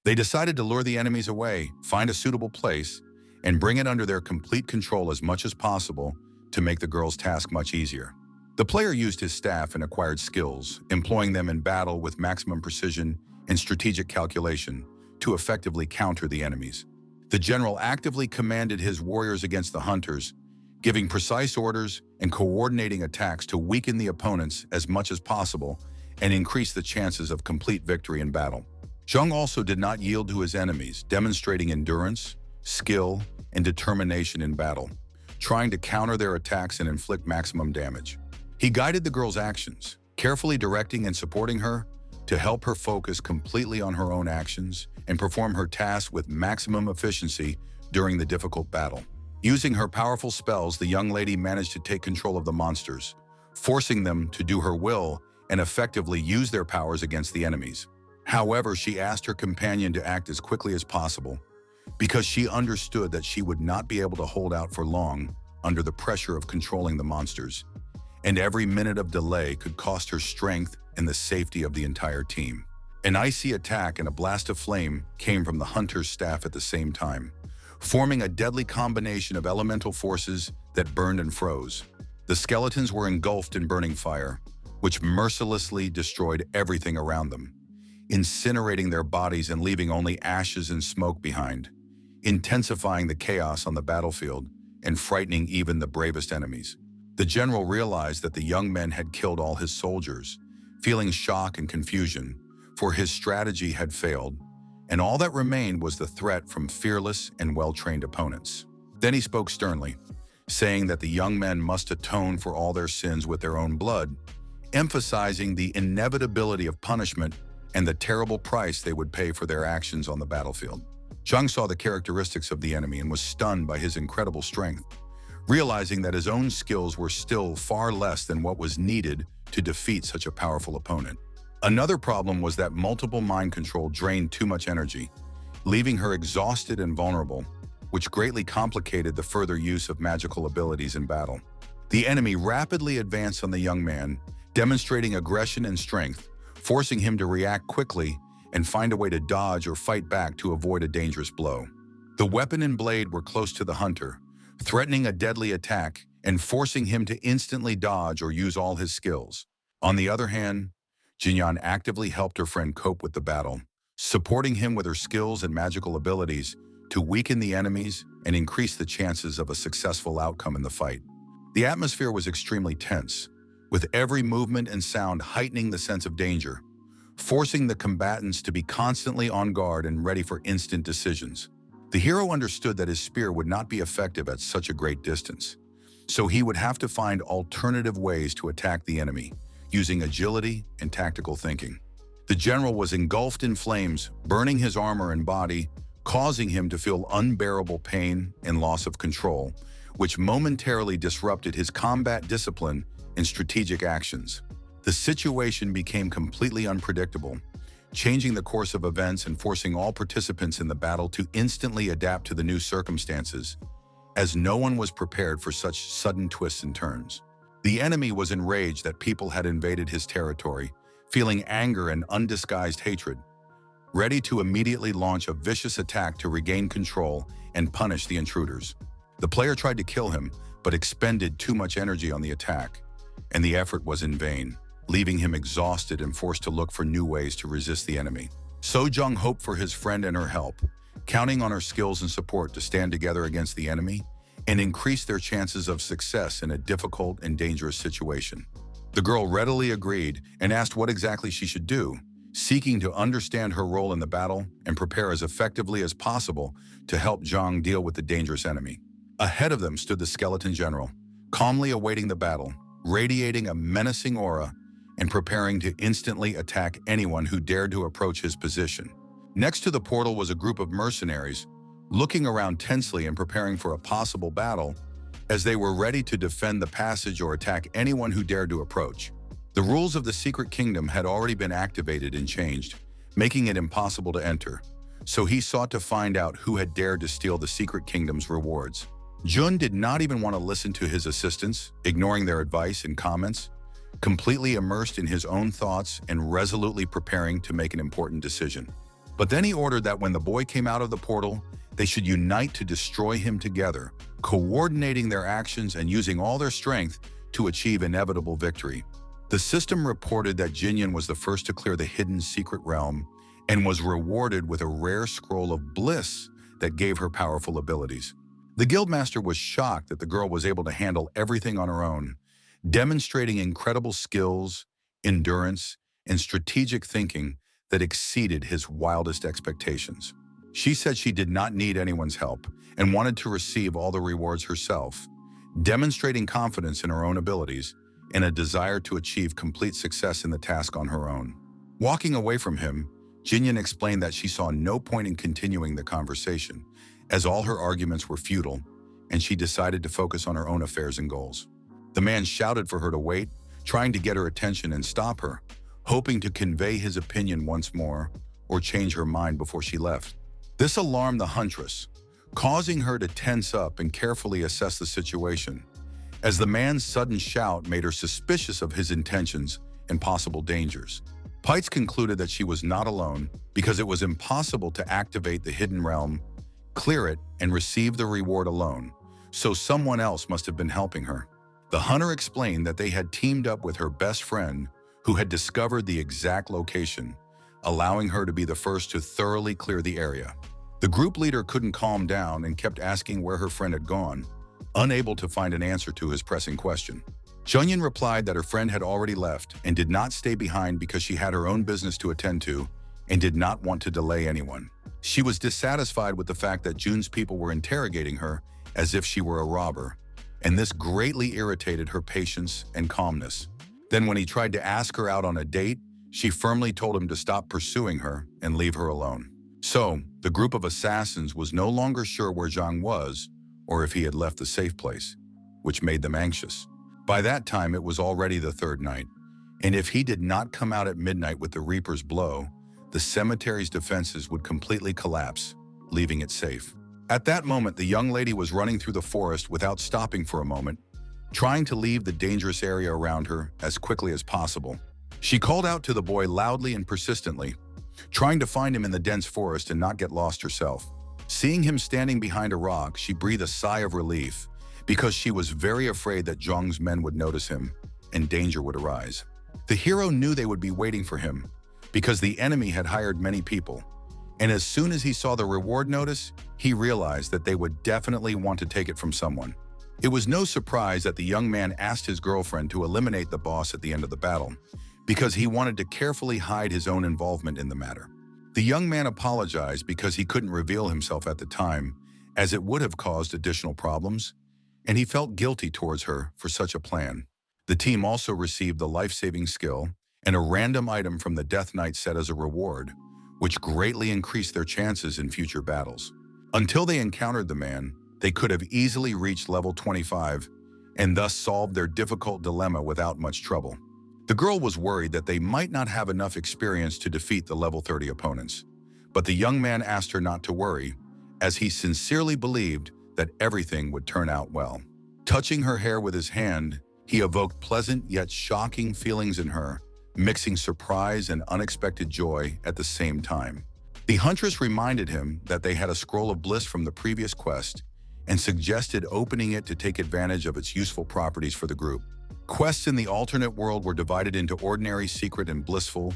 They decided to lure the enemies away, find a suitable place, and bring it under their complete control as much as possible to make the girl's task much easier. The player used his staff and acquired skills, employing them in battle with maximum precision and strategic calculation to effectively counter the enemies. The general actively commanded his warriors against the hunters, giving precise orders and coordinating attacks to weaken the opponents as much as possible and increase the chances of complete victory in battle. Zhang also did not yield to his enemies, demonstrating endurance, skill, and determination in battle, trying to counter their attacks and inflict maximum damage. He guided the girl's actions, carefully directing and supporting her to help her focus completely on her own actions and perform her tasks with maximum efficiency during the difficult battle. Using her powerful spells, the young lady managed to take control of the monsters, forcing them to do her will and effectively use their powers against the enemies. However, she asked her companion to act as quickly as possible because she understood that she would not be able to hold out for long under the pressure of controlling the monsters, and every minute of delay could cost her strength and the safety of the entire team. An icy attack and a blast of flame came from the hunter's staff at the same time, forming a deadly combination of elemental forces that burned and froze. The skeletons were engulfed in burning fire, which mercilessly destroyed everything around them, incinerating their bodies and leaving only ashes and smoke behind, intensifying the chaos on the battlefield and frightening even the bravest enemies. The general realized that the young men had killed all his soldiers, feeling shock and confusion, for his strategy had failed, and all that remained was the threat from fearless and well-trained opponents. Then he spoke sternly, saying that the young men must atone for all their sins with their own blood, emphasizing the inevitability of punishment and the terrible price they would pay for their actions on the battlefield. Zhang saw the characteristics of the enemy and was stunned by his incredible strength, realizing that his own skills were still far less than what was needed to defeat such a powerful opponent. Another problem was that multiple mind control drained too much energy, leaving her exhausted and vulnerable, which greatly complicated the further use of magical abilities in battle. The enemy rapidly advanced on the young man, demonstrating aggression and strength, forcing him to react quickly and find a way to dodge or fight back to avoid a dangerous blow. The weapon and blade were close to the hunter, threatening a deadly attack and forcing him to instantly dodge or use all his skills. On the other hand, Jinyan actively helped her friend cope with the battle, supporting him with her skills and magical abilities to weaken the enemies and increase the chances of a successful outcome in the fight. The atmosphere was extremely tense, with every movement and sound heightening the sense of danger, forcing the combatants to be constantly on guard and ready for instant decisions. The hero understood that his spear would not be effective at such a great distance, so he would have to find alternative ways to attack the enemy, using agility and tactical thinking. The general was engulfed in flames, burning his armor and body, causing him to feel unbearable pain and loss of control, which momentarily disrupted his combat discipline and strategic actions. The situation became completely unpredictable, changing the course of events and forcing all participants in the battle to instantly adapt to the new circumstances, as no one was prepared for such sudden twists and turns. The enemy was enraged that people had invaded his territory, feeling anger and undisguised hatred, ready to immediately launch a vicious attack to regain control and punish the intruders. The player tried to kill him, but expended too much energy on the attack, and the effort was in vain, leaving him exhausted and forced to look for new ways to resist the enemy. Sojung hoped for his friend and her help, counting on her skills and support to stand together against the enemy and increase their chances of success in a difficult and dangerous situation. The girl readily agreed and asked what exactly she should do, seeking to understand her role in the battle and prepare as effectively as possible to help Zhang deal with the dangerous enemy. Ahead of them stood the skeleton general, calmly awaiting the battle, radiating a menacing aura and preparing to instantly attack anyone who dared to approach his position. Next to the portal was a group of mercenaries, looking around tensely and preparing for a possible battle, as they were ready to defend the passage or attack anyone who dared to approach. The rules of the Secret Kingdom had already been activated and changed, making it impossible to enter, so he sought to find out who had dared to steal the Secret Kingdom's rewards. Jun did not even want to listen to his assistants, ignoring their advice and comments, completely immersed in his own thoughts and resolutely preparing to make an important decision. But then he ordered that when the boy came out of the portal, they should unite to destroy him together, coordinating their actions and using all their strength to achieve inevitable victory. The system reported that Jinyan was the first to clear the hidden secret realm and was rewarded with a rare scroll of bliss that gave her powerful abilities. The guildmaster was shocked that the girl was able to handle everything on her own, demonstrating incredible skills, endurance, and strategic thinking that exceeded his wildest expectations. She said she did not need anyone's help and wanted to receive all the rewards herself, demonstrating confidence in her own abilities and a desire to achieve complete success in the task on her own. Walking away from him, Jinyan explained that she saw no point in continuing the conversation, as all her arguments were futile, and she decided to focus on her own affairs and goals. The man shouted for her to wait, trying to get her attention and stop her, hoping to convey his opinion once more or change her mind before she left. This alarmed the huntress, causing her to tense up and carefully assess the situation, as the man's sudden shout made her suspicious of his intentions and possible dangers. Pites concluded that she was not alone because it was impossible to activate the hidden realm, clear it, and receive the reward alone, so someone else must have been helping her. The hunter explained that they had teamed up with her best friend who had discovered the exact location, allowing her to be the first to thoroughly clear the area. The group leader couldn't calm down and kept asking where her friend had gone, unable to find an answer to his pressing question. Junyan replied that her friend had already left and did not stay behind because she had her own business to attend to and did not want to delay anyone. She was dissatisfied with the fact that Jun's people were interrogating her as if she were a robber, and this greatly irritated her patience and calmness. Then when he tried to ask her out on a date, she firmly told him to stop pursuing her and leave her alone. So, the group of assassins was no longer sure where Zhang was or if he had left the safe place, which made them anxious. By that time, it was already the third night, And if he did not come out at midnight with the Reaper's blow, the cemetery's defenses would completely collapse, leaving it safe. At that moment, the young lady was running through the forest without stopping for a moment, trying to leave the dangerous area around her as quickly as possible. She called out to the boy loudly and persistently, trying to find him in the dense forest and not get lost herself. Seeing him standing behind a rock, she breathed a sigh of relief because she was very afraid that Zhang's men would notice him and danger would arise. The hero knew they would be waiting for him because the enemy had hired many people, and as soon as he saw the reward notice, he realized that they would definitely want to take it from someone. It was no surprise that the young man asked his girlfriend to eliminate the boss at the end of the battle, because he wanted to carefully hide his own involvement in the matter. The young man apologized because he couldn't reveal himself at the time, as it would have caused additional problems, and he felt guilty towards her for such a plan. The team also received the life-saving skill and a random item from the Death Knight set as a reward, which greatly increased their chances in future battles. Until they encountered the man, they could have easily reached level 25 and thus solved their difficult dilemma without much trouble. The girl was worried that they might not have enough experience to defeat the level 30 opponents, but the young man asked her not to worry, as he sincerely believed that everything would turn out well. Touching her hair with his hand, he evoked pleasant yet shocking feelings in her, mixing surprise and unexpected joy at the same time. The huntress reminded him that they had a scroll of bliss from the previous quest and suggested opening it to take advantage of its useful properties for the group. Quests in the alternate world were divided into ordinary, secret, and blissful,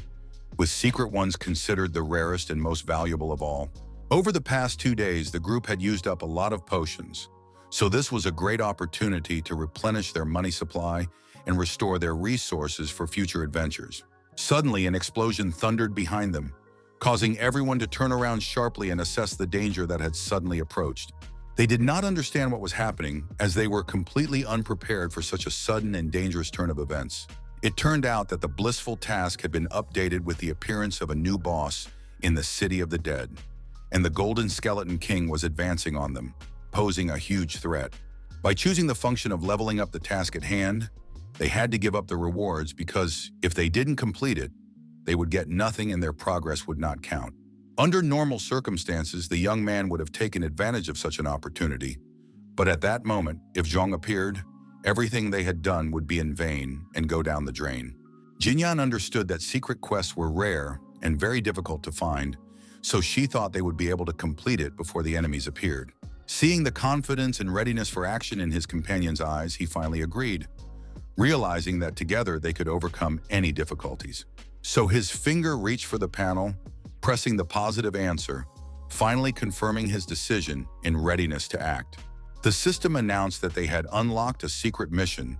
with secret ones considered the rarest and most valuable of all. Over the past 2 days, the group had used up a lot of potions, so this was a great opportunity to replenish their money supply and restore their resources for future adventures. Suddenly, an explosion thundered behind them, causing everyone to turn around sharply and assess the danger that had suddenly approached. They did not understand what was happening, as they were completely unprepared for such a sudden and dangerous turn of events. It turned out that the blissful task had been updated with the appearance of a new boss in the City of the Dead, and the Golden Skeleton King was advancing on them, posing a huge threat. By choosing the function of leveling up the task at hand, they had to give up the rewards because if they didn't complete it, they would get nothing and their progress would not count. Under normal circumstances, the young man would have taken advantage of such an opportunity, but at that moment, if Zhang appeared, everything they had done would be in vain and go down the drain. Jinyan understood that secret quests were rare and very difficult to find, so she thought they would be able to complete it before the enemies appeared. Seeing the confidence and readiness for action in his companion's eyes, he finally agreed, realizing that together they could overcome any difficulties. So his finger reached for the panel, pressing the positive answer, finally confirming his decision in readiness to act. The system announced that they had unlocked a secret mission,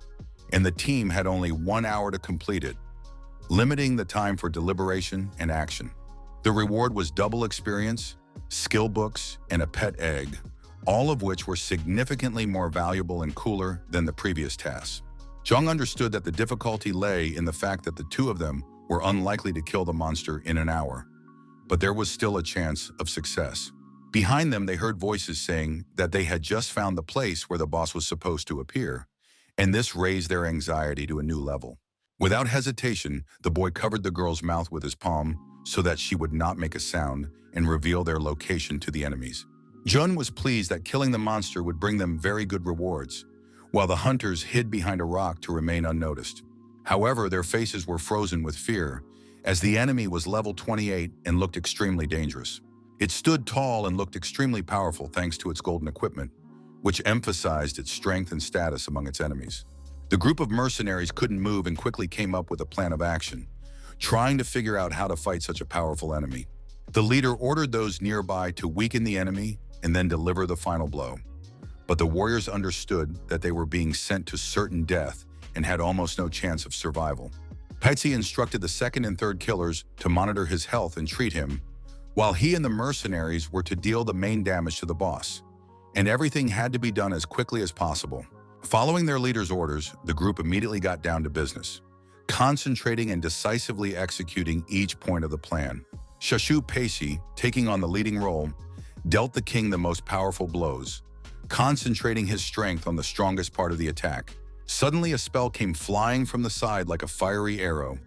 and the team had only 1 hour to complete it, limiting the time for deliberation and action. The reward was double experience, skill books, and a pet egg, all of which were significantly more valuable and cooler than the previous tasks. Zhang understood that the difficulty lay in the fact that the two of them were unlikely to kill the monster in an hour, but there was still a chance of success. Behind them, they heard voices saying that they had just found the place where the boss was supposed to appear, and this raised their anxiety to a new level. Without hesitation, the boy covered the girl's mouth with his palm so that she would not make a sound and reveal their location to the enemies. Jun was pleased that killing the monster would bring them very good rewards, while the hunters hid behind a rock to remain unnoticed. However, their faces were frozen with fear, as the enemy was level 28 and looked extremely dangerous. It stood tall and looked extremely powerful thanks to its golden equipment, which emphasized its strength and status among its enemies. The group of mercenaries couldn't move and quickly came up with a plan of action, trying to figure out how to fight such a powerful enemy. The leader ordered those nearby to weaken the enemy and then deliver the final blow. But the warriors understood that they were being sent to certain death and had almost no chance of survival. Patsy instructed the second and third killers to monitor his health and treat him, while he and the mercenaries were to deal the main damage to the boss, and everything had to be done as quickly as possible. Following their leader's orders, the group immediately got down to business, concentrating and decisively executing each point of the plan. Shashu Pacey, taking on the leading role, dealt the king the most powerful blows, concentrating his strength on the strongest part of the attack. Suddenly, a spell came flying from the side like a fiery arrow,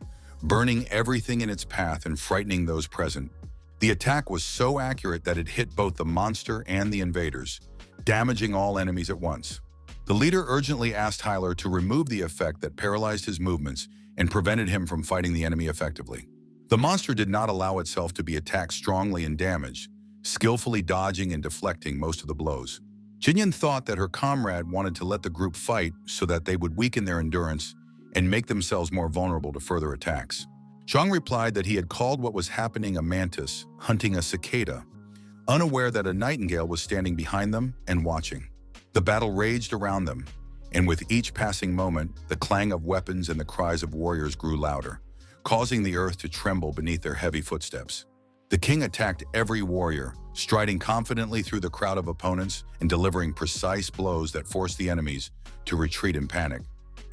burning everything in its path and frightening those present. The attack was so accurate that it hit both the monster and the invaders, damaging all enemies at once. The leader urgently asked Hyler to remove the effect that paralyzed his movements and prevented him from fighting the enemy effectively. The monster did not allow itself to be attacked strongly and damaged, skillfully dodging and deflecting most of the blows. Jinyan thought that her comrade wanted to let the group fight so that they would weaken their endurance and make themselves more vulnerable to further attacks. Zhang replied that he had called what was happening a mantis hunting a cicada, unaware that a nightingale was standing behind them and watching. The battle raged around them, and with each passing moment, the clang of weapons and the cries of warriors grew louder, causing the earth to tremble beneath their heavy footsteps. The king attacked every warrior, striding confidently through the crowd of opponents and delivering precise blows that forced the enemies to retreat in panic.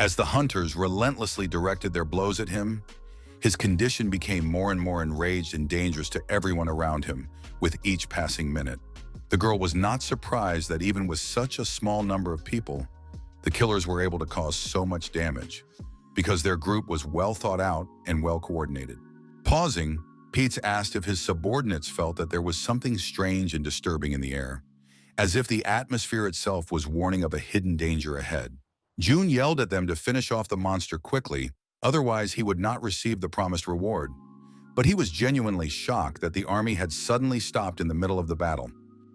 As the hunters relentlessly directed their blows at him, his condition became more and more enraged and dangerous to everyone around him with each passing minute. The girl was not surprised that even with such a small number of people, the killers were able to cause so much damage, because their group was well thought out and well coordinated. Pausing, Peets asked if his subordinates felt that there was something strange and disturbing in the air, as if the atmosphere itself was warning of a hidden danger ahead. June yelled at them to finish off the monster quickly, otherwise he would not receive the promised reward. But he was genuinely shocked that the army had suddenly stopped in the middle of the battle.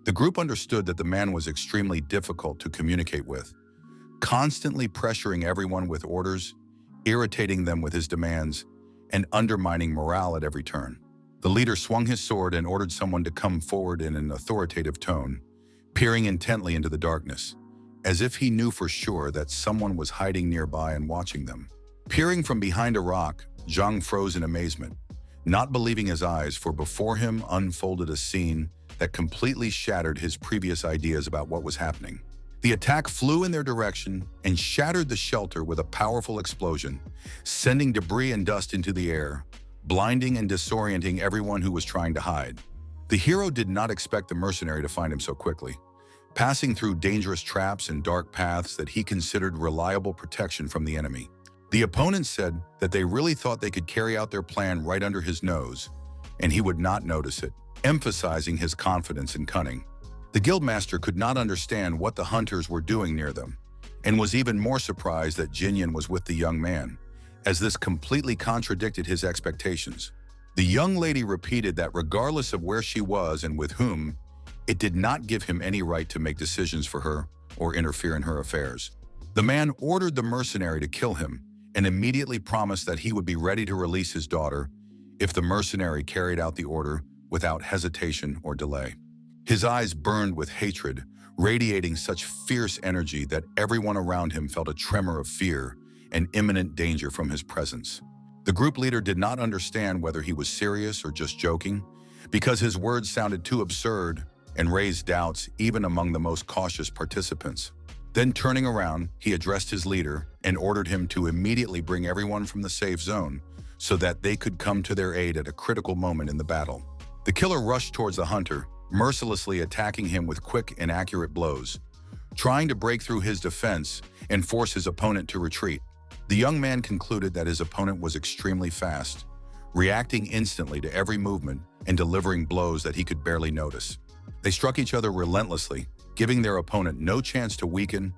The group understood that the man was extremely difficult to communicate with, constantly pressuring everyone with orders, irritating them with his demands, and undermining morale at every turn. The leader swung his sword and ordered someone to come forward in an authoritative tone, peering intently into the darkness, as if he knew for sure that someone was hiding nearby and watching them. Peering from behind a rock, Zhang froze in amazement, not believing his eyes, for before him unfolded a scene that completely shattered his previous ideas about what was happening. The attack flew in their direction and shattered the shelter with a powerful explosion, sending debris and dust into the air, blinding and disorienting everyone who was trying to hide. The hero did not expect the mercenary to find him so quickly, passing through dangerous traps and dark paths that he considered reliable protection from the enemy. The opponents said that they really thought they could carry out their plan right under his nose, and he would not notice it, emphasizing his confidence and cunning. The guildmaster could not understand what the hunters were doing near them, and was even more surprised that Jinyan was with the young man, as this completely contradicted his expectations. The young lady repeated that regardless of where she was and with whom, it did not give him any right to make decisions for her or interfere in her affairs. The man ordered the mercenary to kill him and immediately promised that he would be ready to release his daughter if the mercenary carried out the order without hesitation or delay. His eyes burned with hatred, radiating such fierce energy that everyone around him felt a tremor of fear and imminent danger from his presence. The group leader did not understand whether he was serious or just joking, because his words sounded too absurd and raised doubts even among the most cautious participants. Then turning around, he addressed his leader and ordered him to immediately bring everyone from the safe zone so that they could come to their aid at a critical moment in the battle. The killer rushed towards the hunter, mercilessly attacking him with quick and accurate blows, trying to break through his defense and force his opponent to retreat. The young man concluded that his opponent was extremely fast, reacting instantly to every movement and delivering blows that he could barely notice. They struck each other relentlessly, giving their opponent no chance to weaken,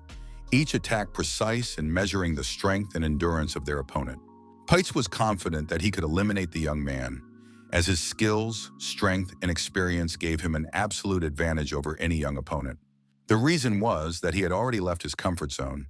each attack precise and measuring the strength and endurance of their opponent. Pites was confident that he could eliminate the young man, as his skills, strength, and experience gave him an absolute advantage over any young opponent. The reason was that he had already left his comfort zone,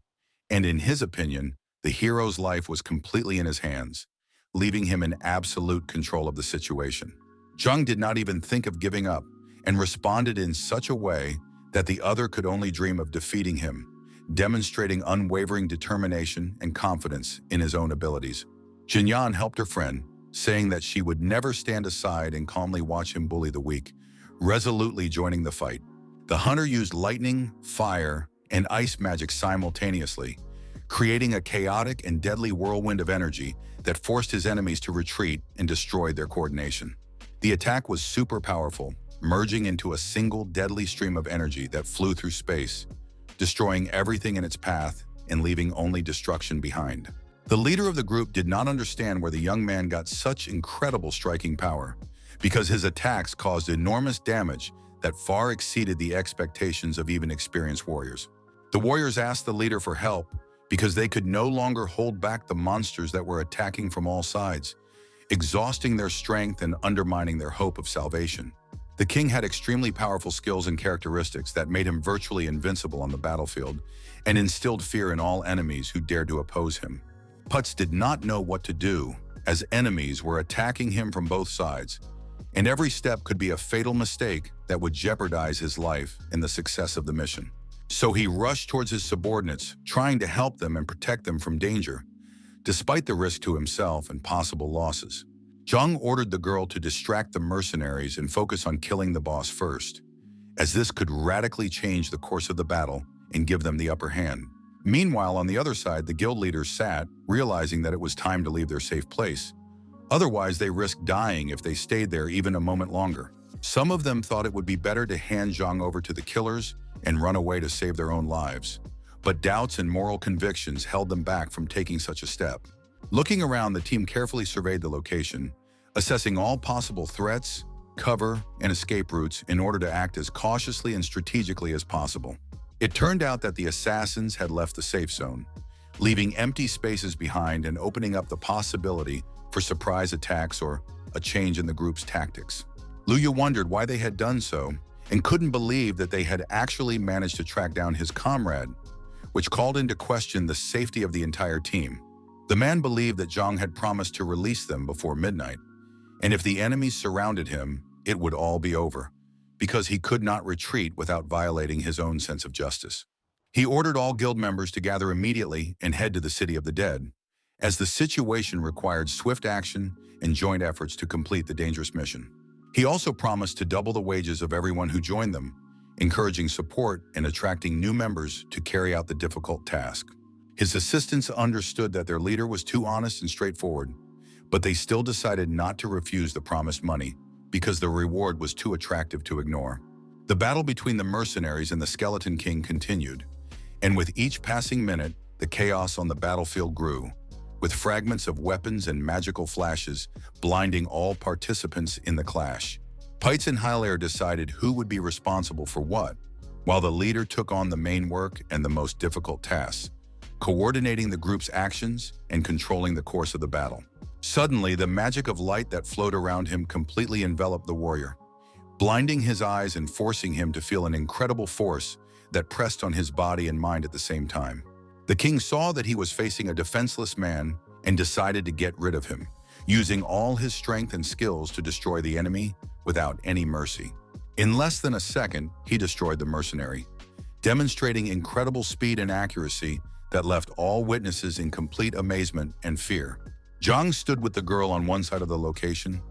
and in his opinion, the hero's life was completely in his hands, leaving him in absolute control of the situation. Zhang did not even think of giving up, and responded in such a way that the other could only dream of defeating him, demonstrating unwavering determination and confidence in his own abilities. Jinyan helped her friend, saying that she would never stand aside and calmly watch him bully the weak, resolutely joining the fight. The hunter used lightning, fire, and ice magic simultaneously, creating a chaotic and deadly whirlwind of energy that forced his enemies to retreat and destroyed their coordination. The attack was super powerful, merging into a single deadly stream of energy that flew through space, destroying everything in its path and leaving only destruction behind. The leader of the group did not understand where the young man got such incredible striking power, because his attacks caused enormous damage that far exceeded the expectations of even experienced warriors. The warriors asked the leader for help because they could no longer hold back the monsters that were attacking from all sides, exhausting their strength and undermining their hope of salvation. The king had extremely powerful skills and characteristics that made him virtually invincible on the battlefield and instilled fear in all enemies who dared to oppose him. Putz did not know what to do, as enemies were attacking him from both sides, and every step could be a fatal mistake that would jeopardize his life and the success of the mission. So he rushed towards his subordinates, trying to help them and protect them from danger, despite the risk to himself and possible losses. Zhang ordered the girl to distract the mercenaries and focus on killing the boss first, as this could radically change the course of the battle and give them the upper hand. Meanwhile, on the other side, the guild leaders sat, realizing that it was time to leave their safe place. Otherwise, they risked dying if they stayed there even a moment longer. Some of them thought it would be better to hand Zhang over to the killers and run away to save their own lives. But doubts and moral convictions held them back from taking such a step. Looking around, the team carefully surveyed the location, assessing all possible threats, cover, and escape routes in order to act as cautiously and strategically as possible. It turned out that the assassins had left the safe zone, leaving empty spaces behind and opening up the possibility for surprise attacks or a change in the group's tactics. Luya wondered why they had done so and couldn't believe that they had actually managed to track down his comrade, which called into question the safety of the entire team. The man believed that Zhang had promised to release them before midnight, and if the enemies surrounded him, it would all be over, because he could not retreat without violating his own sense of justice. He ordered all guild members to gather immediately and head to the City of the Dead, as the situation required swift action and joint efforts to complete the dangerous mission. He also promised to double the wages of everyone who joined them, encouraging support and attracting new members to carry out the difficult task. His assistants understood that their leader was too honest and straightforward, but they still decided not to refuse the promised money because the reward was too attractive to ignore. The battle between the mercenaries and the Skeleton King continued, and with each passing minute, the chaos on the battlefield grew, with fragments of weapons and magical flashes blinding all participants in the clash. Putz and Hilaire decided who would be responsible for what, while the leader took on the main work and the most difficult tasks, coordinating the group's actions and controlling the course of the battle. Suddenly, the magic of light that flowed around him completely enveloped the warrior, blinding his eyes and forcing him to feel an incredible force that pressed on his body and mind at the same time. The king saw that he was facing a defenseless man and decided to get rid of him, using all his strength and skills to destroy the enemy without any mercy. In less than a second, he destroyed the mercenary, demonstrating incredible speed and accuracy that left all witnesses in complete amazement and fear. Zhang stood with the girl on one side of the location,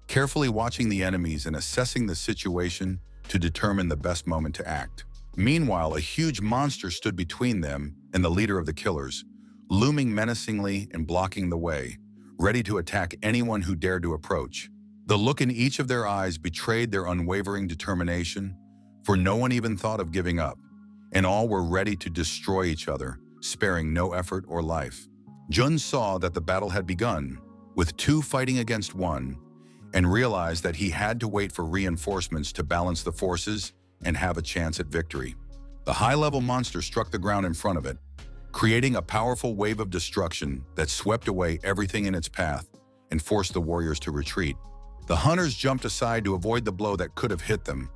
carefully watching the enemies and assessing the situation to determine the best moment to act. Meanwhile, a huge monster stood between them and the leader of the killers, looming menacingly and blocking the way, ready to attack anyone who dared to approach. The look in each of their eyes betrayed their unwavering determination, for no one even thought of giving up, and all were ready to destroy each other, sparing no effort or life. Jun saw that the battle had begun, with two fighting against one, and realized that he had to wait for reinforcements to balance the forces and have a chance at victory. The high-level monster struck the ground in front of it, creating a powerful wave of destruction that swept away everything in its path and forced the warriors to retreat. The hunters jumped aside to avoid the blow that could have hit them,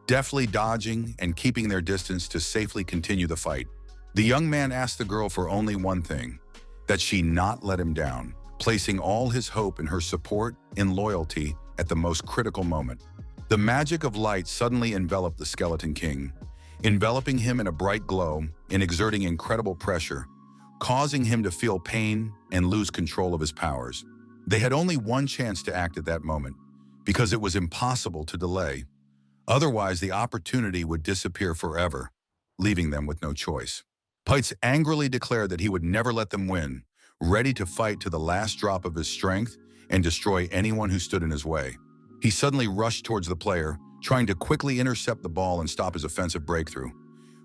deftly dodging and keeping their distance to safely continue the fight. The young man asked the girl for only one thing, that she not let him down, placing all his hope in her support and loyalty at the most critical moment. The magic of light suddenly enveloped the Skeleton King, enveloping him in a bright glow and exerting incredible pressure, causing him to feel pain and lose control of his powers. They had only one chance to act at that moment, because it was impossible to delay. Otherwise, the opportunity would disappear forever, leaving them with no choice. Putz angrily declared that he would never let them win, ready to fight to the last drop of his strength and destroy anyone who stood in his way. He suddenly rushed towards the player, trying to quickly intercept the ball and stop his offensive breakthrough,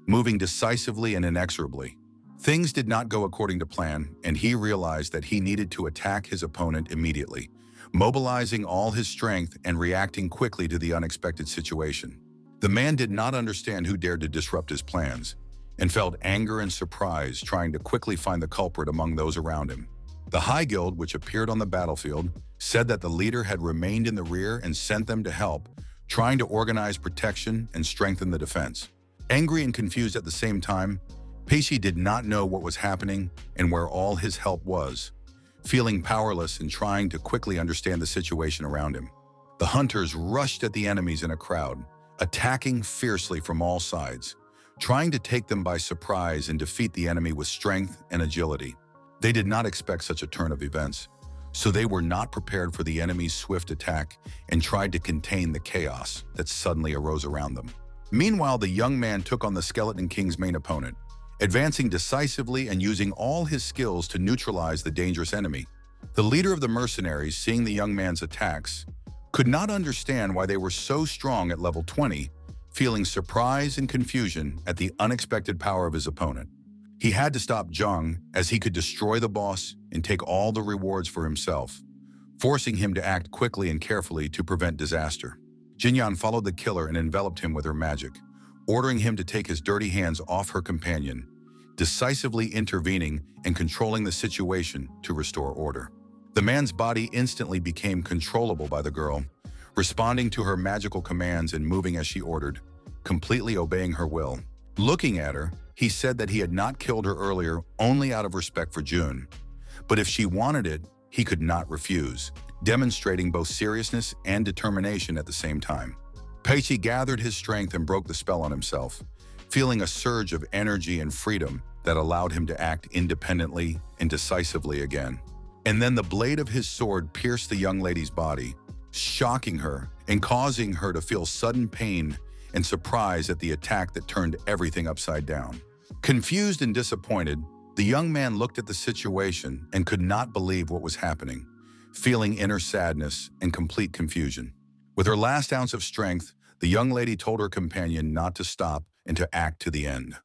moving decisively and inexorably. Things did not go according to plan, and he realized that he needed to attack his opponent immediately, mobilizing all his strength and reacting quickly to the unexpected situation. The man did not understand who dared to disrupt his plans, and felt anger and surprise trying to quickly find the culprit among those around him. The High Guild, which appeared on the battlefield, said that the leader had remained in the rear and sent them to help, trying to organize protection and strengthen the defense. Angry and confused at the same time, Peishi did not know what was happening and where all his help was, feeling powerless and trying to quickly understand the situation around him. The hunters rushed at the enemies in a crowd, attacking fiercely from all sides, trying to take them by surprise and defeat the enemy with strength and agility. They did not expect such a turn of events, so they were not prepared for the enemy's swift attack and tried to contain the chaos that suddenly arose around them. Meanwhile, the young man took on the Skeleton King's main opponent, advancing decisively and using all his skills to neutralize the dangerous enemy. The leader of the mercenaries, seeing the young man's attacks, could not understand why they were so strong at level 20, feeling surprise and confusion at the unexpected power of his opponent. He had to stop Zhang, as he could destroy the boss and take all the rewards for himself, forcing him to act quickly and carefully to prevent disaster. Jinyan followed the killer and enveloped him with her magic, ordering him to take his dirty hands off her companion, decisively intervening and controlling the situation to restore order. The man's body instantly became controllable by the girl, responding to her magical commands and moving as she ordered, completely obeying her will. Looking at her, he said that he had not killed her earlier only out of respect for June, but if she wanted it, he could not refuse, demonstrating both seriousness and determination at the same time. Peichi gathered his strength and broke the spell on himself, feeling a surge of energy and freedom that allowed him to act independently and decisively again. And then the blade of his sword pierced the young lady's body, shocking her and causing her to feel sudden pain and surprise at the attack that turned everything upside down. Confused and disappointed, the young man looked at the situation and could not believe what was happening, feeling inner sadness and complete confusion. With her last ounce of strength, the young lady told her companion not to stop and to act to the end,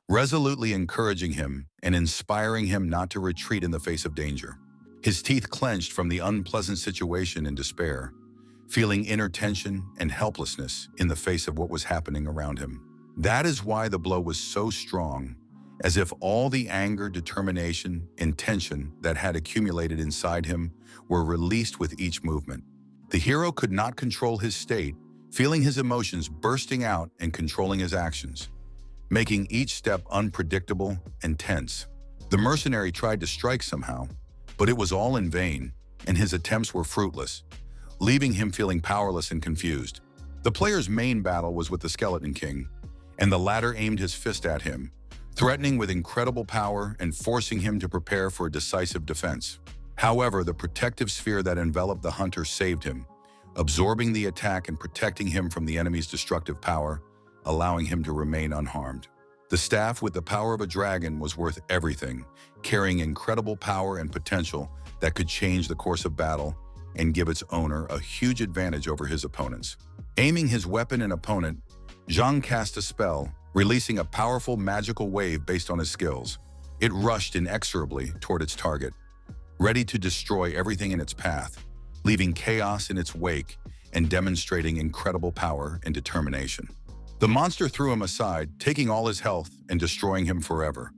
resolutely encouraging him and inspiring him not to retreat in the face of danger. His teeth clenched from the unpleasant situation in despair, feeling inner tension and helplessness in the face of what was happening around him. That is why the blow was so strong, as if all the anger, determination, and tension that had accumulated inside him were released with each movement. The hero could not control his state, feeling his emotions bursting out and controlling his actions, making each step unpredictable and tense. The mercenary tried to strike somehow, but it was all in vain, and his attempts were fruitless, leaving him feeling powerless and confused. The player's main battle was with the Skeleton King, and the latter aimed his fist at him, threatening with incredible power and forcing him to prepare for a decisive defense. However, the protective sphere that enveloped the hunter saved him, absorbing the attack and protecting him from the enemy's destructive power, allowing him to remain unharmed. The staff with the power of a dragon was worth everything, carrying incredible power and potential that could change the course of battle and give its owner a huge advantage over his opponents. Aiming his weapon and opponent, Zhang cast a spell, releasing a powerful magical wave based on his skills. It rushed inexorably toward its target, ready to destroy everything in its path, leaving chaos in its wake and demonstrating incredible power and determination. The monster threw him aside, taking all his health and destroying him forever,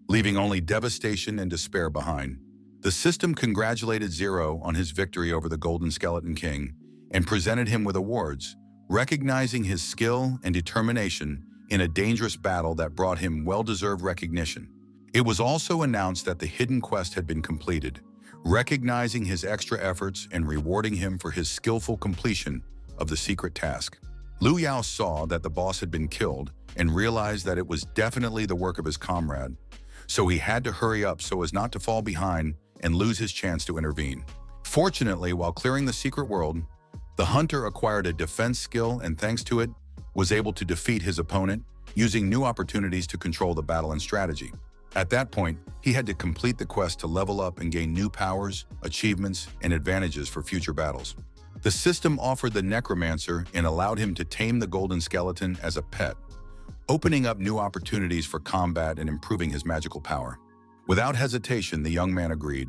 leaving only devastation and despair behind. The system congratulated Zero on his victory over the Golden Skeleton King and presented him with awards, recognizing his skill and determination in a dangerous battle that brought him well-deserved recognition. It was also announced that the hidden quest had been completed, recognizing his extra efforts and rewarding him for his skillful completion of the secret task. Liu Yao saw that the boss had been killed and realized that it was definitely the work of his comrade, so he had to hurry up so as not to fall behind and lose his chance to intervene. Fortunately, while clearing the secret world, the hunter acquired a defense skill and thanks to it, was able to defeat his opponent, using new opportunities to control the battle and strategy. At that point, he had to complete the quest to level up and gain new powers, achievements, and advantages for future battles. The system offered the necromancer and allowed him to tame the golden skeleton as a pet, opening up new opportunities for combat and improving his magical power. Without hesitation, the young man agreed,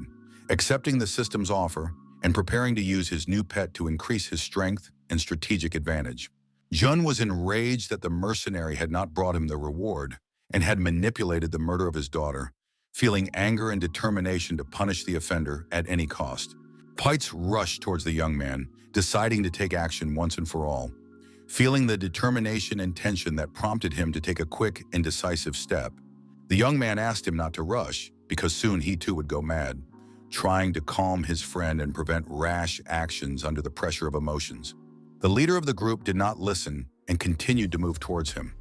accepting the system's offer and preparing to use his new pet to increase his strength and strategic advantage. Jun was enraged that the mercenary had not brought him the reward and had manipulated the murder of his daughter, feeling anger and determination to punish the offender at any cost. Pites rushed towards the young man, deciding to take action once and for all. Feeling the determination and tension that prompted him to take a quick and decisive step, the young man asked him not to rush, because soon he too would go mad, trying to calm his friend and prevent rash actions under the pressure of emotions. The leader of the group did not listen and continued to move towards him,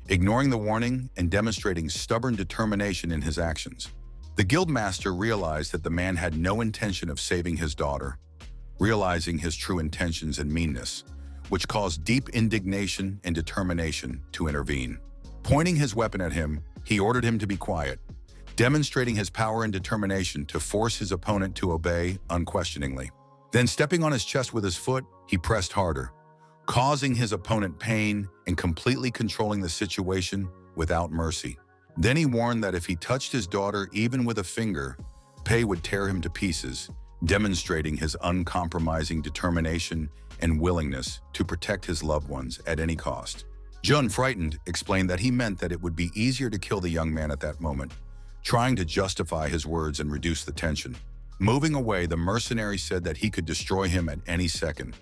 ignoring the warning and demonstrating stubborn determination in his actions. The guildmaster realized that the man had no intention of saving his daughter, realizing his true intentions and meanness, which caused deep indignation and determination to intervene. Pointing his weapon at him, he ordered him to be quiet, demonstrating his power and determination to force his opponent to obey unquestioningly. Then, stepping on his chest with his foot, he pressed harder, causing his opponent pain and completely controlling the situation without mercy. Then he warned that if he touched his daughter even with a finger, Pei would tear him to pieces, demonstrating his uncompromising determination and willingness to protect his loved ones at any cost. Jun, frightened, explained that he meant that it would be easier to kill the young man at that moment, trying to justify his words and reduce the tension. Moving away, the mercenary said that he could destroy him at any second,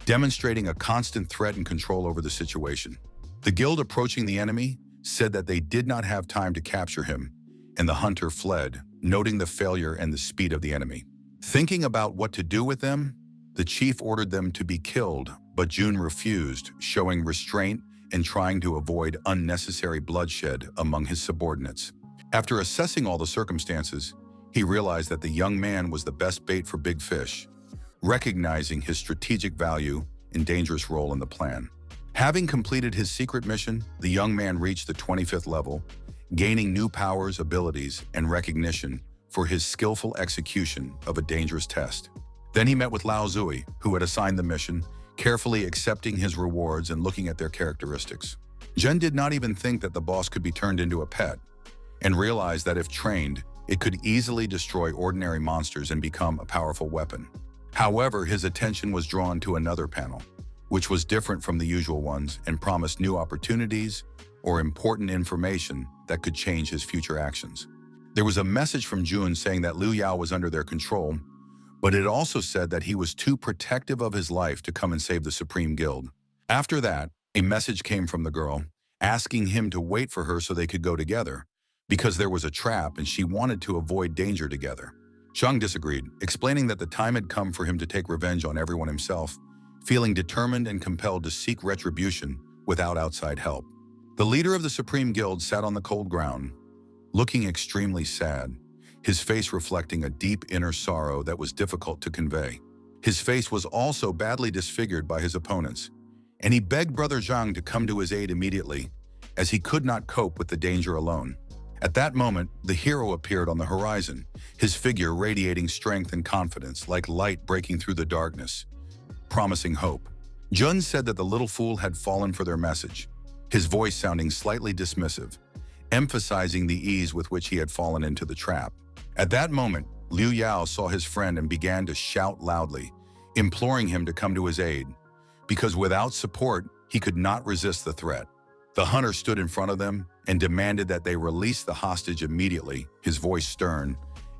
demonstrating a constant threat and control over the situation. The guild approaching the enemy said that they did not have time to capture him, and the hunter fled, noting the failure and the speed of the enemy. Thinking about what to do with them, the chief ordered them to be killed, but Jun refused, showing restraint and trying to avoid unnecessary bloodshed among his subordinates. After assessing all the circumstances, he realized that the young man was the best bait for big fish, recognizing his strategic value and dangerous role in the plan. Having completed his secret mission, the young man reached the 25th level, gaining new powers, abilities, and recognition for his skillful execution of a dangerous test. Then he met with Lao Zui, who had assigned the mission, carefully accepting his rewards and looking at their characteristics. Jen did not even think that the boss could be turned into a pet, and realized that if trained, it could easily destroy ordinary monsters and become a powerful weapon. However, his attention was drawn to another panel, which was different from the usual ones and promised new opportunities or important information that could change his future actions. There was a message from Jun saying that Liu Yao was under their control, but it also said that he was too protective of his life to come and save the Supreme Guild. After that, a message came from the girl, asking him to wait for her so they could go together, because there was a trap and she wanted to avoid danger together. Zhang disagreed, explaining that the time had come for him to take revenge on everyone himself, feeling determined and compelled to seek retribution without outside help. The leader of the Supreme Guild sat on the cold ground, looking extremely sad, his face reflecting a deep inner sorrow that was difficult to convey. His face was also badly disfigured by his opponents, and he begged Brother Zhang to come to his aid immediately, as he could not cope with the danger alone. At that moment, the hero appeared on the horizon, his figure radiating strength and confidence like light breaking through the darkness, promising hope. Jun said that the little fool had fallen for their message, his voice sounding slightly dismissive, emphasizing the ease with which he had fallen into the trap. At that moment, Liu Yao saw his friend and began to shout loudly, imploring him to come to his aid, because without support, he could not resist the threat. The hunter stood in front of them and demanded that they release the hostage immediately, his voice stern,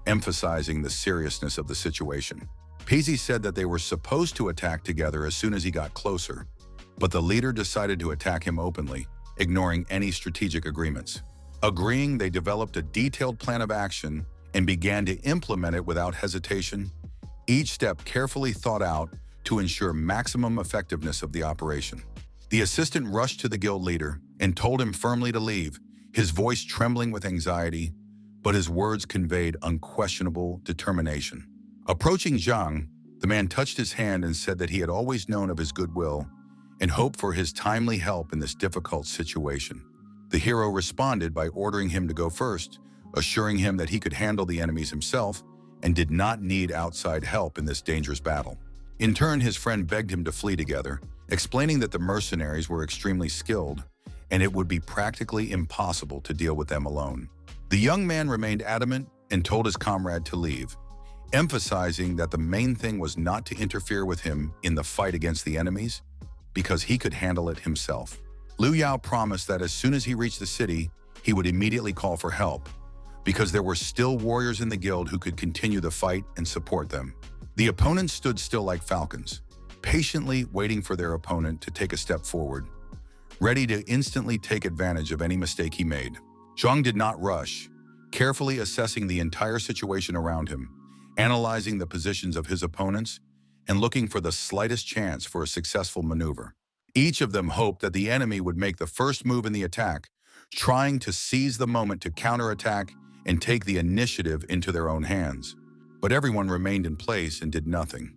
emphasizing the seriousness of the situation. Peasy said that they were supposed to attack together as soon as he got closer, but the leader decided to attack him openly, ignoring any strategic agreements. Agreeing, they developed a detailed plan of action and began to implement it without hesitation, each step carefully thought out to ensure maximum effectiveness of the operation. The assistant rushed to the guild leader and told him firmly to leave, his voice trembling with anxiety, but his words conveyed unquestionable determination. Approaching Zhang, the man touched his hand and said that he had always known of his goodwill and hoped for his timely help in this difficult situation. The hero responded by ordering him to go first, assuring him that he could handle the enemies himself and did not need outside help in this dangerous battle. In turn, his friend begged him to flee together, explaining that the mercenaries were extremely skilled and it would be practically impossible to deal with them alone. The young man remained adamant and told his comrade to leave, emphasizing that the main thing was not to interfere with him in the fight against the enemies, because he could handle it himself. Liu Yao promised that as soon as he reached the city, he would immediately call for help, because there were still warriors in the guild who could continue the fight and support them. The opponents stood still like falcons, patiently waiting for their opponent to take a step forward, ready to instantly take advantage of any mistake he made. Zhang did not rush, carefully assessing the entire situation around him, analyzing the positions of his opponents, and looking for the slightest chance for a successful maneuver. Each of them hoped that the enemy would make the first move in the attack, trying to seize the moment to counterattack and take the initiative into their own hands. But everyone remained in place and did nothing,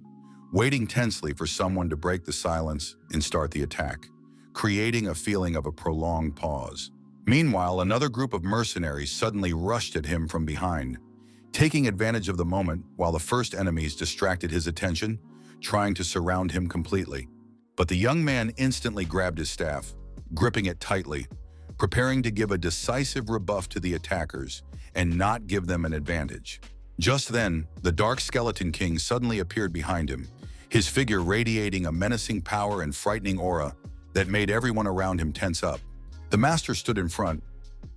waiting tensely for someone to break the silence and start the attack, creating a feeling of a prolonged pause. Meanwhile, another group of mercenaries suddenly rushed at him from behind, taking advantage of the moment while the first enemies distracted his attention, trying to surround him completely. But the young man instantly grabbed his staff, gripping it tightly, preparing to give a decisive rebuff to the attackers and not give them an advantage. Just then, the Dark Skeleton King suddenly appeared behind him, his figure radiating a menacing power and frightening aura that made everyone around him tense up. The master stood in front,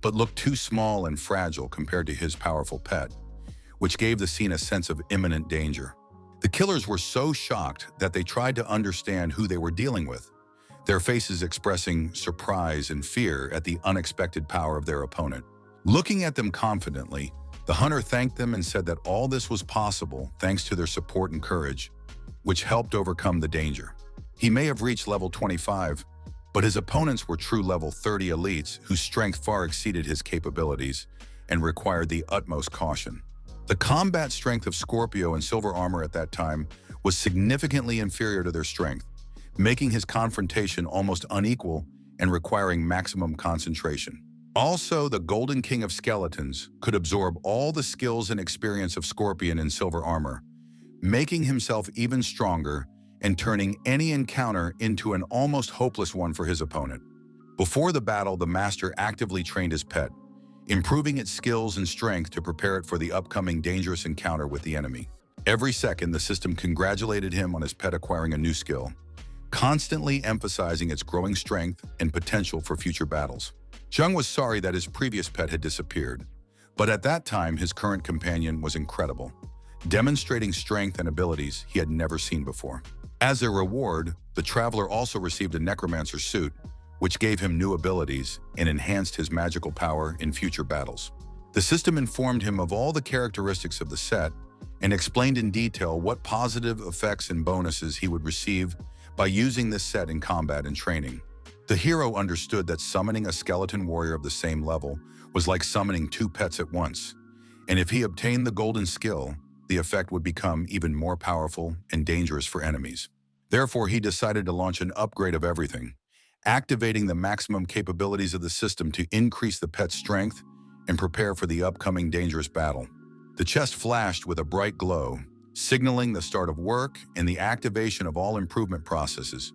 but looked too small and fragile compared to his powerful pet, which gave the scene a sense of imminent danger. The killers were so shocked that they tried to understand who they were dealing with, their faces expressing surprise and fear at the unexpected power of their opponent. Looking at them confidently, the hunter thanked them and said that all this was possible thanks to their support and courage, which helped overcome the danger. He may have reached level 25, but his opponents were true level 30 elites whose strength far exceeded his capabilities and required the utmost caution. The combat strength of Scorpio and Silver Armor at that time was significantly inferior to their strength, making his confrontation almost unequal and requiring maximum concentration. Also, the Golden King of Skeletons could absorb all the skills and experience of Scorpion in Silver Armor, making himself even stronger and turning any encounter into an almost hopeless one for his opponent. Before the battle, the master actively trained his pet, improving its skills and strength to prepare it for the upcoming dangerous encounter with the enemy. Every second, the system congratulated him on his pet acquiring a new skill, constantly emphasizing its growing strength and potential for future battles. Zhang was sorry that his previous pet had disappeared, but at that time his current companion was incredible, demonstrating strength and abilities he had never seen before. As a reward, the traveler also received a necromancer suit, which gave him new abilities and enhanced his magical power in future battles. The system informed him of all the characteristics of the set and explained in detail what positive effects and bonuses he would receive by using this set in combat and training. The hero understood that summoning a skeleton warrior of the same level was like summoning two pets at once, and if he obtained the golden skill, the effect would become even more powerful and dangerous for enemies. Therefore, he decided to launch an upgrade of everything, activating the maximum capabilities of the system to increase the pet's strength and prepare for the upcoming dangerous battle. The chest flashed with a bright glow, signaling the start of work and the activation of all improvement processes,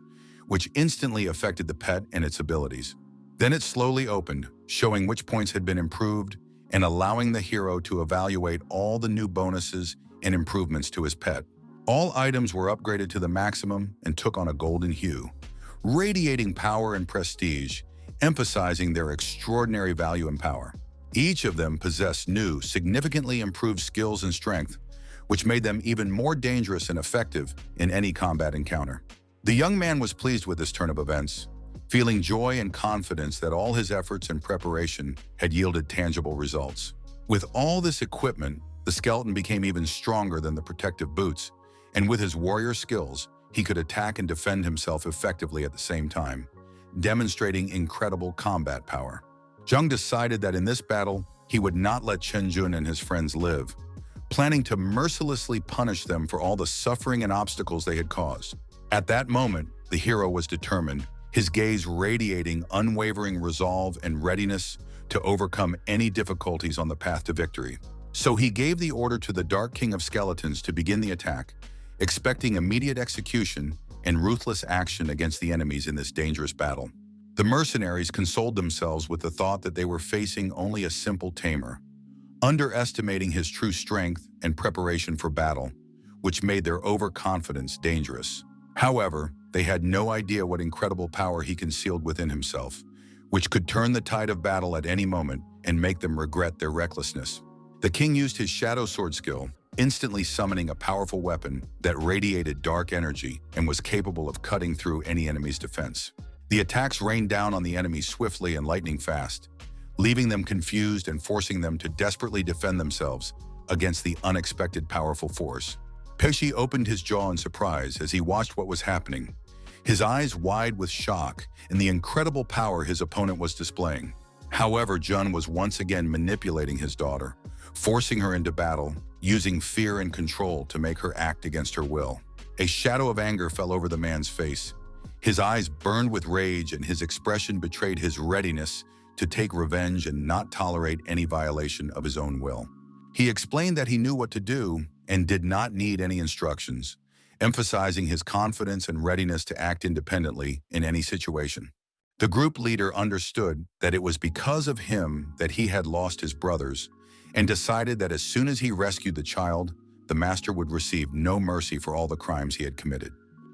which instantly affected the pet and its abilities. Then it slowly opened, showing which points had been improved and allowing the hero to evaluate all the new bonuses and improvements to his pet. All items were upgraded to the maximum and took on a golden hue, radiating power and prestige, emphasizing their extraordinary value and power. Each of them possessed new, significantly improved skills and strength, which made them even more dangerous and effective in any combat encounter. The young man was pleased with this turn of events, feeling joy and confidence that all his efforts and preparation had yielded tangible results. With all this equipment, the skeleton became even stronger than the protective boots, and with his warrior skills, he could attack and defend himself effectively at the same time, demonstrating incredible combat power. Zhang decided that in this battle, he would not let Chen Jun and his friends live, planning to mercilessly punish them for all the suffering and obstacles they had caused. At that moment, the hero was determined, his gaze radiating unwavering resolve and readiness to overcome any difficulties on the path to victory. So he gave the order to the Dark King of Skeletons to begin the attack, expecting immediate execution and ruthless action against the enemies in this dangerous battle. The mercenaries consoled themselves with the thought that they were facing only a simple tamer, underestimating his true strength and preparation for battle, which made their overconfidence dangerous. However, they had no idea what incredible power he concealed within himself, which could turn the tide of battle at any moment and make them regret their recklessness. The king used his shadow sword skill, instantly summoning a powerful weapon that radiated dark energy and was capable of cutting through any enemy's defense. The attacks rained down on the enemy swiftly and lightning fast, leaving them confused and forcing them to desperately defend themselves against the unexpected powerful force. Peishi opened his jaw in surprise as he watched what was happening, his eyes wide with shock and the incredible power his opponent was displaying. However, Jun was once again manipulating his daughter, forcing her into battle, using fear and control to make her act against her will. A shadow of anger fell over the man's face. His eyes burned with rage and his expression betrayed his readiness to take revenge and not tolerate any violation of his own will. He explained that he knew what to do and did not need any instructions, emphasizing his confidence and readiness to act independently in any situation. The group leader understood that it was because of him that he had lost his brothers and decided that as soon as he rescued the child, the master would receive no mercy for all the crimes he had committed.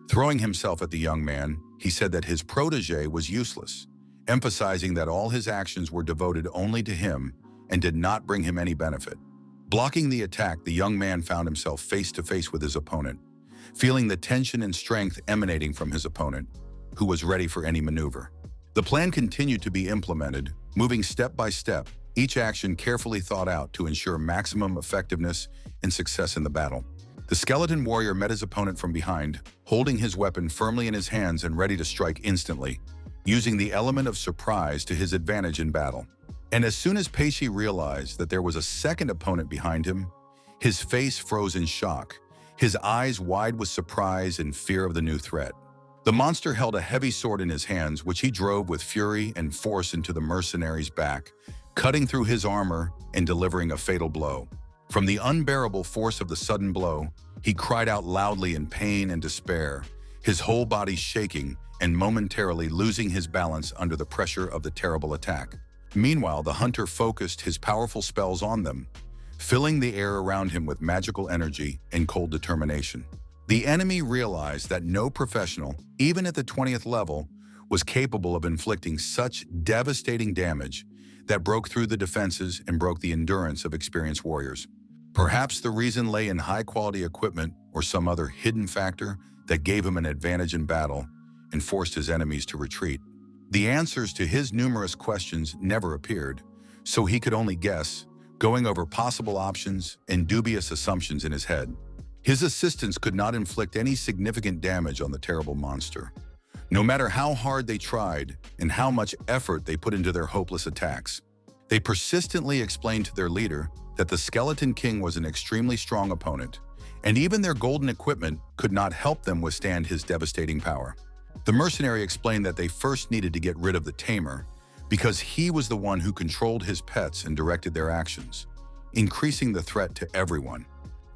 Throwing himself at the young man, he said that his protege was useless, emphasizing that all his actions were devoted only to him and did not bring him any benefit. Blocking the attack, the young man found himself face to face with his opponent, feeling the tension and strength emanating from his opponent, who was ready for any maneuver. The plan continued to be implemented, moving step by step, each action carefully thought out to ensure maximum effectiveness and success in the battle. The skeleton warrior met his opponent from behind, holding his weapon firmly in his hands and ready to strike instantly, using the element of surprise to his advantage in battle. And as soon as Peishi realized that there was a second opponent behind him, his face froze in shock, his eyes wide with surprise and fear of the new threat. The monster held a heavy sword in his hands, which he drove with fury and force into the mercenary's back, cutting through his armor and delivering a fatal blow. From the unbearable force of the sudden blow, he cried out loudly in pain and despair, his whole body shaking and momentarily losing his balance under the pressure of the terrible attack. Meanwhile, the hunter focused his powerful spells on them, filling the air around him with magical energy and cold determination. The enemy realized that no professional, even at the 20th level, was capable of inflicting such devastating damage that broke through the defenses and broke the endurance of experienced warriors. Perhaps the reason lay in high-quality equipment or some other hidden factor that gave him an advantage in battle and forced his enemies to retreat. The answers to his numerous questions never appeared, so he could only guess, going over possible options and dubious assumptions in his head. His assistants could not inflict any significant damage on the terrible monster, no matter how hard they tried and how much effort they put into their hopeless attacks. They persistently explained to their leader that the Skeleton King was an extremely strong opponent, and even their golden equipment could not help them withstand his devastating power. The mercenary explained that they first needed to get rid of the tamer because he was the one who controlled his pets and directed their actions, increasing the threat to everyone.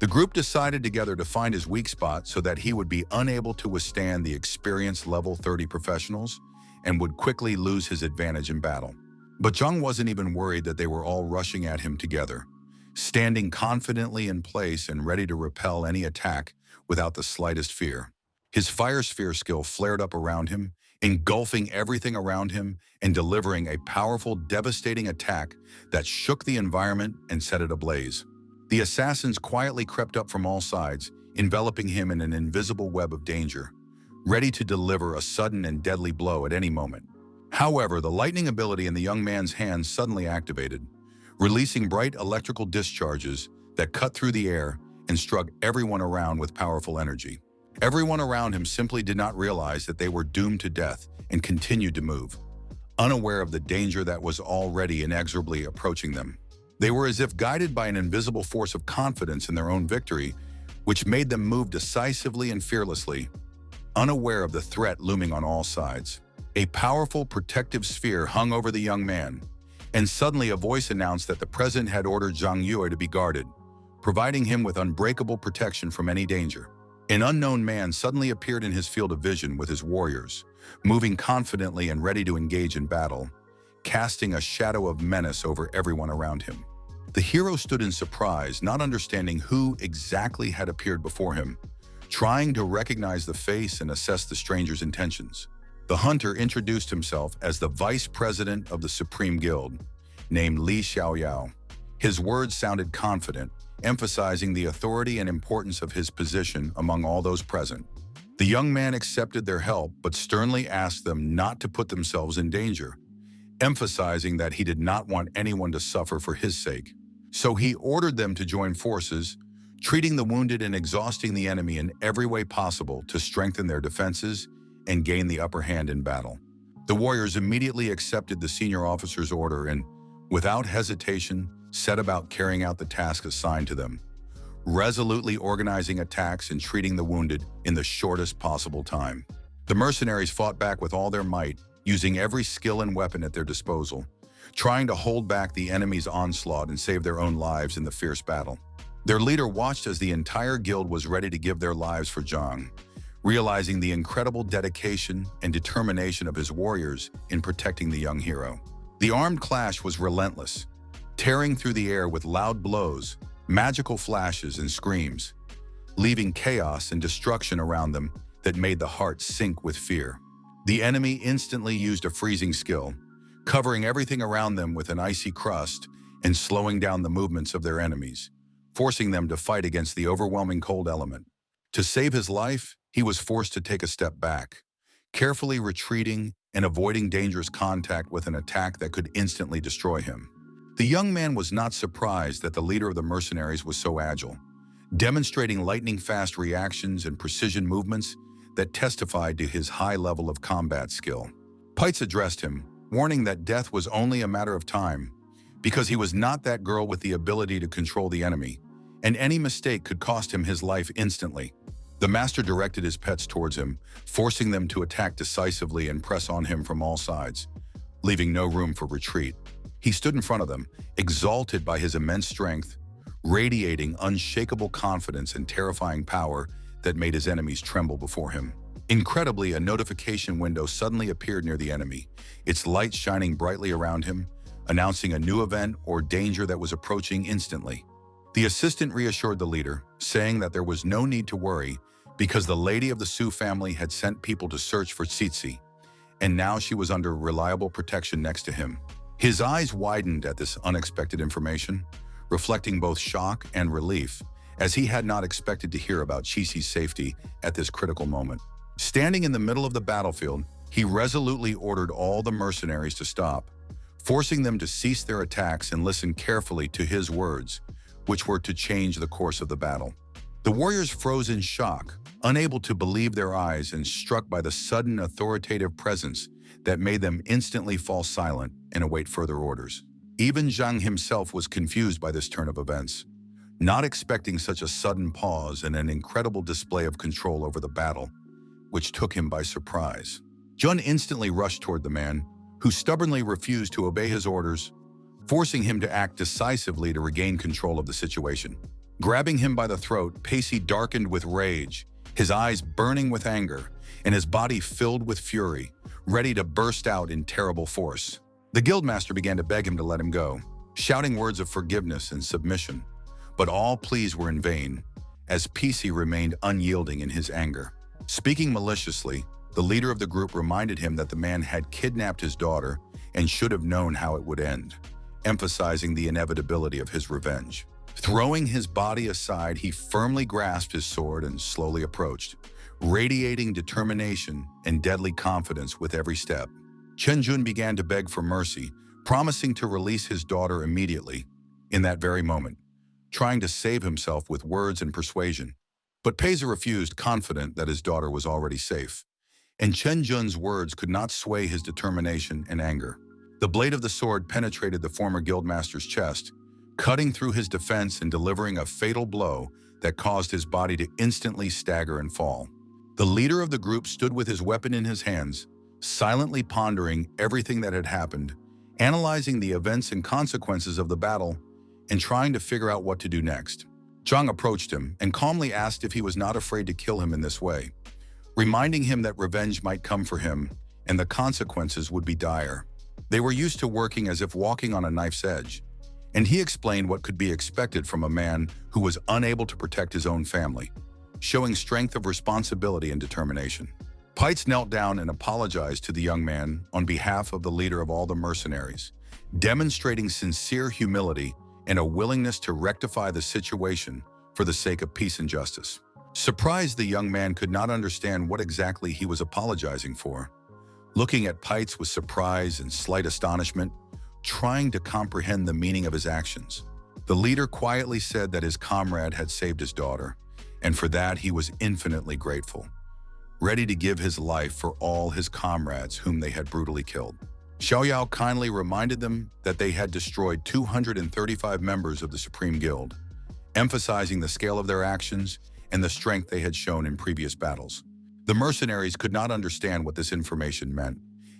The group decided together to find his weak spot so that he would be unable to withstand the experienced level 30 professionals and would quickly lose his advantage in battle. But Zhang wasn't even worried that they were all rushing at him together, standing confidently in place and ready to repel any attack without the slightest fear. His fire sphere skill flared up around him, engulfing everything around him and delivering a powerful, devastating attack that shook the environment and set it ablaze. The assassins quietly crept up from all sides, enveloping him in an invisible web of danger, ready to deliver a sudden and deadly blow at any moment. However, the lightning ability in the young man's hands suddenly activated, releasing bright electrical discharges that cut through the air and struck everyone around with powerful energy. Everyone around him simply did not realize that they were doomed to death and continued to move, unaware of the danger that was already inexorably approaching them. They were as if guided by an invisible force of confidence in their own victory, which made them move decisively and fearlessly, unaware of the threat looming on all sides. A powerful protective sphere hung over the young man, and suddenly a voice announced that the president had ordered Zhang Yue to be guarded, providing him with unbreakable protection from any danger. An unknown man suddenly appeared in his field of vision with his warriors, moving confidently and ready to engage in battle, casting a shadow of menace over everyone around him. The hero stood in surprise, not understanding who exactly had appeared before him, trying to recognize the face and assess the stranger's intentions. The hunter introduced himself as the vice president of the Supreme Guild, named Li Xiaoyao. His words sounded confident, emphasizing the authority and importance of his position among all those present. The young man accepted their help but sternly asked them not to put themselves in danger, emphasizing that he did not want anyone to suffer for his sake. So he ordered them to join forces, treating the wounded and exhausting the enemy in every way possible to strengthen their defenses and gain the upper hand in battle. The warriors immediately accepted the senior officer's order and, without hesitation, set about carrying out the task assigned to them, resolutely organizing attacks and treating the wounded in the shortest possible time. The mercenaries fought back with all their might, using every skill and weapon at their disposal, trying to hold back the enemy's onslaught and save their own lives in the fierce battle. Their leader watched as the entire guild was ready to give their lives for Zhang, realizing the incredible dedication and determination of his warriors in protecting the young hero. The armed clash was relentless, tearing through the air with loud blows, magical flashes, and screams, leaving chaos and destruction around them that made the heart sink with fear. The enemy instantly used a freezing skill, covering everything around them with an icy crust and slowing down the movements of their enemies, forcing them to fight against the overwhelming cold element. To save his life, he was forced to take a step back, carefully retreating and avoiding dangerous contact with an attack that could instantly destroy him. The young man was not surprised that the leader of the mercenaries was so agile, demonstrating lightning-fast reactions and precision movements that testified to his high level of combat skill. Pites addressed him, warning that death was only a matter of time, because he was not that girl with the ability to control the enemy, and any mistake could cost him his life instantly. The master directed his pets towards him, forcing them to attack decisively and press on him from all sides, leaving no room for retreat. He stood in front of them, exalted by his immense strength, radiating unshakable confidence and terrifying power that made his enemies tremble before him. Incredibly, a notification window suddenly appeared near the enemy, its light shining brightly around him, announcing a new event or danger that was approaching instantly. The assistant reassured the leader, saying that there was no need to worry because the lady of the Su family had sent people to search for Tsitsi, and now she was under reliable protection next to him. His eyes widened at this unexpected information, reflecting both shock and relief, as he had not expected to hear about Qixi's safety at this critical moment. Standing in the middle of the battlefield, he resolutely ordered all the mercenaries to stop, forcing them to cease their attacks and listen carefully to his words, which were to change the course of the battle. The warriors froze in shock, unable to believe their eyes and struck by the sudden authoritative presence that made them instantly fall silent and await further orders. Even Zhang himself was confused by this turn of events, not expecting such a sudden pause and an incredible display of control over the battle, which took him by surprise. Jun instantly rushed toward the man, who stubbornly refused to obey his orders, forcing him to act decisively to regain control of the situation. Grabbing him by the throat, Pacey darkened with rage, his eyes burning with anger, and his body filled with fury, ready to burst out in terrible force. The guildmaster began to beg him to let him go, shouting words of forgiveness and submission, but all pleas were in vain, as Pacey remained unyielding in his anger. Speaking maliciously, the leader of the group reminded him that the man had kidnapped his daughter and should have known how it would end, emphasizing the inevitability of his revenge. Throwing his body aside, he firmly grasped his sword and slowly approached, radiating determination and deadly confidence with every step. Chen Jun began to beg for mercy, promising to release his daughter immediately, in that very moment, trying to save himself with words and persuasion. But Peiza refused, confident that his daughter was already safe, and Chen Jun's words could not sway his determination and anger. The blade of the sword penetrated the former guildmaster's chest, cutting through his defense and delivering a fatal blow that caused his body to instantly stagger and fall. The leader of the group stood with his weapon in his hands, silently pondering everything that had happened, analyzing the events and consequences of the battle, and trying to figure out what to do next. Zhang approached him and calmly asked if he was not afraid to kill him in this way, reminding him that revenge might come for him and the consequences would be dire. They were used to working as if walking on a knife's edge, and he explained what could be expected from a man who was unable to protect his own family, showing strength of responsibility and determination. Pites knelt down and apologized to the young man on behalf of the leader of all the mercenaries, demonstrating sincere humility and a willingness to rectify the situation for the sake of peace and justice. Surprised, the young man could not understand what exactly he was apologizing for. Looking at Pites with surprise and slight astonishment, trying to comprehend the meaning of his actions. The leader quietly said that his comrade had saved his daughter, and for that he was infinitely grateful, ready to give his life for all his comrades whom they had brutally killed. Xiaoyao kindly reminded them that they had destroyed 235 members of the Supreme Guild, emphasizing the scale of their actions and the strength they had shown in previous battles. The mercenaries could not understand what this information meant,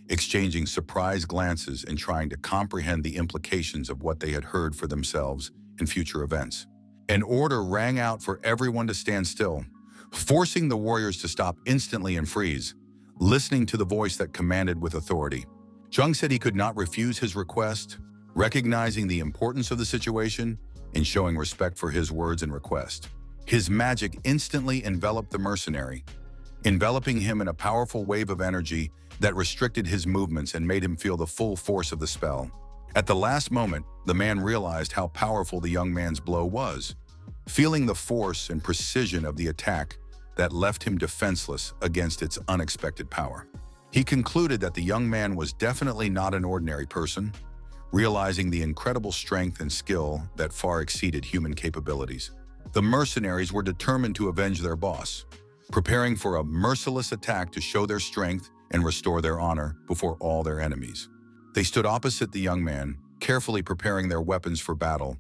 exchanging surprised glances and trying to comprehend the implications of what they had heard for themselves in future events. An order rang out for everyone to stand still, forcing the warriors to stop instantly and freeze, listening to the voice that commanded with authority. Zhang said he could not refuse his request, recognizing the importance of the situation and showing respect for his words and request. His magic instantly enveloped the mercenary, enveloping him in a powerful wave of energy that restricted his movements and made him feel the full force of the spell. At the last moment, the man realized how powerful the young man's blow was, feeling the force and precision of the attack that left him defenseless against its unexpected power. He concluded that the young man was definitely not an ordinary person, realizing the incredible strength and skill that far exceeded human capabilities. The mercenaries were determined to avenge their boss, preparing for a merciless attack to show their strength and restore their honor before all their enemies. They stood opposite the young man, carefully preparing their weapons for battle,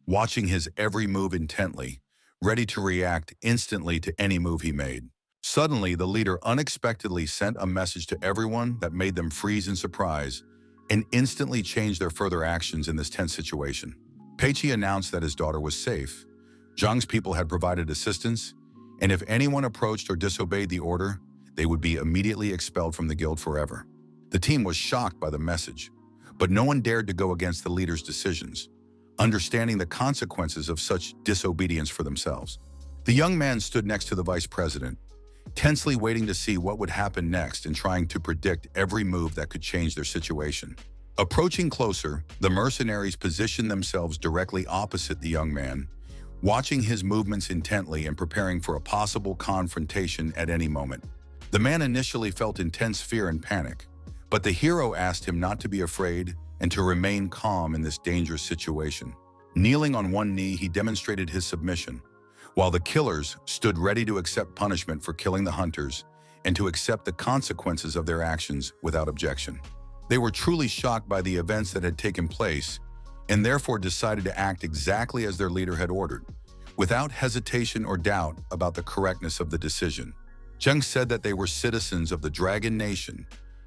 watching his every move intently, ready to react instantly to any move he made. Suddenly, the leader unexpectedly sent a message to everyone that made them freeze in surprise and instantly changed their further actions in this tense situation. Peiqi announced that his daughter was safe. Zhang's people had provided assistance, and if anyone approached or disobeyed the order, they would be immediately expelled from the guild forever. The team was shocked by the message, but no one dared to go against the leader's decisions, understanding the consequences of such disobedience for themselves. The young man stood next to the vice president, tensely waiting to see what would happen next and trying to predict every move that could change their situation. Approaching closer, the mercenaries positioned themselves directly opposite the young man, watching his movements intently and preparing for a possible confrontation at any moment. The man initially felt intense fear and panic, but the hero asked him not to be afraid and to remain calm in this dangerous situation. Kneeling on one knee, he demonstrated his submission, while the killers stood ready to accept punishment for killing the hunters and to accept the consequences of their actions without objection. They were truly shocked by the events that had taken place and therefore decided to act exactly as their leader had ordered, without hesitation or doubt about the correctness of the decision. Zheng said that they were citizens of the Dragon Nation,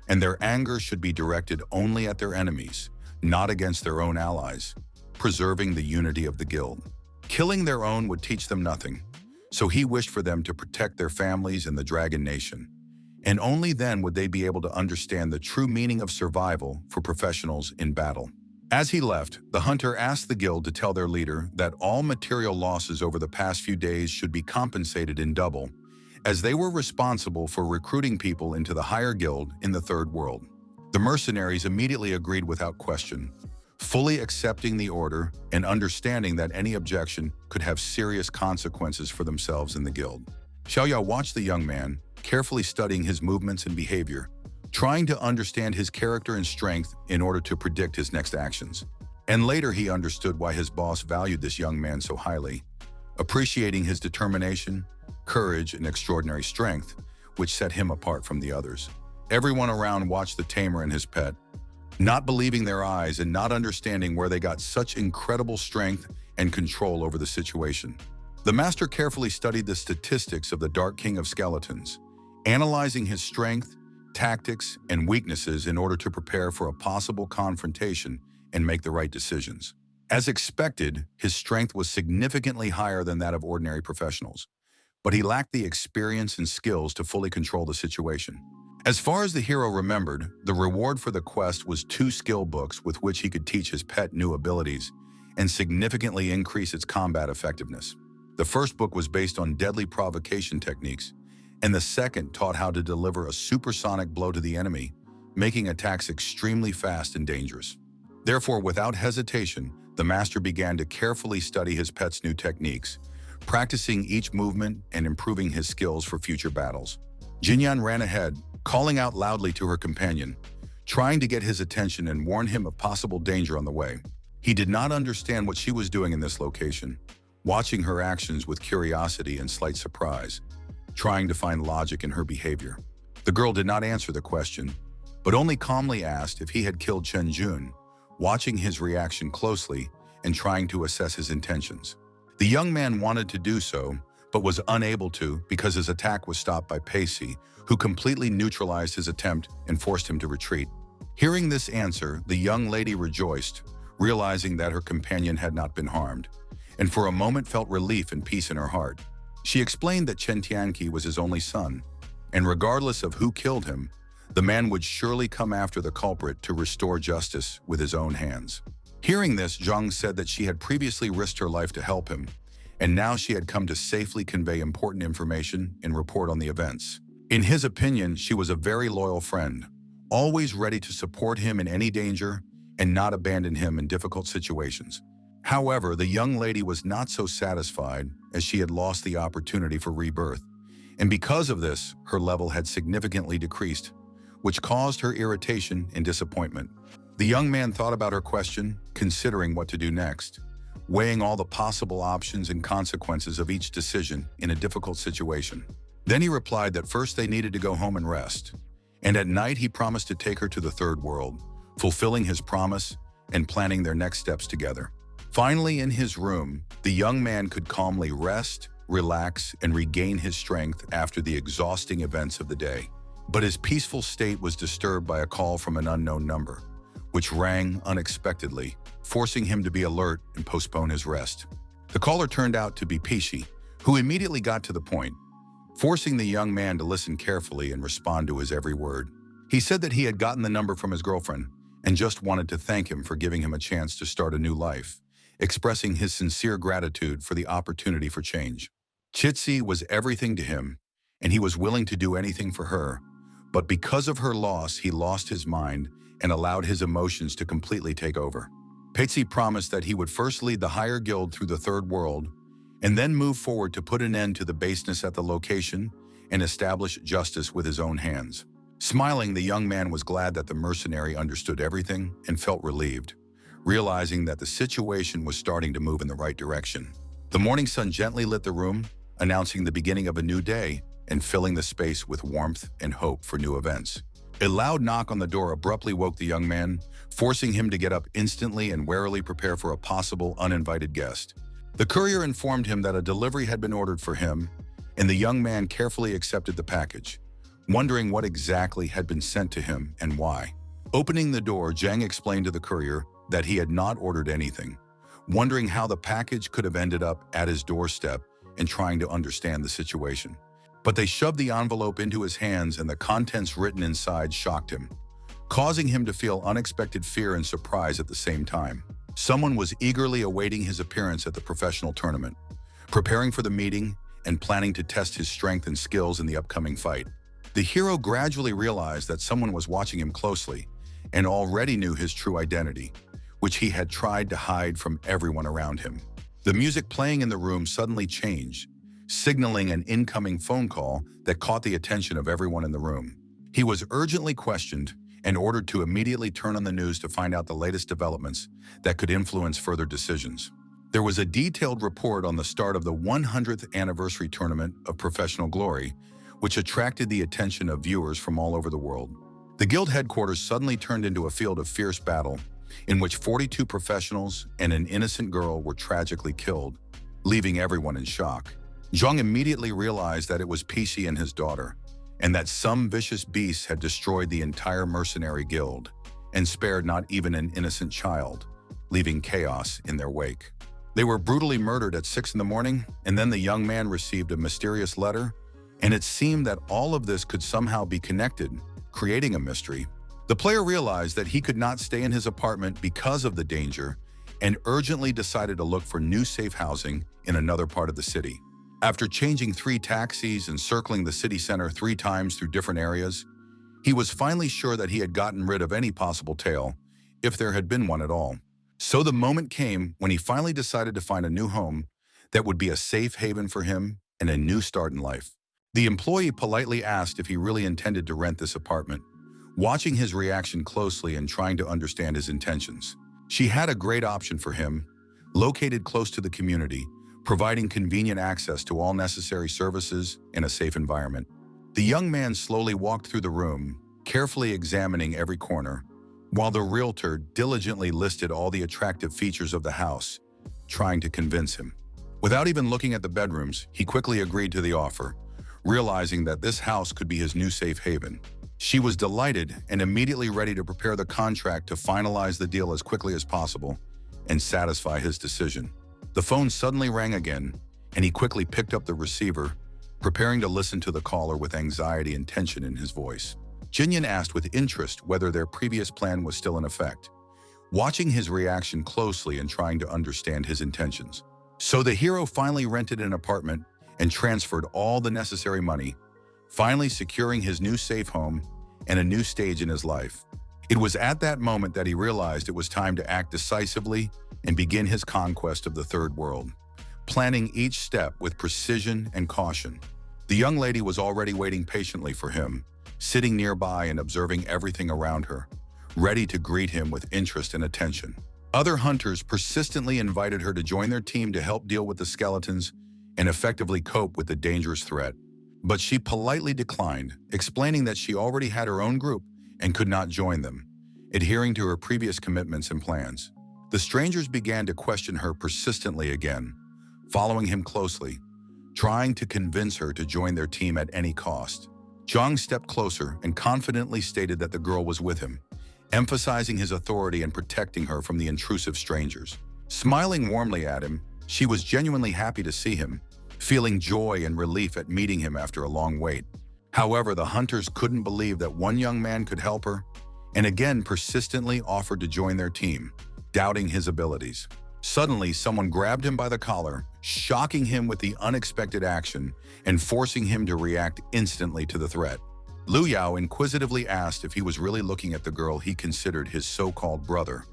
and their anger should be directed only at their enemies, not against their own allies, preserving the unity of the guild. Killing their own would teach them nothing, so he wished for them to protect their families and the Dragon Nation, and only then would they be able to understand the true meaning of survival for professionals in battle. As he left, the hunter asked the guild to tell their leader that all material losses over the past few days should be compensated in double, as they were responsible for recruiting people into the higher guild in the Third World. The mercenaries immediately agreed without question, fully accepting the order and understanding that any objection could have serious consequences for themselves and the guild. Xiaoyao watched the young man, carefully studying his movements and behavior, trying to understand his character and strength in order to predict his next actions. And later he understood why his boss valued this young man so highly, appreciating his determination, courage, and extraordinary strength, which set him apart from the others. Everyone around watched the tamer and his pet, not believing their eyes and not understanding where they got such incredible strength and control over the situation. The master carefully studied the statistics of the Dark King of Skeletons, analyzing his strength, tactics, and weaknesses in order to prepare for a possible confrontation and make the right decisions. As expected, his strength was significantly higher than that of ordinary professionals, but he lacked the experience and skills to fully control the situation. As far as the hero remembered, the reward for the quest was 2 skill books with which he could teach his pet new abilities and significantly increase its combat effectiveness. The first book was based on deadly provocation techniques, and the second taught how to deliver a supersonic blow to the enemy, making attacks extremely fast and dangerous. Therefore, without hesitation, the master began to carefully study his pet's new techniques, practicing each movement and improving his skills for future battles. Jinyan ran ahead, calling out loudly to her companion, trying to get his attention and warn him of possible danger on the way. He did not understand what she was doing in this location, watching her actions with curiosity and slight surprise, trying to find logic in her behavior. The girl did not answer the question, but only calmly asked if he had killed Chen Jun, watching his reaction closely and trying to assess his intentions. The young man wanted to do so, but was unable to because his attack was stopped by Pacey, who completely neutralized his attempt and forced him to retreat. Hearing this answer, the young lady rejoiced, realizing that her companion had not been harmed, and for a moment felt relief and peace in her heart. She explained that Chen Tianqi was his only son, and regardless of who killed him, the man would surely come after the culprit to restore justice with his own hands. Hearing this, Zhang said that she had previously risked her life to help him, and now she had come to safely convey important information and report on the events. In his opinion, she was a very loyal friend, always ready to support him in any danger and not abandon him in difficult situations. However, the young lady was not so satisfied as she had lost the opportunity for rebirth, and because of this, her level had significantly decreased, which caused her irritation and disappointment. The young man thought about her question, considering what to do next, weighing all the possible options and consequences of each decision in a difficult situation. Then he replied that first they needed to go home and rest, and at night he promised to take her to the third world, fulfilling his promise and planning their next steps together. Finally, in his room, the young man could calmly rest, relax, and regain his strength after the exhausting events of the day. But his peaceful state was disturbed by a call from an unknown number, which rang unexpectedly, forcing him to be alert and postpone his rest. The caller turned out to be Pishi, who immediately got to the point, forcing the young man to listen carefully and respond to his every word. He said that he had gotten the number from his girlfriend and just wanted to thank him for giving him a chance to start a new life, expressing his sincere gratitude for the opportunity for change. Chitsi was everything to him, and he was willing to do anything for her, but because of her loss, he lost his mind and allowed his emotions to completely take over. Petsy promised that he would first lead the higher guild through the third world and then move forward to put an end to the baseness at the location and establish justice with his own hands. Smiling, the young man was glad that the mercenary understood everything and felt relieved, realizing that the situation was starting to move in the right direction. The morning sun gently lit the room, announcing the beginning of a new day and filling the space with warmth and hope for new events. A loud knock on the door abruptly woke the young man, forcing him to get up instantly and warily prepare for a possible uninvited guest. The courier informed him that a delivery had been ordered for him, and the young man carefully accepted the package, wondering what exactly had been sent to him and why. Opening the door, Zhang explained to the courier that he had not ordered anything, wondering how the package could have ended up at his doorstep and trying to understand the situation. But they shoved the envelope into his hands and the contents written inside shocked him, causing him to feel unexpected fear and surprise at the same time. Someone was eagerly awaiting his appearance at the professional tournament, preparing for the meeting and planning to test his strength and skills in the upcoming fight. The hero gradually realized that someone was watching him closely and already knew his true identity, which he had tried to hide from everyone around him. The music playing in the room suddenly changed, signaling an incoming phone call that caught the attention of everyone in the room. He was urgently questioned and ordered to immediately turn on the news to find out the latest developments that could influence further decisions. There was a detailed report on the start of the 100th anniversary tournament of Professional Glory, which attracted the attention of viewers from all over the world. The guild headquarters suddenly turned into a field of fierce battle, in which 42 professionals and an innocent girl were tragically killed, leaving everyone in shock. Zhang immediately realized that it was Pishi and his daughter, and that some vicious beasts had destroyed the entire mercenary guild and spared not even an innocent child. leaving chaos in their wake. They were brutally murdered at 6 in the morning, and then the young man received a mysterious letter, and it seemed that all of this could somehow be connected, creating a mystery. The player realized that he could not stay in his apartment because of the danger and urgently decided to look for new safe housing in another part of the city. After changing 3 taxis and circling the city center 3 times through different areas, he was finally sure that he had gotten rid of any possible tail, if there had been one at all. So the moment came when he finally decided to find a new home that would be a safe haven for him and a new start in life. The employee politely asked if he really intended to rent this apartment, watching his reaction closely and trying to understand his intentions. She had a great option for him, located close to the community, providing convenient access to all necessary services in a safe environment. The young man slowly walked through the room, carefully examining every corner, while the realtor diligently listed all the attractive features of the house, trying to convince him. Without even looking at the bedrooms, he quickly agreed to the offer, realizing that this house could be his new safe haven. She was delighted and immediately ready to prepare the contract to finalize the deal as quickly as possible and satisfy his decision. The phone suddenly rang again, and he quickly picked up the receiver, preparing to listen to the caller with anxiety and tension in his voice. Jinyan asked with interest whether their previous plan was still in effect, watching his reaction closely and trying to understand his intentions. So the hero finally rented an apartment and transferred all the necessary money, finally securing his new safe home and a new stage in his life. It was at that moment that he realized it was time to act decisively and begin his conquest of the third world, planning each step with precision and caution. The young lady was already waiting patiently for him, sitting nearby and observing everything around her, ready to greet him with interest and attention. Other hunters persistently invited her to join their team to help deal with the skeletons and effectively cope with the dangerous threat. But she politely declined, explaining that she already had her own group and could not join them, adhering to her previous commitments and plans. The strangers began to question her persistently again, following him closely, trying to convince her to join their team at any cost. Zhang stepped closer and confidently stated that the girl was with him, emphasizing his authority and protecting her from the intrusive strangers. Smiling warmly at him, she was genuinely happy to see him, feeling joy and relief at meeting him after a long wait. However, the hunters couldn't believe that one young man could help her, and again persistently offered to join their team, doubting his abilities. Suddenly, someone grabbed him by the collar, shocking him with the unexpected action and forcing him to react instantly to the threat. Lu Yao inquisitively asked if he was really looking at the girl he considered his so-called brother,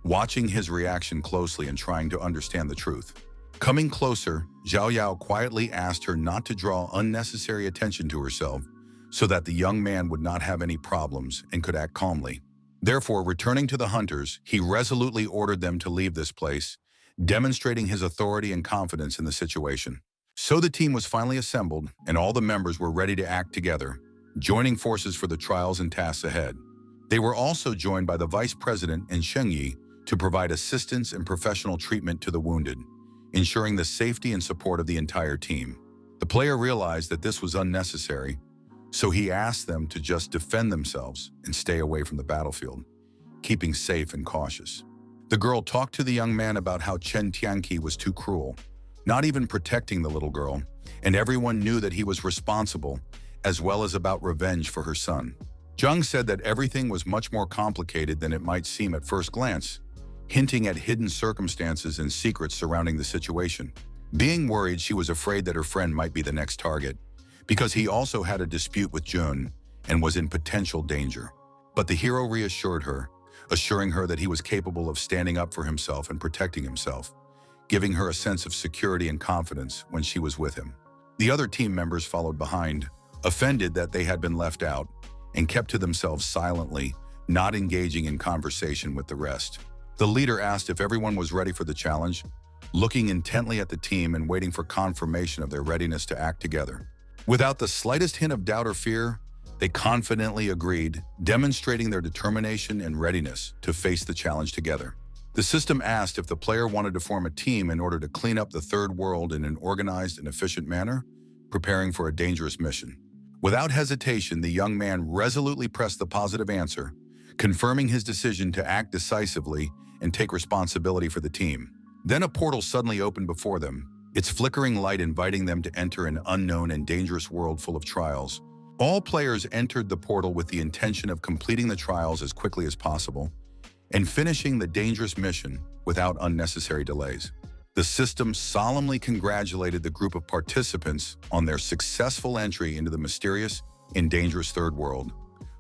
watching his reaction closely and trying to understand the truth. Coming closer, Zhao Yao quietly asked her not to draw unnecessary attention to herself so that the young man would not have any problems and could act calmly. Therefore, returning to the hunters, he resolutely ordered them to leave this place, demonstrating his authority and confidence in the situation. So the team was finally assembled, and all the members were ready to act together, joining forces for the trials and tasks ahead. They were also joined by the vice president and Shengyi to provide assistance and professional treatment to the wounded, ensuring the safety and support of the entire team. The player realized that this was unnecessary, so he asked them to just defend themselves and stay away from the battlefield, keeping safe and cautious. The girl talked to the young man about how Chen Tianqi was too cruel, not even protecting the little girl, and everyone knew that he was responsible, as well as about revenge for her son. Zhang said that everything was much more complicated than it might seem at first glance, hinting at hidden circumstances and secrets surrounding the situation. Being worried, she was afraid that her friend might be the next target, because he also had a dispute with Jun and was in potential danger. But the hero reassured her, assuring her that he was capable of standing up for himself and protecting himself, giving her a sense of security and confidence when she was with him. The other team members followed behind, offended that they had been left out, and kept to themselves silently, not engaging in conversation with the rest. The leader asked if everyone was ready for the challenge, looking intently at the team and waiting for confirmation of their readiness to act together. Without the slightest hint of doubt or fear, they confidently agreed, demonstrating their determination and readiness to face the challenge together. The system asked if the player wanted to form a team in order to clean up the third world in an organized and efficient manner, preparing for a dangerous mission. Without hesitation, the young man resolutely pressed the positive answer, confirming his decision to act decisively and take responsibility for the team. Then a portal suddenly opened before them, its flickering light inviting them to enter an unknown and dangerous world full of trials. All players entered the portal with the intention of completing the trials as quickly as possible and finishing the dangerous mission without unnecessary delays. The system solemnly congratulated the group of participants on their successful entry into the mysterious and dangerous third world,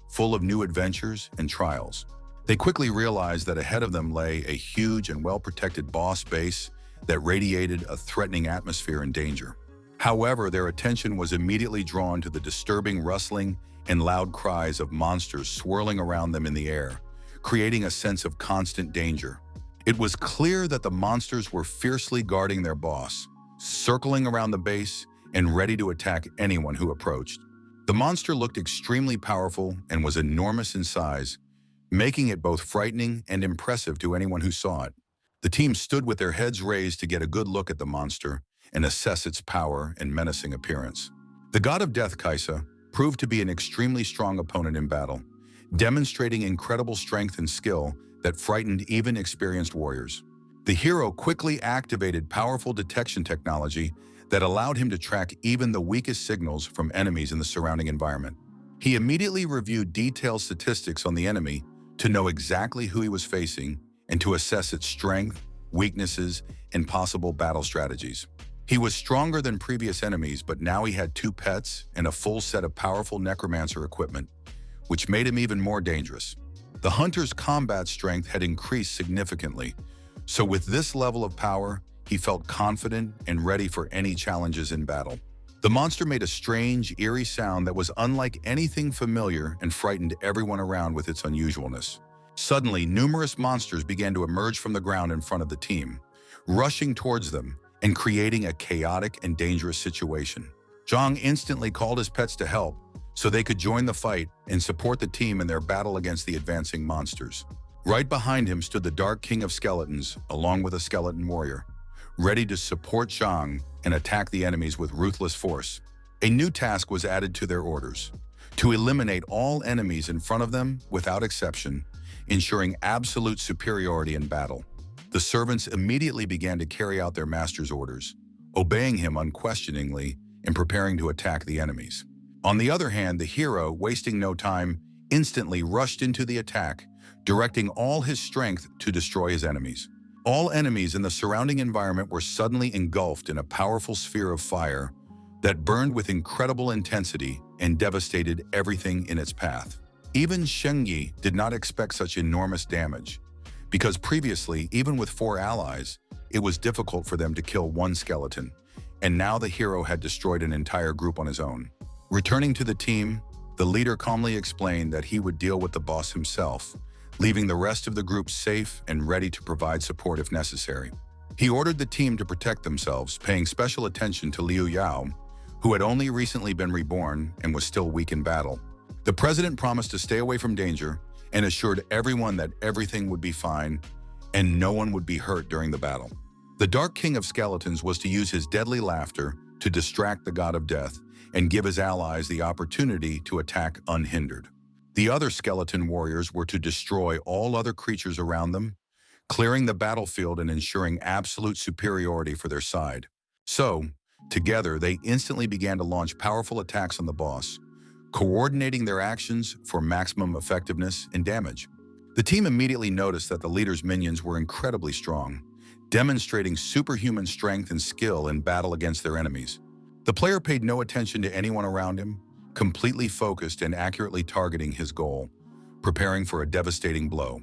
full of new adventures and trials. They quickly realized that ahead of them lay a huge and well-protected boss base that radiated a threatening atmosphere and danger. However, their attention was immediately drawn to the disturbing rustling and loud cries of monsters swirling around them in the air, creating a sense of constant danger. It was clear that the monsters were fiercely guarding their boss, circling around the base and ready to attack anyone who approached. The monster looked extremely powerful and was enormous in size, making it both frightening and impressive to anyone who saw it. The team stood with their heads raised to get a good look at the monster and assess its power and menacing appearance. The god of death, Kaisa, proved to be an extremely strong opponent in battle, demonstrating incredible strength and skill that frightened even experienced warriors. The hero quickly activated powerful detection technology that allowed him to track even the weakest signals from enemies in the surrounding environment. He immediately reviewed detailed statistics on the enemy to know exactly who he was facing and to assess its strength, weaknesses, and possible battle strategies. He was stronger than previous enemies, but now he had 2 pets and a full set of powerful necromancer equipment, which made him even more dangerous. The hunter's combat strength had increased significantly, so with this level of power, he felt confident and ready for any challenges in battle. The monster made a strange, eerie sound that was unlike anything familiar and frightened everyone around with its unusualness. Suddenly, numerous monsters began to emerge from the ground in front of the team, rushing towards them and creating a chaotic and dangerous situation. Zhang instantly called his pets to help so they could join the fight and support the team in their battle against the advancing monsters. Right behind him stood the Dark King of Skeletons, along with a skeleton warrior, ready to support Zhang and attack the enemies with ruthless force. A new task was added to their orders: to eliminate all enemies in front of them without exception, ensuring absolute superiority in battle. The servants immediately began to carry out their master's orders, obeying him unquestioningly and preparing to attack the enemies. On the other hand, the hero, wasting no time, instantly rushed into the attack, directing all his strength to destroy his enemies. All enemies in the surrounding environment were suddenly engulfed in a powerful sphere of fire that burned with incredible intensity and devastated everything in its path. Even Shengyi did not expect such enormous damage, because previously, even with 4 allies, it was difficult for them to kill one skeleton, and now the hero had destroyed an entire group on his own. Returning to the team, the leader calmly explained that he would deal with the boss himself, leaving the rest of the group safe and ready to provide support if necessary. He ordered the team to protect themselves, paying special attention to Liu Yao, who had only recently been reborn and was still weak in battle. The president promised to stay away from danger and assured everyone that everything would be fine and no one would be hurt during the battle. The Dark King of Skeletons was to use his deadly laughter to distract the god of death and give his allies the opportunity to attack unhindered. The other skeleton warriors were to destroy all other creatures around them, clearing the battlefield and ensuring absolute superiority for their side. So, together, they instantly began to launch powerful attacks on the boss, coordinating their actions for maximum effectiveness and damage. The team immediately noticed that the leader's minions were incredibly strong, demonstrating superhuman strength and skill in battle against their enemies. The player paid no attention to anyone around him, completely focused and accurately targeting his goal, preparing for a devastating blow.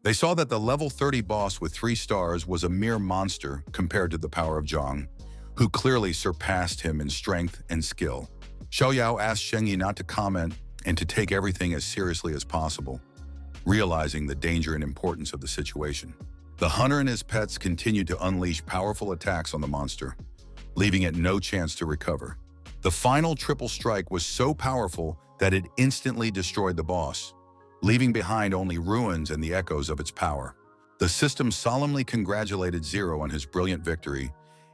They saw that the level 30 boss with 3 stars was a mere monster compared to the power of Zhang, who clearly surpassed him in strength and skill. Xiao Yao asked Shengyi not to comment and to take everything as seriously as possible, realizing the danger and importance of the situation. The hunter and his pets continued to unleash powerful attacks on the monster, leaving it no chance to recover. The final triple strike was so powerful that it instantly destroyed the boss, leaving behind only ruins and the echoes of its power. The system solemnly congratulated Zero on his brilliant victory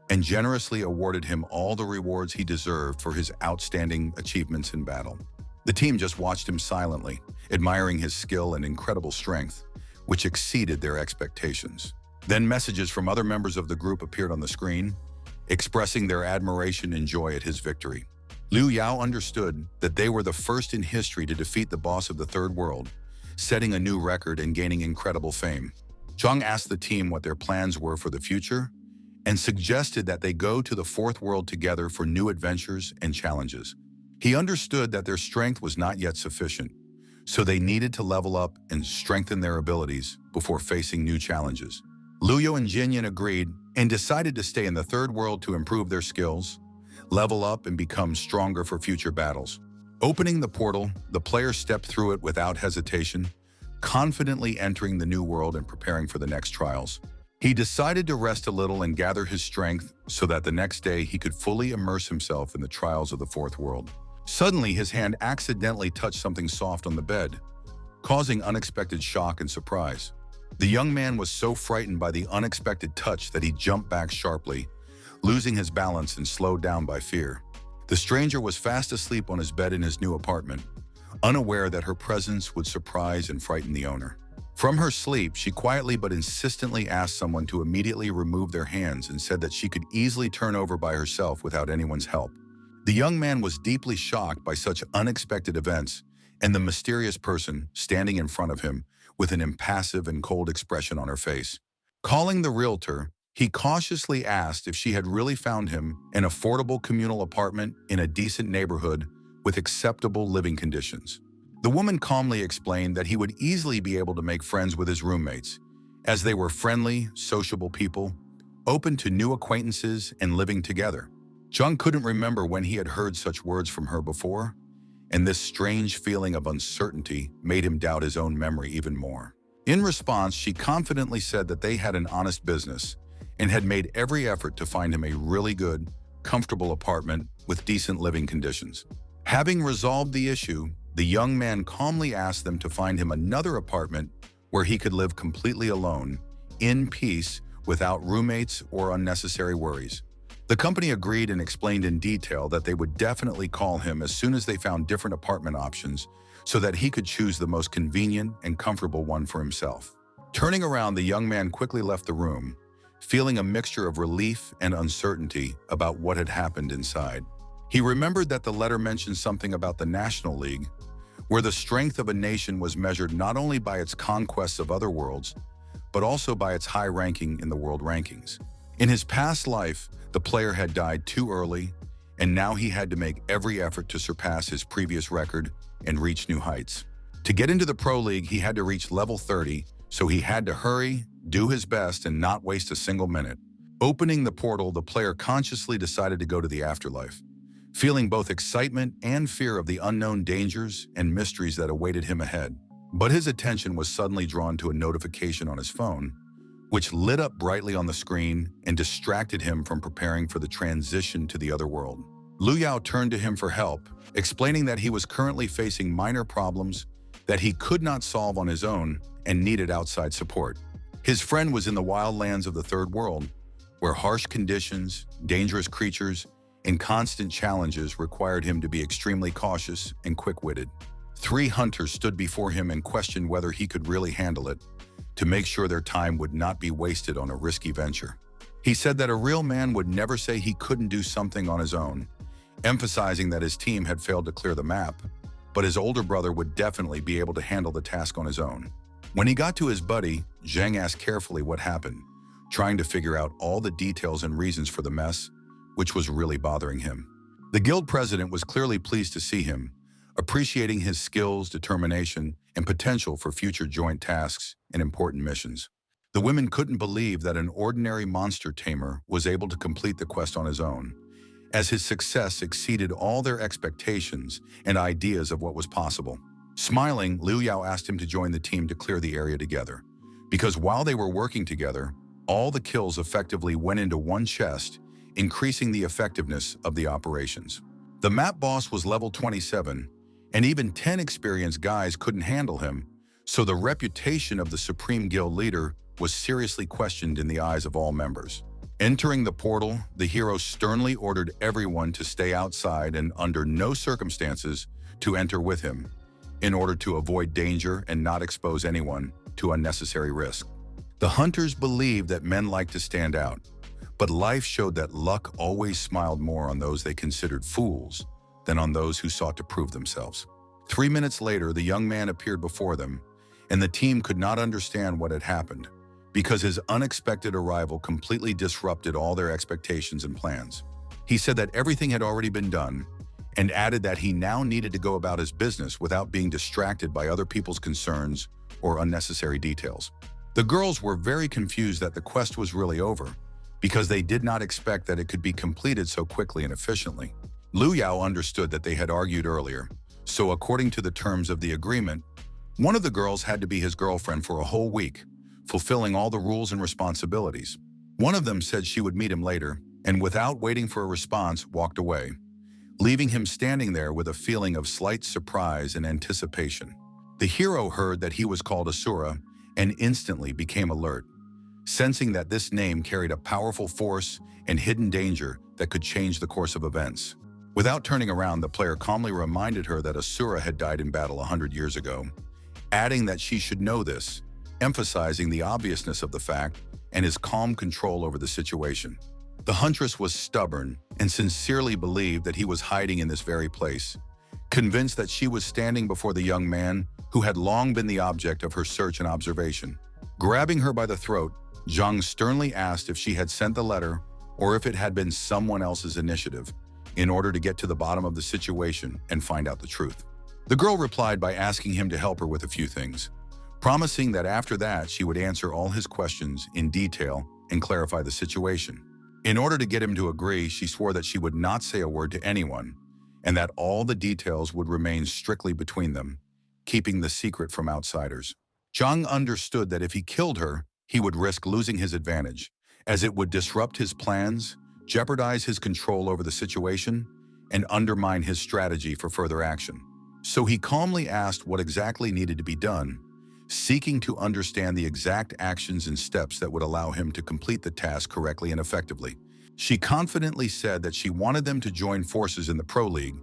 and generously awarded him all the rewards he deserved for his outstanding achievements in battle. The team just watched him silently, admiring his skill and incredible strength, which exceeded their expectations. Then messages from other members of the group appeared on the screen, expressing their admiration and joy at his victory. Liu Yao understood that they were the first in history to defeat the boss of the Third World, setting a new record and gaining incredible fame. Zhang asked the team what their plans were for the future and suggested that they go to the Fourth World together for new adventures and challenges. He understood that their strength was not yet sufficient, so they needed to level up and strengthen their abilities before facing new challenges. Liu Yao and Jinyan agreed and decided to stay in the Third World to improve their skills, level up, and become stronger for future battles. Opening the portal, the player stepped through it without hesitation, confidently entering the new world and preparing for the next trials. He decided to rest a little and gather his strength so that the next day he could fully immerse himself in the trials of the Fourth World. Suddenly, his hand accidentally touched something soft on the bed, causing unexpected shock and surprise. The young man was so frightened by the unexpected touch that he jumped back sharply, losing his balance and slowed down by fear. The stranger was fast asleep on his bed in his new apartment, unaware that her presence would surprise and frighten the owner. From her sleep, she quietly but insistently asked someone to immediately remove their hands and said that she could easily turn over by herself without anyone's help. The young man was deeply shocked by such unexpected events and the mysterious person standing in front of him with an impassive and cold expression on her face. Calling the realtor, he cautiously asked if she had really found him an affordable communal apartment in a decent neighborhood with acceptable living conditions. The woman calmly explained that he would easily be able to make friends with his roommates, as they were friendly, sociable people, open to new acquaintances and living together. Zhang couldn't remember when he had heard such words from her before, and this strange feeling of uncertainty made him doubt his own memory even more. In response, she confidently said that they had an honest business and had made every effort to find him a really good, comfortable apartment with decent living conditions. Having resolved the issue, the young man calmly asked them to find him another apartment where he could live completely alone, in peace, without roommates or unnecessary worries. The company agreed and explained in detail that they would definitely call him as soon as they found different apartment options so that he could choose the most convenient and comfortable one for himself. Turning around, the young man quickly left the room, feeling a mixture of relief and uncertainty about what had happened inside. He remembered that the letter mentioned something about the National League, where the strength of a nation was measured not only by its conquests of other worlds, but also by its high ranking in the world rankings. In his past life, the player had died too early, and now he had to make every effort to surpass his previous record and reach new heights. To get into the Pro League, he had to reach level 30, so he had to hurry, do his best, and not waste a single minute. Opening the portal, the player consciously decided to go to the afterlife, feeling both excitement and fear of the unknown dangers and mysteries that awaited him ahead. But his attention was suddenly drawn to a notification on his phone, which lit up brightly on the screen and distracted him from preparing for the transition to the other world. Liu Yao turned to him for help, explaining that he was currently facing minor problems that he could not solve on his own and needed outside support. His friend was in the wild lands of the Third World, where harsh conditions, dangerous creatures, and constant challenges required him to be extremely cautious and quick-witted. 3 hunters stood before him and questioned whether he could really handle it, to make sure their time would not be wasted on a risky venture. He said that a real man would never say he couldn't do something on his own, emphasizing that his team had failed to clear the map, but his older brother would definitely be able to handle the task on his own. When he got to his buddy, Zhang asked carefully what happened, trying to figure out all the details and reasons for the mess, which was really bothering him. The guild president was clearly pleased to see him, appreciating his skills, determination, and potential for future joint tasks and important missions. The women couldn't believe that an ordinary monster tamer was able to complete the quest on his own, as his success exceeded all their expectations and ideas of what was possible. Smiling, Liu Yao asked him to join the team to clear the area together, because while they were working together, all the kills effectively went into one chest, increasing the effectiveness of the operations. The map boss was level 27, and even 10 experienced guys couldn't handle him, so the reputation of the Supreme Guild leader was seriously questioned in the eyes of all members. Entering the portal, the hero sternly ordered everyone to stay outside and under no circumstances to enter with him, in order to avoid danger and not expose anyone to unnecessary risk. The hunters believed that men like to stand out, but life showed that luck always smiled more on those they considered fools than on those who sought to prove themselves. 3 minutes later, the young man appeared before them, and the team could not understand what had happened because his unexpected arrival completely disrupted all their expectations and plans. He said that everything had already been done and added that he now needed to go about his business without being distracted by other people's concerns or unnecessary details. The girls were very confused that the quest was really over because they did not expect that it could be completed so quickly and efficiently. Liu Yao understood that they had argued earlier, so according to the terms of the agreement, one of the girls had to be his girlfriend for a whole week, fulfilling all the rules and responsibilities. One of them said she would meet him later, and without waiting for a response, walked away, leaving him standing there with a feeling of slight surprise and anticipation. The hero heard that he was called Asura and instantly became alert, sensing that this name carried a powerful force and hidden danger that could change the course of events. Without turning around, the player calmly reminded her that Asura had died in battle 100 years ago, adding that she should know this, emphasizing the obviousness of the fact and his calm control over the situation. The huntress was stubborn and sincerely believed that he was hiding in this very place, convinced that she was standing before the young man who had long been the object of her search and observation. Grabbing her by the throat, Zhang sternly asked if she had sent the letter or if it had been someone else's initiative, in order to get to the bottom of the situation and find out the truth. The girl replied by asking him to help her with a few things, promising that after that she would answer all his questions in detail and clarify the situation. In order to get him to agree, she swore that she would not say a word to anyone and that all the details would remain strictly between them, keeping the secret from outsiders. Zhang understood that if he killed her, he would risk losing his advantage, as it would disrupt his plans, jeopardize his control over the situation, and undermine his strategy for further action. So he calmly asked what exactly needed to be done, seeking to understand the exact actions and steps that would allow him to complete the task correctly and effectively. She confidently said that she wanted them to join forces in the Pro League,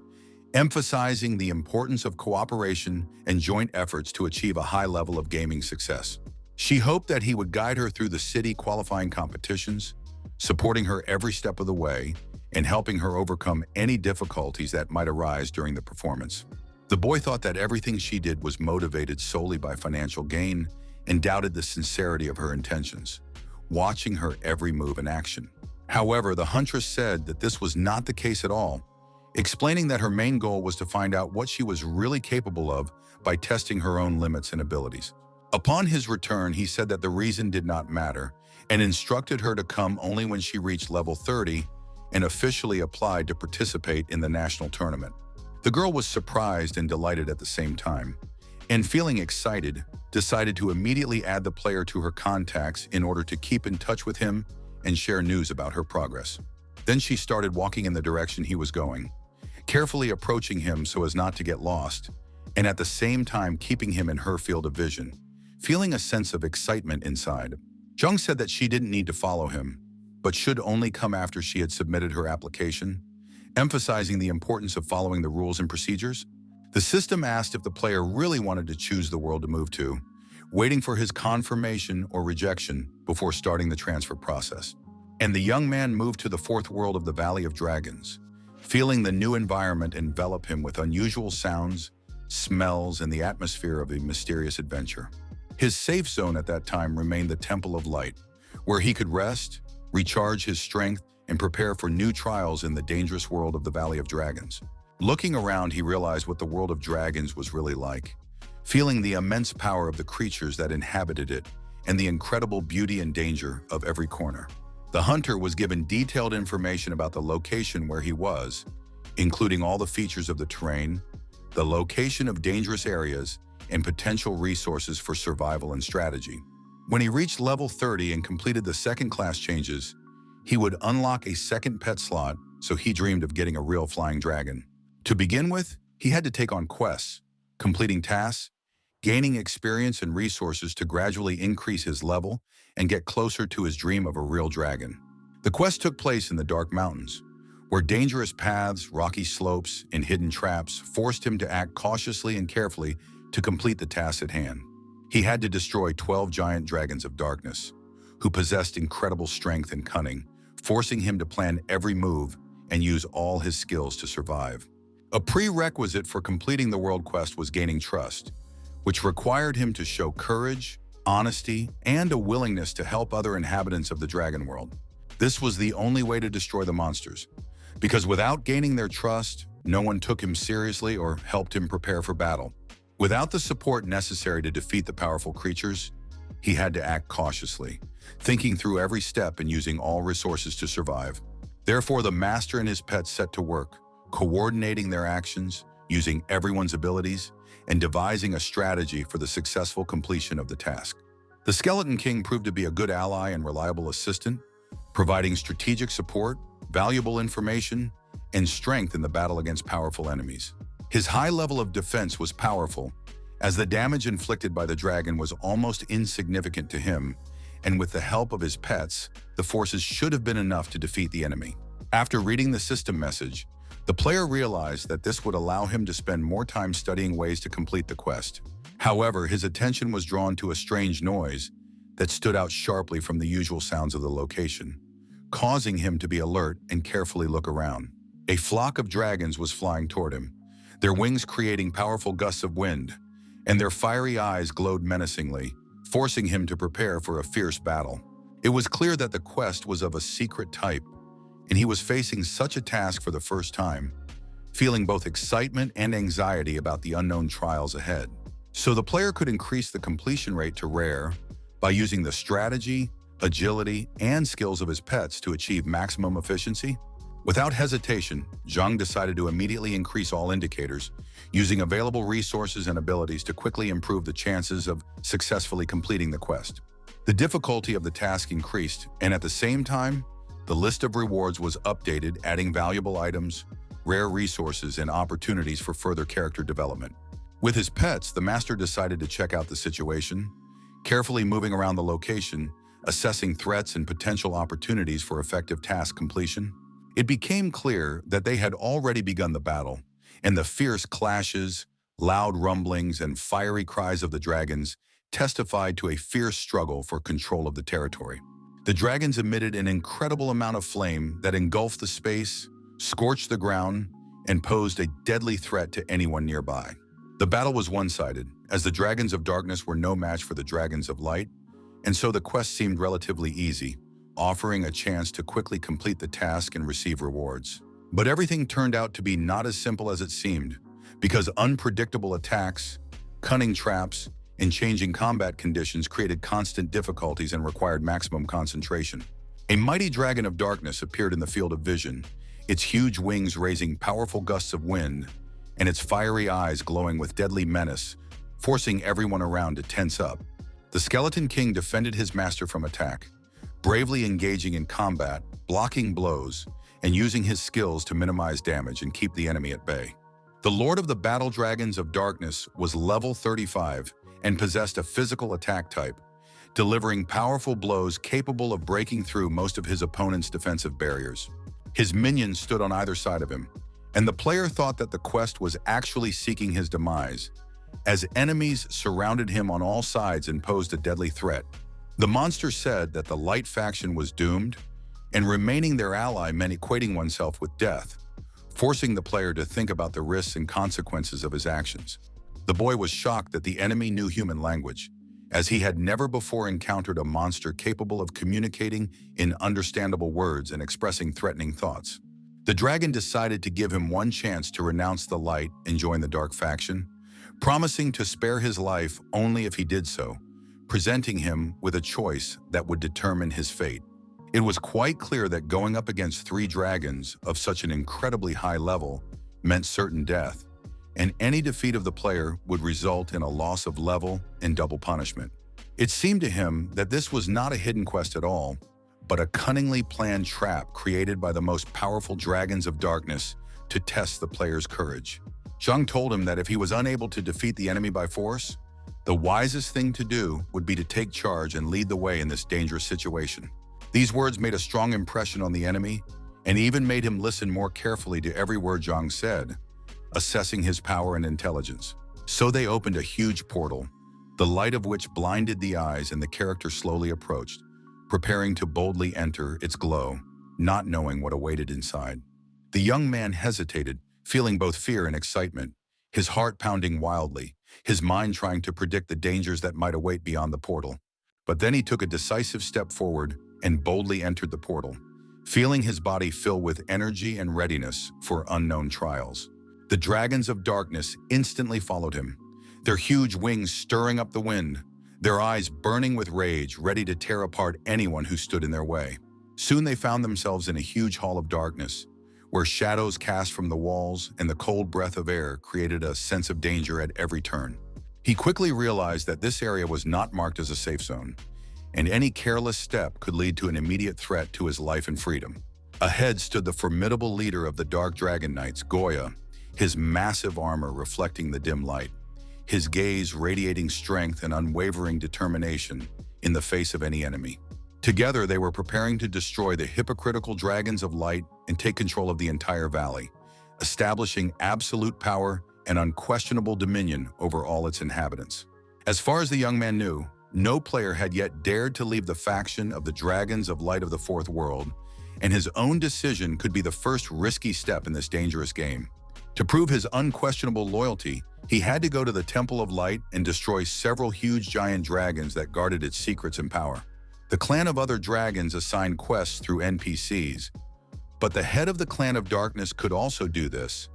emphasizing the importance of cooperation and joint efforts to achieve a high level of gaming success. She hoped that he would guide her through the city qualifying competitions, supporting her every step of the way and helping her overcome any difficulties that might arise during the performance. The boy thought that everything she did was motivated solely by financial gain and doubted the sincerity of her intentions, watching her every move and action. However, the huntress said that this was not the case at all, explaining that her main goal was to find out what she was really capable of by testing her own limits and abilities. Upon his return, he said that the reason did not matter and instructed her to come only when she reached level 30 and officially applied to participate in the national tournament. The girl was surprised and delighted at the same time, and feeling excited, decided to immediately add the player to her contacts in order to keep in touch with him and share news about her progress. Then she started walking in the direction he was going, carefully approaching him so as not to get lost, and at the same time keeping him in her field of vision, feeling a sense of excitement inside. Zhang said that she didn't need to follow him, but should only come after she had submitted her application, emphasizing the importance of following the rules and procedures. The system asked if the player really wanted to choose the world to move to, waiting for his confirmation or rejection before starting the transfer process. And the young man moved to the fourth world of the Valley of Dragons, feeling the new environment envelop him with unusual sounds, smells, and the atmosphere of a mysterious adventure. His safe zone at that time remained the Temple of Light, where he could rest, recharge his strength, and prepare for new trials in the dangerous world of the Valley of Dragons. Looking around, he realized what the world of dragons was really like, feeling the immense power of the creatures that inhabited it and the incredible beauty and danger of every corner. The hunter was given detailed information about the location where he was, including all the features of the terrain, the location of dangerous areas, and potential resources for survival and strategy. When he reached level 30 and completed the second class changes, he would unlock a second pet slot, so he dreamed of getting a real flying dragon. To begin with, he had to take on quests, completing tasks, gaining experience and resources to gradually increase his level and get closer to his dream of a real dragon. The quest took place in the Dark Mountains, where dangerous paths, rocky slopes, and hidden traps forced him to act cautiously and carefully to complete the task at hand. He had to destroy 12 giant dragons of darkness, who possessed incredible strength and cunning, forcing him to plan every move and use all his skills to survive. A prerequisite for completing the world quest was gaining trust, which required him to show courage, honesty, and a willingness to help other inhabitants of the dragon world. This was the only way to destroy the monsters, because without gaining their trust, no one took him seriously or helped him prepare for battle. Without the support necessary to defeat the powerful creatures, he had to act cautiously, thinking through every step and using all resources to survive. Therefore, the master and his pets set to work, coordinating their actions, using everyone's abilities, and devising a strategy for the successful completion of the task. The Skeleton King proved to be a good ally and reliable assistant, providing strategic support, valuable information, and strength in the battle against powerful enemies. His high level of defense was powerful, as the damage inflicted by the dragon was almost insignificant to him, and with the help of his pets, the forces should have been enough to defeat the enemy. After reading the system message, the player realized that this would allow him to spend more time studying ways to complete the quest. However, his attention was drawn to a strange noise that stood out sharply from the usual sounds of the location, causing him to be alert and carefully look around. A flock of dragons was flying toward him, their wings creating powerful gusts of wind, and their fiery eyes glowed menacingly, forcing him to prepare for a fierce battle. It was clear that the quest was of a secret type, and he was facing such a task for the first time, feeling both excitement and anxiety about the unknown trials ahead. So the player could increase the completion rate to rare by using the strategy, agility, and skills of his pets to achieve maximum efficiency. Without hesitation, Zhang decided to immediately increase all indicators, using available resources and abilities to quickly improve the chances of successfully completing the quest. The difficulty of the task increased, and at the same time, the list of rewards was updated, adding valuable items, rare resources, and opportunities for further character development. With his pets, the master decided to check out the situation, carefully moving around the location, assessing threats and potential opportunities for effective task completion. It became clear that they had already begun the battle, and the fierce clashes, loud rumblings, and fiery cries of the dragons testified to a fierce struggle for control of the territory. The dragons emitted an incredible amount of flame that engulfed the space, scorched the ground, and posed a deadly threat to anyone nearby. The battle was one-sided, as the dragons of darkness were no match for the dragons of light, and so the quest seemed relatively easy, offering a chance to quickly complete the task and receive rewards. But everything turned out to be not as simple as it seemed, because unpredictable attacks, cunning traps, and changing combat conditions created constant difficulties and required maximum concentration. A mighty dragon of darkness appeared in the field of vision, its huge wings raising powerful gusts of wind, and its fiery eyes glowing with deadly menace, forcing everyone around to tense up. The Skeleton King defended his master from attack, bravely engaging in combat, blocking blows, and using his skills to minimize damage and keep the enemy at bay. The Lord of the Battle Dragons of Darkness was level 35 and possessed a physical attack type, delivering powerful blows capable of breaking through most of his opponent's defensive barriers. His minions stood on either side of him, and the player thought that the quest was actually seeking his demise, as enemies surrounded him on all sides and posed a deadly threat. The monster said that the light faction was doomed, and remaining their ally meant equating oneself with death, forcing the player to think about the risks and consequences of his actions. The boy was shocked that the enemy knew human language, as he had never before encountered a monster capable of communicating in understandable words and expressing threatening thoughts. The dragon decided to give him one chance to renounce the light and join the dark faction, promising to spare his life only if he did so, presenting him with a choice that would determine his fate. It was quite clear that going up against 3 dragons of such an incredibly high level meant certain death, and any defeat of the player would result in a loss of level and double punishment. It seemed to him that this was not a hidden quest at all, but a cunningly planned trap created by the most powerful dragons of darkness to test the player's courage. Zhang told him that if he was unable to defeat the enemy by force, the wisest thing to do would be to take charge and lead the way in this dangerous situation. These words made a strong impression on the enemy, and even made him listen more carefully to every word Zhang said, assessing his power and intelligence. So they opened a huge portal, the light of which blinded the eyes, and the character slowly approached, preparing to boldly enter its glow, not knowing what awaited inside. The young man hesitated, feeling both fear and excitement, his heart pounding wildly, his mind trying to predict the dangers that might await beyond the portal. But then he took a decisive step forward and boldly entered the portal, feeling his body fill with energy and readiness for unknown trials. The dragons of darkness instantly followed him, their huge wings stirring up the wind, their eyes burning with rage, ready to tear apart anyone who stood in their way. Soon they found themselves in a huge hall of darkness, where shadows cast from the walls and the cold breath of air created a sense of danger at every turn. He quickly realized that this area was not marked as a safe zone, and any careless step could lead to an immediate threat to his life and freedom. Ahead stood the formidable leader of the Dark Dragon Knights, Goya, his massive armor reflecting the dim light, his gaze radiating strength and unwavering determination in the face of any enemy. Together, they were preparing to destroy the hypocritical dragons of light and take control of the entire valley, establishing absolute power and unquestionable dominion over all its inhabitants. As far as the young man knew, no player had yet dared to leave the faction of the Dragons of Light of the Fourth World, and his own decision could be the first risky step in this dangerous game. To prove his unquestionable loyalty, he had to go to the Temple of Light and destroy several huge giant dragons that guarded its secrets and power. The clan of other dragons assigned quests through NPCs, but the head of the clan of darkness could also do this,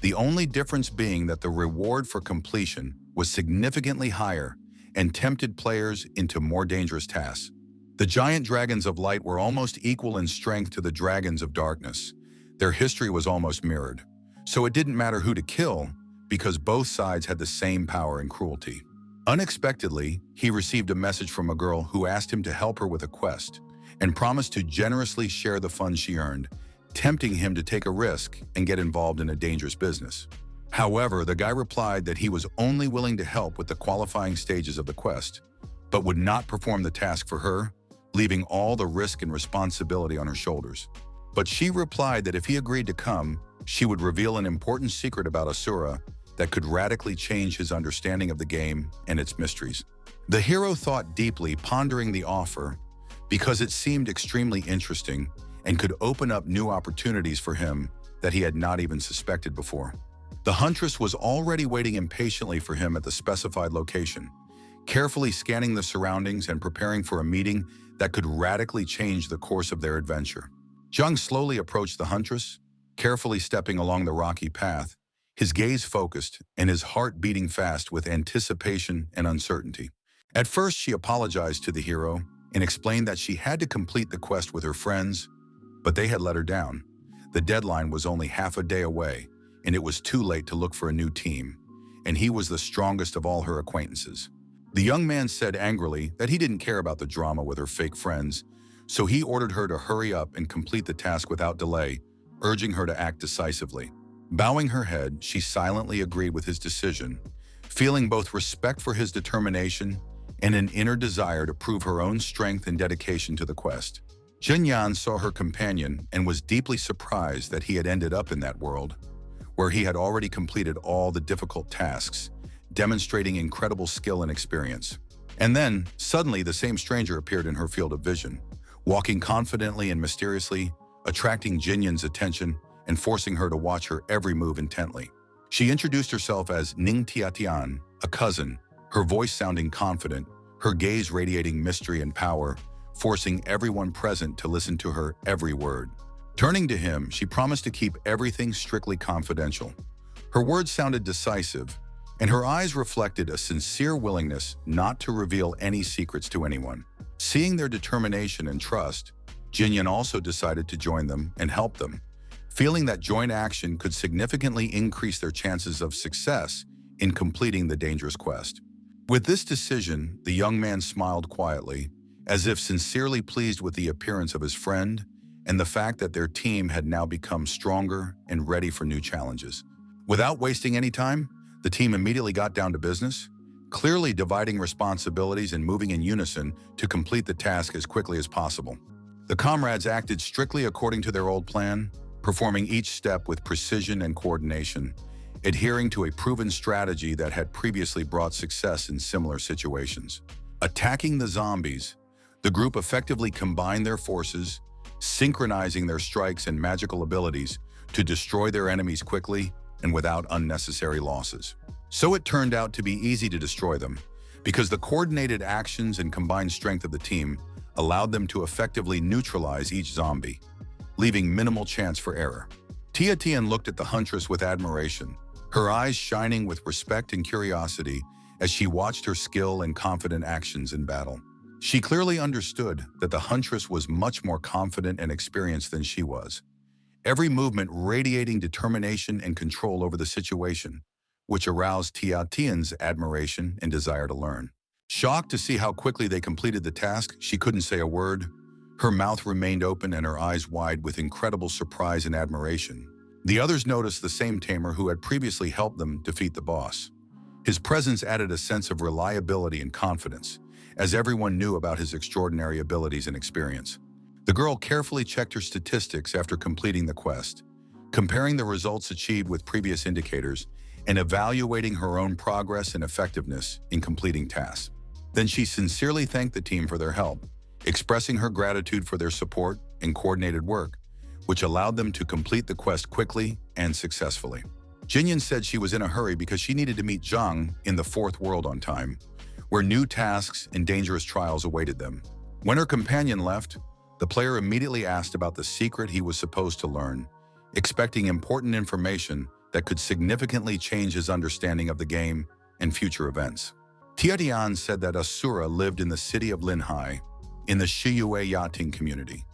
the only difference being that the reward for completion was significantly higher and tempted players into more dangerous tasks. The giant dragons of light were almost equal in strength to the dragons of darkness. Their history was almost mirrored, so it didn't matter who to kill because both sides had the same power and cruelty. Unexpectedly, he received a message from a girl who asked him to help her with a quest and promised to generously share the funds she earned, tempting him to take a risk and get involved in a dangerous business. However, the guy replied that he was only willing to help with the qualifying stages of the quest, but would not perform the task for her, leaving all the risk and responsibility on her shoulders. But she replied that if he agreed to come, she would reveal an important secret about Asura that could radically change his understanding of the game and its mysteries. The hero thought deeply, pondering the offer, because it seemed extremely interesting and could open up new opportunities for him that he had not even suspected before. The huntress was already waiting impatiently for him at the specified location, carefully scanning the surroundings and preparing for a meeting that could radically change the course of their adventure. Jung slowly approached the huntress, carefully stepping along the rocky path, his gaze focused and his heart beating fast with anticipation and uncertainty. At first, she apologized to the hero and explained that she had to complete the quest with her friends, but they had let her down. The deadline was only half a day away, and it was too late to look for a new team, and he was the strongest of all her acquaintances. The young man said angrily that he didn't care about the drama with her fake friends, so he ordered her to hurry up and complete the task without delay, urging her to act decisively. Bowing her head, she silently agreed with his decision, feeling both respect for his determination and an inner desire to prove her own strength and dedication to the quest. Jinyan saw her companion and was deeply surprised that he had ended up in that world, where he had already completed all the difficult tasks, demonstrating incredible skill and experience. And then, suddenly, the same stranger appeared in her field of vision, walking confidently and mysteriously, attracting Jinyan's attention and forcing her to watch her every move intently. She introduced herself as Ning Tiatian, a cousin, her voice sounding confident, her gaze radiating mystery and power, forcing everyone present to listen to her every word. Turning to him, she promised to keep everything strictly confidential. Her words sounded decisive, and her eyes reflected a sincere willingness not to reveal any secrets to anyone. Seeing their determination and trust, Jinyan also decided to join them and help them, feeling that joint action could significantly increase their chances of success in completing the dangerous quest. With this decision, the young man smiled quietly, as if sincerely pleased with the appearance of his friend and the fact that their team had now become stronger and ready for new challenges. Without wasting any time, the team immediately got down to business, clearly dividing responsibilities and moving in unison to complete the task as quickly as possible. The comrades acted strictly according to their old plan, performing each step with precision and coordination, adhering to a proven strategy that had previously brought success in similar situations. Attacking the zombies, the group effectively combined their forces, synchronizing their strikes and magical abilities to destroy their enemies quickly and without unnecessary losses. So it turned out to be easy to destroy them, because the coordinated actions and combined strength of the team allowed them to effectively neutralize each zombie, leaving minimal chance for error. Tia Tian looked at the huntress with admiration, her eyes shining with respect and curiosity as she watched her skill and confident actions in battle. She clearly understood that the huntress was much more confident and experienced than she was, every movement radiating determination and control over the situation, which aroused Tia Tian's admiration and desire to learn. Shocked to see how quickly they completed the task, she couldn't say a word. Her mouth remained open and her eyes wide with incredible surprise and admiration. The others noticed the same tamer who had previously helped them defeat the boss. His presence added a sense of reliability and confidence, as everyone knew about his extraordinary abilities and experience. The girl carefully checked her statistics after completing the quest, comparing the results achieved with previous indicators and evaluating her own progress and effectiveness in completing tasks. Then she sincerely thanked the team for their help, expressing her gratitude for their support and coordinated work, which allowed them to complete the quest quickly and successfully. Jinyan said she was in a hurry because she needed to meet Zhang in the fourth world on time, where new tasks and dangerous trials awaited them. When her companion left, the player immediately asked about the secret he was supposed to learn, expecting important information that could significantly change his understanding of the game and future events. Tian said that Asura lived in the city of Linhai, in the Shiyue yachting community,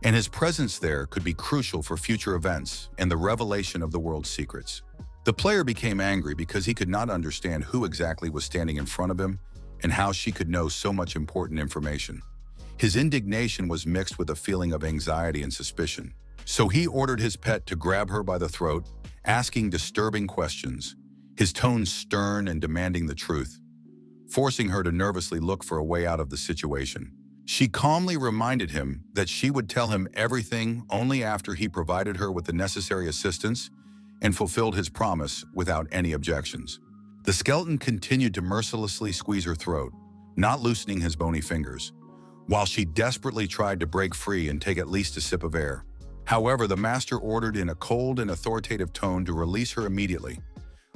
and his presence there could be crucial for future events and the revelation of the world's secrets. The player became angry because he could not understand who exactly was standing in front of him and how she could know so much important information. His indignation was mixed with a feeling of anxiety and suspicion. So he ordered his pet to grab her by the throat, asking disturbing questions, his tone stern and demanding the truth, forcing her to nervously look for a way out of the situation. She calmly reminded him that she would tell him everything only after he provided her with the necessary assistance and fulfilled his promise without any objections. The skeleton continued to mercilessly squeeze her throat, not loosening his bony fingers, while she desperately tried to break free and take at least a sip of air. However, the master ordered in a cold and authoritative tone to release her immediately,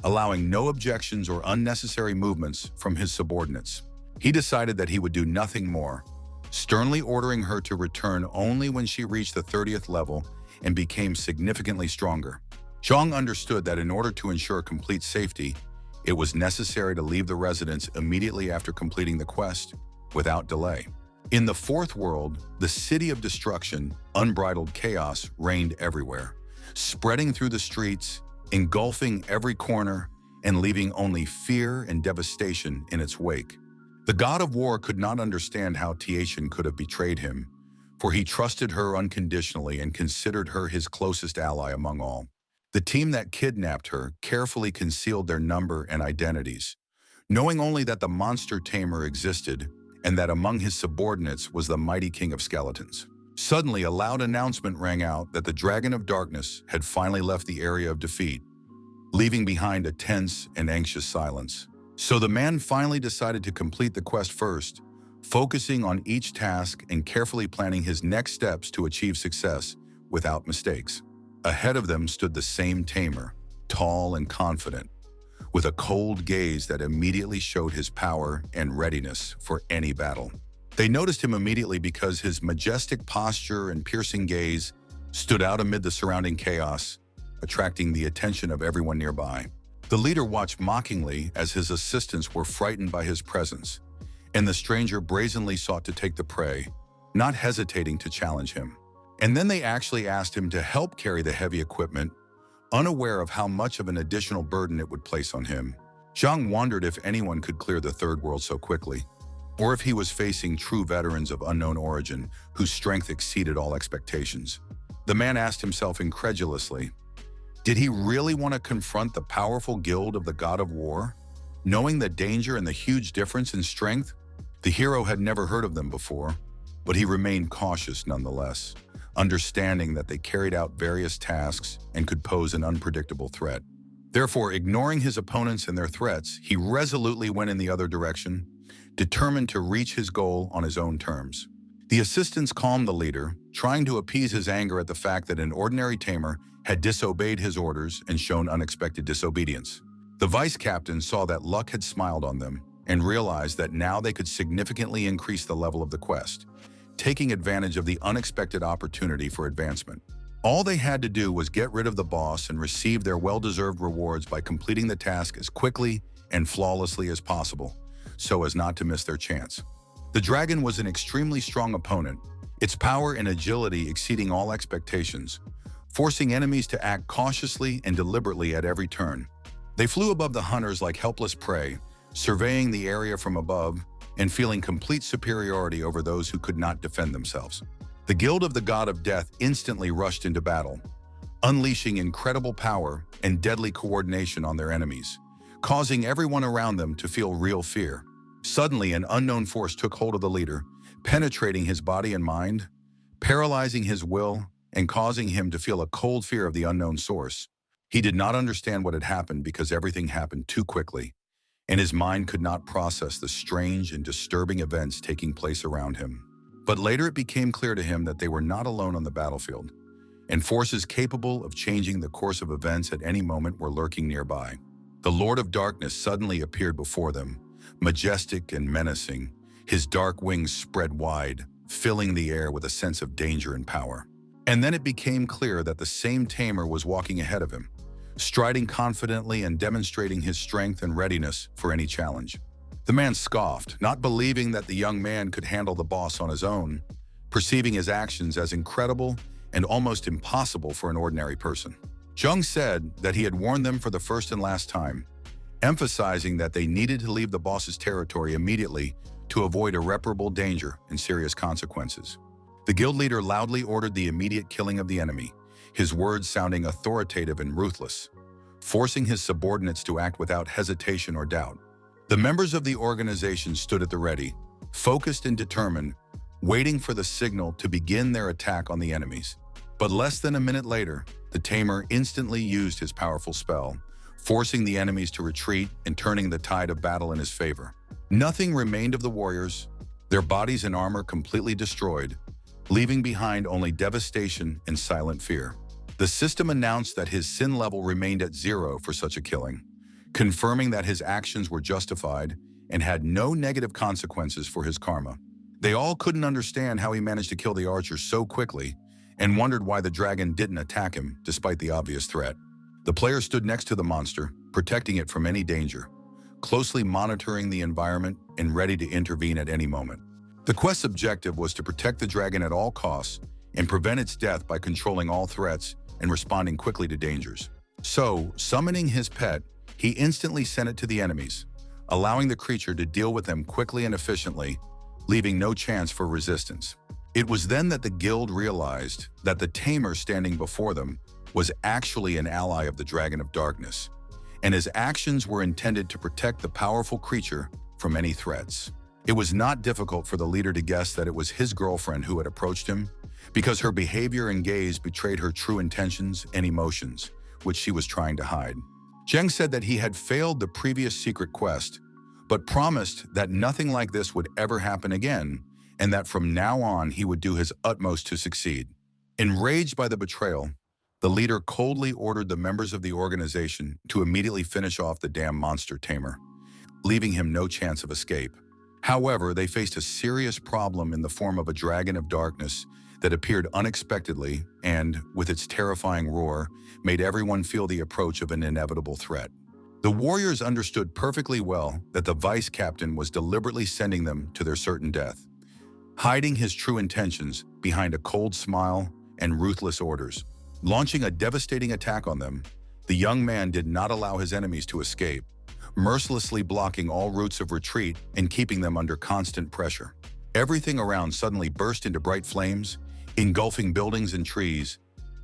allowing no objections or unnecessary movements from his subordinates. He decided that he would do nothing more, sternly ordering her to return only when she reached the 30th level and became significantly stronger. Zhang understood that in order to ensure complete safety, it was necessary to leave the residence immediately after completing the quest, without delay. In the fourth world, the city of destruction, unbridled chaos reigned everywhere, spreading through the streets, engulfing every corner, and leaving only fear and devastation in its wake. The god of war could not understand how Tian could have betrayed him, for he trusted her unconditionally and considered her his closest ally among all. The team that kidnapped her carefully concealed their number and identities, knowing only that the monster tamer existed and that among his subordinates was the mighty king of skeletons. Suddenly, a loud announcement rang out that the Dragon of Darkness had finally left the area of defeat, leaving behind a tense and anxious silence. So the man finally decided to complete the quest first, focusing on each task and carefully planning his next steps to achieve success without mistakes. Ahead of them stood the same tamer, tall and confident, with a cold gaze that immediately showed his power and readiness for any battle. They noticed him immediately because his majestic posture and piercing gaze stood out amid the surrounding chaos, attracting the attention of everyone nearby. The leader watched mockingly as his assistants were frightened by his presence, and the stranger brazenly sought to take the prey, not hesitating to challenge him. And then they actually asked him to help carry the heavy equipment, unaware of how much of an additional burden it would place on him. Zhang wondered if anyone could clear the third world so quickly, or if he was facing true veterans of unknown origin whose strength exceeded all expectations. The man asked himself incredulously, did he really want to confront the powerful guild of the god of war, knowing the danger and the huge difference in strength? The hero had never heard of them before, but he remained cautious nonetheless, understanding that they carried out various tasks and could pose an unpredictable threat. Therefore, ignoring his opponents and their threats, he resolutely went in the other direction, determined to reach his goal on his own terms. The assistants calmed the leader, trying to appease his anger at the fact that an ordinary tamer had disobeyed his orders and shown unexpected disobedience. The vice captain saw that luck had smiled on them and realized that now they could significantly increase the level of the quest, taking advantage of the unexpected opportunity for advancement. All they had to do was get rid of the boss and receive their well-deserved rewards by completing the task as quickly and flawlessly as possible, so as not to miss their chance. The dragon was an extremely strong opponent, its power and agility exceeding all expectations, forcing enemies to act cautiously and deliberately at every turn. They flew above the hunters like helpless prey, surveying the area from above and feeling complete superiority over those who could not defend themselves. The Guild of the God of Death instantly rushed into battle, unleashing incredible power and deadly coordination on their enemies, causing everyone around them to feel real fear. Suddenly, an unknown force took hold of the leader, penetrating his body and mind, paralyzing his will, and causing him to feel a cold fear of the unknown source. He did not understand what had happened because everything happened too quickly, and his mind could not process the strange and disturbing events taking place around him. But later it became clear to him that they were not alone on the battlefield, and forces capable of changing the course of events at any moment were lurking nearby. The Lord of Darkness suddenly appeared before them, majestic and menacing, his dark wings spread wide, filling the air with a sense of danger and power. And then it became clear that the same tamer was walking ahead of him, striding confidently and demonstrating his strength and readiness for any challenge. The man scoffed, not believing that the young man could handle the boss on his own, perceiving his actions as incredible and almost impossible for an ordinary person. Jung said that he had warned them for the first and last time, emphasizing that they needed to leave the boss's territory immediately to avoid irreparable danger and serious consequences. The guild leader loudly ordered the immediate killing of the enemy, his words sounding authoritative and ruthless, forcing his subordinates to act without hesitation or doubt. The members of the organization stood at the ready, focused and determined, waiting for the signal to begin their attack on the enemies. But less than a minute later, the tamer instantly used his powerful spell, forcing the enemies to retreat and turning the tide of battle in his favor. Nothing remained of the warriors, their bodies and armor completely destroyed, leaving behind only devastation and silent fear. The system announced that his sin level remained at 0 for such a killing, confirming that his actions were justified and had no negative consequences for his karma. They all couldn't understand how he managed to kill the archer so quickly and wondered why the dragon didn't attack him despite the obvious threat. The player stood next to the monster, protecting it from any danger, closely monitoring the environment and ready to intervene at any moment. The quest's objective was to protect the dragon at all costs and prevent its death by controlling all threats and responding quickly to dangers. So, summoning his pet, he instantly sent it to the enemies, allowing the creature to deal with them quickly and efficiently, leaving no chance for resistance. It was then that the guild realized that the tamer standing before them was actually an ally of the Dragon of Darkness, and his actions were intended to protect the powerful creature from any threats. It was not difficult for the leader to guess that it was his girlfriend who had approached him, because her behavior and gaze betrayed her true intentions and emotions, which she was trying to hide. Zheng said that he had failed the previous secret quest, but promised that nothing like this would ever happen again, and that from now on he would do his utmost to succeed. Enraged by the betrayal, the leader coldly ordered the members of the organization to immediately finish off the damn monster tamer, leaving him no chance of escape. However, they faced a serious problem in the form of a dragon of darkness that appeared unexpectedly and, with its terrifying roar, made everyone feel the approach of an inevitable threat. The warriors understood perfectly well that the vice captain was deliberately sending them to their certain death, hiding his true intentions behind a cold smile and ruthless orders. Launching a devastating attack on them, the young man did not allow his enemies to escape, mercilessly blocking all routes of retreat and keeping them under constant pressure. Everything around suddenly burst into bright flames, engulfing buildings and trees,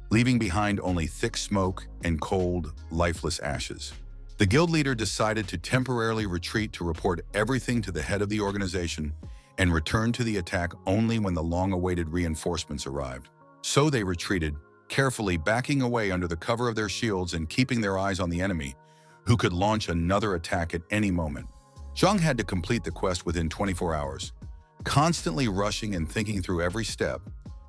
leaving behind only thick smoke and cold, lifeless ashes. The guild leader decided to temporarily retreat to report everything to the head of the organization and return to the attack only when the long-awaited reinforcements arrived. So they retreated, carefully backing away under the cover of their shields and keeping their eyes on the enemy, who could launch another attack at any moment. Zhang had to complete the quest within 24 hours, constantly rushing and thinking through every step,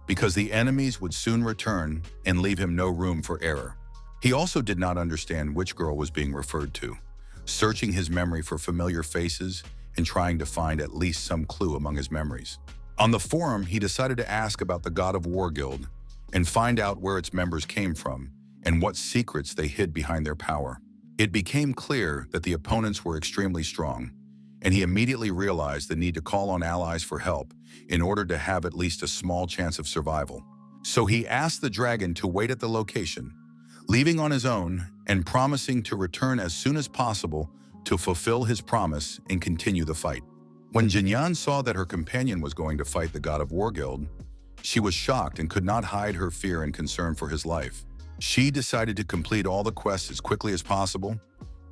because the enemies would soon return and leave him no room for error. He also did not understand which girl was being referred to, searching his memory for familiar faces and trying to find at least some clue among his memories. On the forum, he decided to ask about the God of War Guild and find out where its members came from and what secrets they hid behind their power. It became clear that the opponents were extremely strong, and he immediately realized the need to call on allies for help in order to have at least a small chance of survival. So he asked the dragon to wait at the location, leaving on his own and promising to return as soon as possible to fulfill his promise and continue the fight. When Jinyan saw that her companion was going to fight the God of War Guild, she was shocked and could not hide her fear and concern for his life. She decided to complete all the quests as quickly as possible,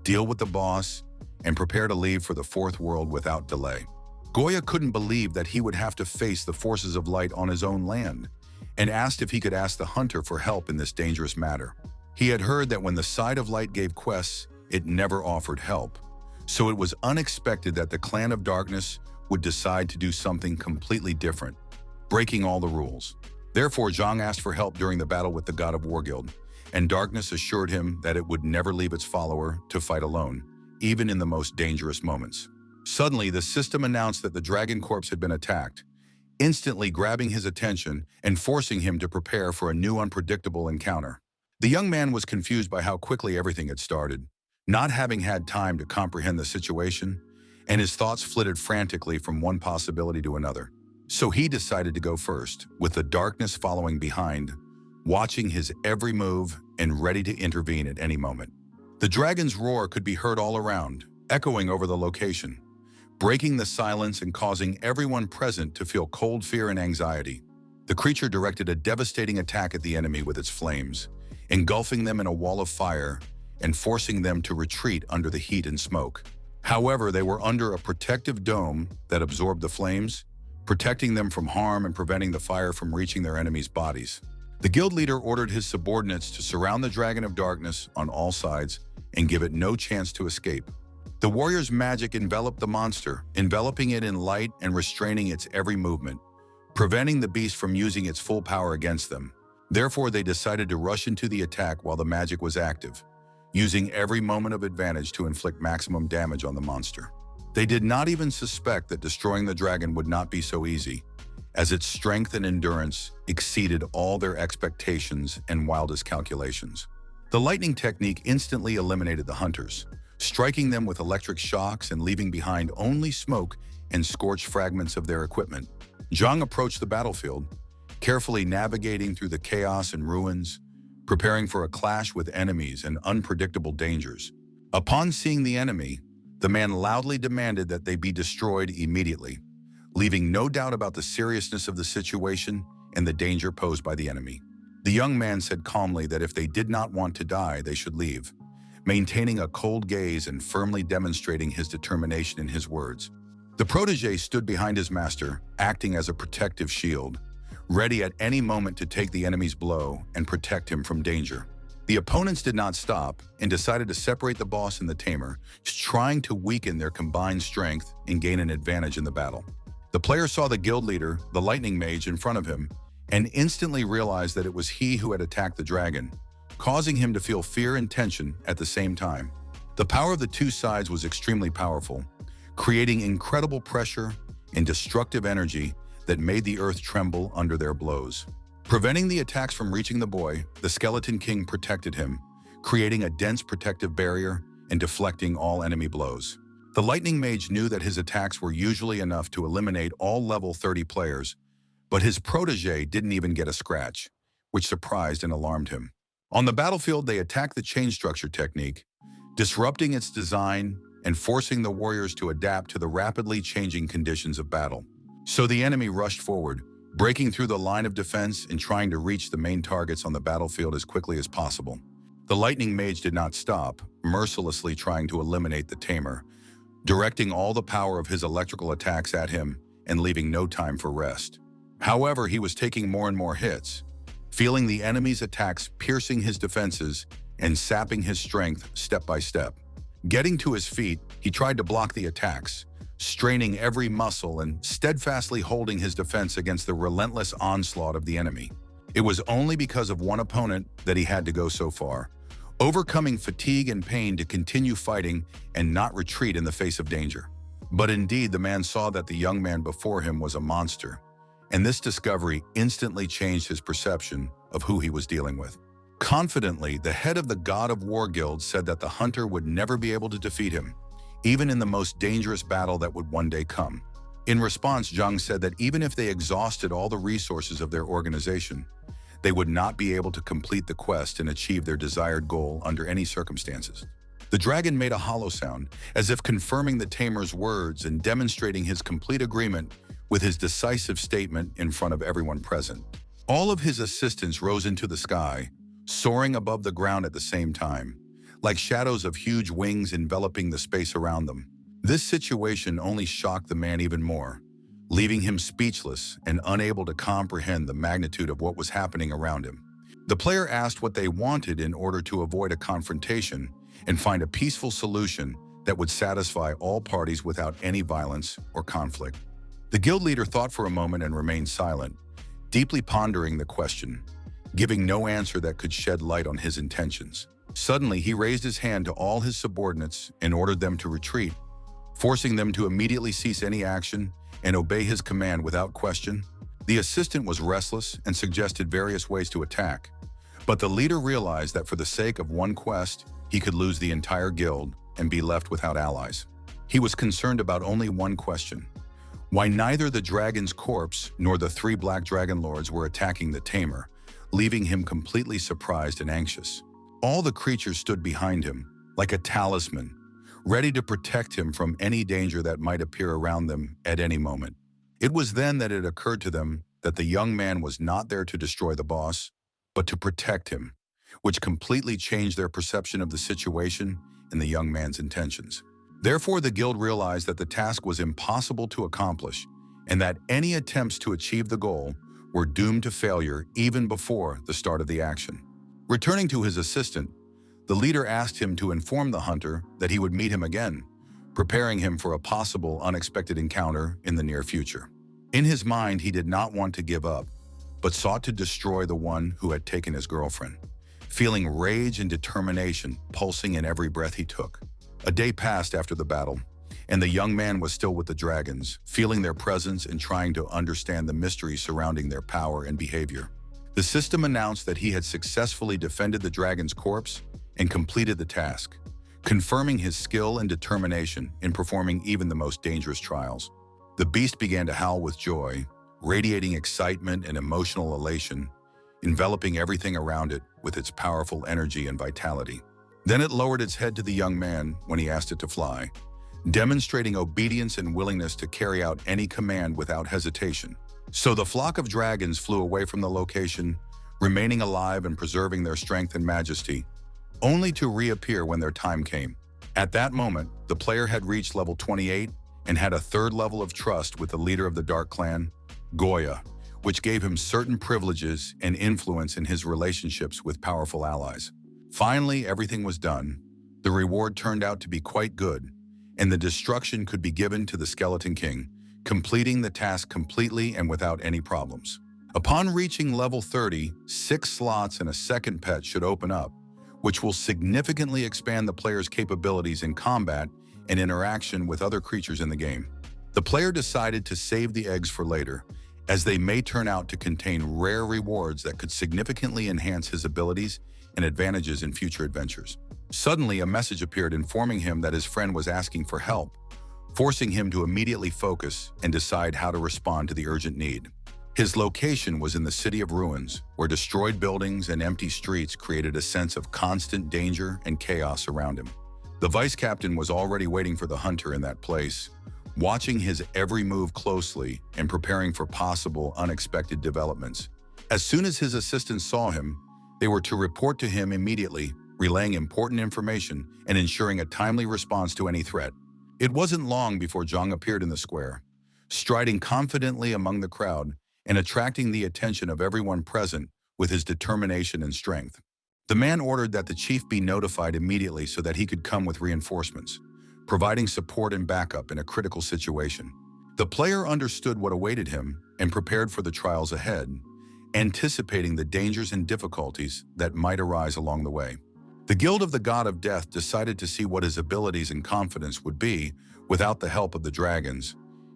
deal with the boss, and prepare to leave for the Fourth World without delay. Goya couldn't believe that he would have to face the forces of light on his own land, and asked if he could ask the hunter for help in this dangerous matter. He had heard that when the side of light gave quests, it never offered help, so it was unexpected that the Clan of Darkness would decide to do something completely different, breaking all the rules. Therefore, Zhang asked for help during the battle with the God of War Guild, and Darkness assured him that it would never leave its follower to fight alone, even in the most dangerous moments. Suddenly, the system announced that the Dragon Corpse had been attacked, instantly grabbing his attention and forcing him to prepare for a new unpredictable encounter. The young man was confused by how quickly everything had started, not having had time to comprehend the situation, and his thoughts flitted frantically from one possibility to another. So he decided to go first, with the darkness following behind, watching his every move and ready to intervene at any moment. The dragon's roar could be heard all around, echoing over the location, breaking the silence and causing everyone present to feel cold fear and anxiety. The creature directed a devastating attack at the enemy with its flames, engulfing them in a wall of fire and forcing them to retreat under the heat and smoke. However, they were under a protective dome that absorbed the flames, protecting them from harm and preventing the fire from reaching their enemies' bodies. The guild leader ordered his subordinates to surround the Dragon of Darkness on all sides and give it no chance to escape. The warrior's magic enveloped the monster, enveloping it in light and restraining its every movement, preventing the beast from using its full power against them. Therefore, they decided to rush into the attack while the magic was active, using every moment of advantage to inflict maximum damage on the monster. They did not even suspect that destroying the dragon would not be so easy, as its strength and endurance exceeded all their expectations and wildest calculations. The lightning technique instantly eliminated the hunters, striking them with electric shocks and leaving behind only smoke and scorched fragments of their equipment. Zhang approached the battlefield, carefully navigating through the chaos and ruins, preparing for a clash with enemies and unpredictable dangers. Upon seeing the enemy, the man loudly demanded that they be destroyed immediately, leaving no doubt about the seriousness of the situation and the danger posed by the enemy. The young man said calmly that if they did not want to die, they should leave, maintaining a cold gaze and firmly demonstrating his determination in his words. The protege stood behind his master, acting as a protective shield, ready at any moment to take the enemy's blow and protect him from danger. The opponents did not stop and decided to separate the boss and the tamer, trying to weaken their combined strength and gain an advantage in the battle. The player saw the guild leader, the lightning mage, in front of him and instantly realized that it was he who had attacked the dragon, causing him to feel fear and tension at the same time. The power of the two sides was extremely powerful, creating incredible pressure and destructive energy that made the earth tremble under their blows. Preventing the attacks from reaching the boy, the Skeleton King protected him, creating a dense protective barrier and deflecting all enemy blows. The Lightning Mage knew that his attacks were usually enough to eliminate all level 30 players, but his protege didn't even get a scratch, which surprised and alarmed him. On the battlefield, they attacked the chain structure technique, disrupting its design and forcing the warriors to adapt to the rapidly changing conditions of battle. So the enemy rushed forward, breaking through the line of defense and trying to reach the main targets on the battlefield as quickly as possible. The Lightning Mage did not stop, mercilessly trying to eliminate the tamer, directing all the power of his electrical attacks at him and leaving no time for rest. However, he was taking more and more hits, feeling the enemy's attacks piercing his defenses and sapping his strength step by step. Getting to his feet, he tried to block the attacks, straining every muscle and steadfastly holding his defense against the relentless onslaught of the enemy. It was only because of one opponent that he had to go so far, overcoming fatigue and pain to continue fighting and not retreat in the face of danger. But indeed, the man saw that the young man before him was a monster, and this discovery instantly changed his perception of who he was dealing with. Confidently, the head of the God of War Guild said that the hunter would never be able to defeat him, even in the most dangerous battle that would one day come. In response, Zhang said that even if they exhausted all the resources of their organization, they would not be able to complete the quest and achieve their desired goal under any circumstances. The dragon made a hollow sound, as if confirming the tamer's words and demonstrating his complete agreement with his decisive statement in front of everyone present. All of his assistants rose into the sky, soaring above the ground at the same time, like shadows of huge wings enveloping the space around them. This situation only shocked the man even more, leaving him speechless and unable to comprehend the magnitude of what was happening around him. The player asked what they wanted in order to avoid a confrontation and find a peaceful solution that would satisfy all parties without any violence or conflict. The guild leader thought for a moment and remained silent, deeply pondering the question, giving no answer that could shed light on his intentions. Suddenly, he raised his hand to all his subordinates and ordered them to retreat, forcing them to immediately cease any action and obey his command without question. The assistant was restless and suggested various ways to attack, but the leader realized that for the sake of one quest, he could lose the entire guild and be left without allies. He was concerned about only one question: why neither the dragon's corpse nor the 3 black dragon lords were attacking the tamer, leaving him completely surprised and anxious. All the creatures stood behind him, like a talisman, ready to protect him from any danger that might appear around them at any moment. It was then that it occurred to them that the young man was not there to destroy the boss, but to protect him, which completely changed their perception of the situation and the young man's intentions. Therefore, the guild realized that the task was impossible to accomplish, and that any attempts to achieve the goal were doomed to failure even before the start of the action. Returning to his assistant, the leader asked him to inform the hunter that he would meet him again, preparing him for a possible unexpected encounter in the near future. In his mind, he did not want to give up, but sought to destroy the one who had taken his girlfriend, feeling rage and determination pulsing in every breath he took. A day passed after the battle, and the young man was still with the dragons, feeling their presence and trying to understand the mystery surrounding their power and behavior. The system announced that he had successfully defended the dragon's corpse and completed the task, confirming his skill and determination in performing even the most dangerous trials. The beast began to howl with joy, radiating excitement and emotional elation, enveloping everything around it with its powerful energy and vitality. Then it lowered its head to the young man when he asked it to fly, demonstrating obedience and willingness to carry out any command without hesitation. So the flock of dragons flew away from the location, remaining alive and preserving their strength and majesty, only to reappear when their time came. At that moment, the player had reached level 28 and had a 3rd level of trust with the leader of the Dark Clan, Goya, which gave him certain privileges and influence in his relationships with powerful allies. Finally, everything was done. The reward turned out to be quite good, and the destruction could be given to the Skeleton King, completing the task completely and without any problems. Upon reaching level 30, 6 slots and a second pet should open up, which will significantly expand the player's capabilities in combat and interaction with other creatures in the game. The player decided to save the eggs for later, as they may turn out to contain rare rewards that could significantly enhance his abilities and advantages in future adventures. Suddenly, a message appeared informing him that his friend was asking for help, forcing him to immediately focus and decide how to respond to the urgent need. His location was in the City of Ruins, where destroyed buildings and empty streets created a sense of constant danger and chaos around him. The vice captain was already waiting for the hunter in that place, watching his every move closely and preparing for possible unexpected developments. As soon as his assistants saw him, they were to report to him immediately, relaying important information and ensuring a timely response to any threat. It wasn't long before Zhang appeared in the square, striding confidently among the crowd and attracting the attention of everyone present with his determination and strength. The man ordered that the chief be notified immediately so that he could come with reinforcements, providing support and backup in a critical situation. The player understood what awaited him and prepared for the trials ahead, anticipating the dangers and difficulties that might arise along the way. The Guild of the God of Death decided to see what his abilities and confidence would be without the help of the dragons,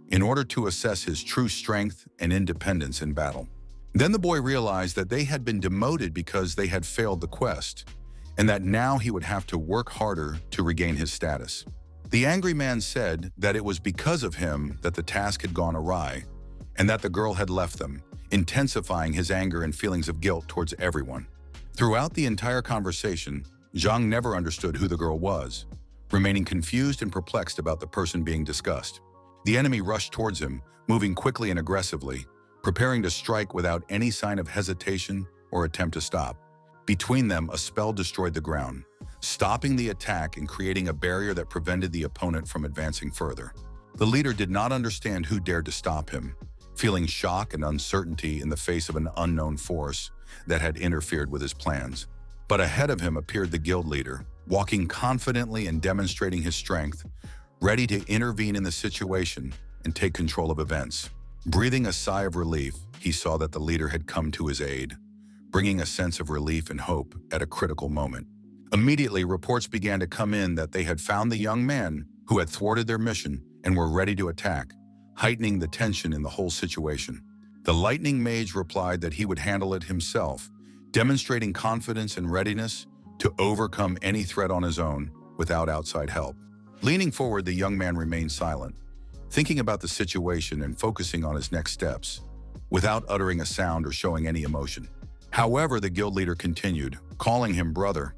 in order to assess his true strength and independence in battle. Then the boy realized that they had been demoted because they had failed the quest, and that now he would have to work harder to regain his status. The angry man said that it was because of him that the task had gone awry, and that the girl had left them, intensifying his anger and feelings of guilt towards everyone. Throughout the entire conversation, Zhang never understood who the girl was, remaining confused and perplexed about the person being discussed. The enemy rushed towards him, moving quickly and aggressively, preparing to strike without any sign of hesitation or attempt to stop. Between them, a spell destroyed the ground, stopping the attack and creating a barrier that prevented the opponent from advancing further. The leader did not understand who dared to stop him, feeling shock and uncertainty in the face of an unknown force that had interfered with his plans. But ahead of him appeared the guild leader, walking confidently and demonstrating his strength, ready to intervene in the situation and take control of events. Breathing a sigh of relief, he saw that the leader had come to his aid, bringing a sense of relief and hope at a critical moment. Immediately, reports began to come in that they had found the young man who had thwarted their mission and were ready to attack, heightening the tension in the whole situation. The lightning mage replied that he would handle it himself, demonstrating confidence and readiness to overcome any threat on his own without outside help. Leaning forward, the young man remained silent, thinking about the situation and focusing on his next steps, without uttering a sound or showing any emotion. However, the guild leader continued, calling him brother,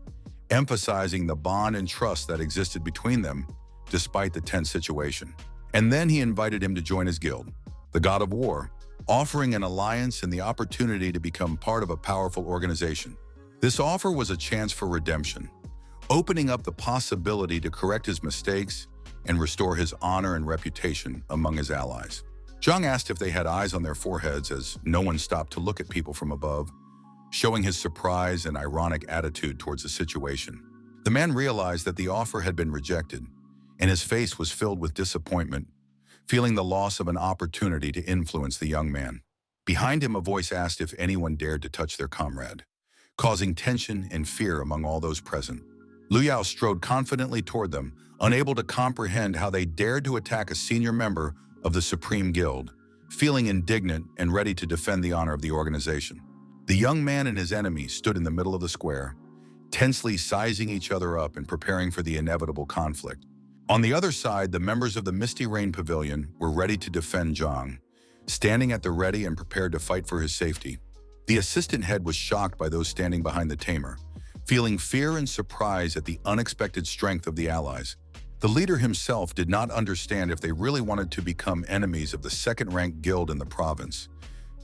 emphasizing the bond and trust that existed between them despite the tense situation. And then he invited him to join his guild, the God of War, offering an alliance and the opportunity to become part of a powerful organization. This offer was a chance for redemption, opening up the possibility to correct his mistakes and restore his honor and reputation among his allies. Zhang asked if they had eyes on their foreheads as no one stopped to look at people from above, showing his surprise and ironic attitude towards the situation. The man realized that the offer had been rejected, and his face was filled with disappointment, feeling the loss of an opportunity to influence the young man. Behind him, a voice asked if anyone dared to touch their comrade, causing tension and fear among all those present. Liu Yao strode confidently toward them, unable to comprehend how they dared to attack a senior member of the Supreme Guild, feeling indignant and ready to defend the honor of the organization. The young man and his enemy stood in the middle of the square, tensely sizing each other up and preparing for the inevitable conflict. On the other side, the members of the Misty Rain Pavilion were ready to defend Zhang, standing at the ready and prepared to fight for his safety. The assistant head was shocked by those standing behind the tamer, feeling fear and surprise at the unexpected strength of the allies. The leader himself did not understand if they really wanted to become enemies of the second-ranked guild in the province,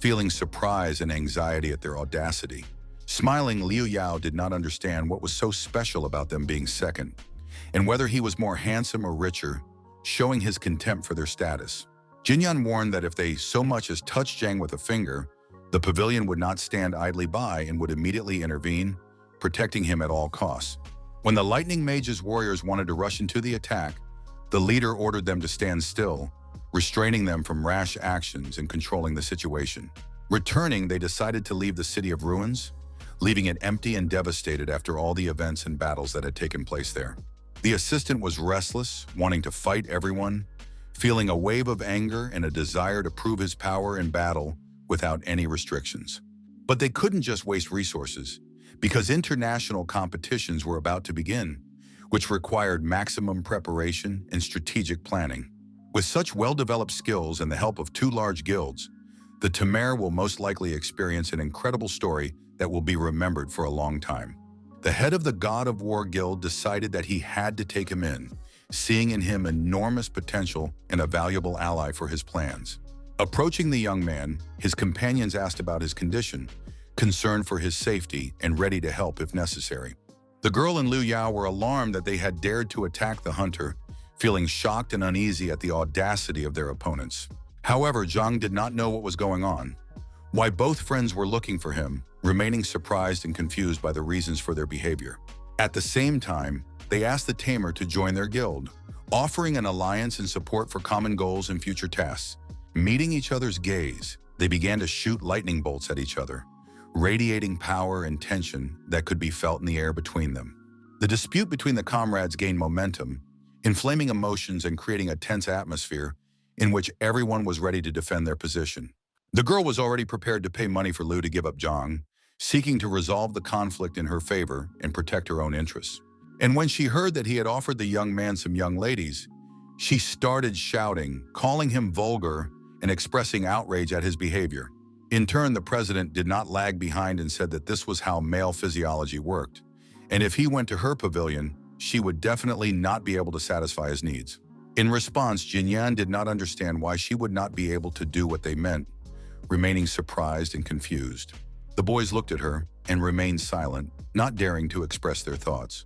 feeling surprise and anxiety at their audacity. Smiling, Liu Yao did not understand what was so special about them being second, and whether he was more handsome or richer, showing his contempt for their status. Jinyan warned that if they so much as touched Zhang with a finger, the pavilion would not stand idly by and would immediately intervene, protecting him at all costs. When the Lightning Mage's warriors wanted to rush into the attack, the leader ordered them to stand still, restraining them from rash actions and controlling the situation. Returning, they decided to leave the City of Ruins, leaving it empty and devastated after all the events and battles that had taken place there. The assistant was restless, wanting to fight everyone, feeling a wave of anger and a desire to prove his power in battle without any restrictions. But they couldn't just waste resources, because international competitions were about to begin, which required maximum preparation and strategic planning. With such well-developed skills and the help of two large guilds, the Tamer will most likely experience an incredible story that will be remembered for a long time. The head of the God of War Guild decided that he had to take him in, seeing in him enormous potential and a valuable ally for his plans. Approaching the young man, his companions asked about his condition, concerned for his safety and ready to help if necessary. The girl and Liu Yao were alarmed that they had dared to attack the hunter, feeling shocked and uneasy at the audacity of their opponents. However, Zhang did not know what was going on, why both friends were looking for him, remaining surprised and confused by the reasons for their behavior. At the same time, they asked the tamer to join their guild, offering an alliance and support for common goals and future tasks. Meeting each other's gaze, they began to shoot lightning bolts at each other, radiating power and tension that could be felt in the air between them. The dispute between the comrades gained momentum, inflaming emotions and creating a tense atmosphere in which everyone was ready to defend their position. The girl was already prepared to pay money for Lu to give up Zhang, seeking to resolve the conflict in her favor and protect her own interests. And when she heard that he had offered the young man some young ladies, she started shouting, calling him vulgar and expressing outrage at his behavior. In turn, the president did not lag behind and said that this was how male physiology worked, and if he went to her pavilion, she would definitely not be able to satisfy his needs. In response, Jinyan did not understand why she would not be able to do what they meant, remaining surprised and confused. The boys looked at her and remained silent, not daring to express their thoughts,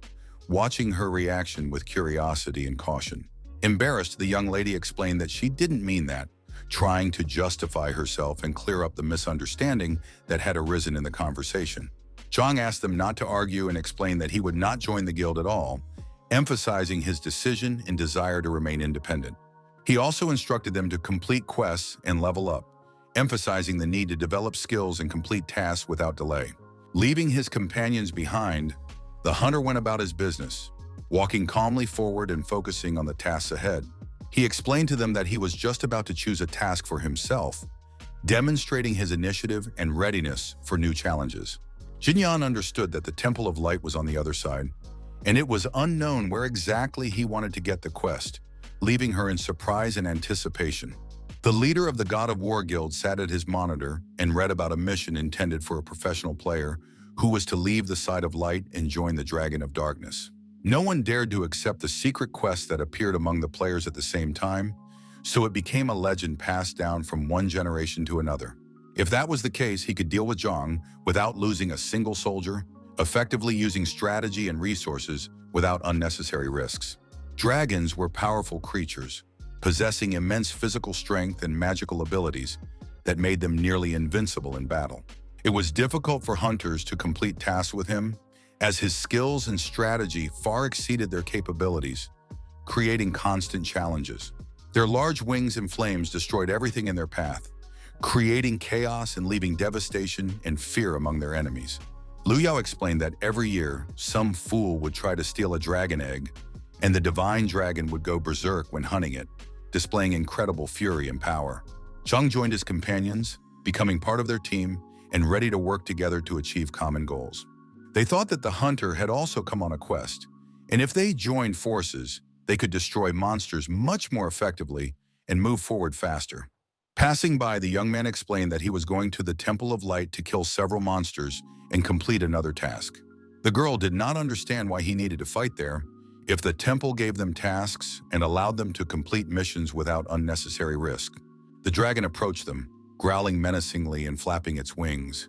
watching her reaction with curiosity and caution. Embarrassed, the young lady explained that she didn't mean that, trying to justify herself and clear up the misunderstanding that had arisen in the conversation. Zhang asked them not to argue and explained that he would not join the guild at all, emphasizing his decision and desire to remain independent. He also instructed them to complete quests and level up, emphasizing the need to develop skills and complete tasks without delay. Leaving his companions behind, the hunter went about his business, walking calmly forward and focusing on the tasks ahead. He explained to them that he was just about to choose a task for himself, demonstrating his initiative and readiness for new challenges. Jinyan understood that the Temple of Light was on the other side, and it was unknown where exactly he wanted to get the quest, leaving her in surprise and anticipation. The leader of the God of War Guild sat at his monitor and read about a mission intended for a professional player who was to leave the side of light and join the Dragon of Darkness. No one dared to accept the secret quest that appeared among the players at the same time, so it became a legend passed down from one generation to another. If that was the case, he could deal with Zhang without losing a single soldier, effectively using strategy and resources without unnecessary risks. Dragons were powerful creatures, possessing immense physical strength and magical abilities that made them nearly invincible in battle. It was difficult for hunters to complete tasks with him, as his skills and strategy far exceeded their capabilities, creating constant challenges. Their large wings and flames destroyed everything in their path, creating chaos and leaving devastation and fear among their enemies. Lu Yao explained that every year, some fool would try to steal a dragon egg, and the divine dragon would go berserk when hunting it, displaying incredible fury and power. Zhang joined his companions, becoming part of their team and ready to work together to achieve common goals. They thought that the hunter had also come on a quest, and if they joined forces, they could destroy monsters much more effectively and move forward faster. Passing by, the young man explained that he was going to the Temple of Light to kill several monsters and complete another task. The girl did not understand why he needed to fight there, if the temple gave them tasks and allowed them to complete missions without unnecessary risk. The dragon approached them, growling menacingly and flapping its wings,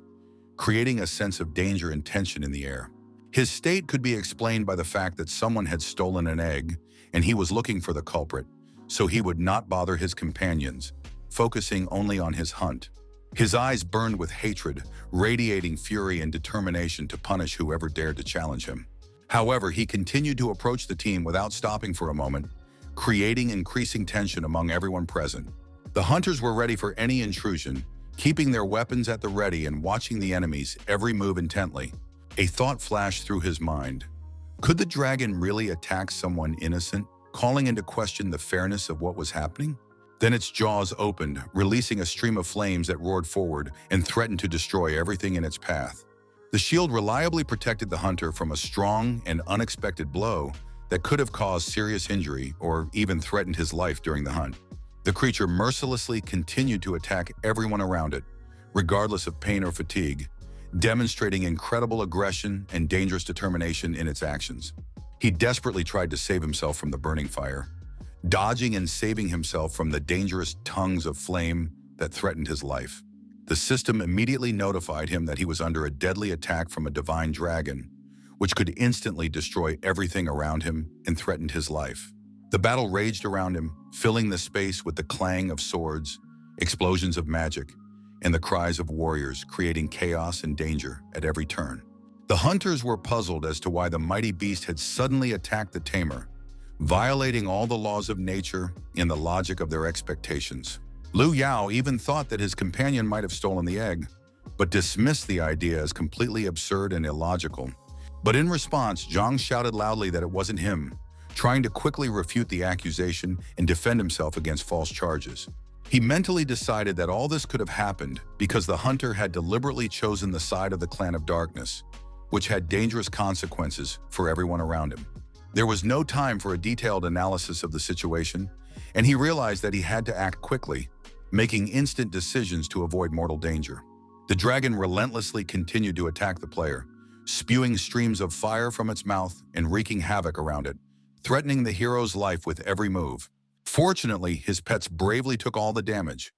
creating a sense of danger and tension in the air. His state could be explained by the fact that someone had stolen an egg and he was looking for the culprit, so he would not bother his companions, focusing only on his hunt. His eyes burned with hatred, radiating fury and determination to punish whoever dared to challenge him. However, he continued to approach the team without stopping for a moment, creating increasing tension among everyone present. The hunters were ready for any intrusion, keeping their weapons at the ready and watching the enemy's every move intently. A thought flashed through his mind. Could the dragon really attack someone innocent, calling into question the fairness of what was happening? Then its jaws opened, releasing a stream of flames that roared forward and threatened to destroy everything in its path. The shield reliably protected the hunter from a strong and unexpected blow that could have caused serious injury or even threatened his life during the hunt. The creature mercilessly continued to attack everyone around it, regardless of pain or fatigue, demonstrating incredible aggression and dangerous determination in its actions. He desperately tried to save himself from the burning fire, dodging and saving himself from the dangerous tongues of flame that threatened his life. The system immediately notified him that he was under a deadly attack from a divine dragon, which could instantly destroy everything around him and threatened his life. The battle raged around him, filling the space with the clang of swords, explosions of magic, and the cries of warriors, creating chaos and danger at every turn. The hunters were puzzled as to why the mighty beast had suddenly attacked the tamer, violating all the laws of nature and the logic of their expectations. Liu Yao even thought that his companion might have stolen the egg, but dismissed the idea as completely absurd and illogical. But in response, Zhang shouted loudly that it wasn't him, trying to quickly refute the accusation and defend himself against false charges. He mentally decided that all this could have happened because the hunter had deliberately chosen the side of the clan of darkness, which had dangerous consequences for everyone around him. There was no time for a detailed analysis of the situation, and he realized that he had to act quickly, making instant decisions to avoid mortal danger. The dragon relentlessly continued to attack the player, spewing streams of fire from its mouth and wreaking havoc around it, threatening the hero's life with every move. Fortunately, his pets bravely took all the damage,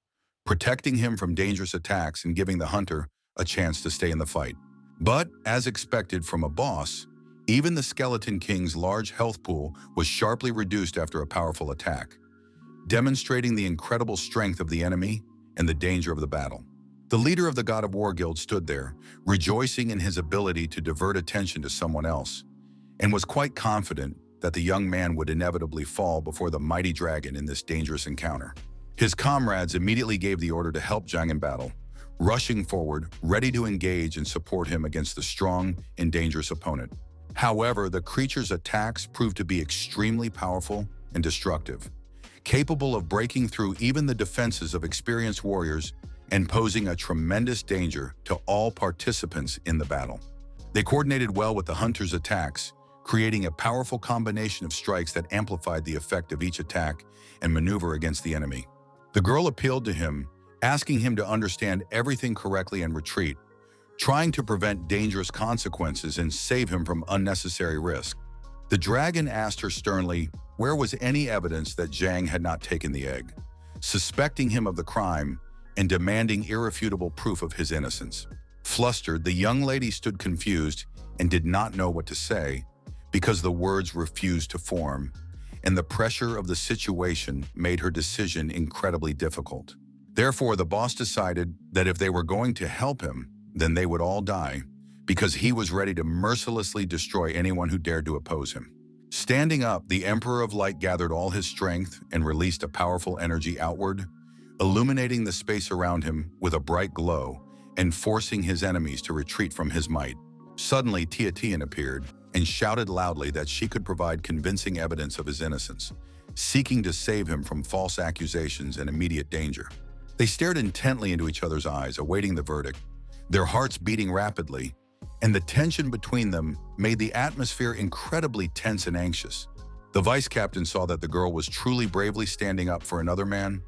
protecting him from dangerous attacks and giving the hunter a chance to stay in the fight. But, as expected from a boss, even the Skeleton King's large health pool was sharply reduced after a powerful attack, demonstrating the incredible strength of the enemy and the danger of the battle. The leader of the God of War Guild stood there, rejoicing in his ability to divert attention to someone else, and was quite confident that the young man would inevitably fall before the mighty dragon in this dangerous encounter. His comrades immediately gave the order to help Zhang in battle, rushing forward, ready to engage and support him against the strong and dangerous opponent. However, the creature's attacks proved to be extremely powerful and destructive, capable of breaking through even the defenses of experienced warriors and posing a tremendous danger to all participants in the battle. They coordinated well with the hunter's attacks, creating a powerful combination of strikes that amplified the effect of each attack and maneuver against the enemy. The girl appealed to him, asking him to understand everything correctly and retreat, trying to prevent dangerous consequences and save him from unnecessary risk. The dragon asked her sternly where was any evidence that Zhang had not taken the egg, suspecting him of the crime and demanding irrefutable proof of his innocence. Flustered, the young lady stood confused and did not know what to say because the words refused to form, and the pressure of the situation made her decision incredibly difficult. Therefore, the boss decided that if they were going to help him, then they would all die, because he was ready to mercilessly destroy anyone who dared to oppose him. Standing up, the Emperor of Light gathered all his strength and released a powerful energy outward, illuminating the space around him with a bright glow and forcing his enemies to retreat from his might. Suddenly, Tian appeared and shouted loudly that she could provide convincing evidence of his innocence, seeking to save him from false accusations and immediate danger. They stared intently into each other's eyes, awaiting the verdict, their hearts beating rapidly, and the tension between them made the atmosphere incredibly tense and anxious. The vice captain saw that the girl was truly bravely standing up for another man,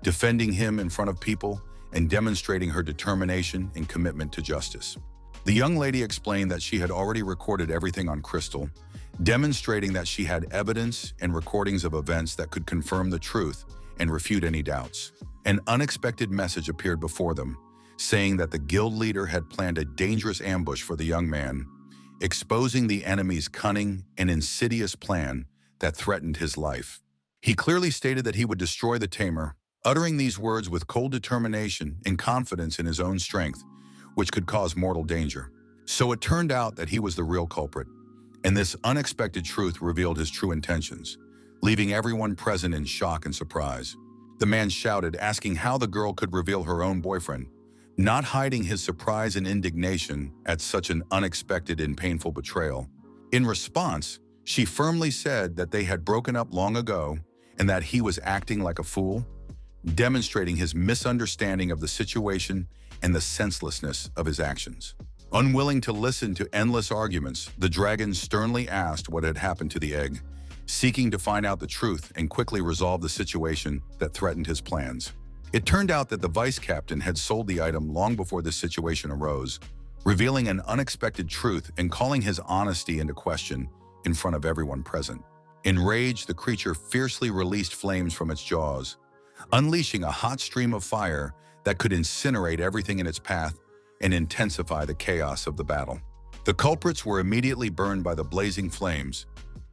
defending him in front of people and demonstrating her determination and commitment to justice. The young lady explained that she had already recorded everything on crystal, demonstrating that she had evidence and recordings of events that could confirm the truth and refute any doubts. An unexpected message appeared before them, saying that the guild leader had planned a dangerous ambush for the young man, exposing the enemy's cunning and insidious plan that threatened his life. He clearly stated that he would destroy the tamer, uttering these words with cold determination and confidence in his own strength, which could cause mortal danger. So it turned out that he was the real culprit, and this unexpected truth revealed his true intentions, leaving everyone present in shock and surprise. The man shouted, asking how the girl could reveal her own boyfriend, not hiding his surprise and indignation at such an unexpected and painful betrayal. In response, she firmly said that they had broken up long ago and that he was acting like a fool, demonstrating his misunderstanding of the situation and the senselessness of his actions. Unwilling to listen to endless arguments, the dragon sternly asked what had happened to the egg, seeking to find out the truth and quickly resolve the situation that threatened his plans. It turned out that the vice captain had sold the item long before this situation arose, revealing an unexpected truth and calling his honesty into question in front of everyone present. Enraged, the creature fiercely released flames from its jaws, unleashing a hot stream of fire that could incinerate everything in its path and intensify the chaos of the battle. The culprits were immediately burned by the blazing flames,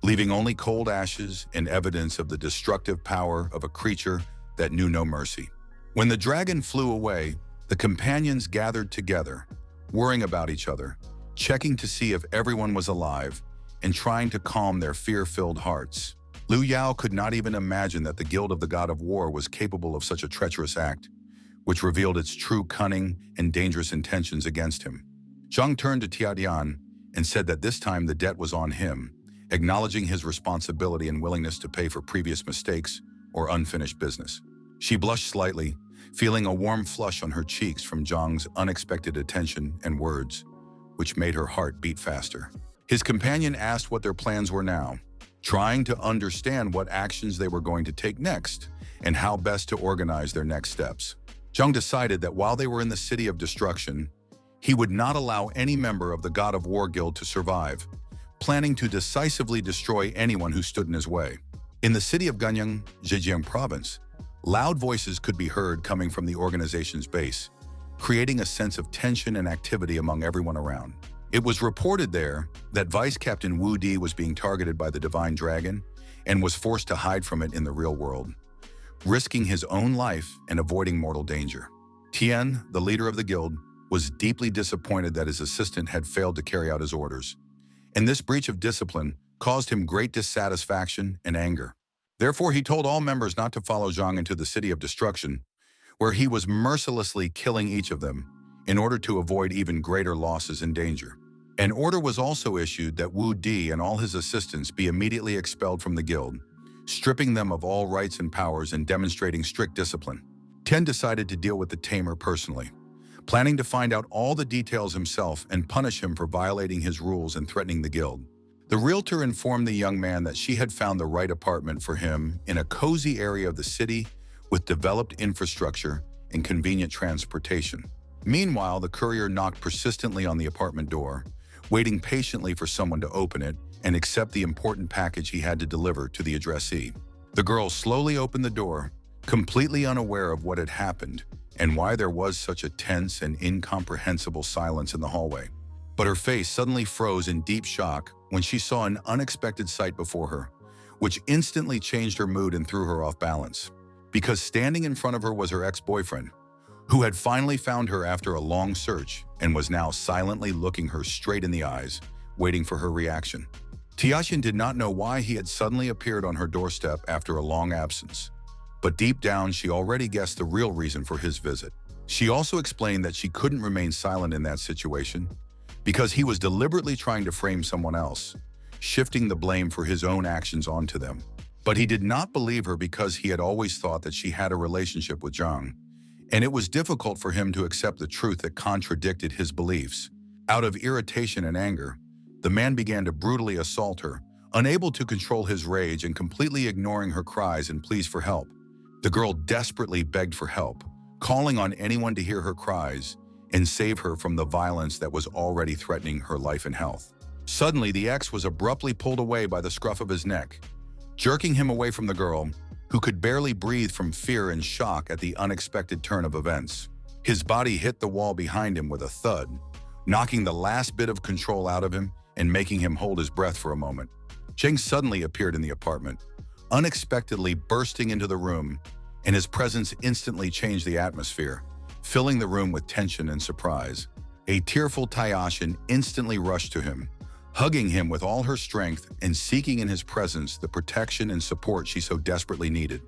leaving only cold ashes and evidence of the destructive power of a creature that knew no mercy. When the dragon flew away, The companions gathered together, worrying about each other, checking to see if everyone was alive, and trying to calm their fear-filled hearts. Liu Yao could not even imagine that the guild of the God of War was capable of such a treacherous act, which revealed its true cunning and dangerous intentions against him. Zhang turned to Tiadian and said that this time the debt was on him, acknowledging his responsibility and willingness to pay for previous mistakes or unfinished business. She blushed slightly, feeling a warm flush on her cheeks from Zhang's unexpected attention and words, which made her heart beat faster. His companion asked what their plans were now, trying to understand what actions they were going to take next and how best to organize their next steps. Zhang decided that while they were in the City of Destruction, he would not allow any member of the God of War Guild to survive, planning to decisively destroy anyone who stood in his way. In the city of Gunyang, Zhejiang Province, loud voices could be heard coming from the organization's base, creating a sense of tension and activity among everyone around. It was reported there that Vice Captain Wu Di was being targeted by the Divine Dragon and was forced to hide from it in the real world, risking his own life and avoiding mortal danger. Tian, the leader of the guild, was deeply disappointed that his assistant had failed to carry out his orders, and this breach of discipline caused him great dissatisfaction and anger. Therefore, he told all members not to follow Zhang into the City of Destruction, where he was mercilessly killing each of them in order to avoid even greater losses and danger. An order was also issued that Wu Di and all his assistants be immediately expelled from the guild, stripping them of all rights and powers and demonstrating strict discipline. Tian decided to deal with the tamer personally, planning to find out all the details himself and punish him for violating his rules and threatening the guild. The realtor informed the young man that she had found the right apartment for him in a cozy area of the city with developed infrastructure and convenient transportation. Meanwhile, the courier knocked persistently on the apartment door, waiting patiently for someone to open it and accept the important package he had to deliver to the addressee. The girl slowly opened the door, completely unaware of what had happened and why there was such a tense and incomprehensible silence in the hallway. But her face suddenly froze in deep shock when she saw an unexpected sight before her, which instantly changed her mood and threw her off balance. Because standing in front of her was her ex-boyfriend, who had finally found her after a long search and was now silently looking her straight in the eyes, waiting for her reaction. Tiaxian did not know why he had suddenly appeared on her doorstep after a long absence, but deep down she already guessed the real reason for his visit. She also explained that she couldn't remain silent in that situation because he was deliberately trying to frame someone else, shifting the blame for his own actions onto them. But he did not believe her because he had always thought that she had a relationship with Zhang, and it was difficult for him to accept the truth that contradicted his beliefs. Out of irritation and anger, the man began to brutally assault her, unable to control his rage and completely ignoring her cries and pleas for help. The girl desperately begged for help, calling on anyone to hear her cries and save her from the violence that was already threatening her life and health. Suddenly, the ex was abruptly pulled away by the scruff of his neck, jerking him away from the girl, who could barely breathe from fear and shock at the unexpected turn of events. His body hit the wall behind him with a thud, knocking the last bit of control out of him and making him hold his breath for a moment. Cheng suddenly appeared in the apartment, unexpectedly bursting into the room, and his presence instantly changed the atmosphere, filling the room with tension and surprise. A tearful Taiyashin instantly rushed to him, hugging him with all her strength and seeking in his presence the protection and support she so desperately needed.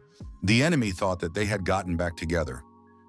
The enemy thought that they had gotten back together,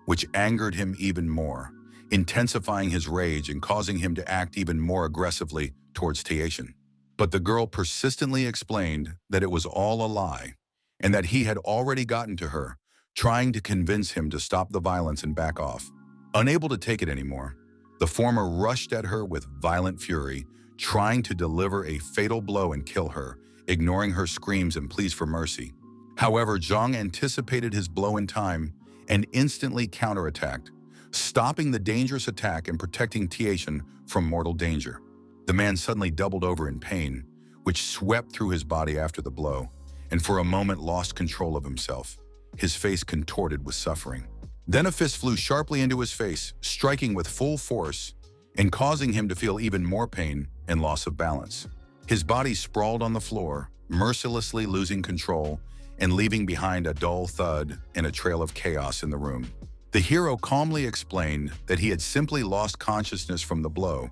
which angered him even more, intensifying his rage and causing him to act even more aggressively towards Taiyashin. But the girl persistently explained that it was all a lie and that he had already gotten to her, trying to convince him to stop the violence and back off. Unable to take it anymore, the former rushed at her with violent fury, trying to deliver a fatal blow and kill her, ignoring her screams and pleas for mercy. However, Zhang anticipated his blow in time and instantly counterattacked, stopping the dangerous attack and protecting Taiyashin from mortal danger. The man suddenly doubled over in pain, which swept through his body after the blow, and for a moment lost control of himself, his face contorted with suffering. Then a fist flew sharply into his face, striking with full force and causing him to feel even more pain and loss of balance. His body sprawled on the floor, mercilessly losing control and leaving behind a dull thud and a trail of chaos in the room. The hero calmly explained that he had simply lost consciousness from the blow,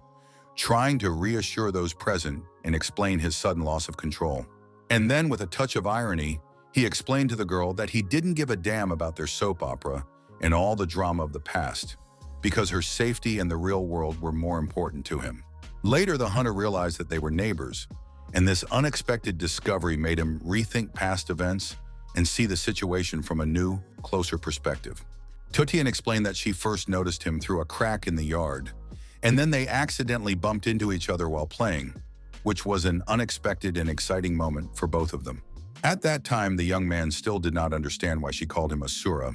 trying to reassure those present and explain his sudden loss of control. And then, with a touch of irony, he explained to the girl that he didn't give a damn about their soap opera and all the drama of the past, because her safety and the real world were more important to him. Later, the hunter realized that they were neighbors, and this unexpected discovery made him rethink past events and see the situation from a new, closer perspective. Tutian explained that she first noticed him through a crack in the yard, and then they accidentally bumped into each other while playing, which was an unexpected and exciting moment for both of them. At that time, the young man still did not understand why she called him Asura,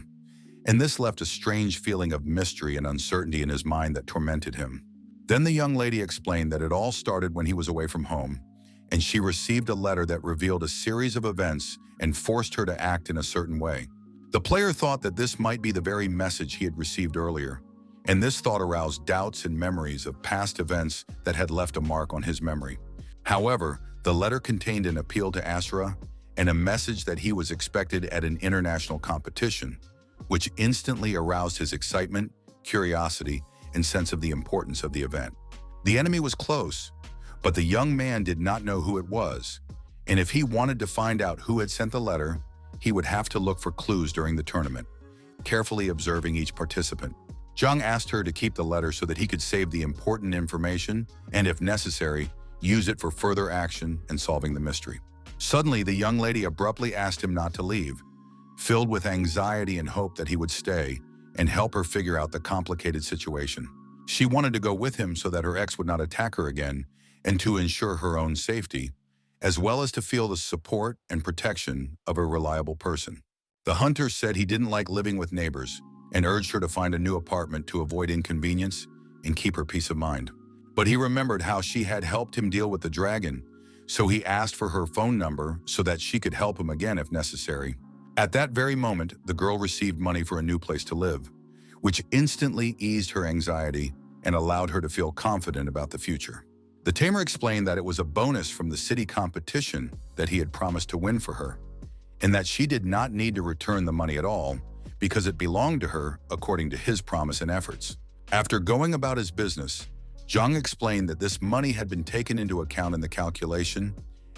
and this left a strange feeling of mystery and uncertainty in his mind that tormented him. Then the young lady explained that it all started when he was away from home, and she received a letter that revealed a series of events and forced her to act in a certain way. The player thought that this might be the very message he had received earlier, and this thought aroused doubts and memories of past events that had left a mark on his memory. However, the letter contained an appeal to Asura and a message that he was expected at an international competition, which instantly aroused his excitement, curiosity, and sense of the importance of the event. The enemy was close, but the young man did not know who it was, and if he wanted to find out who had sent the letter, he would have to look for clues during the tournament, carefully observing each participant. Zhang asked her to keep the letter so that he could save the important information and, if necessary, use it for further action and solving the mystery. Suddenly, the young lady abruptly asked him not to leave, filled with anxiety and hope that he would stay and help her figure out the complicated situation. She wanted to go with him so that her ex would not attack her again and to ensure her own safety, as well as to feel the support and protection of a reliable person. The hunter said he didn't like living with neighbors and urged her to find a new apartment to avoid inconvenience and keep her peace of mind. But he remembered how she had helped him deal with the dragon, so he asked for her phone number so that she could help him again if necessary. At that very moment, the girl received money for a new place to live, which instantly eased her anxiety and allowed her to feel confident about the future. The tamer explained that it was a bonus from the city competition that he had promised to win for her, and that she did not need to return the money at all because it belonged to her according to his promise and efforts. After going about his business, Zhang explained that this money had been taken into account in the calculation,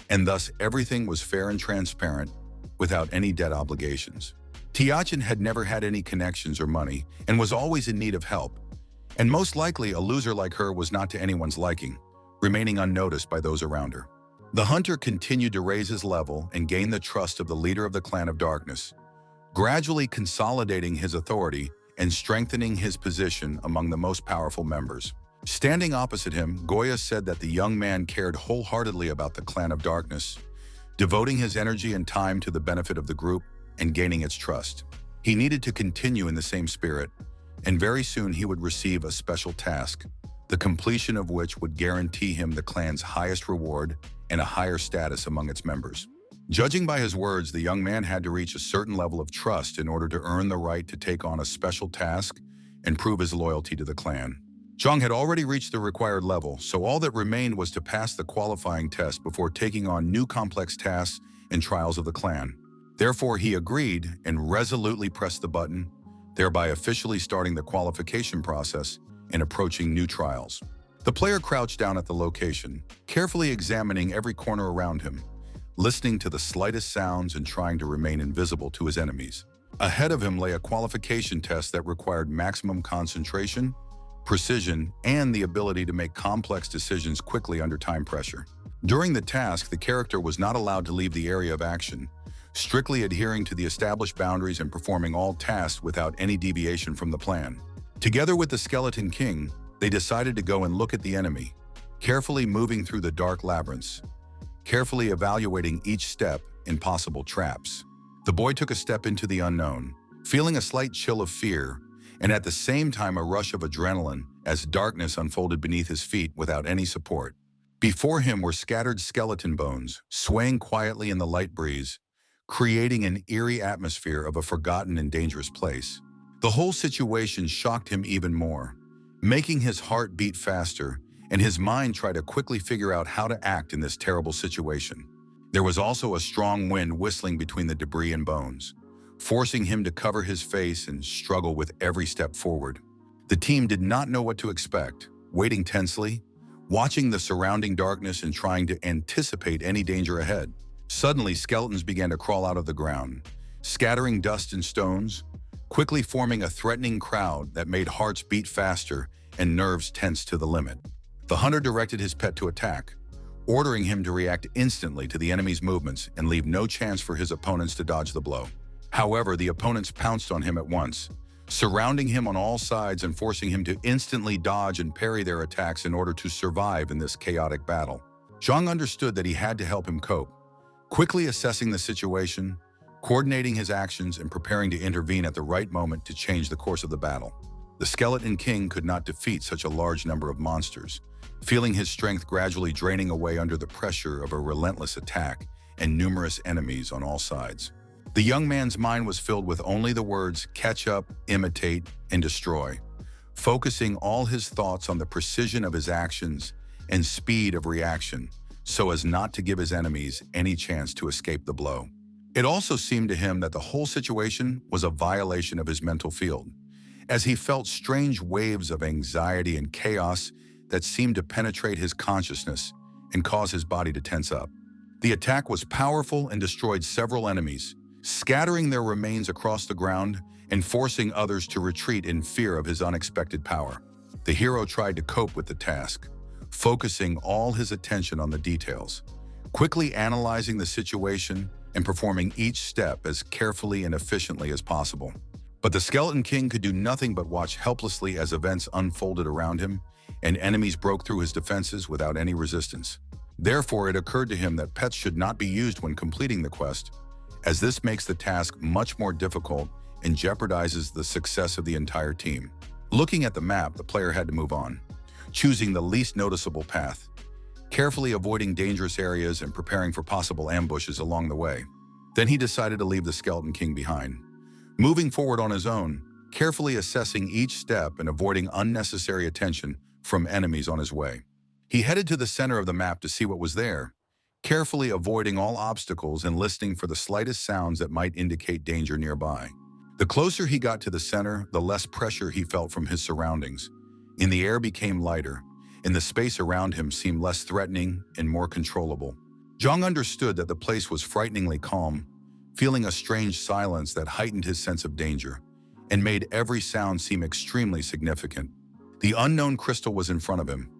and thus everything was fair and transparent without any debt obligations. Tiachin had never had any connections or money and was always in need of help, and most likely a loser like her was not to anyone's liking, remaining unnoticed by those around her. The hunter continued to raise his level and gain the trust of the leader of the Clan of Darkness, gradually consolidating his authority and strengthening his position among the most powerful members. Standing opposite him, Goya said that the young man cared wholeheartedly about the Clan of Darkness, devoting his energy and time to the benefit of the group and gaining its trust. He needed to continue in the same spirit, and very soon he would receive a special task, the completion of which would guarantee him the clan's highest reward and a higher status among its members. Judging by his words, the young man had to reach a certain level of trust in order to earn the right to take on a special task and prove his loyalty to the clan. Zhang had already reached the required level, so all that remained was to pass the qualifying test before taking on new complex tasks and trials of the clan. Therefore, he agreed and resolutely pressed the button, thereby officially starting the qualification process and approaching new trials. The player crouched down at the location, carefully examining every corner around him, listening to the slightest sounds and trying to remain invisible to his enemies. Ahead of him lay a qualification test that required maximum concentration, precision, and the ability to make complex decisions quickly under time pressure. During the task, the character was not allowed to leave the area of action, strictly adhering to the established boundaries and performing all tasks without any deviation from the plan. Together with the Skeleton King, they decided to go and look at the enemy, carefully moving through the dark labyrinths, carefully evaluating each step in possible traps. The boy took a step into the unknown, feeling a slight chill of fear, and at the same time a rush of adrenaline as darkness unfolded beneath his feet without any support. Before him were scattered skeleton bones, swaying quietly in the light breeze, creating an eerie atmosphere of a forgotten and dangerous place. The whole situation shocked him even more, making his heart beat faster and his mind try to quickly figure out how to act in this terrible situation. There was also a strong wind whistling between the debris and bones, forcing him to cover his face and struggle with every step forward. The team did not know what to expect, waiting tensely, watching the surrounding darkness and trying to anticipate any danger ahead. Suddenly, skeletons began to crawl out of the ground, scattering dust and stones, quickly forming a threatening crowd that made hearts beat faster and nerves tense to the limit. The hunter directed his pet to attack, ordering him to react instantly to the enemy's movements and leave no chance for his opponents to dodge the blow. However, the opponents pounced on him at once, surrounding him on all sides and forcing him to instantly dodge and parry their attacks in order to survive in this chaotic battle. Zhang understood that he had to help him cope, quickly assessing the situation, coordinating his actions, and preparing to intervene at the right moment to change the course of the battle. The Skeleton King could not defeat such a large number of monsters, feeling his strength gradually draining away under the pressure of a relentless attack and numerous enemies on all sides. The young man's mind was filled with only the words catch up, imitate, and destroy, focusing all his thoughts on the precision of his actions and speed of reaction so as not to give his enemies any chance to escape the blow. It also seemed to him that the whole situation was a violation of his mental field, as he felt strange waves of anxiety and chaos that seemed to penetrate his consciousness and cause his body to tense up. The attack was powerful and destroyed several enemies, scattering their remains across the ground and forcing others to retreat in fear of his unexpected power. The hero tried to cope with the task, focusing all his attention on the details, quickly analyzing the situation and performing each step as carefully and efficiently as possible. But the Skeleton King could do nothing but watch helplessly as events unfolded around him and enemies broke through his defenses without any resistance. Therefore, it occurred to him that pets should not be used when completing the quest, as this makes the task much more difficult and jeopardizes the success of the entire team. Looking at the map, the player had to move on, choosing the least noticeable path, carefully avoiding dangerous areas and preparing for possible ambushes along the way. Then he decided to leave the Skeleton King behind, moving forward on his own, carefully assessing each step and avoiding unnecessary attention from enemies on his way. He headed to the center of the map to see what was there, carefully avoiding all obstacles and listening for the slightest sounds that might indicate danger nearby. The closer he got to the center, the less pressure he felt from his surroundings, and the air became lighter, and the space around him seemed less threatening and more controllable. Zhang understood that the place was frighteningly calm, feeling a strange silence that heightened his sense of danger and made every sound seem extremely significant. The unknown crystal was in front of him,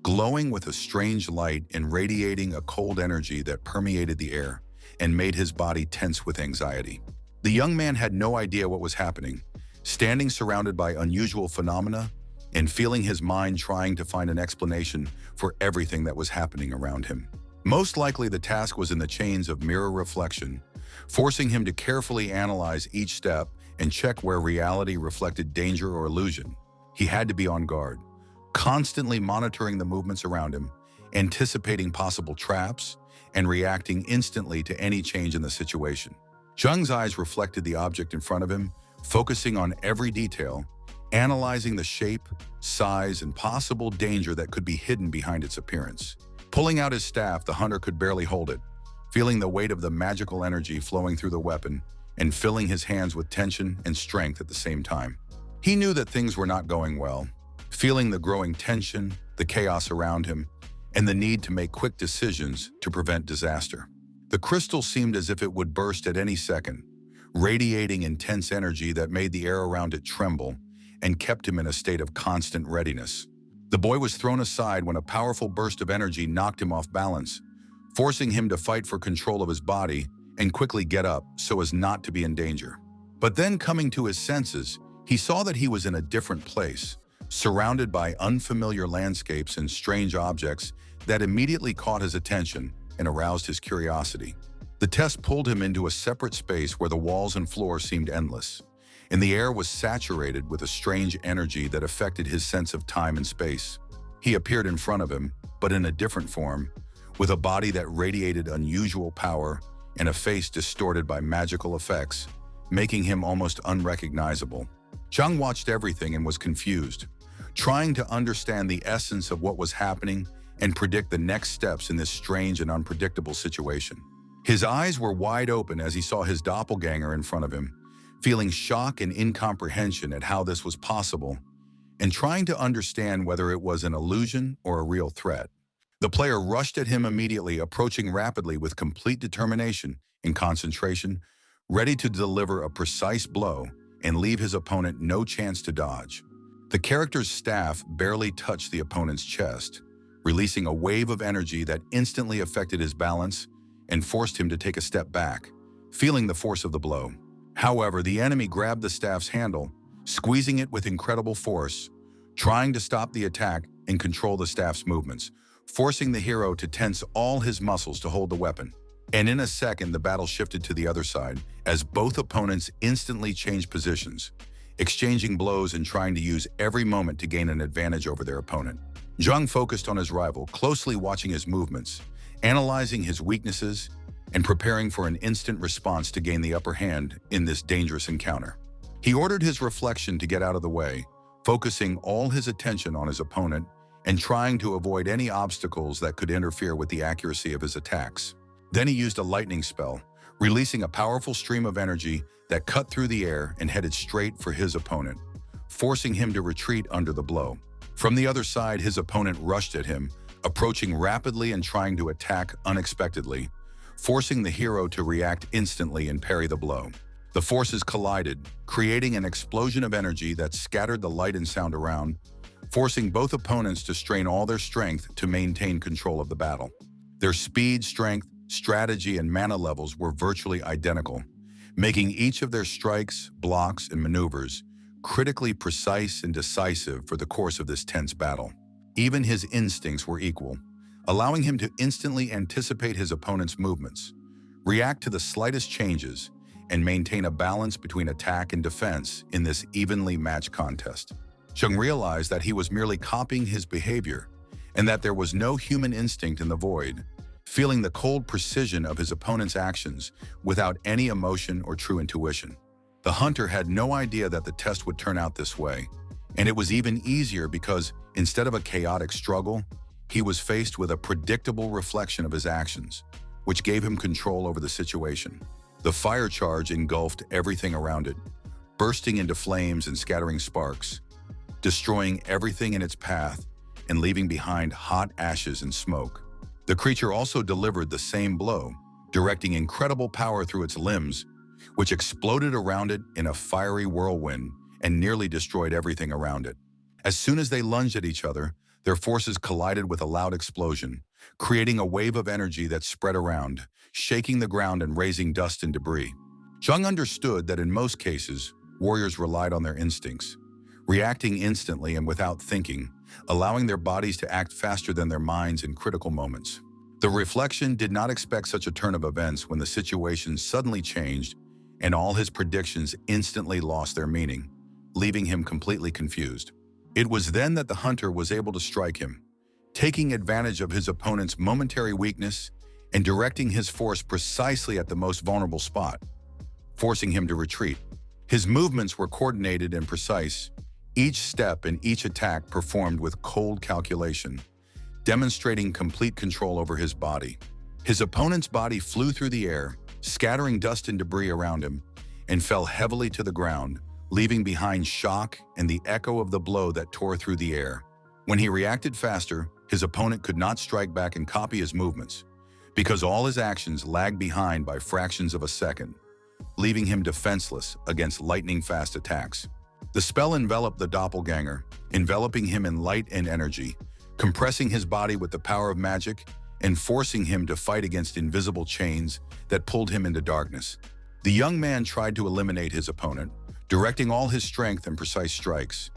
glowing with a strange light and radiating a cold energy that permeated the air and made his body tense with anxiety. The young man had no idea what was happening, standing surrounded by unusual phenomena and feeling his mind trying to find an explanation for everything that was happening around him. Most likely the task was in the chains of mirror reflection, forcing him to carefully analyze each step and check where reality reflected danger or illusion. He had to be on guard, constantly monitoring the movements around him, anticipating possible traps, and reacting instantly to any change in the situation. Zhang's eyes reflected the object in front of him, focusing on every detail, analyzing the shape, size, and possible danger that could be hidden behind its appearance. Pulling out his staff, the hunter could barely hold it, feeling the weight of the magical energy flowing through the weapon and filling his hands with tension and strength at the same time. He knew that things were not going well, feeling the growing tension, the chaos around him, and the need to make quick decisions to prevent disaster. The crystal seemed as if it would burst at any second, radiating intense energy that made the air around it tremble and kept him in a state of constant readiness. The boy was thrown aside when a powerful burst of energy knocked him off balance, forcing him to fight for control of his body and quickly get up so as not to be in danger. But then, coming to his senses, he saw that he was in a different place, surrounded by unfamiliar landscapes and strange objects that immediately caught his attention and aroused his curiosity. The test pulled him into a separate space where the walls and floor seemed endless, and the air was saturated with a strange energy that affected his sense of time and space. He appeared in front of him, but in a different form, with a body that radiated unusual power and a face distorted by magical effects, making him almost unrecognizable. Zhang watched everything and was confused, trying to understand the essence of what was happening and predict the next steps in this strange and unpredictable situation. His eyes were wide open as he saw his doppelganger in front of him, feeling shock and incomprehension at how this was possible, and trying to understand whether it was an illusion or a real threat. The player rushed at him immediately, approaching rapidly with complete determination and concentration, ready to deliver a precise blow and leave his opponent no chance to dodge. The character's staff barely touched the opponent's chest, releasing a wave of energy that instantly affected his balance and forced him to take a step back, feeling the force of the blow. However, the enemy grabbed the staff's handle, squeezing it with incredible force, trying to stop the attack and control the staff's movements, forcing the hero to tense all his muscles to hold the weapon. And in a second, the battle shifted to the other side, as both opponents instantly changed positions, exchanging blows and trying to use every moment to gain an advantage over their opponent. Jung focused on his rival, closely watching his movements, analyzing his weaknesses, and preparing for an instant response to gain the upper hand in this dangerous encounter. He ordered his reflection to get out of the way, focusing all his attention on his opponent and trying to avoid any obstacles that could interfere with the accuracy of his attacks. Then he used a lightning spell, releasing a powerful stream of energy that cut through the air and headed straight for his opponent, forcing him to retreat under the blow. From the other side, his opponent rushed at him, approaching rapidly and trying to attack unexpectedly, forcing the hero to react instantly and parry the blow. The forces collided, creating an explosion of energy that scattered the light and sound around, forcing both opponents to strain all their strength to maintain control of the battle. Their speed, strength, strategy, and mana levels were virtually identical, making each of their strikes, blocks, and maneuvers critically precise and decisive for the course of this tense battle. Even his instincts were equal, allowing him to instantly anticipate his opponent's movements, react to the slightest changes, and maintain a balance between attack and defense in this evenly matched contest. Jung realized that he was merely copying his behavior and that there was no human instinct in the void, feeling the cold precision of his opponent's actions without any emotion or true intuition. The hunter had no idea that the test would turn out this way, and it was even easier because instead of a chaotic struggle, he was faced with a predictable reflection of his actions, which gave him control over the situation. The fire charge engulfed everything around it, bursting into flames and scattering sparks, destroying everything in its path and leaving behind hot ashes and smoke. The creature also delivered the same blow, directing incredible power through its limbs, which exploded around it in a fiery whirlwind and nearly destroyed everything around it. As soon as they lunged at each other, their forces collided with a loud explosion, creating a wave of energy that spread around, shaking the ground and raising dust and debris. Jung understood that in most cases, warriors relied on their instincts, reacting instantly and without thinking, allowing their bodies to act faster than their minds in critical moments. The reflection did not expect such a turn of events when the situation suddenly changed and all his predictions instantly lost their meaning, leaving him completely confused. It was then that the hunter was able to strike him, taking advantage of his opponent's momentary weakness and directing his force precisely at the most vulnerable spot, forcing him to retreat. His movements were coordinated and precise, each step and each attack performed with cold calculation, demonstrating complete control over his body. His opponent's body flew through the air, scattering dust and debris around him, and fell heavily to the ground, leaving behind shock and the echo of the blow that tore through the air. When he reacted faster, his opponent could not strike back and copy his movements, because all his actions lagged behind by fractions of a second, leaving him defenseless against lightning-fast attacks. The spell enveloped the doppelganger, enveloping him in light and energy, compressing his body with the power of magic and forcing him to fight against invisible chains that pulled him into darkness. The young man tried to eliminate his opponent, directing all his strength and precise strikes,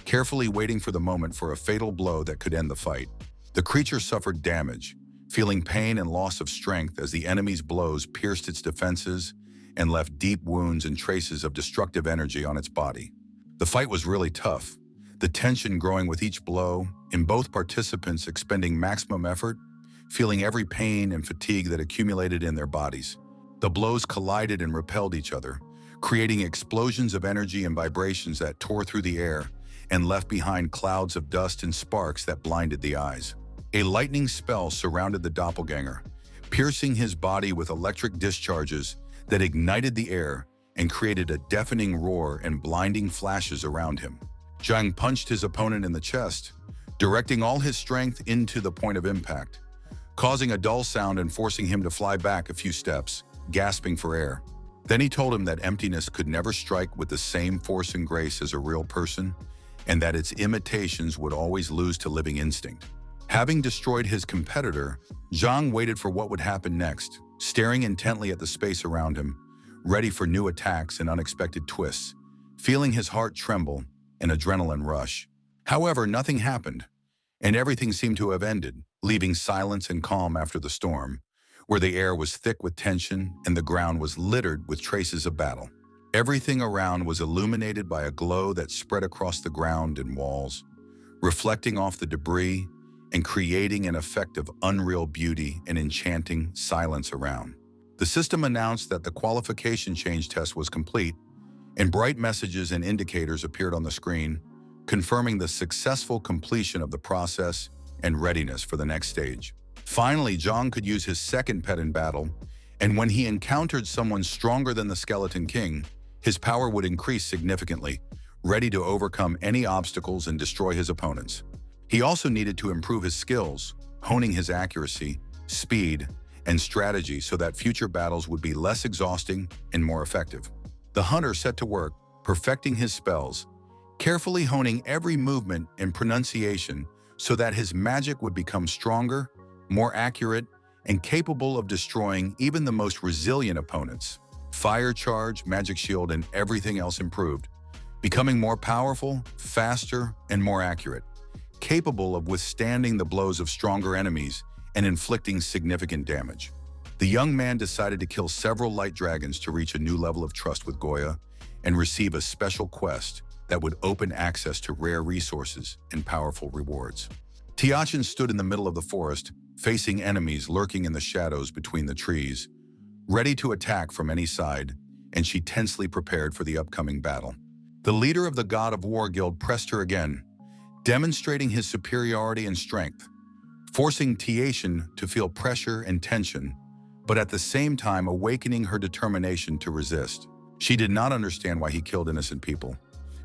carefully waiting for the moment for a fatal blow that could end the fight. The creature suffered damage, feeling pain and loss of strength as the enemy's blows pierced its defenses and left deep wounds and traces of destructive energy on its body. The fight was really tough, the tension growing with each blow, and both participants expending maximum effort, feeling every pain and fatigue that accumulated in their bodies. The blows collided and repelled each other, creating explosions of energy and vibrations that tore through the air and left behind clouds of dust and sparks that blinded the eyes. A lightning spell surrounded the doppelganger, piercing his body with electric discharges that ignited the air and created a deafening roar and blinding flashes around him. Zhang punched his opponent in the chest, directing all his strength into the point of impact, causing a dull sound and forcing him to fly back a few steps, gasping for air. Then he told him that emptiness could never strike with the same force and grace as a real person, and that its imitations would always lose to living instinct. Having destroyed his competitor, Zhang waited for what would happen next, staring intently at the space around him, ready for new attacks and unexpected twists, feeling his heart tremble and adrenaline rush. However, nothing happened, and everything seemed to have ended, leaving silence and calm after the storm, where the air was thick with tension and the ground was littered with traces of battle. Everything around was illuminated by a glow that spread across the ground and walls, reflecting off the debris and creating an effect of unreal beauty and enchanting silence around. The system announced that the qualification change test was complete, and bright messages and indicators appeared on the screen, confirming the successful completion of the process and readiness for the next stage. Finally, Zhang could use his second pet in battle, and when he encountered someone stronger than the Skeleton King, his power would increase significantly, ready to overcome any obstacles and destroy his opponents. He also needed to improve his skills, honing his accuracy, speed, and strategy so that future battles would be less exhausting and more effective. The hunter set to work, perfecting his spells, carefully honing every movement and pronunciation so that his magic would become stronger, more accurate, and capable of destroying even the most resilient opponents. Fire charge, magic shield, and everything else improved, becoming more powerful, faster, and more accurate, capable of withstanding the blows of stronger enemies and inflicting significant damage. The young man decided to kill several light dragons to reach a new level of trust with Goya and receive a special quest that would open access to rare resources and powerful rewards. Tiachin stood in the middle of the forest, facing enemies lurking in the shadows between the trees, ready to attack from any side, and she tensely prepared for the upcoming battle. The leader of the God of War Guild pressed her again, demonstrating his superiority and strength, forcing Tiachin to feel pressure and tension, but at the same time awakening her determination to resist. She did not understand why he killed innocent people,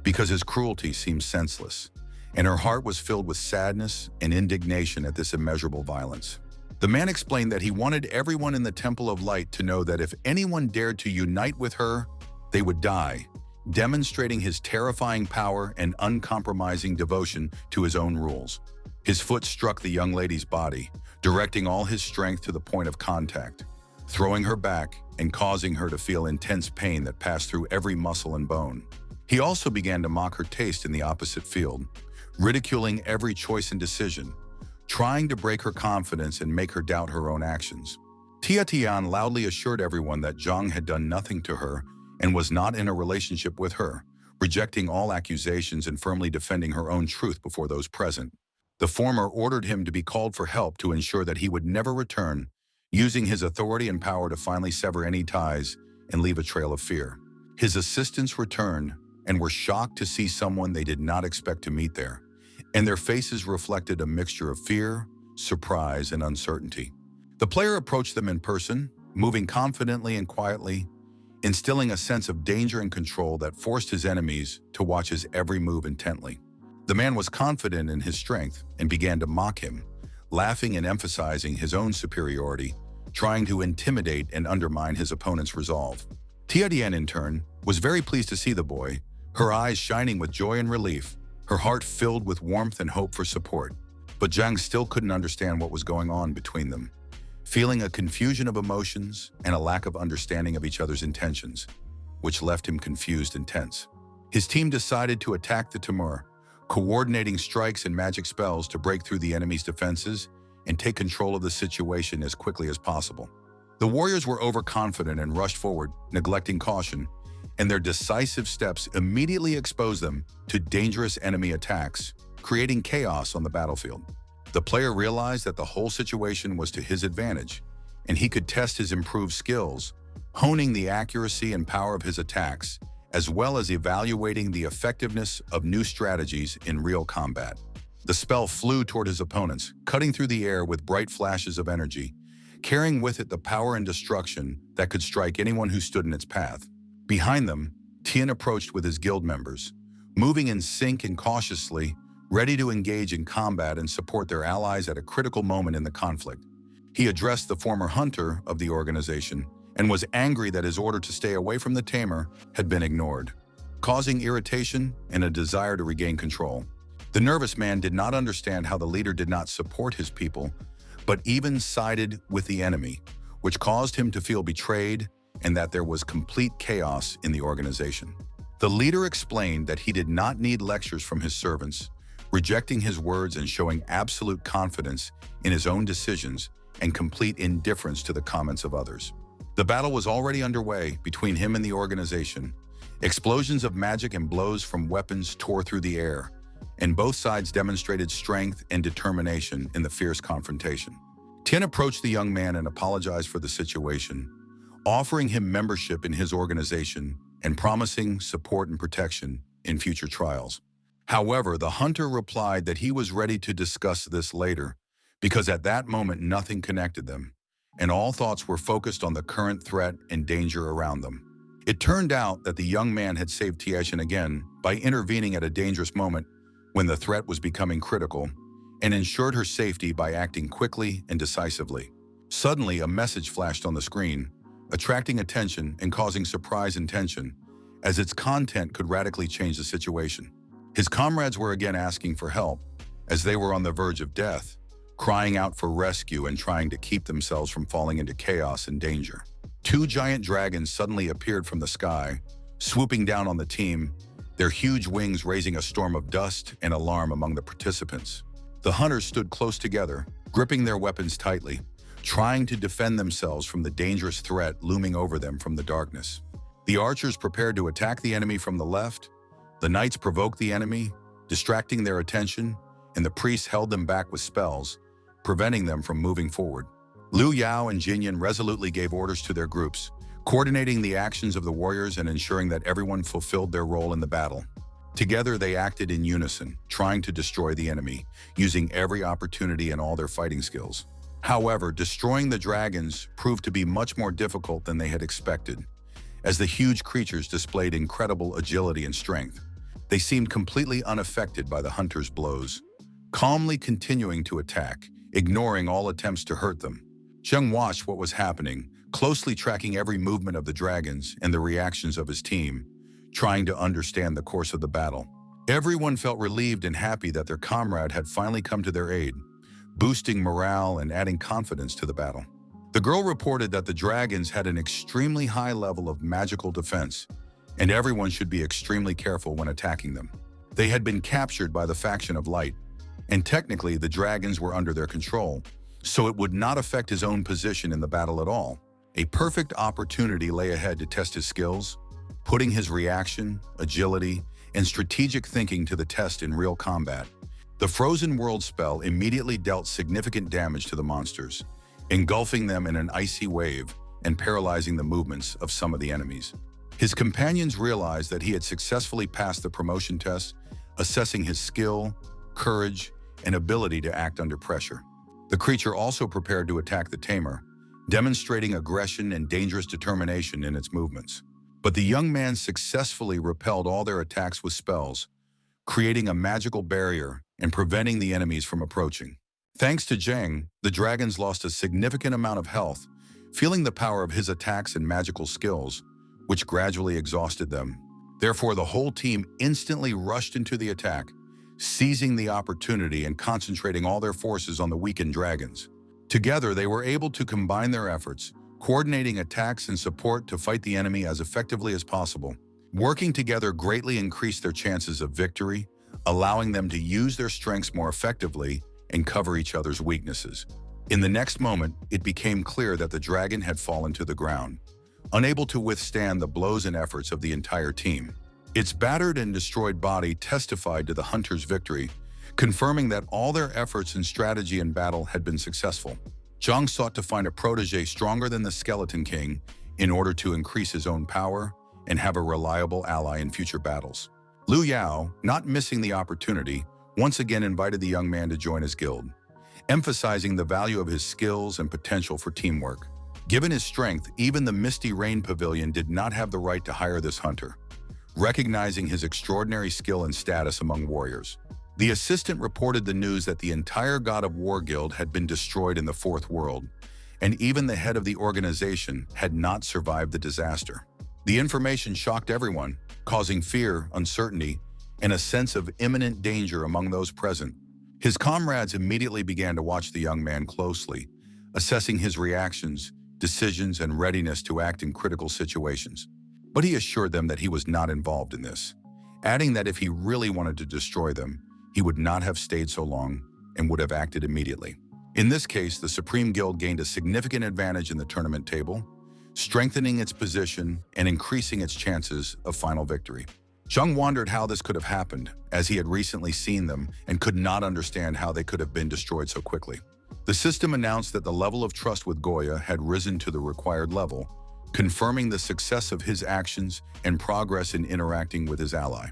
because his cruelty seemed senseless, and her heart was filled with sadness and indignation at this immeasurable violence. The man explained that he wanted everyone in the Temple of Light to know that if anyone dared to unite with her, they would die, demonstrating his terrifying power and uncompromising devotion to his own rules. His foot struck the young lady's body, directing all his strength to the point of contact, throwing her back and causing her to feel intense pain that passed through every muscle and bone. He also began to mock her taste in the opposite field, ridiculing every choice and decision, trying to break her confidence and make her doubt her own actions. Tian loudly assured everyone that Zhang had done nothing to her and was not in a relationship with her, rejecting all accusations and firmly defending her own truth before those present. The former ordered him to be called for help to ensure that he would never return, using his authority and power to finally sever any ties and leave a trail of fear. His assistants returned and were shocked to see someone they did not expect to meet there, and their faces reflected a mixture of fear, surprise, and uncertainty. The player approached them in person, moving confidently and quietly, instilling a sense of danger and control that forced his enemies to watch his every move intently. The man was confident in his strength and began to mock him, laughing and emphasizing his own superiority, trying to intimidate and undermine his opponent's resolve. Tian, in turn, was very pleased to see the boy, her eyes shining with joy and relief, her heart filled with warmth and hope for support. But Zhang still couldn't understand what was going on between them, feeling a confusion of emotions and a lack of understanding of each other's intentions, which left him confused and tense. His team decided to attack the Timur, coordinating strikes and magic spells to break through the enemy's defenses and take control of the situation as quickly as possible. The warriors were overconfident and rushed forward, neglecting caution, and their decisive steps immediately exposed them to dangerous enemy attacks, creating chaos on the battlefield. The player realized that the whole situation was to his advantage, and he could test his improved skills, honing the accuracy and power of his attacks, as well as evaluating the effectiveness of new strategies in real combat. The spell flew toward his opponents, cutting through the air with bright flashes of energy, carrying with it the power and destruction that could strike anyone who stood in its path. Behind them, Tien approached with his guild members, moving in sync and cautiously, ready to engage in combat and support their allies at a critical moment in the conflict. He addressed the former hunter of the organization and was angry that his order to stay away from the tamer had been ignored, causing irritation and a desire to regain control. The nervous man did not understand how the leader did not support his people, but even sided with the enemy, which caused him to feel betrayed and that there was complete chaos in the organization. The leader explained that he did not need lectures from his servants, rejecting his words and showing absolute confidence in his own decisions and complete indifference to the comments of others. The battle was already underway between him and the organization. Explosions of magic and blows from weapons tore through the air, and both sides demonstrated strength and determination in the fierce confrontation. Tien approached the young man and apologized for the situation, offering him membership in his organization and promising support and protection in future trials. However, the hunter replied that he was ready to discuss this later because at that moment nothing connected them, and all thoughts were focused on the current threat and danger around them. It turned out that the young man had saved Tieshan again by intervening at a dangerous moment when the threat was becoming critical, and ensured her safety by acting quickly and decisively. Suddenly, a message flashed on the screen, attracting attention and causing surprise and tension, as its content could radically change the situation. His comrades were again asking for help, as they were on the verge of death, crying out for rescue and trying to keep themselves from falling into chaos and danger. Two giant dragons suddenly appeared from the sky, swooping down on the team, their huge wings raising a storm of dust and alarm among the participants. The hunters stood close together, gripping their weapons tightly, trying to defend themselves from the dangerous threat looming over them from the darkness. The archers prepared to attack the enemy from the left, the knights provoked the enemy, distracting their attention, and the priests held them back with spells, preventing them from moving forward. Liu Yao and Jinyan resolutely gave orders to their groups, coordinating the actions of the warriors and ensuring that everyone fulfilled their role in the battle. Together, they acted in unison, trying to destroy the enemy, using every opportunity and all their fighting skills. However, destroying the dragons proved to be much more difficult than they had expected, as the huge creatures displayed incredible agility and strength. They seemed completely unaffected by the hunters' blows, calmly continuing to attack, ignoring all attempts to hurt them. Zheng watched what was happening, closely tracking every movement of the dragons and the reactions of his team, trying to understand the course of the battle. Everyone felt relieved and happy that their comrade had finally come to their aid, boosting morale and adding confidence to the battle. The girl reported that the dragons had an extremely high level of magical defense, and everyone should be extremely careful when attacking them. They had been captured by the faction of Light, and technically the dragons were under their control, so it would not affect his own position in the battle at all. A perfect opportunity lay ahead to test his skills, putting his reaction, agility, and strategic thinking to the test in real combat. The Frozen World spell immediately dealt significant damage to the monsters, engulfing them in an icy wave and paralyzing the movements of some of the enemies. His companions realized that he had successfully passed the promotion test, assessing his skill, courage, and ability to act under pressure. The creature also prepared to attack the tamer, demonstrating aggression and dangerous determination in its movements. But the young man successfully repelled all their attacks with spells, creating a magical barrier and preventing the enemies from approaching. Thanks to Zheng, the dragons lost a significant amount of health, feeling the power of his attacks and magical skills, which gradually exhausted them. Therefore, the whole team instantly rushed into the attack, seizing the opportunity and concentrating all their forces on the weakened dragons. Together, they were able to combine their efforts, coordinating attacks and support to fight the enemy as effectively as possible. Working together greatly increased their chances of victory, allowing them to use their strengths more effectively and cover each other's weaknesses. In the next moment, it became clear that the dragon had fallen to the ground, unable to withstand the blows and efforts of the entire team. Its battered and destroyed body testified to the hunter's victory, confirming that all their efforts and strategy in battle had been successful. Zhang sought to find a protege stronger than the Skeleton King in order to increase his own power and have a reliable ally in future battles. Liu Yao, not missing the opportunity, once again invited the young man to join his guild, emphasizing the value of his skills and potential for teamwork. Given his strength, even the Misty Rain Pavilion did not have the right to hire this hunter, recognizing his extraordinary skill and status among warriors. The assistant reported the news that the entire God of War Guild had been destroyed in the Fourth World, and even the head of the organization had not survived the disaster. The information shocked everyone, causing fear, uncertainty, and a sense of imminent danger among those present. His comrades immediately began to watch the young man closely, assessing his reactions, decisions, and readiness to act in critical situations. But he assured them that he was not involved in this, adding that if he really wanted to destroy them, he would not have stayed so long and would have acted immediately. In this case, the Supreme Guild gained a significant advantage in the tournament table, strengthening its position and increasing its chances of final victory. Zhang wondered how this could have happened, as he had recently seen them and could not understand how they could have been destroyed so quickly. The system announced that the level of trust with Goya had risen to the required level, confirming the success of his actions and progress in interacting with his ally.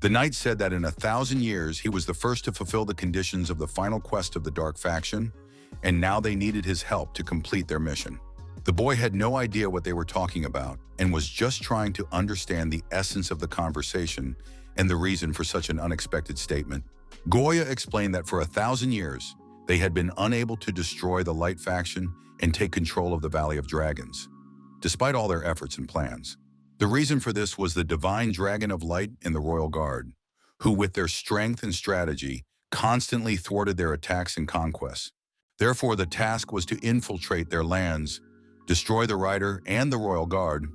The knight said that in 1,000 years he was the first to fulfill the conditions of the final quest of the Dark Faction, and now they needed his help to complete their mission. The boy had no idea what they were talking about and was just trying to understand the essence of the conversation and the reason for such an unexpected statement. Goya explained that for 1,000 years, they had been unable to destroy the Light Faction and take control of the Valley of Dragons, despite all their efforts and plans. The reason for this was the Divine Dragon of Light in the Royal Guard, who with their strength and strategy constantly thwarted their attacks and conquests. Therefore, the task was to infiltrate their lands, destroy the Rider and the Royal Guard,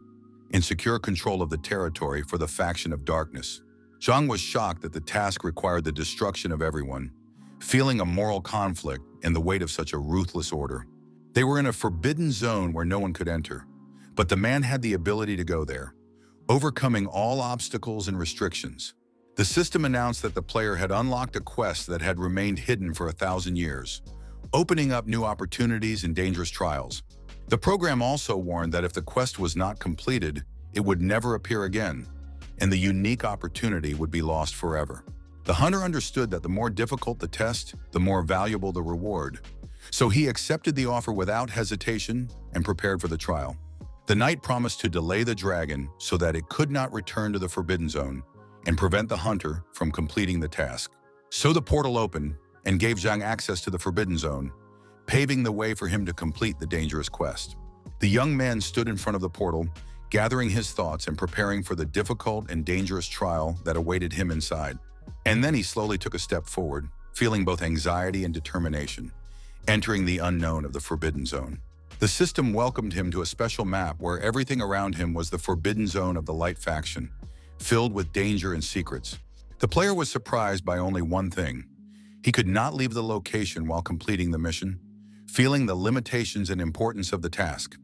and secure control of the territory for the Faction of Darkness. Zhang was shocked that the task required the destruction of everyone, feeling a moral conflict and the weight of such a ruthless order. They were in a forbidden zone where no one could enter, but the man had the ability to go there, overcoming all obstacles and restrictions. The system announced that the player had unlocked a quest that had remained hidden for 1,000 years, opening up new opportunities and dangerous trials. The program also warned that if the quest was not completed, it would never appear again, and the unique opportunity would be lost forever. The hunter understood that the more difficult the test, the more valuable the reward, so he accepted the offer without hesitation and prepared for the trial. The knight promised to delay the dragon so that it could not return to the Forbidden Zone and prevent the hunter from completing the task. So the portal opened and gave Zhang access to the Forbidden Zone, paving the way for him to complete the dangerous quest. The young man stood in front of the portal, gathering his thoughts and preparing for the difficult and dangerous trial that awaited him inside. And then he slowly took a step forward, feeling both anxiety and determination, entering the unknown of the Forbidden Zone. The system welcomed him to a special map where everything around him was the Forbidden Zone of the Light Faction, filled with danger and secrets. The player was surprised by only one thing. He could not leave the location while completing the mission, feeling the limitations and importance of the task.